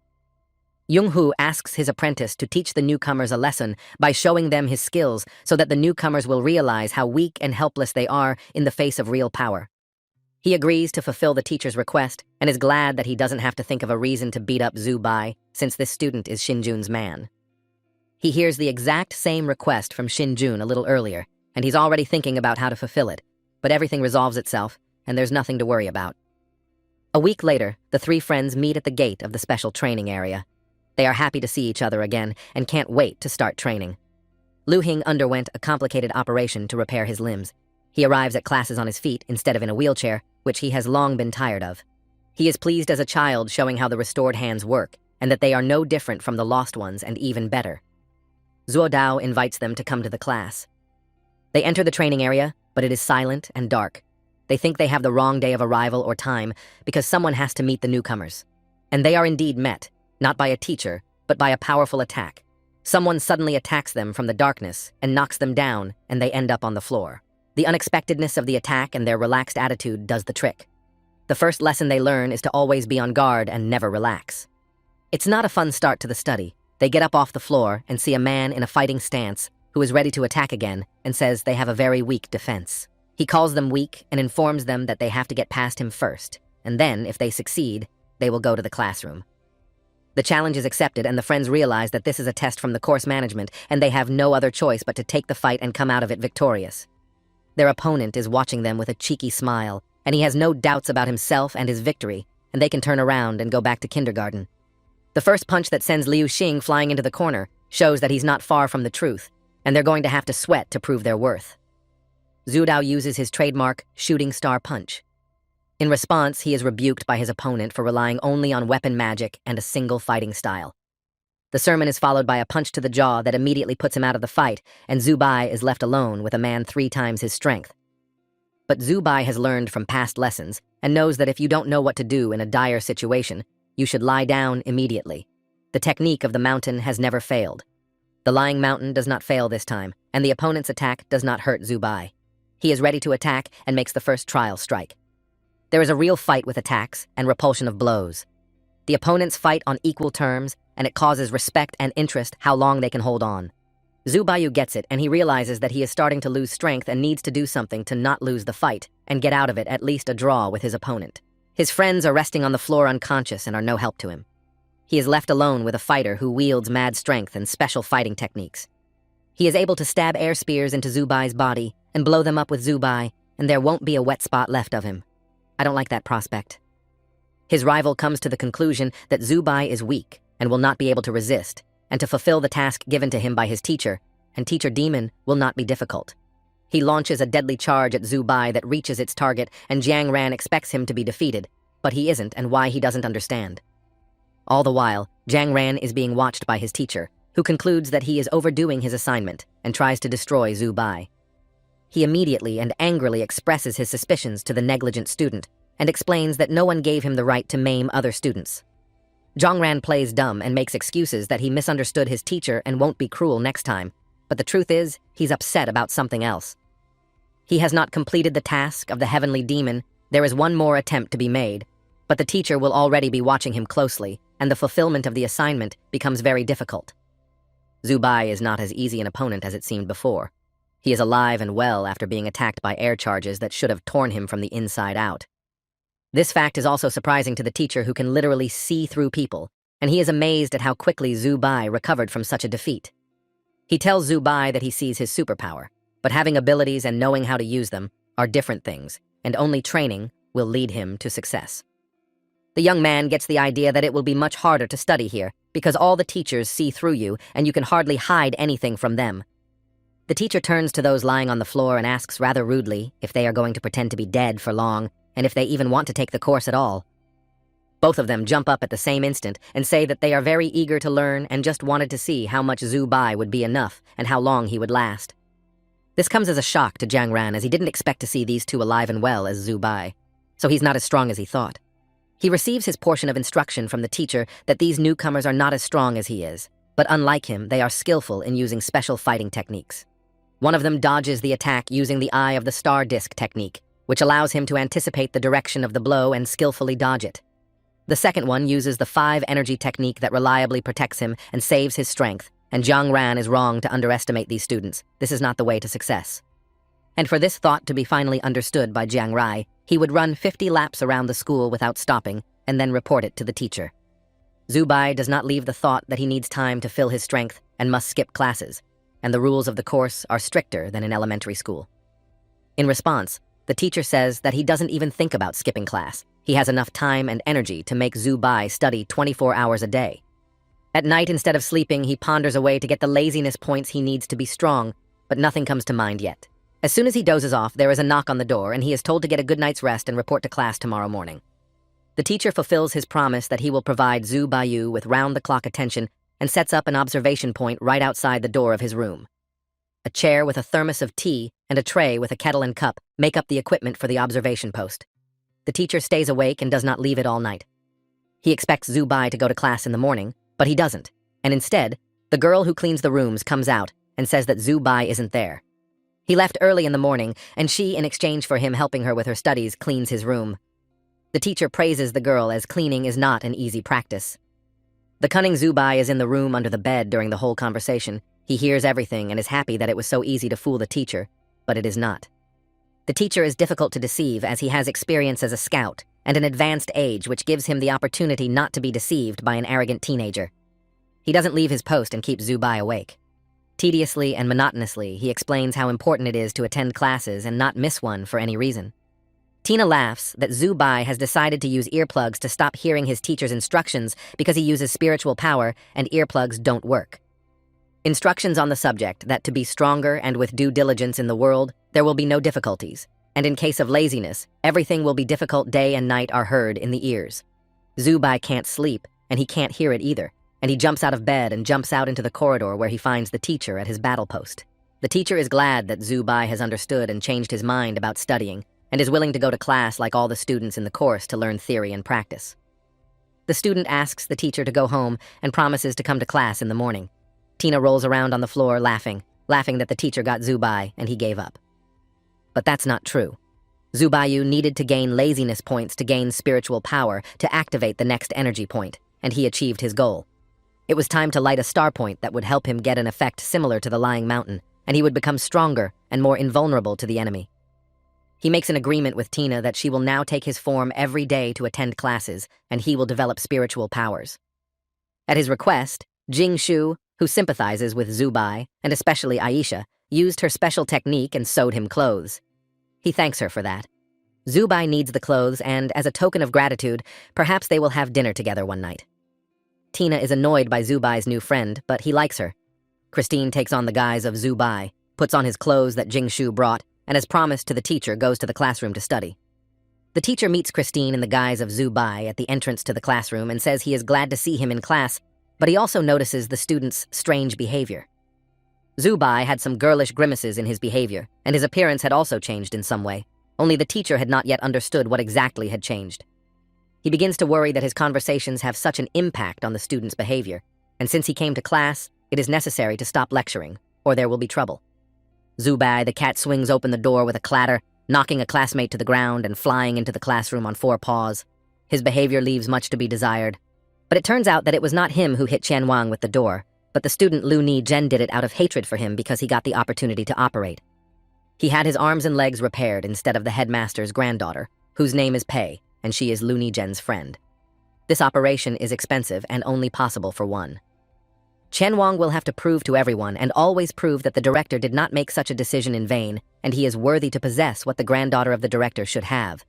Young-hoo asks his apprentice to teach the newcomers a lesson by showing them his skills so that the newcomers will realize how weak and helpless they are in the face of real power. He agrees to fulfill the teacher's request and is glad that he doesn't have to think of a reason to beat up Zubai since this student is Shinjun's man. He hears the exact same request from Shinjun a little earlier, and he's already thinking about how to fulfill it, but everything resolves itself, and there's nothing to worry about. A week later, the three friends meet at the gate of the special training area. They are happy to see each other again and can't wait to start training. Lu Hing underwent a complicated operation to repair his limbs. He arrives at classes on his feet instead of in a wheelchair, which he has long been tired of. He is pleased as a child showing how the restored hands work, and that they are no different from the lost ones and even better. Zuo Dao invites them to come to the class. They enter the training area, but it is silent and dark. They think they have the wrong day of arrival or time because someone has to meet the newcomers. And they are indeed met, not by a teacher, but by a powerful attack. Someone suddenly attacks them from the darkness and knocks them down, and they end up on the floor. The unexpectedness of the attack and their relaxed attitude does the trick. The first lesson they learn is to always be on guard and never relax. It's not a fun start to the study. They get up off the floor and see a man in a fighting stance who is ready to attack again and says they have a very weak defense. He calls them weak and informs them that they have to get past him first, and then, if they succeed, they will go to the classroom. The challenge is accepted, and the friends realize that this is a test from the course management, and they have no other choice but to take the fight and come out of it victorious. Their opponent is watching them with a cheeky smile, and he has no doubts about himself and his victory, and they can turn around and go back to kindergarten. The first punch that sends Liu Xing flying into the corner shows that he's not far from the truth, and they're going to have to sweat to prove their worth. Zhu Dao uses his trademark shooting star punch. In response, he is rebuked by his opponent for relying only on weapon magic and a single fighting style. The sermon is followed by a punch to the jaw that immediately puts him out of the fight, and Zubai is left alone with a man 3 times his strength. But Zubai has learned from past lessons and knows that if you don't know what to do in a dire situation, you should lie down immediately. The technique of the mountain has never failed. The lying mountain does not fail this time, and the opponent's attack does not hurt Zubai. He is ready to attack and makes the first trial strike. There is a real fight with attacks and repulsion of blows. The opponents fight on equal terms, and it causes respect and interest how long they can hold on. Zubayu gets it, and he realizes that he is starting to lose strength and needs to do something to not lose the fight and get out of it at least a draw with his opponent. His friends are resting on the floor unconscious and are no help to him. He is left alone with a fighter who wields mad strength and special fighting techniques. He is able to stab air spears into Zubai's body and blow them up with Zubai, and there won't be a wet spot left of him. I don't like that prospect. His rival comes to the conclusion that Zubai is weak and will not be able to resist, and to fulfill the task given to him by his teacher, and Teacher Demon, will not be difficult. He launches a deadly charge at Zubai that reaches its target, and Jiang Ran expects him to be defeated, but he isn't, and why he doesn't understand. All the while, Jiang Ran is being watched by his teacher, who concludes that he is overdoing his assignment and tries to destroy Zubai. He immediately and angrily expresses his suspicions to the negligent student and explains that no one gave him the right to maim other students. Zhongran plays dumb and makes excuses that he misunderstood his teacher and won't be cruel next time, but the truth is, he's upset about something else. He has not completed the task of the heavenly demon. There is one more attempt to be made, but the teacher will already be watching him closely, and the fulfillment of the assignment becomes very difficult. Zubai is not as easy an opponent as it seemed before. He is alive and well after being attacked by air charges that should have torn him from the inside out. This fact is also surprising to the teacher, who can literally see through people, and he is amazed at how quickly Zubai recovered from such a defeat. He tells Zubai that he sees his superpower, but having abilities and knowing how to use them are different things, and only training will lead him to success. The young man gets the idea that it will be much harder to study here because all the teachers see through you and you can hardly hide anything from them. The teacher turns to those lying on the floor and asks rather rudely if they are going to pretend to be dead for long and if they even want to take the course at all. Both of them jump up at the same instant and say that they are very eager to learn and just wanted to see how much Zubai would be enough and how long he would last. This comes as a shock to Jiang Ran, as he didn't expect to see these two alive and well as Zubai, so he's not as strong as he thought. He receives his portion of instruction from the teacher that these newcomers are not as strong as he is, but unlike him, they are skillful in using special fighting techniques. One of them dodges the attack using the Eye of the Star Disc technique, which allows him to anticipate the direction of the blow and skillfully dodge it. The second one uses the 5 energy technique that reliably protects him and saves his strength, and Jiang Ran is wrong to underestimate these students. This is not the way to success. And for this thought to be finally understood by Jiang Rai, he would run 50 laps around the school without stopping and then report it to the teacher. Zubai does not leave the thought that he needs time to fill his strength and must skip classes, and the rules of the course are stricter than in elementary school. In response, the teacher says that he doesn't even think about skipping class. He has enough time and energy to make Zubai study 24 hours a day. At night, instead of sleeping, he ponders a way to get the laziness points he needs to be strong, but nothing comes to mind yet. As soon as he dozes off, there is a knock on the door, and he is told to get a good night's rest and report to class tomorrow morning. The teacher fulfills his promise that he will provide Zubai with round-the-clock attention and sets up an observation point right outside the door of his room. A chair with a thermos of tea and a tray with a kettle and cup make up the equipment for the observation post. The teacher stays awake and does not leave it all night. He expects Zubai to go to class in the morning, but he doesn't, and instead, the girl who cleans the rooms comes out and says that Zubai isn't there. He left early in the morning, and she, in exchange for him helping her with her studies, cleans his room. The teacher praises the girl, as cleaning is not an easy practice. The cunning Zubai is in the room under the bed during the whole conversation. He hears everything and is happy that it was so easy to fool the teacher, but it is not. The teacher is difficult to deceive, as he has experience as a scout and an advanced age, which gives him the opportunity not to be deceived by an arrogant teenager. He doesn't leave his post and keeps Zubai awake. Tediously and monotonously, he explains how important it is to attend classes and not miss one for any reason. Tina laughs that Zubai has decided to use earplugs to stop hearing his teacher's instructions because he uses spiritual power and earplugs don't work. Instructions on the subject that to be stronger and with due diligence in the world, there will be no difficulties, and in case of laziness, everything will be difficult day and night are heard in the ears. Zubai can't sleep, and he can't hear it either, and he jumps out of bed and jumps out into the corridor where he finds the teacher at his battle post. The teacher is glad that Zubai has understood and changed his mind about studying, and is willing to go to class like all the students in the course to learn theory and practice. The student asks the teacher to go home and promises to come to class in the morning. Tina rolls around on the floor laughing that the teacher got Zubai and he gave up. But that's not true. Zubai needed to gain laziness points to gain spiritual power to activate the next energy point, and he achieved his goal. It was time to light a star point that would help him get an effect similar to the Lying Mountain, and he would become stronger and more invulnerable to the enemy. He makes an agreement with Tina that she will now take his form every day to attend classes, and he will develop spiritual powers. At his request, Jing Shu, who sympathizes with Zubai, and especially Aisha, used her special technique and sewed him clothes. He thanks her for that. Zubai needs the clothes, and as a token of gratitude, perhaps they will have dinner together one night. Tina is annoyed by Zubai's new friend, but he likes her. Christine takes on the guise of Zubai, puts on his clothes that Jing Shu brought, and as promised to the teacher, goes to the classroom to study. The teacher meets Christine in the guise of Zubai at the entrance to the classroom and says he is glad to see him in class, but he also notices the student's strange behavior. Zubai had some girlish grimaces in his behavior, and his appearance had also changed in some way, only the teacher had not yet understood what exactly had changed. He begins to worry that his conversations have such an impact on the student's behavior, and since he came to class, it is necessary to stop lecturing, or there will be trouble. Zubai, the cat, swings open the door with a clatter, knocking a classmate to the ground and flying into the classroom on 4 paws. His behavior leaves much to be desired. But it turns out that it was not him who hit Qianwang with the door, but the student Lu Ni Zhen did it out of hatred for him because he got the opportunity to operate. He had his arms and legs repaired instead of the headmaster's granddaughter, whose name is Pei, and she is Lu Ni Zhen's friend. This operation is expensive and only possible for one. Qianwang will have to prove to everyone and always prove that the director did not make such a decision in vain, and he is worthy to possess what the granddaughter of the director should have.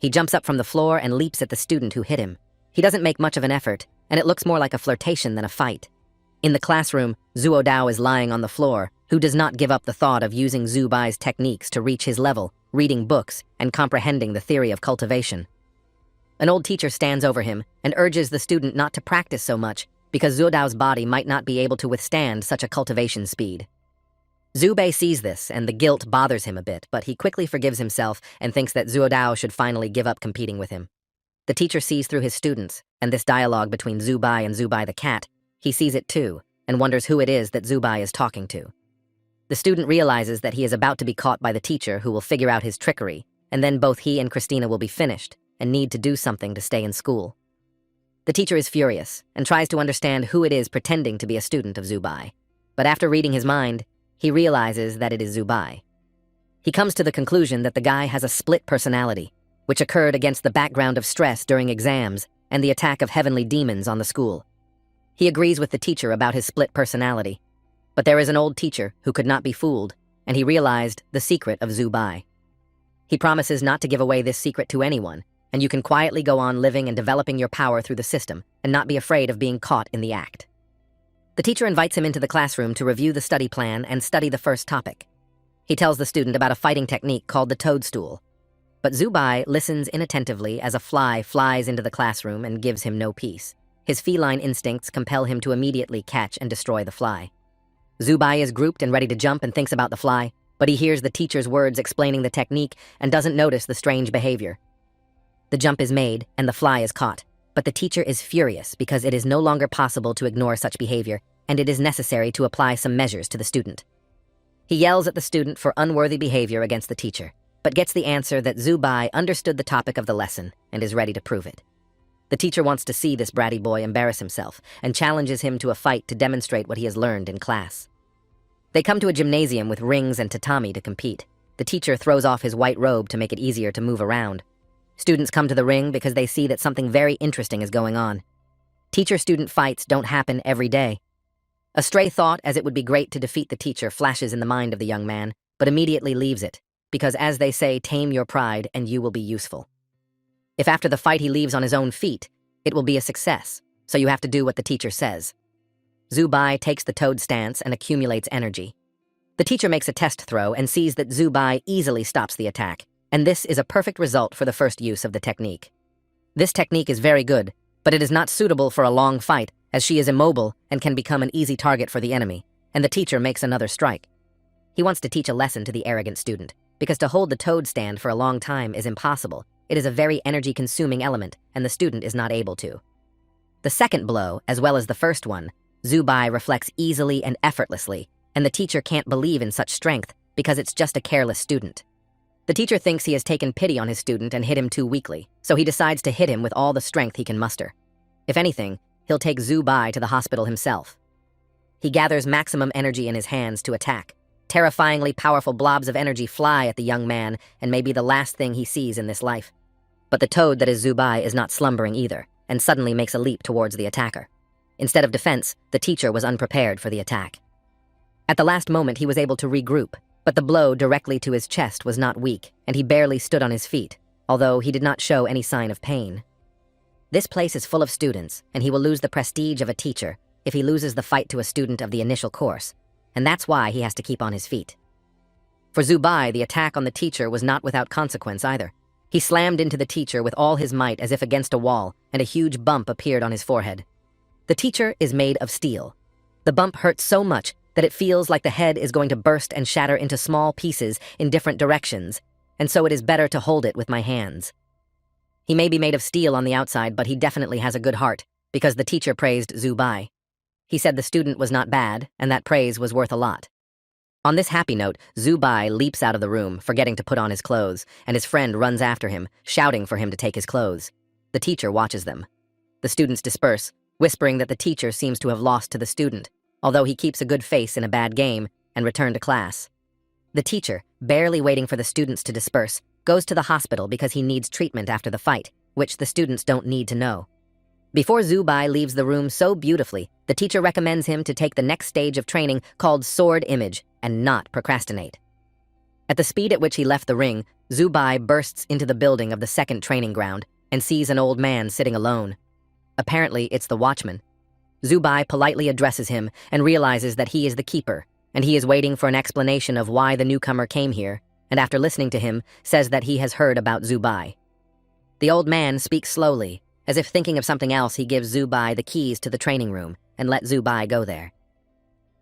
He jumps up from the floor and leaps at the student who hit him. He doesn't make much of an effort, and it looks more like a flirtation than a fight. In the classroom, Zhuo Dao is lying on the floor, who does not give up the thought of using Zhu Bai's techniques to reach his level, reading books, and comprehending the theory of cultivation. An old teacher stands over him and urges the student not to practice so much because Zhuo Dao's body might not be able to withstand such a cultivation speed. Zhu Bei sees this, and the guilt bothers him a bit, but he quickly forgives himself and thinks that Zhuo Dao should finally give up competing with him. The teacher sees through his students, and this dialogue between Zhu Bai and Zhu Bai the cat, he sees it too, and wonders who it is that Zhu Bai is talking to. The student realizes that he is about to be caught by the teacher who will figure out his trickery, and then both he and Christina will be finished and need to do something to stay in school. The teacher is furious and tries to understand who it is pretending to be a student of Zhu Bai. But after reading his mind, he realizes that it is Zhu Bai. He comes to the conclusion that the guy has a split personality, which occurred against the background of stress during exams and the attack of heavenly demons on the school. He agrees with the teacher about his split personality, but there is an old teacher who could not be fooled, and he realized the secret of Zhu Bai. He promises not to give away this secret to anyone, and you can quietly go on living and developing your power through the system and not be afraid of being caught in the act. The teacher invites him into the classroom to review the study plan and study the first topic. He tells the student about a fighting technique called the toadstool. But Zhu Bai listens inattentively as a fly flies into the classroom and gives him no peace. His feline instincts compel him to immediately catch and destroy the fly. Zhu Bai is grouped and ready to jump and thinks about the fly, but he hears the teacher's words explaining the technique and doesn't notice the strange behavior. The jump is made and the fly is caught, but the teacher is furious because it is no longer possible to ignore such behavior, and it is necessary to apply some measures to the student. He yells at the student for unworthy behavior against the teacher, but gets the answer that Zhu Bai understood the topic of the lesson and is ready to prove it. The teacher wants to see this bratty boy embarrass himself and challenges him to a fight to demonstrate what he has learned in class. They come to a gymnasium with rings and tatami to compete. The teacher throws off his white robe to make it easier to move around. Students come to the ring because they see that something very interesting is going on. Teacher-student fights don't happen every day. A stray thought, as it would be great to defeat the teacher, flashes in the mind of the young man, but immediately leaves it, because as they say, tame your pride and you will be useful. If after the fight he leaves on his own feet, it will be a success, so you have to do what the teacher says. Zhu Bai takes the toad stance and accumulates energy. The teacher makes a test throw and sees that Zhu Bai easily stops the attack, and this is a perfect result for the first use of the technique. This technique is very good, but it is not suitable for a long fight, as she is immobile and can become an easy target for the enemy, and the teacher makes another strike. He wants to teach a lesson to the arrogant student, because to hold the toad stand for a long time is impossible. It is a very energy-consuming element, and the student is not able to. The second blow, as well as the first one, Zhu Bai reflects easily and effortlessly, and the teacher can't believe in such strength because it's just a careless student. The teacher thinks he has taken pity on his student and hit him too weakly, so he decides to hit him with all the strength he can muster. If anything, he'll take Zhu Bai to the hospital himself. He gathers maximum energy in his hands to attack. Terrifyingly powerful blobs of energy fly at the young man and may be the last thing he sees in this life. But the toad that is Zhu Bai is not slumbering either, and suddenly makes a leap towards the attacker. Instead of defense, the teacher was unprepared for the attack. At the last moment, he was able to regroup, but the blow directly to his chest was not weak, and he barely stood on his feet, although he did not show any sign of pain. This place is full of students, and he will lose the prestige of a teacher if he loses the fight to a student of the initial course, and that's why he has to keep on his feet. For Zhu Bai, the attack on the teacher was not without consequence either. He slammed into the teacher with all his might as if against a wall, and a huge bump appeared on his forehead. The teacher is made of steel. The bump hurts so much that it feels like the head is going to burst and shatter into small pieces in different directions, and so it is better to hold it with my hands. He may be made of steel on the outside, but he definitely has a good heart, because the teacher praised Zhu Bai. He said the student was not bad, and that praise was worth a lot. On this happy note, Zhu Bai leaps out of the room, forgetting to put on his clothes, and his friend runs after him, shouting for him to take his clothes. The teacher watches them. The students disperse, whispering that the teacher seems to have lost to the student, although he keeps a good face in a bad game, and return to class. The teacher, barely waiting for the students to disperse, goes to the hospital because he needs treatment after the fight, which the students don't need to know. Before Zubai leaves the room so beautifully, the teacher recommends him to take the next stage of training called Sword Image and not procrastinate. At the speed at which he left the ring, Zubai bursts into the building of the second training ground and sees an old man sitting alone. Apparently, it's the watchman. Zubai politely addresses him and realizes that he is the keeper, and he is waiting for an explanation of why the newcomer came here, and after listening to him, says that he has heard about Zubai. The old man speaks slowly. As if thinking of something else, he gives Zubai the keys to the training room and let Zubai go there.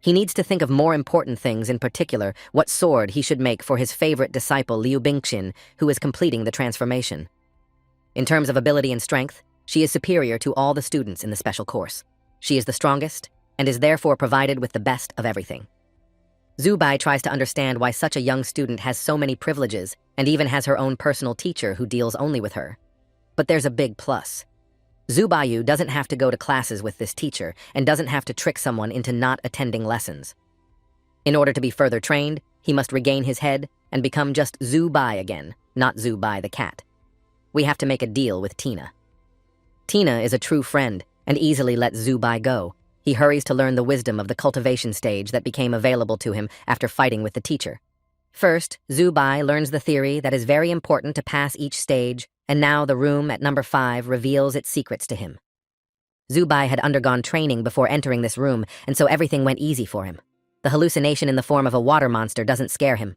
He needs to think of more important things, in particular, what sword he should make for his favorite disciple Liu Bingqin, who is completing the transformation. In terms of ability and strength, she is superior to all the students in the special course. She is the strongest and is therefore provided with the best of everything. Zubai tries to understand why such a young student has so many privileges and even has her own personal teacher who deals only with her. But there's a big plus. Zubayu doesn't have to go to classes with this teacher and doesn't have to trick someone into not attending lessons. In order to be further trained, he must regain his head and become just Zubai again, not Zubai the cat. We have to make a deal with Tina. Tina is a true friend and easily lets Zubai go. He hurries to learn the wisdom of the cultivation stage that became available to him after fighting with the teacher. First, Zubai learns the theory that is very important to pass each stage, and now the room at number 5 reveals its secrets to him. Zubai had undergone training before entering this room, and so everything went easy for him. The hallucination in the form of a water monster doesn't scare him.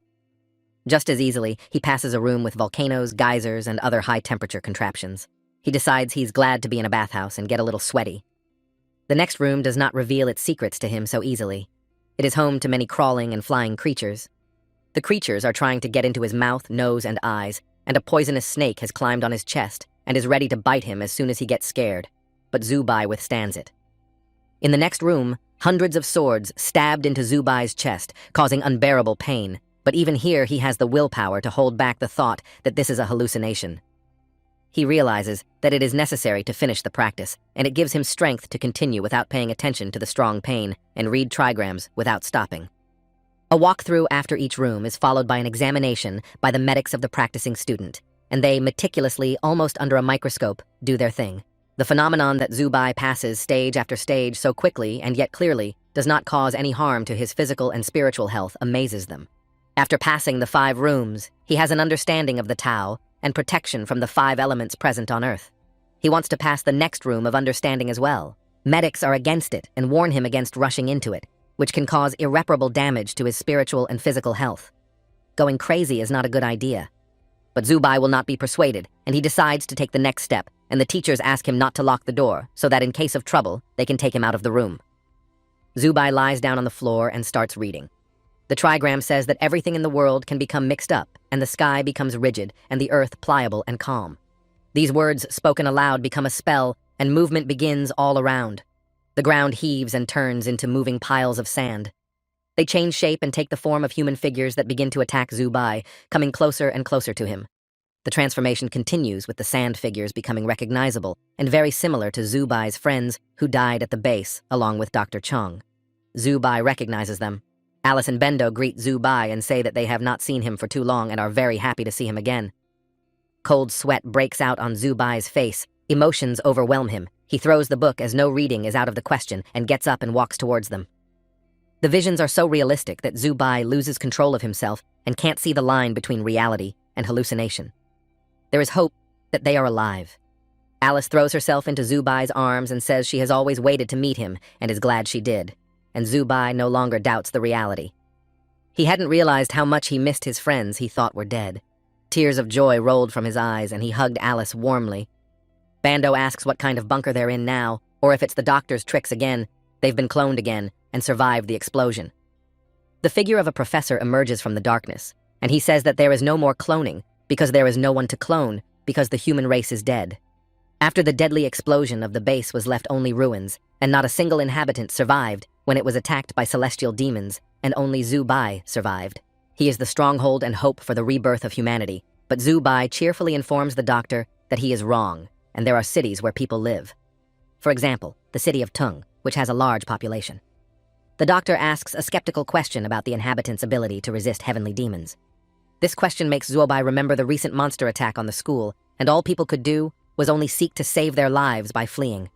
Just as easily, he passes a room with volcanoes, geysers, and other high-temperature contraptions. He decides he's glad to be in a bathhouse and get a little sweaty. The next room does not reveal its secrets to him so easily. It is home to many crawling and flying creatures. The creatures are trying to get into his mouth, nose, and eyes, and a poisonous snake has climbed on his chest and is ready to bite him as soon as he gets scared, but Zubai withstands it. In the next room, hundreds of swords stabbed into Zubai's chest, causing unbearable pain, but even here he has the willpower to hold back the thought that this is a hallucination. He realizes that it is necessary to finish the practice, and it gives him strength to continue without paying attention to the strong pain and read trigrams without stopping. A walkthrough after each room is followed by an examination by the medics of the practicing student, and they meticulously, almost under a microscope, do their thing. The phenomenon that Zubai passes stage after stage so quickly and yet clearly does not cause any harm to his physical and spiritual health amazes them. After passing the 5 rooms, he has an understanding of the Tao and protection from the 5 elements present on Earth. He wants to pass the next room of understanding as well. Medics are against it and warn him against rushing into it, which can cause irreparable damage to his spiritual and physical health. Going crazy is not a good idea. But Zubai will not be persuaded, and he decides to take the next step, and the teachers ask him not to lock the door, so that in case of trouble, they can take him out of the room. Zubai lies down on the floor and starts reading. The trigram says that everything in the world can become mixed up, and the sky becomes rigid, and the earth pliable and calm. These words spoken aloud become a spell, and movement begins all around. The ground heaves and turns into moving piles of sand. They change shape and take the form of human figures that begin to attack Zubai, coming closer and closer to him. The transformation continues with the sand figures becoming recognizable and very similar to Zubai's friends who died at the base, along with Dr. Chong. Zubai recognizes them. Alice and Bendo greet Zubai and say that they have not seen him for too long and are very happy to see him again. Cold sweat breaks out on Zubai's face. Emotions overwhelm him. He throws the book as no reading is out of the question and gets up and walks towards them. The visions are so realistic that Zubai loses control of himself and can't see the line between reality and hallucination. There is hope that they are alive. Alice throws herself into Zubai's arms and says she has always waited to meet him and is glad she did, and Zubai no longer doubts the reality. He hadn't realized how much he missed his friends he thought were dead. Tears of joy rolled from his eyes and he hugged Alice warmly. Bando asks what kind of bunker they're in now, or if it's the doctor's tricks again. They've been cloned again and survived the explosion. The figure of a professor emerges from the darkness, and he says that there is no more cloning because there is no one to clone because the human race is dead. After the deadly explosion of the base was left only ruins, and not a single inhabitant survived when it was attacked by celestial demons, and only Zubai survived. He is the stronghold and hope for the rebirth of humanity, but Zubai cheerfully informs the doctor that he is wrong, and there are cities where people live. For example, the city of Tung, which has a large population. The doctor asks a skeptical question about the inhabitants' ability to resist heavenly demons. This question makes Zuobai remember the recent monster attack on the school, and all people could do was only seek to save their lives by fleeing.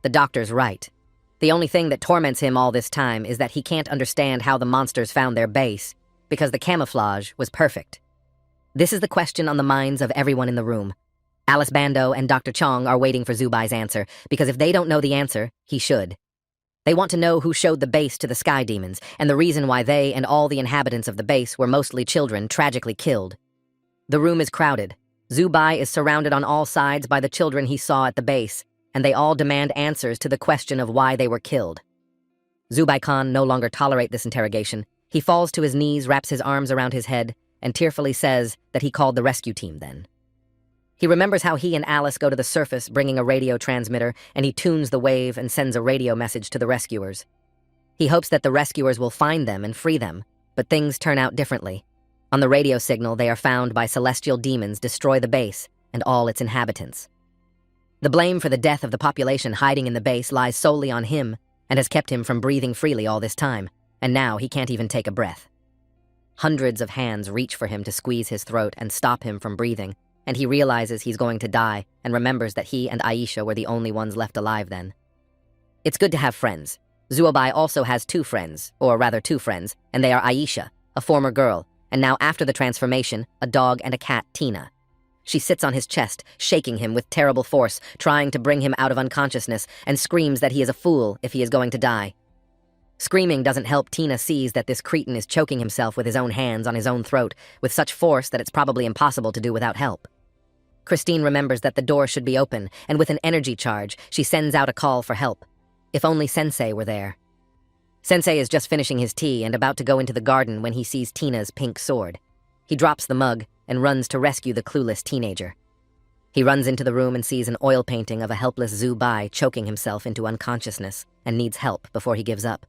The doctor's right. The only thing that torments him all this time is that he can't understand how the monsters found their base, because the camouflage was perfect. This is the question on the minds of everyone in the room. Alice Bando and Dr. Chong are waiting for Zubai's answer, because if they don't know the answer, he should. They want to know who showed the base to the sky demons, and the reason why they and all the inhabitants of the base were mostly children tragically killed. The room is crowded. Zubai is surrounded on all sides by the children he saw at the base, and they all demand answers to the question of why they were killed. Zubai Khan no longer tolerate this interrogation. He falls to his knees, wraps his arms around his head, and tearfully says that he called the rescue team then. He remembers how he and Alice go to the surface bringing a radio transmitter, and he tunes the wave and sends a radio message to the rescuers. He hopes that the rescuers will find them and free them, but things turn out differently. On the radio signal, they are found by celestial demons destroy the base and all its inhabitants. The blame for the death of the population hiding in the base lies solely on him and has kept him from breathing freely all this time, and now he can't even take a breath. Hundreds of hands reach for him to squeeze his throat and stop him from breathing, and he realizes he's going to die and remembers that he and Aisha were the only ones left alive then. It's good to have friends. Zuobai also has two friends, and they are Aisha, a former girl, and now after the transformation, a dog and a cat, Tina. She sits on his chest, shaking him with terrible force, trying to bring him out of unconsciousness, and screams that he is a fool if he is going to die. Screaming doesn't help. Tina sees that this cretin is choking himself with his own hands on his own throat, with such force that it's probably impossible to do without help. Christine remembers that the door should be open, and with an energy charge, she sends out a call for help. If only Sensei were there. Sensei is just finishing his tea and about to go into the garden when he sees Tina's pink sword. He drops the mug and runs to rescue the clueless teenager. He runs into the room and sees an oil painting of a helpless Zubai choking himself into unconsciousness and needs help before he gives up.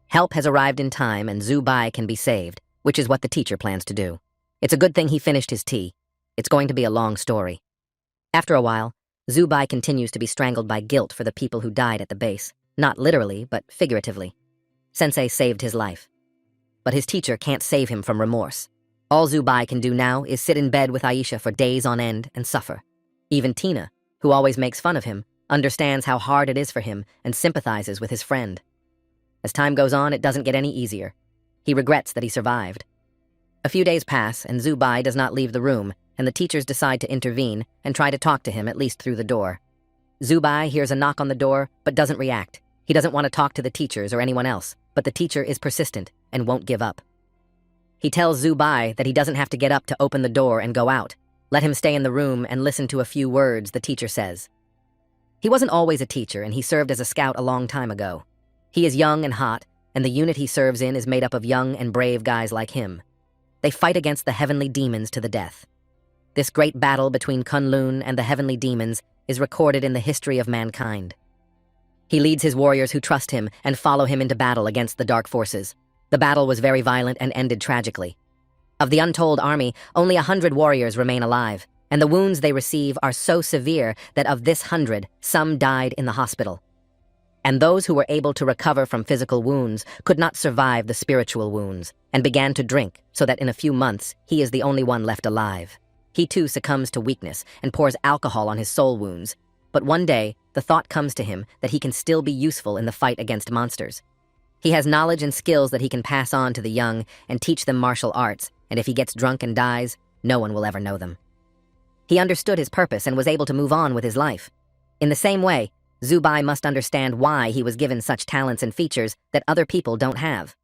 Help has arrived in time and Zubai can be saved, which is what the teacher plans to do. It's a good thing he finished his tea. It's going to be a long story. After a while, Zubai continues to be strangled by guilt for the people who died at the base. Not literally, but figuratively. Sensei saved his life. But his teacher can't save him from remorse. All Zubai can do now is sit in bed with Aisha for days on end and suffer. Even Tina, who always makes fun of him, understands how hard it is for him and sympathizes with his friend. As time goes on, it doesn't get any easier. He regrets that he survived. A few days pass, and Zubai does not leave the room, and the teachers decide to intervene and try to talk to him at least through the door. Zubai hears a knock on the door, but doesn't react. He doesn't want to talk to the teachers or anyone else, but the teacher is persistent and won't give up. He tells Zubai that he doesn't have to get up to open the door and go out. Let him stay in the room and listen to a few words the teacher says. He wasn't always a teacher, and he served as a scout a long time ago. He is young and hot, and the unit he serves in is made up of young and brave guys like him. They fight against the heavenly demons to the death. This great battle between Kunlun and the heavenly demons is recorded in the history of mankind. He leads his warriors who trust him and follow him into battle against the dark forces. The battle was very violent and ended tragically. Of the untold army, only 100 warriors remain alive, and the wounds they receive are so severe that of this 100, some died in the hospital. And those who were able to recover from physical wounds could not survive the spiritual wounds, and began to drink, so that in a few months, he is the only one left alive. He too succumbs to weakness and pours alcohol on his soul wounds. But one day, the thought comes to him that he can still be useful in the fight against monsters. He has knowledge and skills that he can pass on to the young and teach them martial arts, and if he gets drunk and dies, no one will ever know them. He understood his purpose and was able to move on with his life. In the same way, Zubai must understand why he was given such talents and features that other people don't have.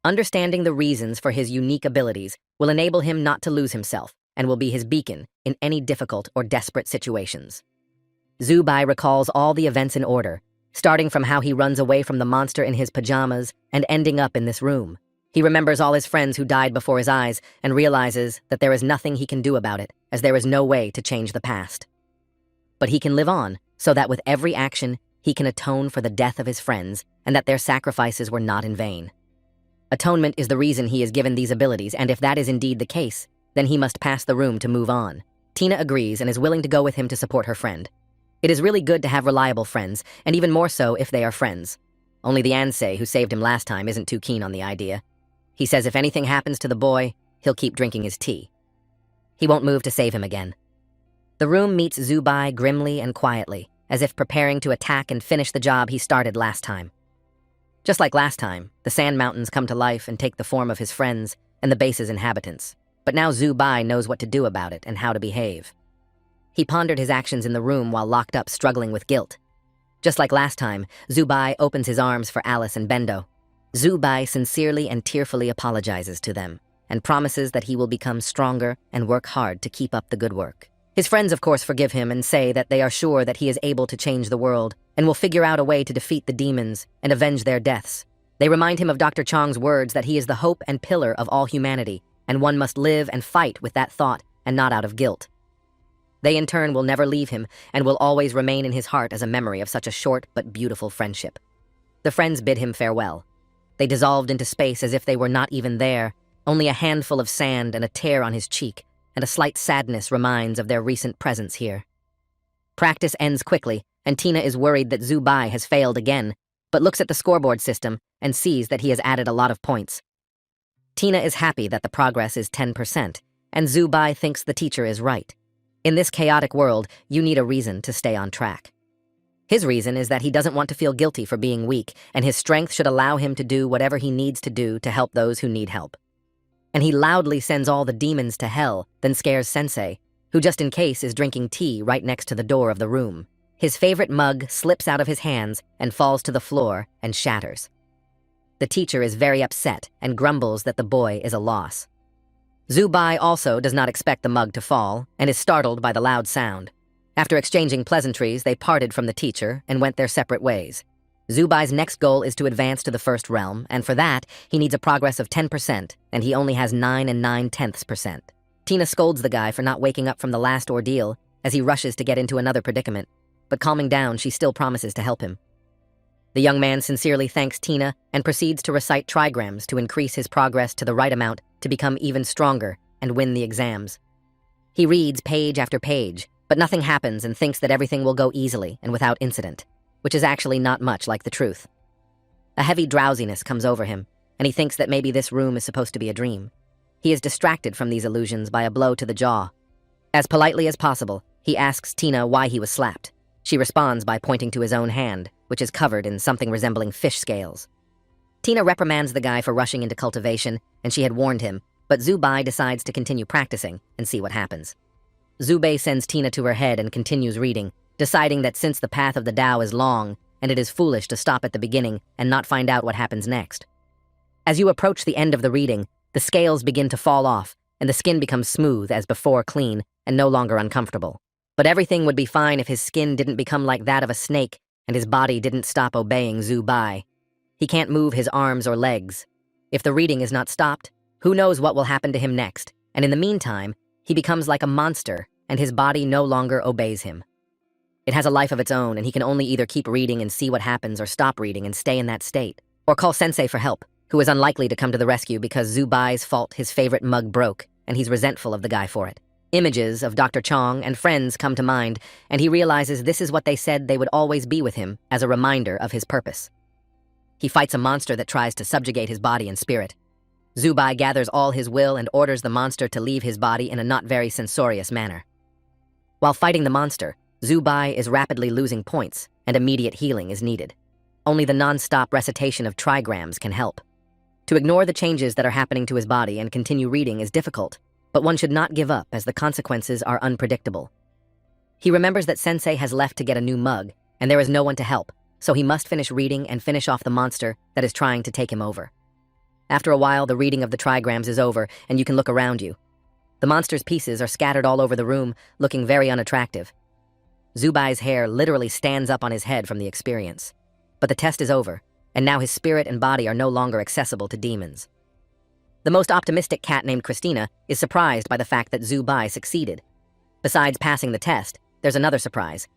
Understanding the reasons for his unique abilities will enable him not to lose himself and will be his beacon in any difficult or desperate situations. Zubai recalls all the events in order, starting from how he runs away from the monster in his pajamas and ending up in this room. He remembers all his friends who died before his eyes and realizes that there is nothing he can do about it, as there is no way to change the past. But he can live on, so that with every action, he can atone for the death of his friends and that their sacrifices were not in vain. Atonement is the reason he is given these abilities, and if that is indeed the case, then he must pass the room to move on. Tina agrees and is willing to go with him to support her friend. It is really good to have reliable friends, and even more so if they are friends. Only the Ansei, who saved him last time, isn't too keen on the idea. He says if anything happens to the boy, he'll keep drinking his tea. He won't move to save him again. The room meets Zubai grimly and quietly, as if preparing to attack and finish the job he started last time. Just like last time, the sand mountains come to life and take the form of his friends and the base's inhabitants. But now Zubai knows what to do about it and how to behave. He pondered his actions in the room while locked up struggling with guilt. Just like last time, Zubai opens his arms for Alice and Bendo. Zubai sincerely and tearfully apologizes to them and promises that he will become stronger and work hard to keep up the good work. His friends, of course, forgive him and say that they are sure that he is able to change the world and will figure out a way to defeat the demons and avenge their deaths. They remind him of Dr. Chong's words that he is the hope and pillar of all humanity, and one must live and fight with that thought and not out of guilt. They in turn will never leave him and will always remain in his heart as a memory of such a short but beautiful friendship. The friends bid him farewell. They dissolved into space as if they were not even there, only a handful of sand and a tear on his cheek, and a slight sadness reminds of their recent presence here. Practice ends quickly, and Tina is worried that Zubai has failed again, but looks at the scoreboard system and sees that he has added a lot of points. Tina is happy that the progress is 10%, and Zubai thinks the teacher is right. In this chaotic world, you need a reason to stay on track. His reason is that he doesn't want to feel guilty for being weak, and his strength should allow him to do whatever he needs to do to help those who need help. And he loudly sends all the demons to hell, then scares Sensei, who just in case is drinking tea right next to the door of the room. His favorite mug slips out of his hands and falls to the floor and shatters. The teacher is very upset and grumbles that the boy is a loss. Zubai also does not expect the mug to fall and is startled by the loud sound. After exchanging pleasantries, they parted from the teacher and went their separate ways. Zubai's next goal is to advance to the first realm, and for that, he needs a progress of 10%, and he only has 9 9/10%. Tina scolds the guy for not waking up from the last ordeal as he rushes to get into another predicament, but calming down, she still promises to help him. The young man sincerely thanks Tina and proceeds to recite trigrams to increase his progress to the right amount to become even stronger and win the exams. He reads page after page, but nothing happens and thinks that everything will go easily and without incident, which is actually not much like the truth. A heavy drowsiness comes over him, and he thinks that maybe this room is supposed to be a dream. He is distracted from these illusions by a blow to the jaw. As politely as possible, he asks Tina why he was slapped. She responds by pointing to his own hand, which is covered in something resembling fish scales. Tina reprimands the guy for rushing into cultivation, and she had warned him, but Zubai decides to continue practicing and see what happens. Zubai sends Tina to her head and continues reading, deciding that since the path of the Tao is long, and it is foolish to stop at the beginning and not find out what happens next. As you approach the end of the reading, the scales begin to fall off, and the skin becomes smooth as before clean and no longer uncomfortable. But everything would be fine if his skin didn't become like that of a snake and his body didn't stop obeying Zubai. He can't move his arms or legs. If the reading is not stopped, who knows what will happen to him next, and in the meantime, he becomes like a monster and his body no longer obeys him. It has a life of its own, and he can only either keep reading and see what happens or stop reading and stay in that state, or call Sensei for help, who is unlikely to come to the rescue because Zubai's fault his favorite mug broke, and he's resentful of the guy for it. Images of Dr. Chong and friends come to mind, and he realizes this is what they said they would always be with him as a reminder of his purpose. He fights a monster that tries to subjugate his body and spirit. Zubai gathers all his will and orders the monster to leave his body in a not very censorious manner. While fighting the monster, Zubai is rapidly losing points, and immediate healing is needed. Only the non-stop recitation of trigrams can help. To ignore the changes that are happening to his body and continue reading is difficult, but one should not give up as the consequences are unpredictable. He remembers that Sensei has left to get a new mug, and there is no one to help, so he must finish reading and finish off the monster that is trying to take him over. After a while, the reading of the trigrams is over, and you can look around you. The monster's pieces are scattered all over the room, looking very unattractive. Zubai's hair literally stands up on his head from the experience. But the test is over, and now his spirit and body are no longer accessible to demons. The most optimistic cat named Christina is surprised by the fact that Zubai succeeded. Besides passing the test, there's another surprise.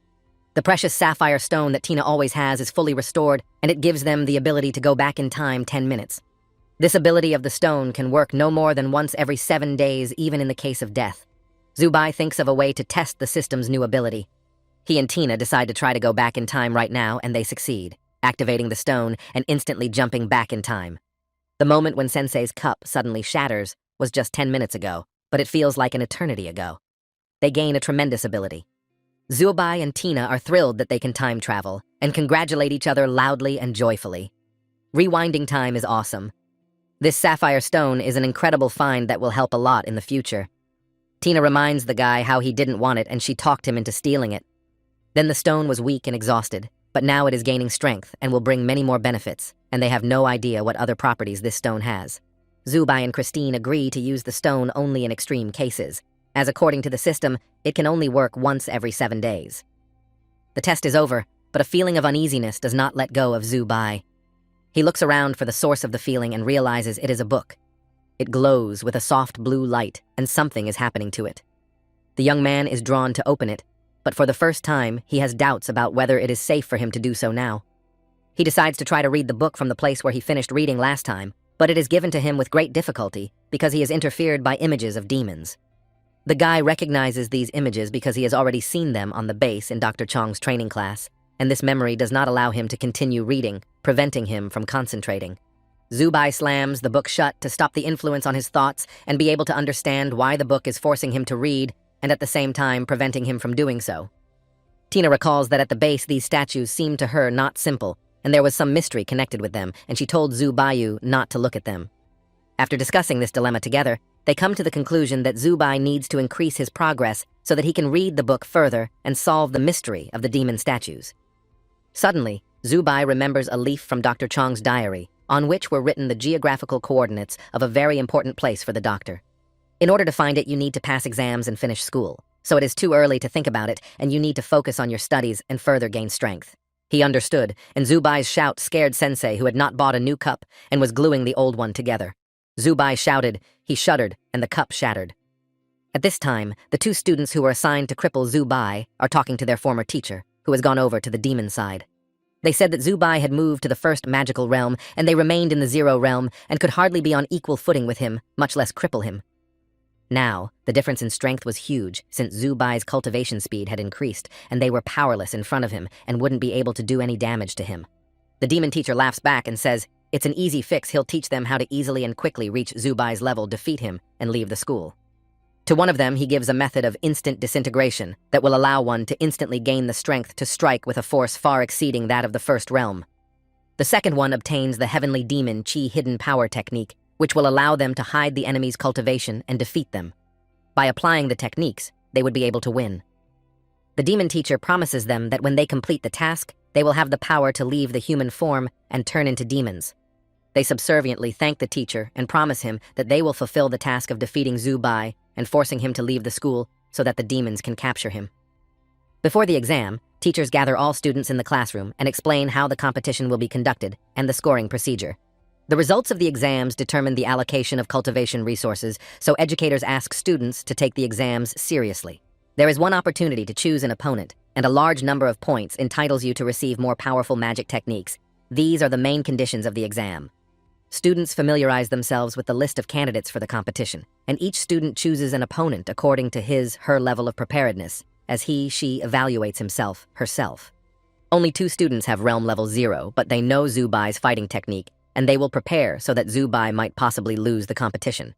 The precious sapphire stone that Tina always has is fully restored, and it gives them the ability to go back in time 10 minutes. This ability of the stone can work no more than once every 7 days, even in the case of death. Zubai thinks of a way to test the system's new ability. He and Tina decide to try to go back in time right now, and they succeed, activating the stone and instantly jumping back in time. The moment when Sensei's cup suddenly shatters was just 10 minutes ago, but it feels like an eternity ago. They gain a tremendous ability. Zubai and Tina are thrilled that they can time travel and congratulate each other loudly and joyfully. Rewinding time is awesome. This sapphire stone is an incredible find that will help a lot in the future. Tina reminds the guy how he didn't want it and she talked him into stealing it. Then the stone was weak and exhausted, but now it is gaining strength and will bring many more benefits, and they have no idea what other properties this stone has. Zubai and Christine agree to use the stone only in extreme cases, as according to the system, it can only work once every 7 days. The test is over, but a feeling of uneasiness does not let go of Zubai. He looks around for the source of the feeling and realizes it is a book. It glows with a soft blue light, and something is happening to it. The young man is drawn to open it, but for the first time, he has doubts about whether it is safe for him to do so now. He decides to try to read the book from the place where he finished reading last time, but it is given to him with great difficulty because he is interfered by images of demons. The guy recognizes these images because he has already seen them on the base in Dr. Chong's training class, and this memory does not allow him to continue reading, preventing him from concentrating. Zubai slams the book shut to stop the influence on his thoughts and be able to understand why the book is forcing him to read and at the same time preventing him from doing so. Tina recalls that at the base these statues seemed to her not simple, and there was some mystery connected with them, and she told Zubayu not to look at them. After discussing this dilemma together, they come to the conclusion that Zubai needs to increase his progress so that he can read the book further and solve the mystery of the demon statues. Suddenly, Zubai remembers a leaf from Dr. Chong's diary, on which were written the geographical coordinates of a very important place for the doctor. In order to find it, you need to pass exams and finish school, so it is too early to think about it, and you need to focus on your studies and further gain strength. He understood, and Zubai's shout scared Sensei, who had not bought a new cup and was gluing the old one together. Zubai shouted, he shuddered, and the cup shattered. At this time, the two students who were assigned to cripple Zubai are talking to their former teacher, who has gone over to the demon side. They said that Zubai had moved to the first magical realm, and they remained in the zero realm and could hardly be on equal footing with him, much less cripple him. Now, the difference in strength was huge, since Zubai's cultivation speed had increased, and they were powerless in front of him and wouldn't be able to do any damage to him. The demon teacher laughs back and says, it's an easy fix, he'll teach them how to easily and quickly reach Zubai's level, defeat him, and leave the school. To one of them, he gives a method of instant disintegration that will allow one to instantly gain the strength to strike with a force far exceeding that of the first realm. The second one obtains the heavenly demon chi hidden power technique, which will allow them to hide the enemy's cultivation and defeat them. By applying the techniques, they would be able to win. The demon teacher promises them that when they complete the task, they will have the power to leave the human form and turn into demons. They subserviently thank the teacher and promise him that they will fulfill the task of defeating Zubai and forcing him to leave the school so that the demons can capture him. Before the exam, teachers gather all students in the classroom and explain how the competition will be conducted and the scoring procedure. The results of the exams determine the allocation of cultivation resources, so educators ask students to take the exams seriously. There is one opportunity to choose an opponent, and a large number of points entitles you to receive more powerful magic techniques. These are the main conditions of the exam. Students familiarize themselves with the list of candidates for the competition, and each student chooses an opponent according to her level of preparedness, as she evaluates himself, herself. Only 2 students have realm level 0, but they know Zubai's fighting technique, and they will prepare so that Zubai might possibly lose the competition.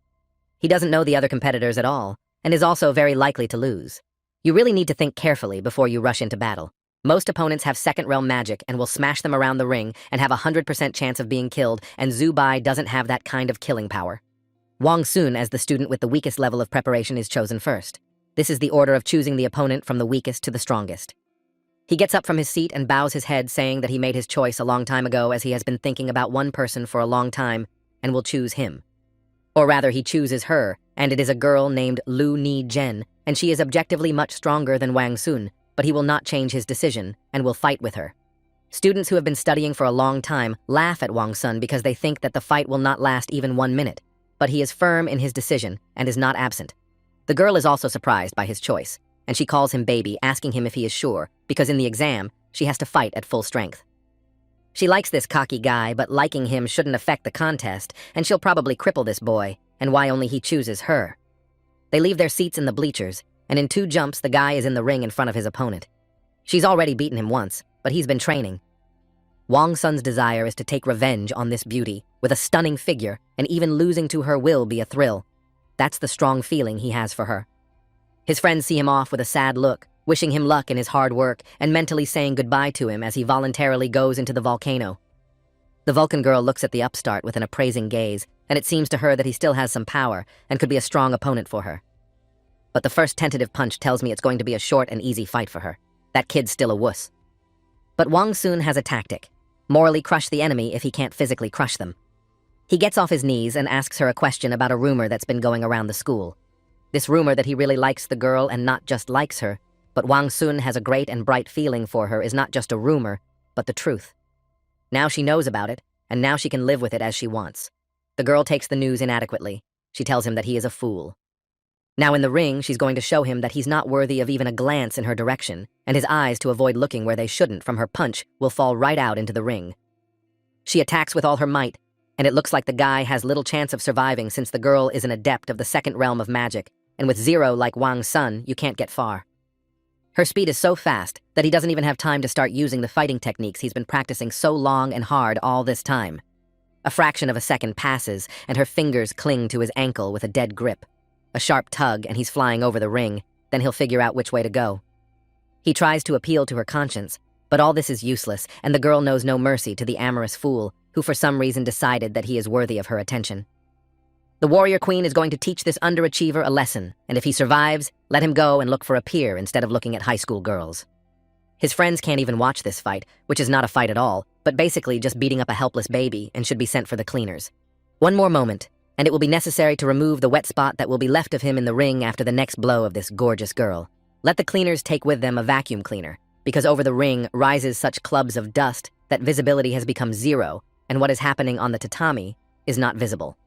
He doesn't know the other competitors at all, and is also very likely to lose. You really need to think carefully before you rush into battle. Most opponents have second realm magic and will smash them around the ring and have a 100% chance of being killed, and Zubai doesn't have that kind of killing power. Wang Sun, as the student with the weakest level of preparation, is chosen first. This is the order of choosing the opponent from the weakest to the strongest. He gets up from his seat and bows his head, saying that he made his choice a long time ago, as he has been thinking about one person for a long time and will choose him. Or rather, he chooses her, and it is a girl named Lu Ni Zhen, and she is objectively much stronger than Wang Sun, but he will not change his decision and will fight with her. Students who have been studying for a long time laugh at Wang Sun because they think that the fight will not last even 1 minute, but he is firm in his decision and is not absent. The girl is also surprised by his choice, and she calls him baby, asking him if he is sure, because in the exam, she has to fight at full strength. She likes this cocky guy, but liking him shouldn't affect the contest, and she'll probably cripple this boy, and why only he chooses her. They leave their seats in the bleachers, and in 2 jumps the guy is in the ring in front of his opponent. She's already beaten him once, but he's been training. Wang Sun's desire is to take revenge on this beauty, with a stunning figure, and even losing to her will be a thrill. That's the strong feeling he has for her. His friends see him off with a sad look, wishing him luck in his hard work and mentally saying goodbye to him as he voluntarily goes into the volcano. The Vulcan girl looks at the upstart with an appraising gaze, and it seems to her that he still has some power and could be a strong opponent for her. But the first tentative punch tells me it's going to be a short and easy fight for her. That kid's still a wuss. But Wang Sun has a tactic. Morally crush the enemy if he can't physically crush them. He gets off his knees and asks her a question about a rumor that's been going around the school. This rumor that he really likes the girl and not just likes her, but Wang Sun has a great and bright feeling for her is not just a rumor, but the truth. Now she knows about it, and now she can live with it as she wants. The girl takes the news inadequately. She tells him that he is a fool. Now in the ring, she's going to show him that he's not worthy of even a glance in her direction, and his eyes, to avoid looking where they shouldn't from her punch, will fall right out into the ring. She attacks with all her might, and it looks like the guy has little chance of surviving since the girl is an adept of the second realm of magic, and with zero like Wang Sun, you can't get far. Her speed is so fast that he doesn't even have time to start using the fighting techniques he's been practicing so long and hard all this time. A fraction of a second passes, and her fingers cling to his ankle with a dead grip. A sharp tug, and he's flying over the ring. Then he'll figure out which way to go. He tries to appeal to her conscience, but all this is useless, and the girl knows no mercy to the amorous fool, who for some reason decided that he is worthy of her attention. The warrior queen is going to teach this underachiever a lesson, and if he survives, let him go and look for a peer instead of looking at high school girls. His friends can't even watch this fight, which is not a fight at all, but basically just beating up a helpless baby and should be sent for the cleaners. One more moment, and it will be necessary to remove the wet spot that will be left of him in the ring after the next blow of this gorgeous girl. Let the cleaners take with them a vacuum cleaner, because over the ring rises such clubs of dust that visibility has become zero, and what is happening on the tatami is not visible.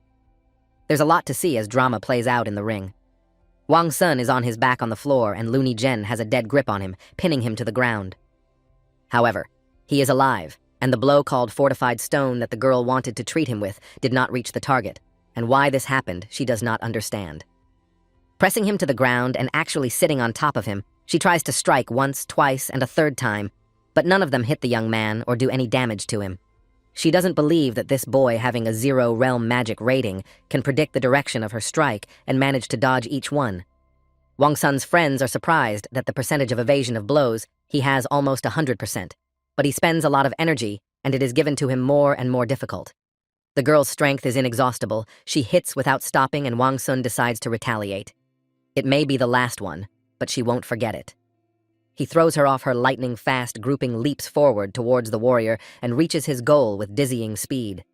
There's a lot to see as drama plays out in the ring. Wang Sun is on his back on the floor, and Looney Jen has a dead grip on him, pinning him to the ground. However, he is alive, and the blow called fortified stone that the girl wanted to treat him with did not reach the target. And why this happened, she does not understand. Pressing him to the ground and actually sitting on top of him, she tries to strike once, twice, and a third time, but none of them hit the young man or do any damage to him. She doesn't believe that this boy, having a 0 realm magic rating, can predict the direction of her strike and manage to dodge each one. Wang Sun's friends are surprised that the percentage of evasion of blows he has almost 100%, but he spends a lot of energy, and it is given to him more and more difficult. The girl's strength is inexhaustible. She hits without stopping, and Wang Sun decides to retaliate. It may be the last one, but she won't forget it. He throws her off her lightning-fast grouping leaps forward towards the warrior and reaches his goal with dizzying speed.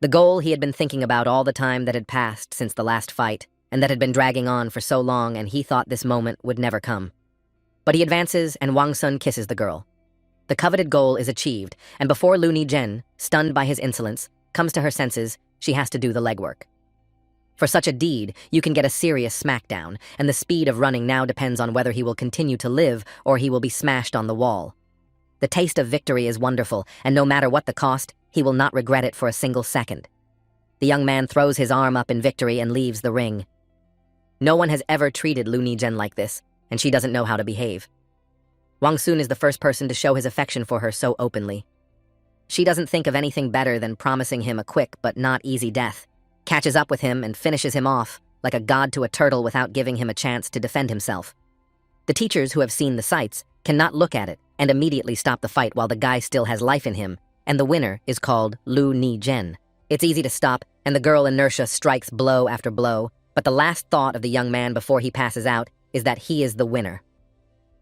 The goal he had been thinking about all the time that had passed since the last fight, and that had been dragging on for so long, and he thought this moment would never come. But he advances, and Wang Sun kisses the girl. The coveted goal is achieved, and before Looney Jen, stunned by his insolence, comes to her senses, she has to do the legwork. For such a deed, you can get a serious smackdown, and the speed of running now depends on whether he will continue to live or he will be smashed on the wall. The taste of victory is wonderful, and no matter what the cost, he will not regret it for a single second. The young man throws his arm up in victory and leaves the ring. No one has ever treated Looney Jen like this, and she doesn't know how to behave. Wang Sun is the first person to show his affection for her so openly. She doesn't think of anything better than promising him a quick but not easy death, catches up with him and finishes him off like a god to a turtle without giving him a chance to defend himself. The teachers who have seen the sights cannot look at it and immediately stop the fight while the guy still has life in him, and the winner is called Looney Jen. It's easy to stop, and the girl inertia strikes blow after blow, but the last thought of the young man before he passes out is that he is the winner.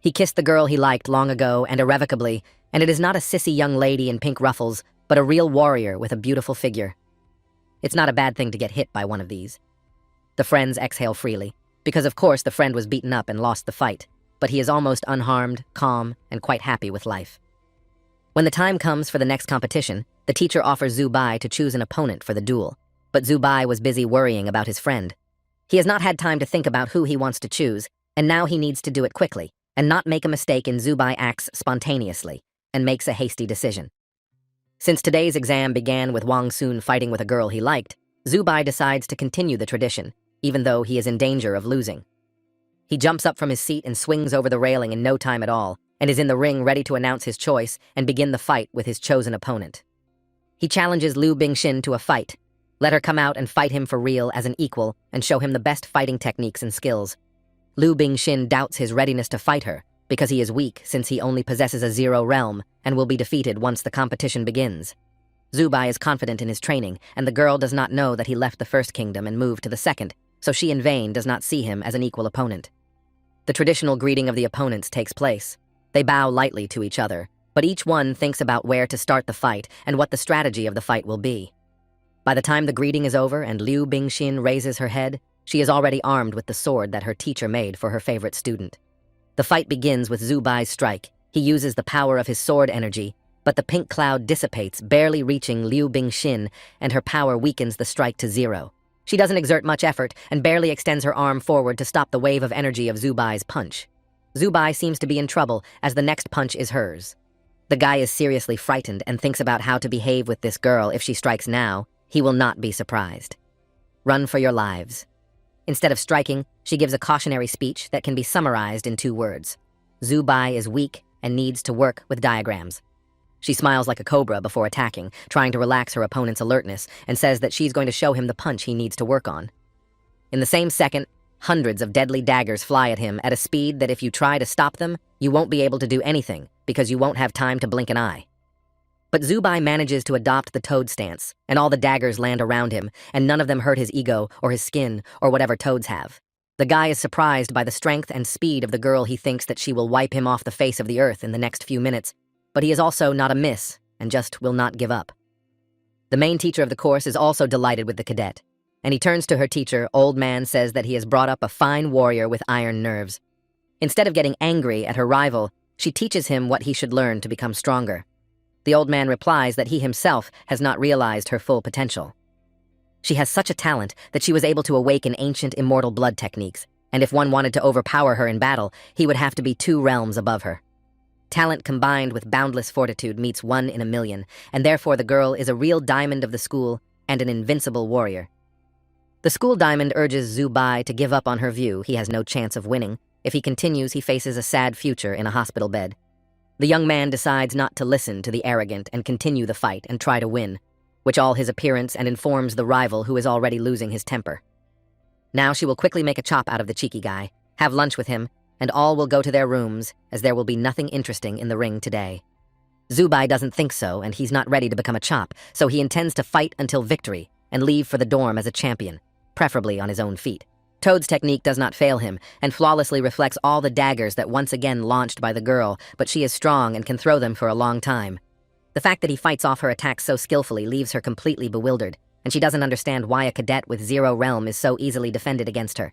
He kissed the girl he liked long ago and irrevocably, and it is not a sissy young lady in pink ruffles, but a real warrior with a beautiful figure. It's not a bad thing to get hit by one of these. The friends exhale freely, because of course the friend was beaten up and lost the fight, but he is almost unharmed, calm, and quite happy with life. When the time comes for the next competition, the teacher offers Zhu Bai to choose an opponent for the duel, but Zhu Bai was busy worrying about his friend. He has not had time to think about who he wants to choose, and now he needs to do it quickly, and not make a mistake, and Zhu Bai acts spontaneously and makes a hasty decision. Since today's exam began with Wang Sun fighting with a girl he liked, Zhu Bai decides to continue the tradition, even though he is in danger of losing. He jumps up from his seat and swings over the railing in no time at all, and is in the ring ready to announce his choice and begin the fight with his chosen opponent. He challenges Liu Bingxin to a fight. Let her come out and fight him for real as an equal and show him the best fighting techniques and skills. Liu Bingxin doubts his readiness to fight her because he is weak since he only possesses a 0 realm and will be defeated once the competition begins. Zubai is confident in his training, and the girl does not know that he left the first kingdom and moved to the second, so she in vain does not see him as an equal opponent. The traditional greeting of the opponents takes place. They bow lightly to each other, but each one thinks about where to start the fight and what the strategy of the fight will be. By the time the greeting is over and Liu Bingxin raises her head, she is already armed with the sword that her teacher made for her favorite student. The fight begins with Zubai's strike. He uses the power of his sword energy, but the pink cloud dissipates, barely reaching Liu Bingxin, and her power weakens the strike to 0. She doesn't exert much effort and barely extends her arm forward to stop the wave of energy of Zubai's punch. Zubai seems to be in trouble as the next punch is hers. The guy is seriously frightened and thinks about how to behave with this girl if she strikes now. He will not be surprised. Run for your lives. Instead of striking, she gives a cautionary speech that can be summarized in 2 words. Zubai is weak and needs to work with diagrams. She smiles like a cobra before attacking, trying to relax her opponent's alertness, and says that she's going to show him the punch he needs to work on. In the same second, hundreds of deadly daggers fly at him at a speed that if you try to stop them, you won't be able to do anything because you won't have time to blink an eye. But Zubai manages to adopt the toad stance, and all the daggers land around him, and none of them hurt his ego or his skin or whatever toads have. The guy is surprised by the strength and speed of the girl. He thinks that she will wipe him off the face of the earth in the next few minutes, but he is also not a miss and just will not give up. The main teacher of the course is also delighted with the cadet, and he turns to her teacher. Old Man says that he has brought up a fine warrior with iron nerves. Instead of getting angry at her rival, she teaches him what he should learn to become stronger. The old man replies that he himself has not realized her full potential. She has such a talent that she was able to awaken ancient immortal blood techniques, and if one wanted to overpower her in battle, he would have to be 2 realms above her. Talent combined with boundless fortitude meets 1 in a million, and therefore the girl is a real diamond of the school and an invincible warrior. The school diamond urges Zubai to give up on her view. He has no chance of winning. If he continues, he faces a sad future in a hospital bed. The young man decides not to listen to the arrogant and continue the fight and try to win, which all his appearance and informs the rival who is already losing his temper. Now she will quickly make a chop out of the cheeky guy, have lunch with him, and all will go to their rooms, as there will be nothing interesting in the ring today. Zubai doesn't think so, and he's not ready to become a chop, so he intends to fight until victory and leave for the dorm as a champion, preferably on his own feet. Toad's technique does not fail him, and flawlessly reflects all the daggers that once again launched by the girl, but she is strong and can throw them for a long time. The fact that he fights off her attacks so skillfully leaves her completely bewildered, and she doesn't understand why a cadet with 0 realm is so easily defended against her.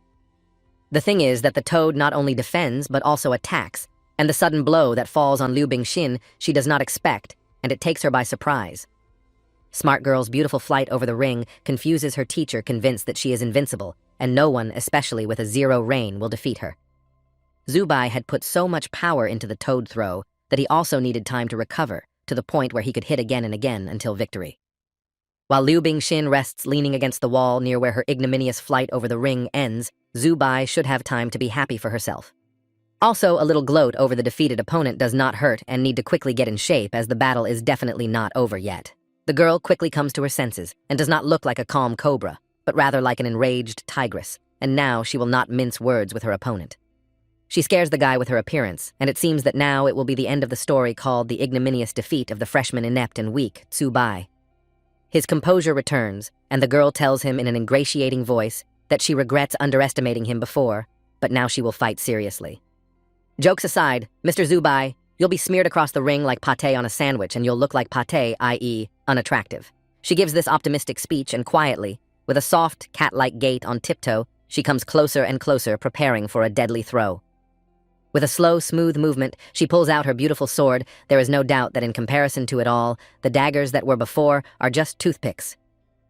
The thing is that the toad not only defends, but also attacks, and the sudden blow that falls on Liu Bingxin she does not expect, and it takes her by surprise. Smart Girl's beautiful flight over the ring confuses her teacher, convinced that she is invincible, and no one, especially with a 0 reign, will defeat her. Zubai had put so much power into the toad throw that he also needed time to recover, to the point where he could hit again and again until victory. While Liu Bingxin rests leaning against the wall near where her ignominious flight over the ring ends, Zubai should have time to be happy for herself. Also, a little gloat over the defeated opponent does not hurt and need to quickly get in shape, as the battle is definitely not over yet. The girl quickly comes to her senses and does not look like a calm cobra, but rather like an enraged tigress, and now she will not mince words with her opponent. She scares the guy with her appearance, and it seems that now it will be the end of the story, called The Ignominious Defeat of the Freshman Inept and Weak, Zubai. His composure returns, and the girl tells him in an ingratiating voice that she regrets underestimating him before, but now she will fight seriously. Jokes aside, Mr. Zubai, you'll be smeared across the ring like pâté on a sandwich, and you'll look like pâté, i.e., unattractive. She gives this optimistic speech, and quietly, with a soft, cat-like gait on tiptoe, she comes closer and closer, preparing for a deadly throw. With a slow, smooth movement, she pulls out her beautiful sword. There is no doubt that in comparison to it all, the daggers that were before are just toothpicks.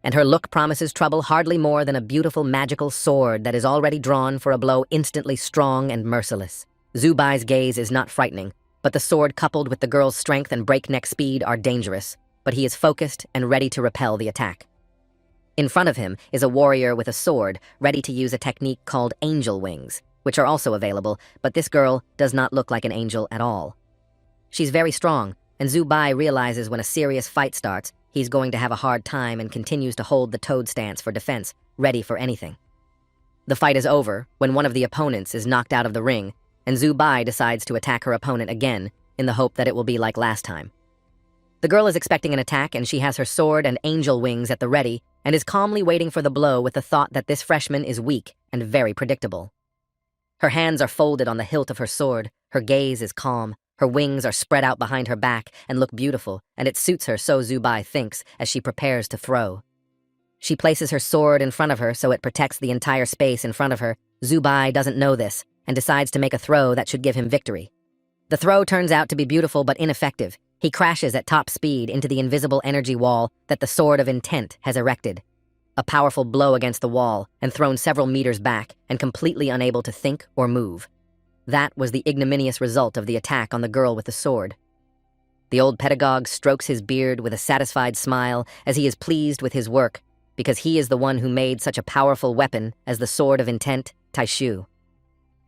And her look promises trouble hardly more than a beautiful magical sword that is already drawn for a blow instantly strong and merciless. Zubai's gaze is not frightening, but the sword coupled with the girl's strength and breakneck speed are dangerous, but he is focused and ready to repel the attack. In front of him is a warrior with a sword, ready to use a technique called angel wings, which are also available, but this girl does not look like an angel at all. She's very strong, and Zubai realizes when a serious fight starts, he's going to have a hard time and continues to hold the toad stance for defense, ready for anything. The fight is over when one of the opponents is knocked out of the ring, and Zubai decides to attack her opponent again in the hope that it will be like last time. The girl is expecting an attack, and she has her sword and angel wings at the ready and is calmly waiting for the blow with the thought that this freshman is weak and very predictable. Her hands are folded on the hilt of her sword, her gaze is calm, her wings are spread out behind her back and look beautiful, and it suits her, so Zubai thinks, as she prepares to throw. She places her sword in front of her so it protects the entire space in front of her. Zubai doesn't know this and decides to make a throw that should give him victory. The throw turns out to be beautiful but ineffective. He crashes at top speed into the invisible energy wall that the Sword of Intent has erected. A powerful blow against the wall and thrown several meters back and completely unable to think or move. That was the ignominious result of the attack on the girl with the sword. The old pedagogue strokes his beard with a satisfied smile as he is pleased with his work, because he is the one who made such a powerful weapon as the Sword of Intent, Taishu.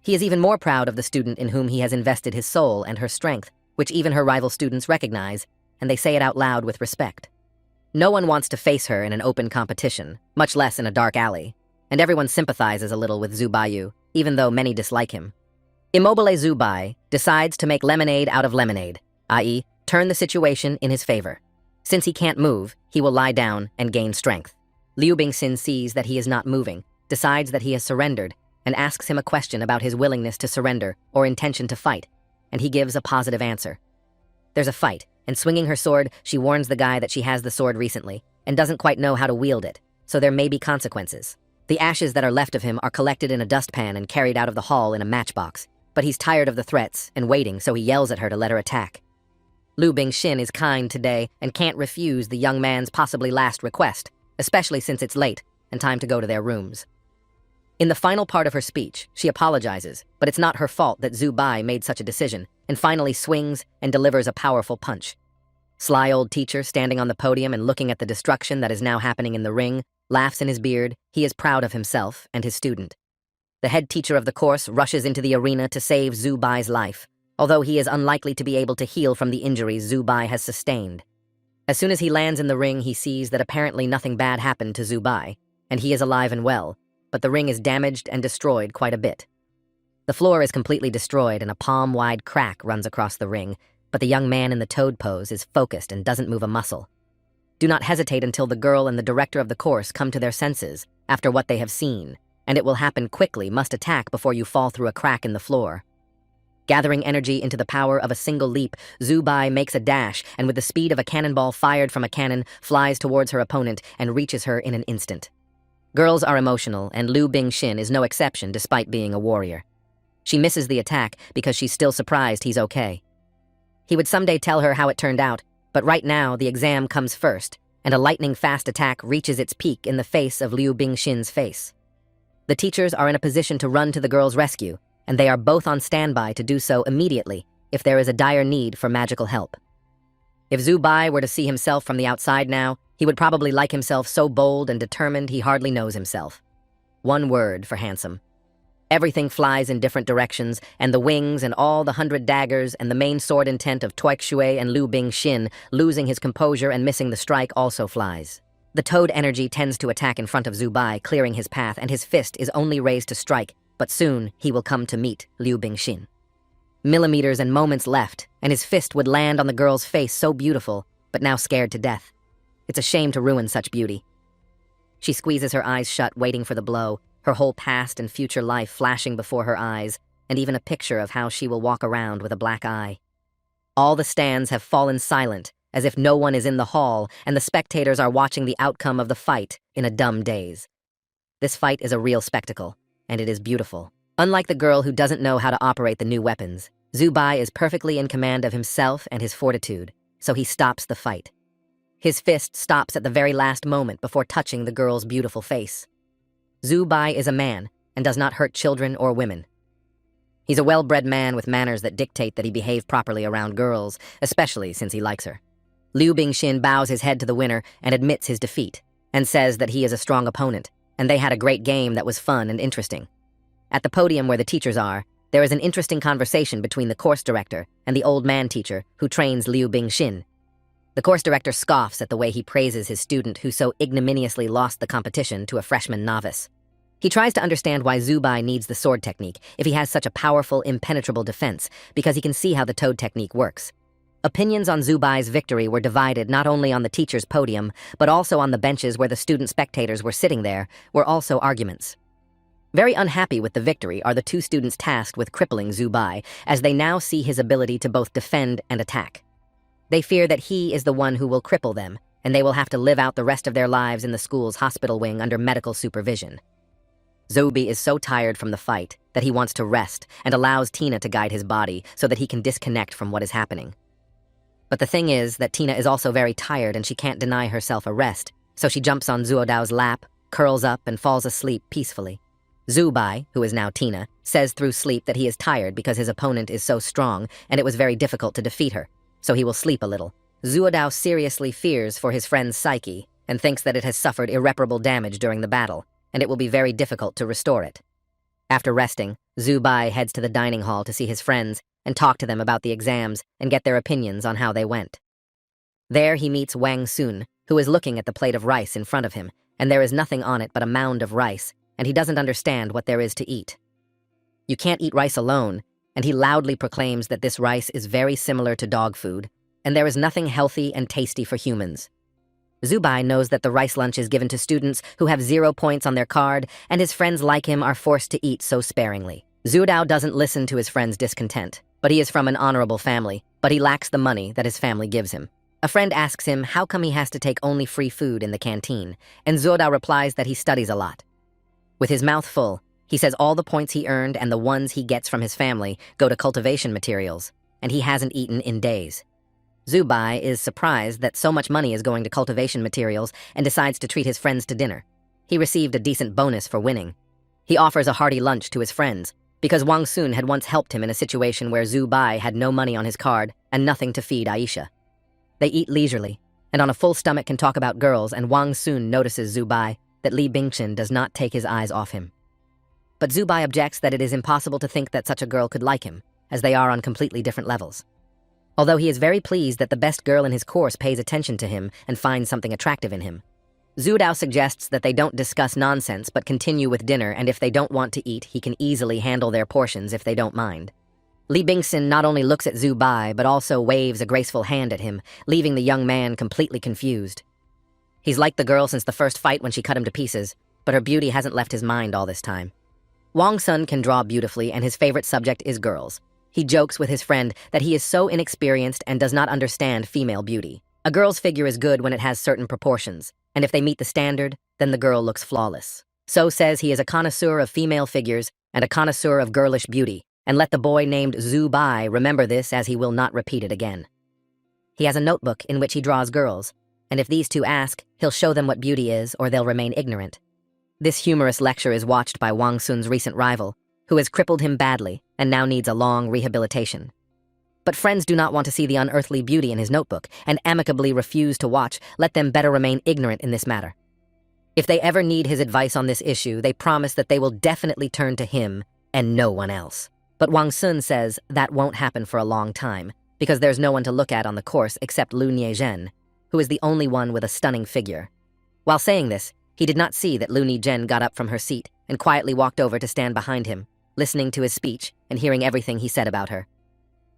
He is even more proud of the student in whom he has invested his soul and her strength, which even her rival students recognize, and they say it out loud with respect. No one wants to face her in an open competition, much less in a dark alley, and everyone sympathizes a little with Zubayu, even though many dislike him. Immobile Zubai decides to make lemonade out of lemonade, i.e., turn the situation in his favor. Since he can't move, he will lie down and gain strength. Liu Bingxin sees that he is not moving, decides that he has surrendered, and asks him a question about his willingness to surrender or intention to fight, and he gives a positive answer. There's a fight, and swinging her sword, she warns the guy that she has the sword recently and doesn't quite know how to wield it, so there may be consequences. The ashes that are left of him are collected in a dustpan and carried out of the hall in a matchbox, but he's tired of the threats and waiting, so he yells at her to let her attack. Liu Bingxin is kind today and can't refuse the young man's possibly last request, especially since it's late and time to go to their rooms. In the final part of her speech, she apologizes, but it's not her fault that Zubai made such a decision, and finally swings and delivers a powerful punch. Sly old teacher, standing on the podium and looking at the destruction that is now happening in the ring, laughs in his beard. He is proud of himself and his student. The head teacher of the course rushes into the arena to save Zubai's life, although he is unlikely to be able to heal from the injuries Zubai has sustained. As soon as he lands in the ring, he sees that apparently nothing bad happened to Zubai, and he is alive and well, but the ring is damaged and destroyed quite a bit. The floor is completely destroyed and a palm-wide crack runs across the ring, but the young man in the toad pose is focused and doesn't move a muscle. Do not hesitate until the girl and the director of the course come to their senses after what they have seen, and it will happen quickly. Must attack before you fall through a crack in the floor. Gathering energy into the power of a single leap, Zubai makes a dash and with the speed of a cannonball fired from a cannon, flies towards her opponent and reaches her in an instant. Girls are emotional, and Liu Bingxin is no exception despite being a warrior. She misses the attack because she's still surprised he's okay. He would someday tell her how it turned out, but right now the exam comes first, and a lightning-fast attack reaches its peak in the face of Liu Bingxin's face. The teachers are in a position to run to the girl's rescue, and they are both on standby to do so immediately if there is a dire need for magical help. If Zubai were to see himself from the outside now, he would probably like himself so bold and determined he hardly knows himself. One word for handsome. Everything flies in different directions, and the wings and all the 100 daggers and the main sword intent of Tuixue and Liu Bingxin, losing his composure and missing the strike, also flies. The toad energy tends to attack in front of Zubai, clearing his path, and his fist is only raised to strike, but soon he will come to meet Liu Bingxin. Millimeters and moments left, and his fist would land on the girl's face, so beautiful, but now scared to death. It's a shame to ruin such beauty. She squeezes her eyes shut, waiting for the blow, her whole past and future life flashing before her eyes, and even a picture of how she will walk around with a black eye. All the stands have fallen silent, as if no one is in the hall, and the spectators are watching the outcome of the fight in a dumb daze. This fight is a real spectacle, and it is beautiful. Unlike the girl who doesn't know how to operate the new weapons, Zubai is perfectly in command of himself and his fortitude, so he stops the fight. His fist stops at the very last moment before touching the girl's beautiful face. Zubai is a man and does not hurt children or women. He's a well-bred man with manners that dictate that he behave properly around girls, especially since he likes her. Liu Bingxin bows his head to the winner and admits his defeat, and says that he is a strong opponent, and they had a great game that was fun and interesting. At the podium where the teachers are, there is an interesting conversation between the course director and the old man teacher who trains Liu Bingxin. The course director scoffs at the way he praises his student who so ignominiously lost the competition to a freshman novice. He tries to understand why Zubai needs the sword technique if he has such a powerful, impenetrable defense, because he can see how the toad technique works. Opinions on Zubai's victory were divided not only on the teacher's podium, but also on the benches where the student spectators were sitting there, were also arguments. Very unhappy with the victory are the two students tasked with crippling Zubai, as they now see his ability to both defend and attack. They fear that he is the one who will cripple them, and they will have to live out the rest of their lives in the school's hospital wing under medical supervision. Zubi is so tired from the fight that he wants to rest and allows Tina to guide his body so that he can disconnect from what is happening. But the thing is that Tina is also very tired and she can't deny herself a rest, so she jumps on Zuodao's lap, curls up, and falls asleep peacefully. Zubai, who is now Tina, says through sleep that he is tired because his opponent is so strong and it was very difficult to defeat her, so he will sleep a little. Zuodao seriously fears for his friend's psyche and thinks that it has suffered irreparable damage during the battle, and it will be very difficult to restore it. After resting, Zubai heads to the dining hall to see his friends and talk to them about the exams and get their opinions on how they went. There he meets Wang Sun, who is looking at the plate of rice in front of him, and there is nothing on it but a mound of rice, and he doesn't understand what there is to eat. You can't eat rice alone, and he loudly proclaims that this rice is very similar to dog food, and there is nothing healthy and tasty for humans. Zubai knows that the rice lunch is given to students who have 0 points on their card, and his friends like him are forced to eat so sparingly. Zuodao doesn't listen to his friend's discontent, but he is from an honorable family, but he lacks the money that his family gives him. A friend asks him how come he has to take only free food in the canteen, and Zuodao replies that he studies a lot. With his mouth full, he says all the points he earned and the ones he gets from his family go to cultivation materials, and he hasn't eaten in days. Zubai is surprised that so much money is going to cultivation materials and decides to treat his friends to dinner. He received a decent bonus for winning. He offers a hearty lunch to his friends, because Wang Sun had once helped him in a situation where Zubai had no money on his card and nothing to feed Aisha. They eat leisurely, and on a full stomach can talk about girls, and Wang Sun notices Zubai that Li Bingxin does not take his eyes off him. But Zubai objects that it is impossible to think that such a girl could like him, as they are on completely different levels. Although he is very pleased that the best girl in his course pays attention to him and finds something attractive in him. Zuodao suggests that they don't discuss nonsense but continue with dinner, and if they don't want to eat, he can easily handle their portions if they don't mind. Li Bingxin not only looks at Zubai but also waves a graceful hand at him, leaving the young man completely confused. He's liked the girl since the first fight when she cut him to pieces, but her beauty hasn't left his mind all this time. Wang Sun can draw beautifully, and his favorite subject is girls. He jokes with his friend that he is so inexperienced and does not understand female beauty. A girl's figure is good when it has certain proportions, and if they meet the standard, then the girl looks flawless. So says he is a connoisseur of female figures and a connoisseur of girlish beauty, and let the boy named Zubai remember this, as he will not repeat it again. He has a notebook in which he draws girls, and if these two ask, he'll show them what beauty is, or they'll remain ignorant. This humorous lecture is watched by Wang Sun's recent rival, who has crippled him badly and now needs a long rehabilitation. But friends do not want to see the unearthly beauty in his notebook and amicably refuse to watch. Let them better remain ignorant in this matter. If they ever need his advice on this issue, they promise that they will definitely turn to him and no one else. But Wang Sun says that won't happen for a long time, because there's no one to look at on the course except Lu Niezhen, who is the only one with a stunning figure. While saying this, he did not see that Lu Niezhen got up from her seat and quietly walked over to stand behind him, listening to his speech and hearing everything he said about her.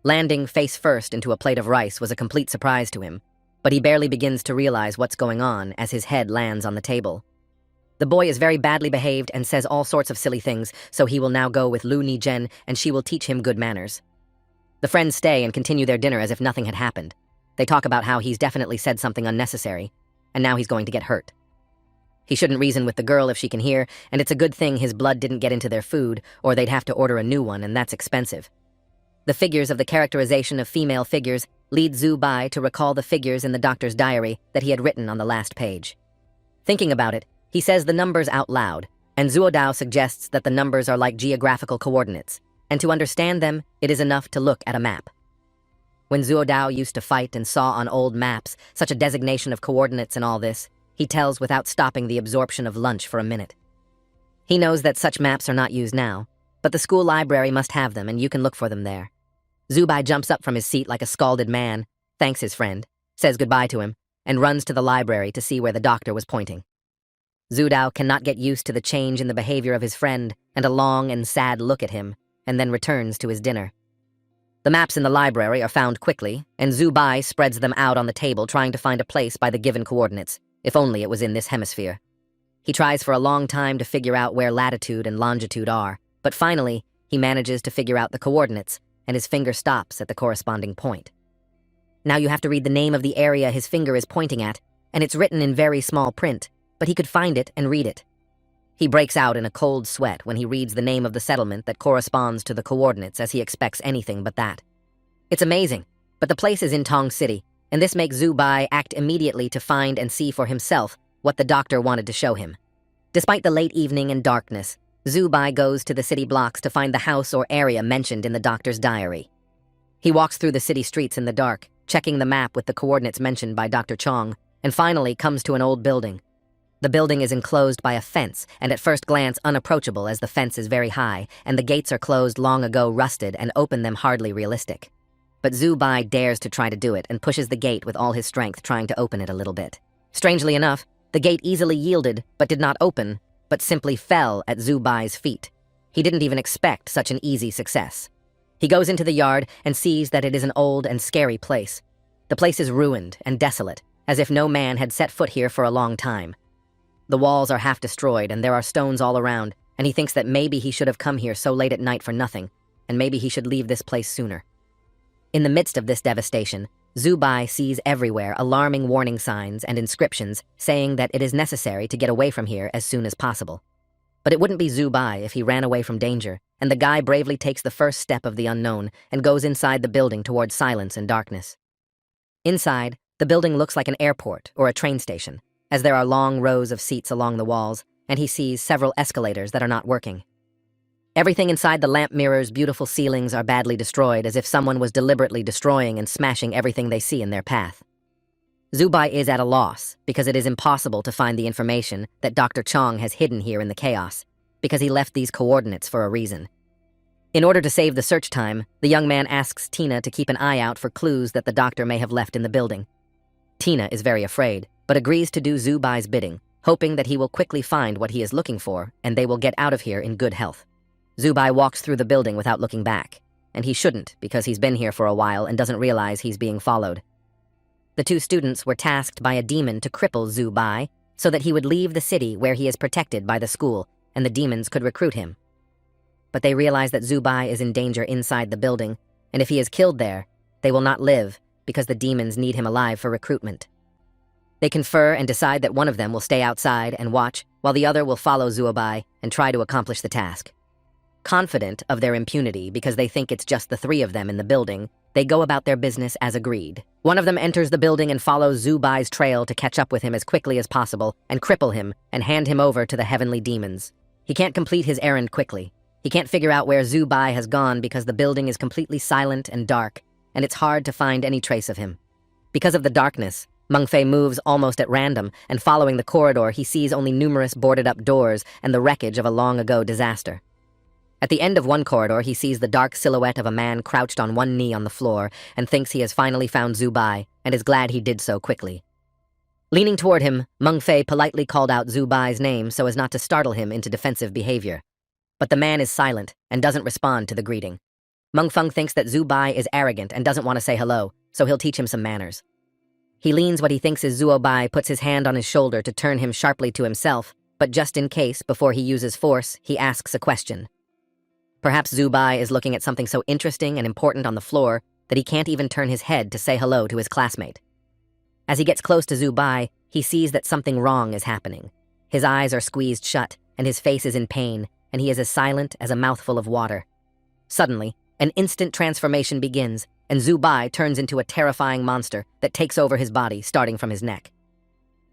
Landing face first into a plate of rice was a complete surprise to him, but he barely begins to realize what's going on as his head lands on the table. The boy is very badly behaved and says all sorts of silly things, so he will now go with Lu Niezhen and she will teach him good manners. The friends stay and continue their dinner as if nothing had happened. They talk about how he's definitely said something unnecessary, and now he's going to get hurt. He shouldn't reason with the girl if she can hear, and it's a good thing his blood didn't get into their food, or they'd have to order a new one, and that's expensive. The figures of the characterization of female figures lead Zubai to recall the figures in the doctor's diary that he had written on the last page. Thinking about it, he says the numbers out loud, and Zuodao suggests that the numbers are like geographical coordinates, and to understand them, it is enough to look at a map. When Zuodao used to fight and saw on old maps such a designation of coordinates and all this, he tells without stopping the absorption of lunch for a minute. He knows that such maps are not used now, but the school library must have them and you can look for them there. Zubai jumps up from his seat like a scalded man, thanks his friend, says goodbye to him, and runs to the library to see where the doctor was pointing. Zudao cannot get used to the change in the behavior of his friend and a long and sad look at him, and then returns to his dinner. The maps in the library are found quickly, and Zubai spreads them out on the table trying to find a place by the given coordinates, if only it was in this hemisphere. He tries for a long time to figure out where latitude and longitude are, but finally, he manages to figure out the coordinates, and his finger stops at the corresponding point. Now you have to read the name of the area his finger is pointing at, and it's written in very small print, but he could find it and read it. He breaks out in a cold sweat when he reads the name of the settlement that corresponds to the coordinates, as he expects anything but that. It's amazing, but the place is in Tong City, and this makes Zubai act immediately to find and see for himself what the doctor wanted to show him. Despite the late evening and darkness, Zubai goes to the city blocks to find the house or area mentioned in the doctor's diary. He walks through the city streets in the dark, checking the map with the coordinates mentioned by Dr. Chong, and finally comes to an old building. The building is enclosed by a fence, and at first glance unapproachable as the fence is very high, and the gates are closed long ago, rusted, and open them hardly realistic. But Zubai dares to try to do it and pushes the gate with all his strength, trying to open it a little bit. Strangely enough, the gate easily yielded, but did not open, but simply fell at Zubai's feet. He didn't even expect such an easy success. He goes into the yard and sees that it is an old and scary place. The place is ruined and desolate, as if no man had set foot here for a long time. The walls are half destroyed and there are stones all around, and he thinks that maybe he should have come here so late at night for nothing, and maybe he should leave this place sooner. In the midst of this devastation, Zubai sees everywhere alarming warning signs and inscriptions saying that it is necessary to get away from here as soon as possible. But it wouldn't be Zubai if he ran away from danger, and the guy bravely takes the first step of the unknown and goes inside the building towards silence and darkness. Inside, the building looks like an airport or a train station, as there are long rows of seats along the walls, and he sees several escalators that are not working. Everything inside the lamp mirror's beautiful ceilings are badly destroyed, as if someone was deliberately destroying and smashing everything they see in their path. Zubai is at a loss, because it is impossible to find the information that Dr. Chong has hidden here in the chaos, because he left these coordinates for a reason. In order to save the search time, the young man asks Tina to keep an eye out for clues that the doctor may have left in the building. Tina is very afraid, but agrees to do Zubai's bidding, hoping that he will quickly find what he is looking for and they will get out of here in good health. Zubai walks through the building without looking back, and he shouldn't because he's been here for a while and doesn't realize he's being followed. The two students were tasked by a demon to cripple Zubai so that he would leave the city where he is protected by the school and the demons could recruit him. But they realize that Zubai is in danger inside the building, and if he is killed there, they will not live because the demons need him alive for recruitment. They confer and decide that one of them will stay outside and watch, while the other will follow Zubai and try to accomplish the task. Confident of their impunity because they think it's just the three of them in the building, they go about their business as agreed. One of them enters the building and follows Zubai's trail to catch up with him as quickly as possible and cripple him and hand him over to the heavenly demons. He can't complete his errand quickly. He can't figure out where Zubai has gone because the building is completely silent and dark, and it's hard to find any trace of him. Because of the darkness, Mengfei moves almost at random, and following the corridor, he sees only numerous boarded-up doors and the wreckage of a long-ago disaster. At the end of one corridor, he sees the dark silhouette of a man crouched on one knee on the floor and thinks he has finally found Zubai and is glad he did so quickly. Leaning toward him, Mengfei politely called out Zubai's name so as not to startle him into defensive behavior. But the man is silent and doesn't respond to the greeting. Mengfeng thinks that Zubai is arrogant and doesn't want to say hello, so he'll teach him some manners. He leans what he thinks is Zuobai, puts his hand on his shoulder to turn him sharply to himself, but just in case, before he uses force, he asks a question. Perhaps Zubai is looking at something so interesting and important on the floor that he can't even turn his head to say hello to his classmate. As he gets close to Zubai, he sees that something wrong is happening. His eyes are squeezed shut, and his face is in pain, and he is as silent as a mouthful of water. Suddenly, an instant transformation begins, and Zubai turns into a terrifying monster that takes over his body, starting from his neck.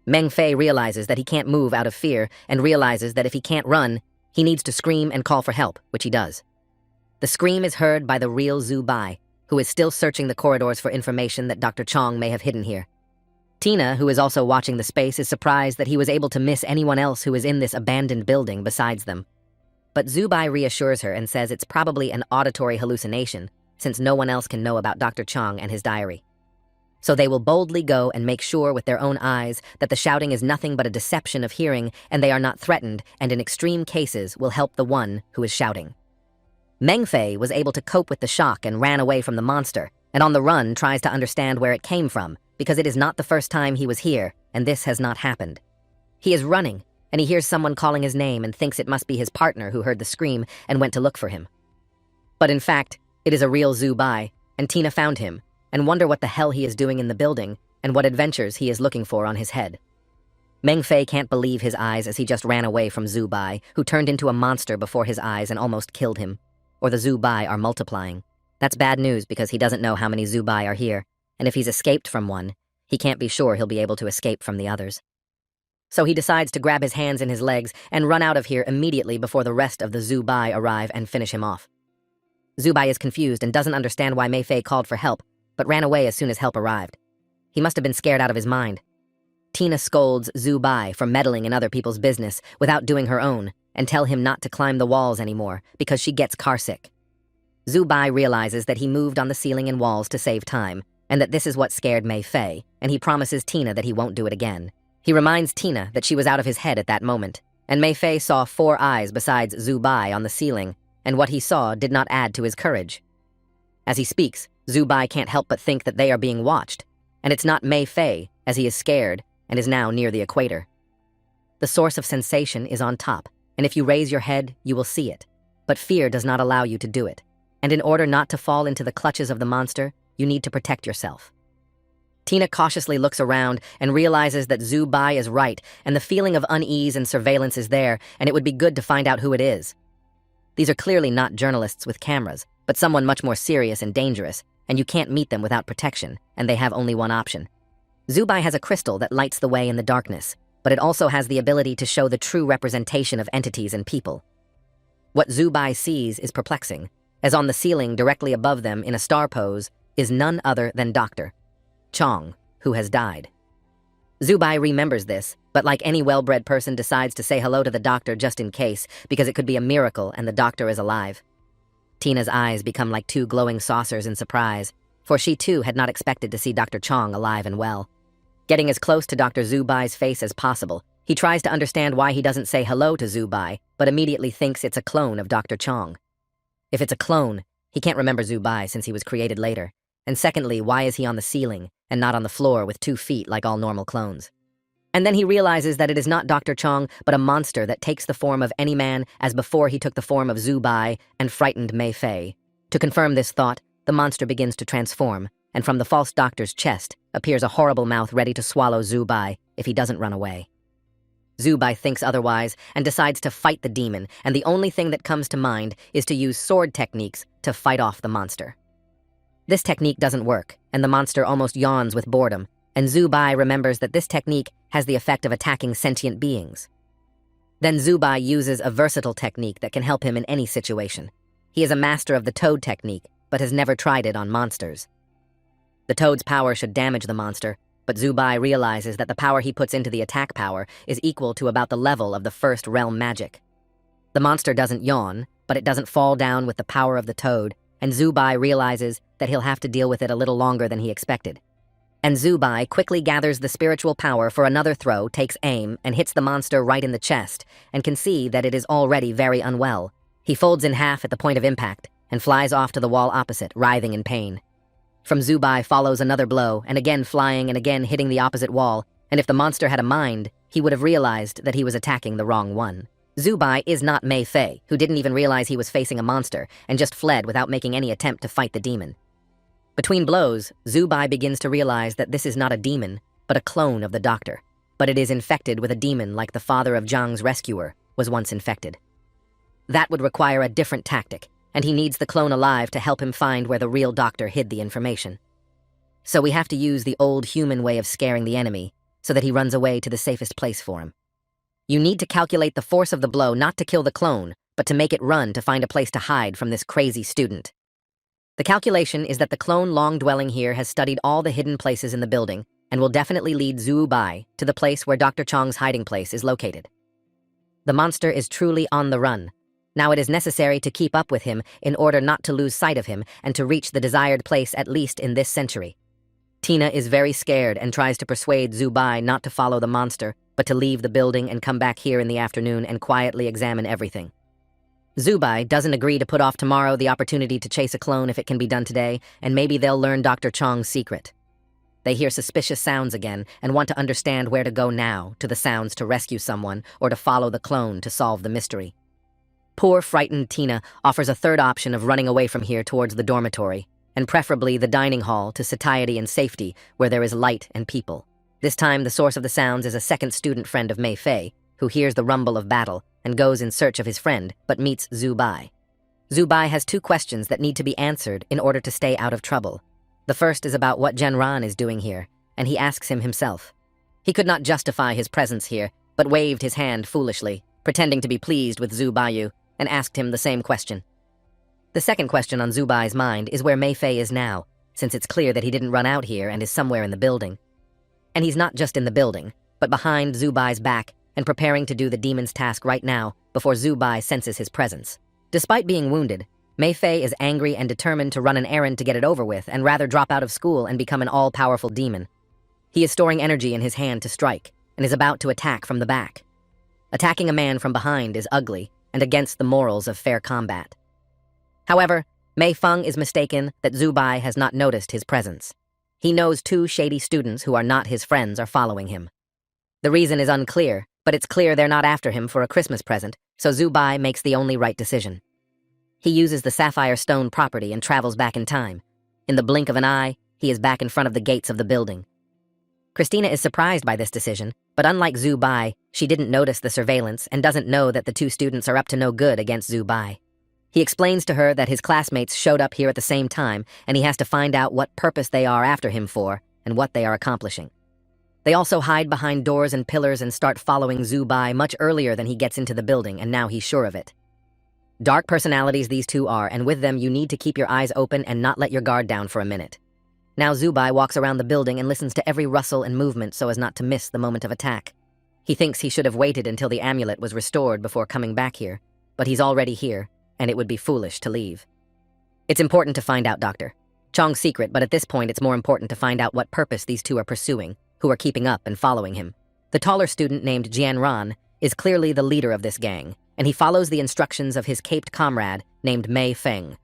Mengfei realizes that he can't move out of fear, and realizes that if he can't run, he needs to scream and call for help, which he does. The scream is heard by the real Zubai, who is still searching the corridors for information that Dr. Chong may have hidden here. Tina, who is also watching the space, is surprised that he was able to miss anyone else who is in this abandoned building besides them. But Zubai reassures her and says it's probably an auditory hallucination, since no one else can know about Dr. Chong and his diary. So they will boldly go and make sure with their own eyes that the shouting is nothing but a deception of hearing and they are not threatened, and in extreme cases will help the one who is shouting. Mengfei was able to cope with the shock and ran away from the monster, and on the run tries to understand where it came from, because it is not the first time he was here, and this has not happened. He is running, and he hears someone calling his name and thinks it must be his partner who heard the scream and went to look for him. But in fact, it is a real Zubai, and Tina found him, and wonder what the hell he is doing in the building and what adventures he is looking for on his head. Mengfei can't believe his eyes as he just ran away from Zubai, who turned into a monster before his eyes and almost killed him. Or the Zubai are multiplying. That's bad news because he doesn't know how many Zubai are here, and if he's escaped from one, he can't be sure he'll be able to escape from the others. So he decides to grab his hands in his legs and run out of here immediately before the rest of the Zubai arrive and finish him off. Zubai is confused and doesn't understand why Mei Fei called for help, but ran away as soon as help arrived. He must have been scared out of his mind. Tina scolds Zubai for meddling in other people's business without doing her own, and tell him not to climb the walls anymore because she gets carsick. Zubai realizes that he moved on the ceiling and walls to save time, and that this is what scared Mei Fei, and he promises Tina that he won't do it again. He reminds Tina that she was out of his head at that moment, and Mei Fei saw 4 eyes besides Zubai on the ceiling, and what he saw did not add to his courage. As he speaks, Zubai can't help but think that they are being watched, and it's not Mei Fei, as he is scared and is now near the equator. The source of sensation is on top, and if you raise your head, you will see it. But fear does not allow you to do it, and in order not to fall into the clutches of the monster, you need to protect yourself. Tina cautiously looks around and realizes that Zubai is right, and the feeling of unease and surveillance is there, and it would be good to find out who it is. These are clearly not journalists with cameras, but someone much more serious and dangerous, and you can't meet them without protection, and they have only one option. Zubai has a crystal that lights the way in the darkness, but it also has the ability to show the true representation of entities and people. What Zubai sees is perplexing, as on the ceiling directly above them in a star pose is none other than Dr. Chong, who has died. Zubai remembers this, but like any well-bred person decides to say hello to the doctor just in case, because it could be a miracle and the doctor is alive. Tina's eyes become like 2 glowing saucers in surprise, for she too had not expected to see Dr. Chong alive and well. Getting as close to Dr. Zubai's face as possible, he tries to understand why he doesn't say hello to Zubai, but immediately thinks it's a clone of Dr. Chong. If it's a clone, he can't remember Zubai since he was created later. And secondly, why is he on the ceiling and not on the floor with 2 feet like all normal clones? And then he realizes that it is not Dr. Chong, but a monster that takes the form of any man as before he took the form of Zubai and frightened Mei Fei. To confirm this thought, the monster begins to transform, and from the false doctor's chest appears a horrible mouth ready to swallow Zubai if he doesn't run away. Zubai thinks otherwise and decides to fight the demon, and the only thing that comes to mind is to use sword techniques to fight off the monster. This technique doesn't work, and the monster almost yawns with boredom, and Zubai remembers that this technique has the effect of attacking sentient beings. Then Zubai uses a versatile technique that can help him in any situation. He is a master of the toad technique, but has never tried it on monsters. The toad's power should damage the monster, but Zubai realizes that the power he puts into the attack power is equal to about the level of the first realm magic. The monster doesn't yawn, but it doesn't fall down with the power of the toad, and Zubai realizes that he'll have to deal with it a little longer than he expected. And Zubai quickly gathers the spiritual power for another throw, takes aim, and hits the monster right in the chest, and can see that it is already very unwell. He folds in half at the point of impact, and flies off to the wall opposite, writhing in pain. From Zubai follows another blow, and again flying and again hitting the opposite wall, and if the monster had a mind, he would have realized that he was attacking the wrong one. Zubai is not Mei Fei, who didn't even realize he was facing a monster, and just fled without making any attempt to fight the demon. Between blows, Zubai begins to realize that this is not a demon, but a clone of the doctor. But it is infected with a demon like the father of Zhang's rescuer was once infected. That would require a different tactic, and he needs the clone alive to help him find where the real doctor hid the information. So we have to use the old human way of scaring the enemy, so that he runs away to the safest place for him. You need to calculate the force of the blow not to kill the clone, but to make it run to find a place to hide from this crazy student. The calculation is that the clone long dwelling here has studied all the hidden places in the building and will definitely lead Zubai to the place where Dr. Chong's hiding place is located. The monster is truly on the run, Now it is necessary to keep up with him in order not to lose sight of him and to reach the desired place at least in this century. Tina is very scared and tries to persuade Zubai not to follow the monster, but to leave the building and come back here in the afternoon and quietly examine everything. Zubai doesn't agree to put off tomorrow the opportunity to chase a clone if it can be done today, and maybe they'll learn Dr. Chong's secret. They hear suspicious sounds again and want to understand where to go now, to the sounds to rescue someone or to follow the clone to solve the mystery. Poor, frightened Tina offers a third option of running away from here towards the dormitory, and preferably the dining hall to satiety and safety where there is light and people. This time the source of the sounds is a second student friend of Mei Fei, who hears the rumble of battle and goes in search of his friend, but meets Zubai. Zubai has two questions that need to be answered in order to stay out of trouble. The first is about what Genran is doing here, and he asks him himself. He could not justify his presence here, but waved his hand foolishly, pretending to be pleased with Zubayu, and asked him the same question. The second question on Zubai's mind is where Mei Fei is now, since it's clear that he didn't run out here and is somewhere in the building. And he's not just in the building, but behind Zubai's back, and preparing to do the demon's task right now before Zubai senses his presence. Despite being wounded, Mei Fei is angry and determined to run an errand to get it over with and rather drop out of school and become an all-powerful demon. He is storing energy in his hand to strike and is about to attack from the back. Attacking a man from behind is ugly and against the morals of fair combat. However, Mei Feng is mistaken that Zubai has not noticed his presence. He knows two shady students who are not his friends are following him. The reason is unclear, but it's clear they're not after him for a Christmas present, so Zubai makes the only right decision. He uses the sapphire stone property and travels back in time. In the blink of an eye, he is back in front of the gates of the building. Christina is surprised by this decision, but unlike Zubai, she didn't notice the surveillance and doesn't know that the two students are up to no good against Zubai. He explains to her that his classmates showed up here at the same time, and he has to find out what purpose they are after him for and what they are accomplishing. They also hide behind doors and pillars and start following Zubai much earlier than he gets into the building, and now he's sure of it. Dark personalities these two are, and with them you need to keep your eyes open and not let your guard down for a minute. Now Zubai walks around the building and listens to every rustle and movement so as not to miss the moment of attack. He thinks he should have waited until the amulet was restored before coming back here, but he's already here, and it would be foolish to leave. It's important to find out Dr. Chong's secret, but at this point it's more important to find out what purpose these two are pursuing, who are keeping up and following him. The taller student named Jianran is clearly the leader of this gang, and he follows the instructions of his caped comrade named Mei Feng.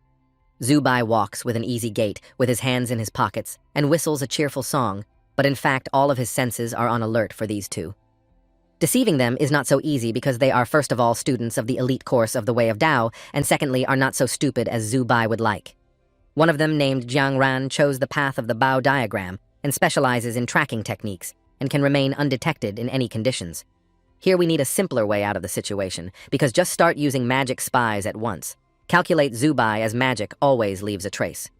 Zubai walks with an easy gait, with his hands in his pockets, and whistles a cheerful song, but in fact all of his senses are on alert for these two. Deceiving them is not so easy because they are first of all students of the elite course of the Way of Tao, and secondly are not so stupid as Zubai would like. One of them, named Jiangran, chose the path of the Bao diagram and specializes in tracking techniques and can remain undetected in any conditions. Here we need a simpler way out of the situation, because just start using magic spies at once. Calculate Zubai as magic always leaves a trace.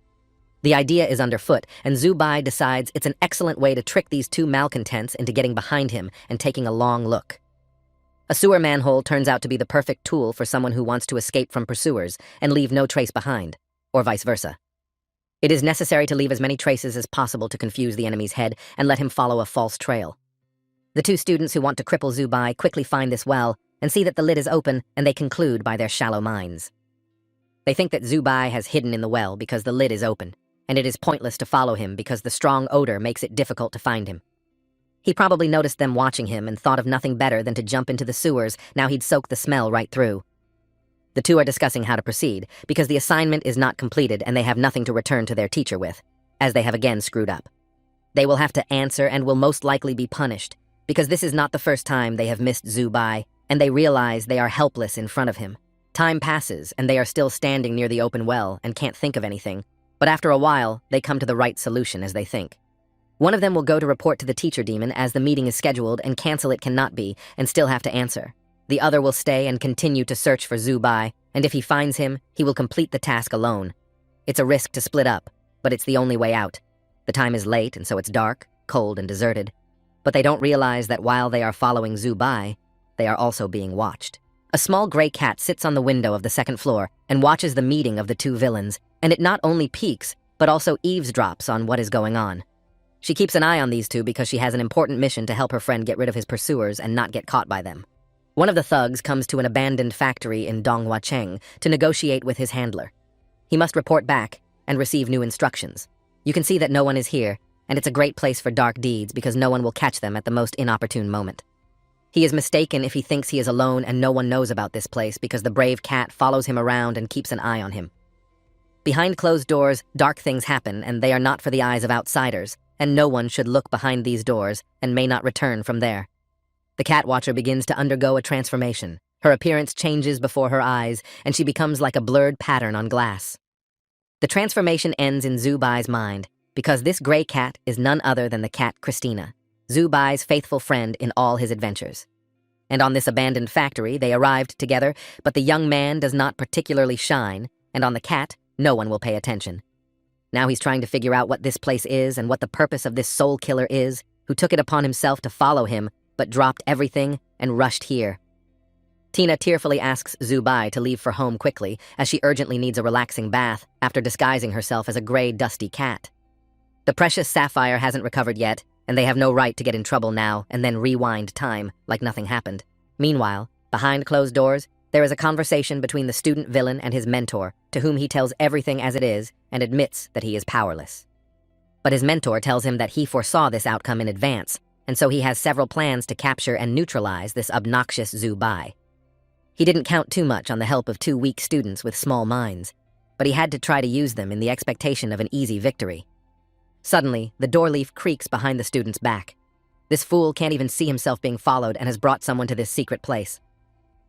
The idea is underfoot, and Zubai decides it's an excellent way to trick these two malcontents into getting behind him and taking a long look. A sewer manhole turns out to be the perfect tool for someone who wants to escape from pursuers and leave no trace behind, or vice versa. It is necessary to leave as many traces as possible to confuse the enemy's head and let him follow a false trail. The two students who want to cripple Zubai quickly find this well and see that the lid is open, and they conclude by their shallow minds. They think that Zubai has hidden in the well because the lid is open, and it is pointless to follow him because the strong odor makes it difficult to find him. He probably noticed them watching him and thought of nothing better than to jump into the sewers. Now he'd soak the smell right through. The two are discussing how to proceed, because the assignment is not completed and they have nothing to return to their teacher with, as they have again screwed up. They will have to answer and will most likely be punished, because this is not the first time they have missed Zubai, and they realize they are helpless in front of him. Time passes, and they are still standing near the open well and can't think of anything, but after a while, they come to the right solution as they think. One of them will go to report to the teacher demon as the meeting is scheduled and cancel it cannot be, and still have to answer. The other will stay and continue to search for Zubai, and if he finds him, he will complete the task alone. It's a risk to split up, but it's the only way out. The time is late, and so it's dark, cold, and deserted. But they don't realize that while they are following Zubai, they are also being watched. A small gray cat sits on the window of the second floor and watches the meeting of the two villains, and it not only peeks, but also eavesdrops on what is going on. She keeps an eye on these two because she has an important mission to help her friend get rid of his pursuers and not get caught by them. One of the thugs comes to an abandoned factory in Donghuacheng to negotiate with his handler. He must report back and receive new instructions. You can see that no one is here, and it's a great place for dark deeds because no one will catch them at the most inopportune moment. He is mistaken if he thinks he is alone and no one knows about this place because the brave cat follows him around and keeps an eye on him. Behind closed doors, dark things happen, and they are not for the eyes of outsiders, and no one should look behind these doors and may not return from there. The cat watcher begins to undergo a transformation. Her appearance changes before her eyes, and she becomes like a blurred pattern on glass. The transformation ends in Zubai's mind, because this gray cat is none other than the cat Christina, Zubai's faithful friend in all his adventures. And on this abandoned factory, they arrived together, but the young man does not particularly shine, and on the cat, no one will pay attention. Now he's trying to figure out what this place is and what the purpose of this soul killer is, who took it upon himself to follow him, but dropped everything and rushed here. Tina tearfully asks Zubai to leave for home quickly, as she urgently needs a relaxing bath after disguising herself as a gray, dusty cat. The precious sapphire hasn't recovered yet, and they have no right to get in trouble now and then rewind time like nothing happened. Meanwhile, behind closed doors, there is a conversation between the student villain and his mentor, to whom he tells everything as it is and admits that he is powerless. But his mentor tells him that he foresaw this outcome in advance, and so he has several plans to capture and neutralize this obnoxious Zubai. He didn't count too much on the help of two weak students with small minds, but he had to try to use them in the expectation of an easy victory. Suddenly, the door leaf creaks behind the student's back. This fool can't even see himself being followed and has brought someone to this secret place.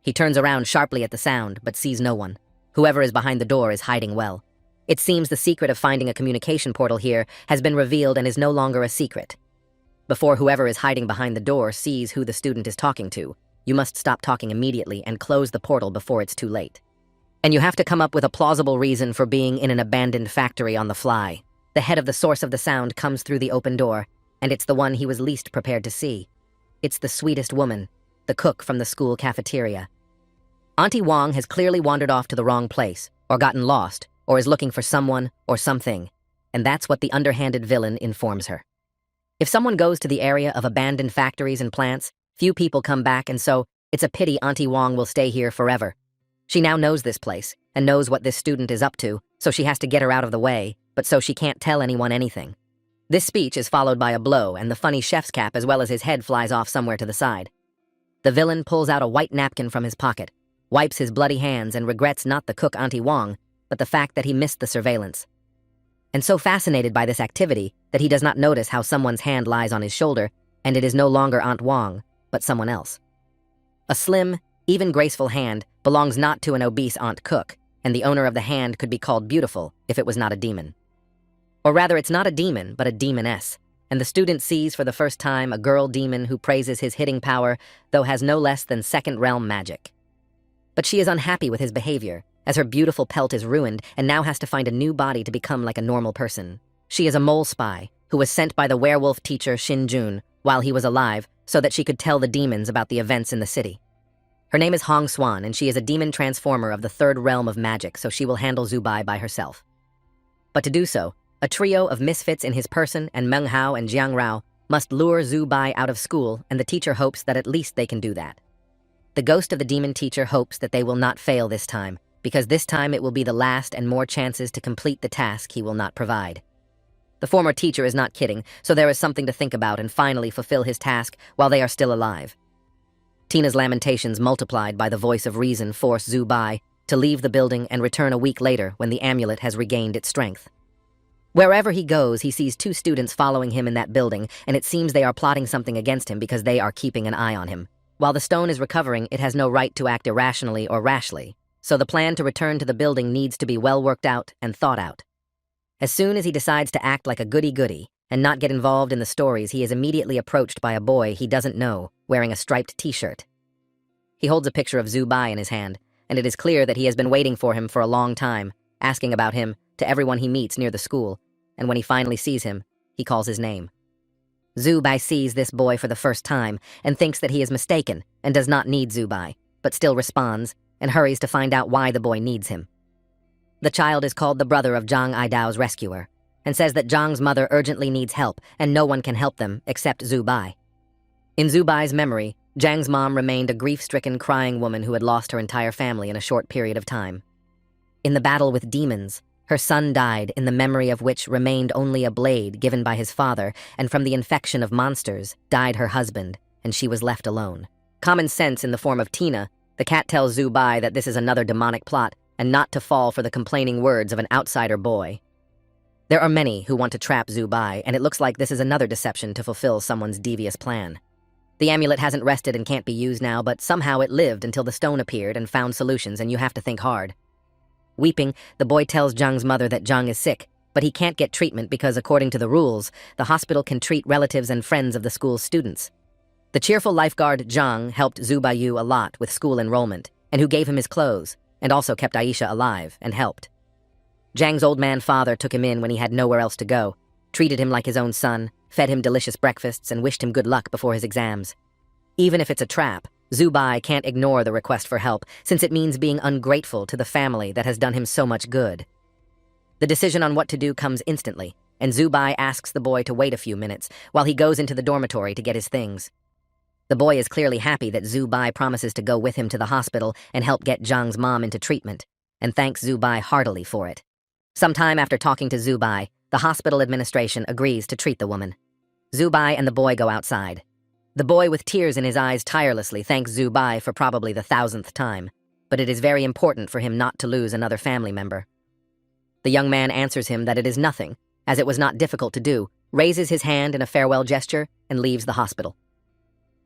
He turns around sharply at the sound, but sees no one. Whoever is behind the door is hiding well. It seems the secret of finding a communication portal here has been revealed and is no longer a secret. Before whoever is hiding behind the door sees who the student is talking to, you must stop talking immediately and close the portal before it's too late. And you have to come up with a plausible reason for being in an abandoned factory on the fly. The head of the source of the sound comes through the open door, and it's the one he was least prepared to see. It's the sweetest woman, the cook from the school cafeteria. Auntie Wong has clearly wandered off to the wrong place, or gotten lost, or is looking for someone or something, and that's what the underhanded villain informs her. If someone goes to the area of abandoned factories and plants, few people come back, and so it's a pity Auntie Wong will stay here forever. She now knows this place, and knows what this student is up to, so she has to get her out of the way, but so she can't tell anyone anything. This speech is followed by a blow, and the funny chef's cap as well as his head flies off somewhere to the side. The villain pulls out a white napkin from his pocket, wipes his bloody hands, and regrets not the cook Auntie Wong, but the fact that he missed the surveillance. And so fascinated by this activity that he does not notice how someone's hand lies on his shoulder, and it is no longer Aunt Wong, but someone else. A slim, even graceful hand belongs not to an obese Aunt Cook, and the owner of the hand could be called beautiful if it was not a demon. Or rather, it's not a demon, but a demoness, and the student sees for the first time a girl demon who praises his hitting power, though has no less than second-realm magic. But she is unhappy with his behavior, as her beautiful pelt is ruined and now has to find a new body to become like a normal person. She is a mole spy who was sent by the werewolf teacher Shin Jun while he was alive so that she could tell the demons about the events in the city. Her name is Hong Swan, and she is a demon transformer of the third realm of magic, so she will handle Zubai by herself. But to do so, a trio of misfits in his person and Meng Hao and Jiang Rao must lure Zubai out of school, and the teacher hopes that at least they can do that. The ghost of the demon teacher hopes that they will not fail this time, because this time it will be the last and more chances to complete the task he will not provide. The former teacher is not kidding, so there is something to think about and finally fulfill his task while they are still alive. Tina's lamentations multiplied by the voice of reason force Zubai to leave the building and return a week later when the amulet has regained its strength. Wherever he goes, he sees two students following him in that building, and it seems they are plotting something against him because they are keeping an eye on him. While the stone is recovering, it has no right to act irrationally or rashly, so the plan to return to the building needs to be well worked out and thought out. As soon as he decides to act like a goody-goody and not get involved in the stories, he is immediately approached by a boy he doesn't know, wearing a striped t-shirt. He holds a picture of Zubai in his hand, and it is clear that he has been waiting for him for a long time, asking about him to everyone he meets near the school, and when he finally sees him, he calls his name. Zubai sees this boy for the first time and thinks that he is mistaken and does not need Zubai, but still responds and hurries to find out why the boy needs him. The child is called the brother of Zhang Idao's rescuer, and says that Zhang's mother urgently needs help and no one can help them except Zubai. In Zubai's memory, Jang's mom remained a grief-stricken, crying woman who had lost her entire family in a short period of time. In the battle with demons, her son died, in the memory of which remained only a blade given by his father, and from the infection of monsters died her husband, and she was left alone. Common sense in the form of Tina, the cat tells Zhu Bai that this is another demonic plot and not to fall for the complaining words of an outsider boy. There are many who want to trap Zhu Bai, and it looks like this is another deception to fulfill someone's devious plan. The amulet hasn't rested and can't be used now, but somehow it lived until the stone appeared and found solutions, and you have to think hard. Weeping, the boy tells Zhang's mother that Zhang is sick, but he can't get treatment because, according to the rules, the hospital can treat relatives and friends of the school's students. The cheerful lifeguard Zhang helped Zhu Baiyu a lot with school enrollment, and who gave him his clothes, and also kept Aisha alive and helped. Zhang's old man father took him in when he had nowhere else to go, treated him like his own son, fed him delicious breakfasts, and wished him good luck before his exams. Even if it's a trap, Zhu Bai can't ignore the request for help, since it means being ungrateful to the family that has done him so much good. The decision on what to do comes instantly, and Zhu Bai asks the boy to wait a few minutes while he goes into the dormitory to get his things. The boy is clearly happy that Zhu Bai promises to go with him to the hospital and help get Zhang's mom into treatment, and thanks Zhu Bai heartily for it. Sometime after talking to Zhu Bai, the hospital administration agrees to treat the woman. Zhu Bai and the boy go outside. The boy, with tears in his eyes, tirelessly thanks Zhu Bai for probably the 1,000th time, but it is very important for him not to lose another family member. The young man answers him that it is nothing, as it was not difficult to do, raises his hand in a farewell gesture, and leaves the hospital.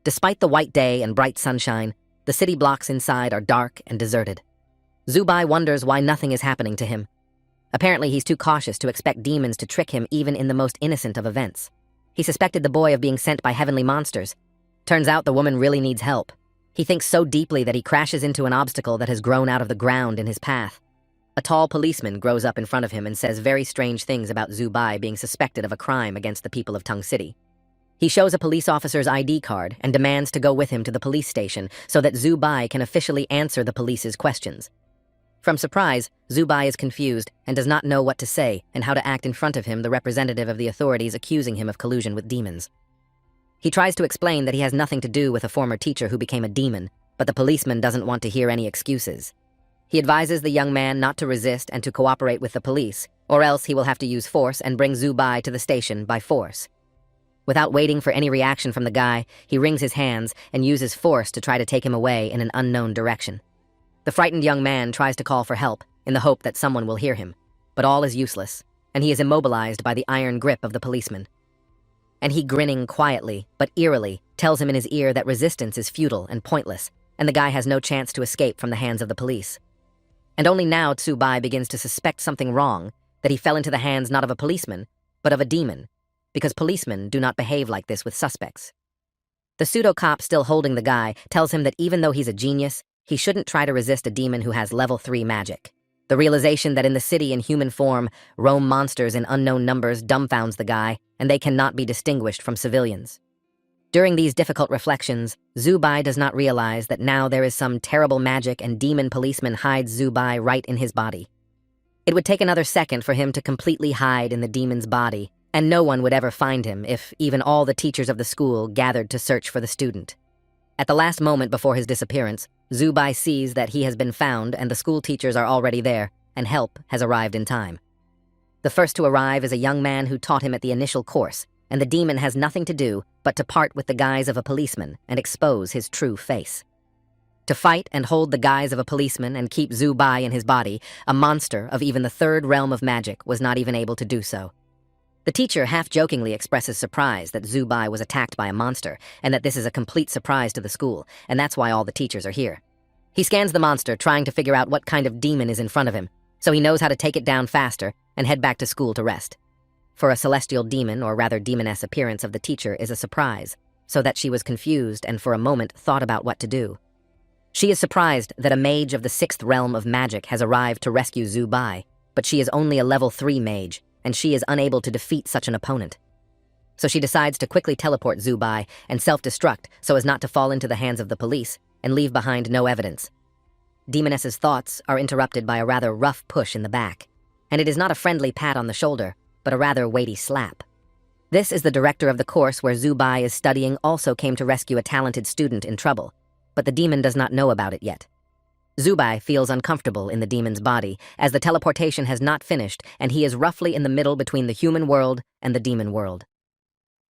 Despite the white day and bright sunshine, the city blocks inside are dark and deserted. Zhu Bai wonders why nothing is happening to him. Apparently, he's too cautious to expect demons to trick him even in the most innocent of events. He suspected the boy of being sent by heavenly monsters. Turns out the woman really needs help. He thinks so deeply that he crashes into an obstacle that has grown out of the ground in his path. A tall policeman grows up in front of him and says very strange things about Zhu Bai being suspected of a crime against the people of Tung City. He shows a police officer's ID card and demands to go with him to the police station so that Zhu Bai can officially answer the police's questions. From surprise, Zhu Bai is confused and does not know what to say and how to act in front of him, the representative of the authorities accusing him of collusion with demons. He tries to explain that he has nothing to do with a former teacher who became a demon, but the policeman doesn't want to hear any excuses. He advises the young man not to resist and to cooperate with the police, or else he will have to use force and bring Zhu Bai to the station by force. Without waiting for any reaction from the guy, he wrings his hands and uses force to try to take him away in an unknown direction. The frightened young man tries to call for help in the hope that someone will hear him, but all is useless, and he is immobilized by the iron grip of the policeman. And he, grinning quietly but eerily, tells him in his ear that resistance is futile and pointless, and the guy has no chance to escape from the hands of the police. And only now Zhu Bai begins to suspect something wrong, that he fell into the hands not of a policeman, but of a demon, because policemen do not behave like this with suspects. The pseudo-cop still holding the guy tells him that even though he's a genius, he shouldn't try to resist a demon who has level 3 magic. The realization that in the city in human form roam monsters in unknown numbers dumbfounds the guy, and they cannot be distinguished from civilians. During these difficult reflections, Zhu Bai does not realize that now there is some terrible magic and demon policeman hides Zhu Bai right in his body. It would take another second for him to completely hide in the demon's body, and no one would ever find him if even all the teachers of the school gathered to search for the student. At the last moment before his disappearance, Zhu Bai sees that he has been found and the school teachers are already there, and help has arrived in time. The first to arrive is a young man who taught him at the initial course, and the demon has nothing to do but to part with the guise of a policeman and expose his true face. To fight and hold the guise of a policeman and keep Zhu Bai in his body, a monster of even the 3rd realm of magic was not even able to do so. The teacher half-jokingly expresses surprise that Zhu Bai was attacked by a monster, and that this is a complete surprise to the school, and that's why all the teachers are here. He scans the monster, trying to figure out what kind of demon is in front of him, so he knows how to take it down faster and head back to school to rest. For a celestial demon, or rather demoness appearance of the teacher, is a surprise, so that she was confused and for a moment thought about what to do. She is surprised that a mage of the 6th realm of magic has arrived to rescue Zhu Bai, but she is only a level 3 mage, and she is unable to defeat such an opponent. So she decides to quickly teleport Zhu Bai and self-destruct so as not to fall into the hands of the police and leave behind no evidence. Demoness's thoughts are interrupted by a rather rough push in the back, and it is not a friendly pat on the shoulder, but a rather weighty slap. This is the director of the course where Zubai is studying also came to rescue a talented student in trouble, but the demon does not know about it yet. Zubai feels uncomfortable in the demon's body, as the teleportation has not finished and he is roughly in the middle between the human world and the demon world.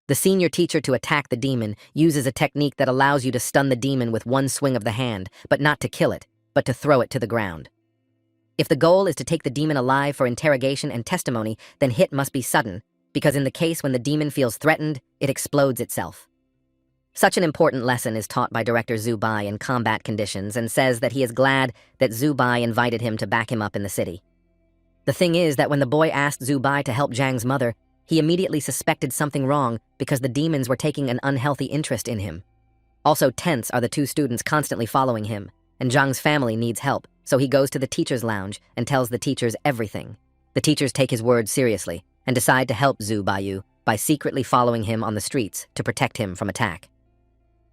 The senior teacher to attack the demon uses a technique that allows you to stun the demon with one swing of the hand, but not to kill it, but to throw it to the ground. If the goal is to take the demon alive for interrogation and testimony, then hit must be sudden, because in the case when the demon feels threatened, it explodes itself. Such an important lesson is taught by director Zubai in combat conditions and says that he is glad that Zubai invited him to back him up in the city. The thing is that when the boy asked Zubai to help Zhang's mother, he immediately suspected something wrong because the demons were taking an unhealthy interest in him. Also tense are the two students constantly following him, and Zhang's family needs help, so he goes to the teacher's lounge and tells the teachers everything. The teachers take his words seriously and decide to help Zubai by secretly following him on the streets to protect him from attack.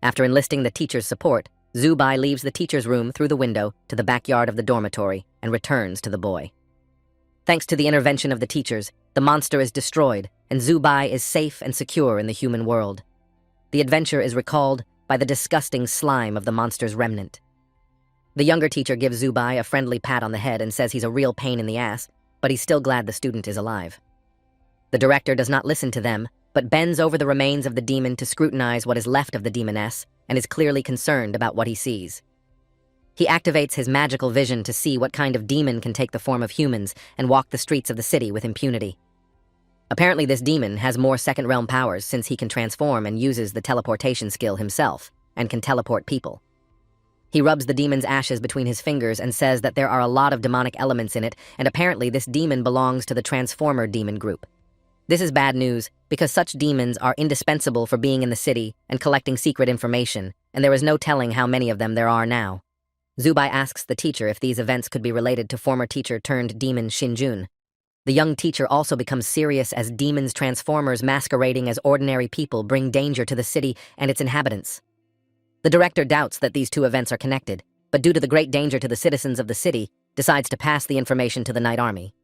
After enlisting the teacher's support, Zubai leaves the teacher's room through the window to the backyard of the dormitory and returns to the boy. Thanks to the intervention of the teachers, the monster is destroyed and Zubai is safe and secure in the human world. The adventure is recalled by the disgusting slime of the monster's remnant. The younger teacher gives Zubai a friendly pat on the head and says he's a real pain in the ass, but he's still glad the student is alive. The director does not listen to them, but bends over the remains of the demon to scrutinize what is left of the demoness and is clearly concerned about what he sees. He activates his magical vision to see what kind of demon can take the form of humans and walk the streets of the city with impunity. Apparently this demon has more second realm powers since he can transform and uses the teleportation skill himself and can teleport people. He rubs the demon's ashes between his fingers and says that there are a lot of demonic elements in it, and apparently this demon belongs to the Transformer demon group. This is bad news because such demons are indispensable for being in the city and collecting secret information, and there is no telling how many of them there are now. Zubai asks the teacher if these events could be related to former teacher-turned-demon Shinjun. The young teacher also becomes serious as demons transformers masquerading as ordinary people bring danger to the city and its inhabitants. The director doubts that these two events are connected, but due to the great danger to the citizens of the city, decides to pass the information to the Night Army.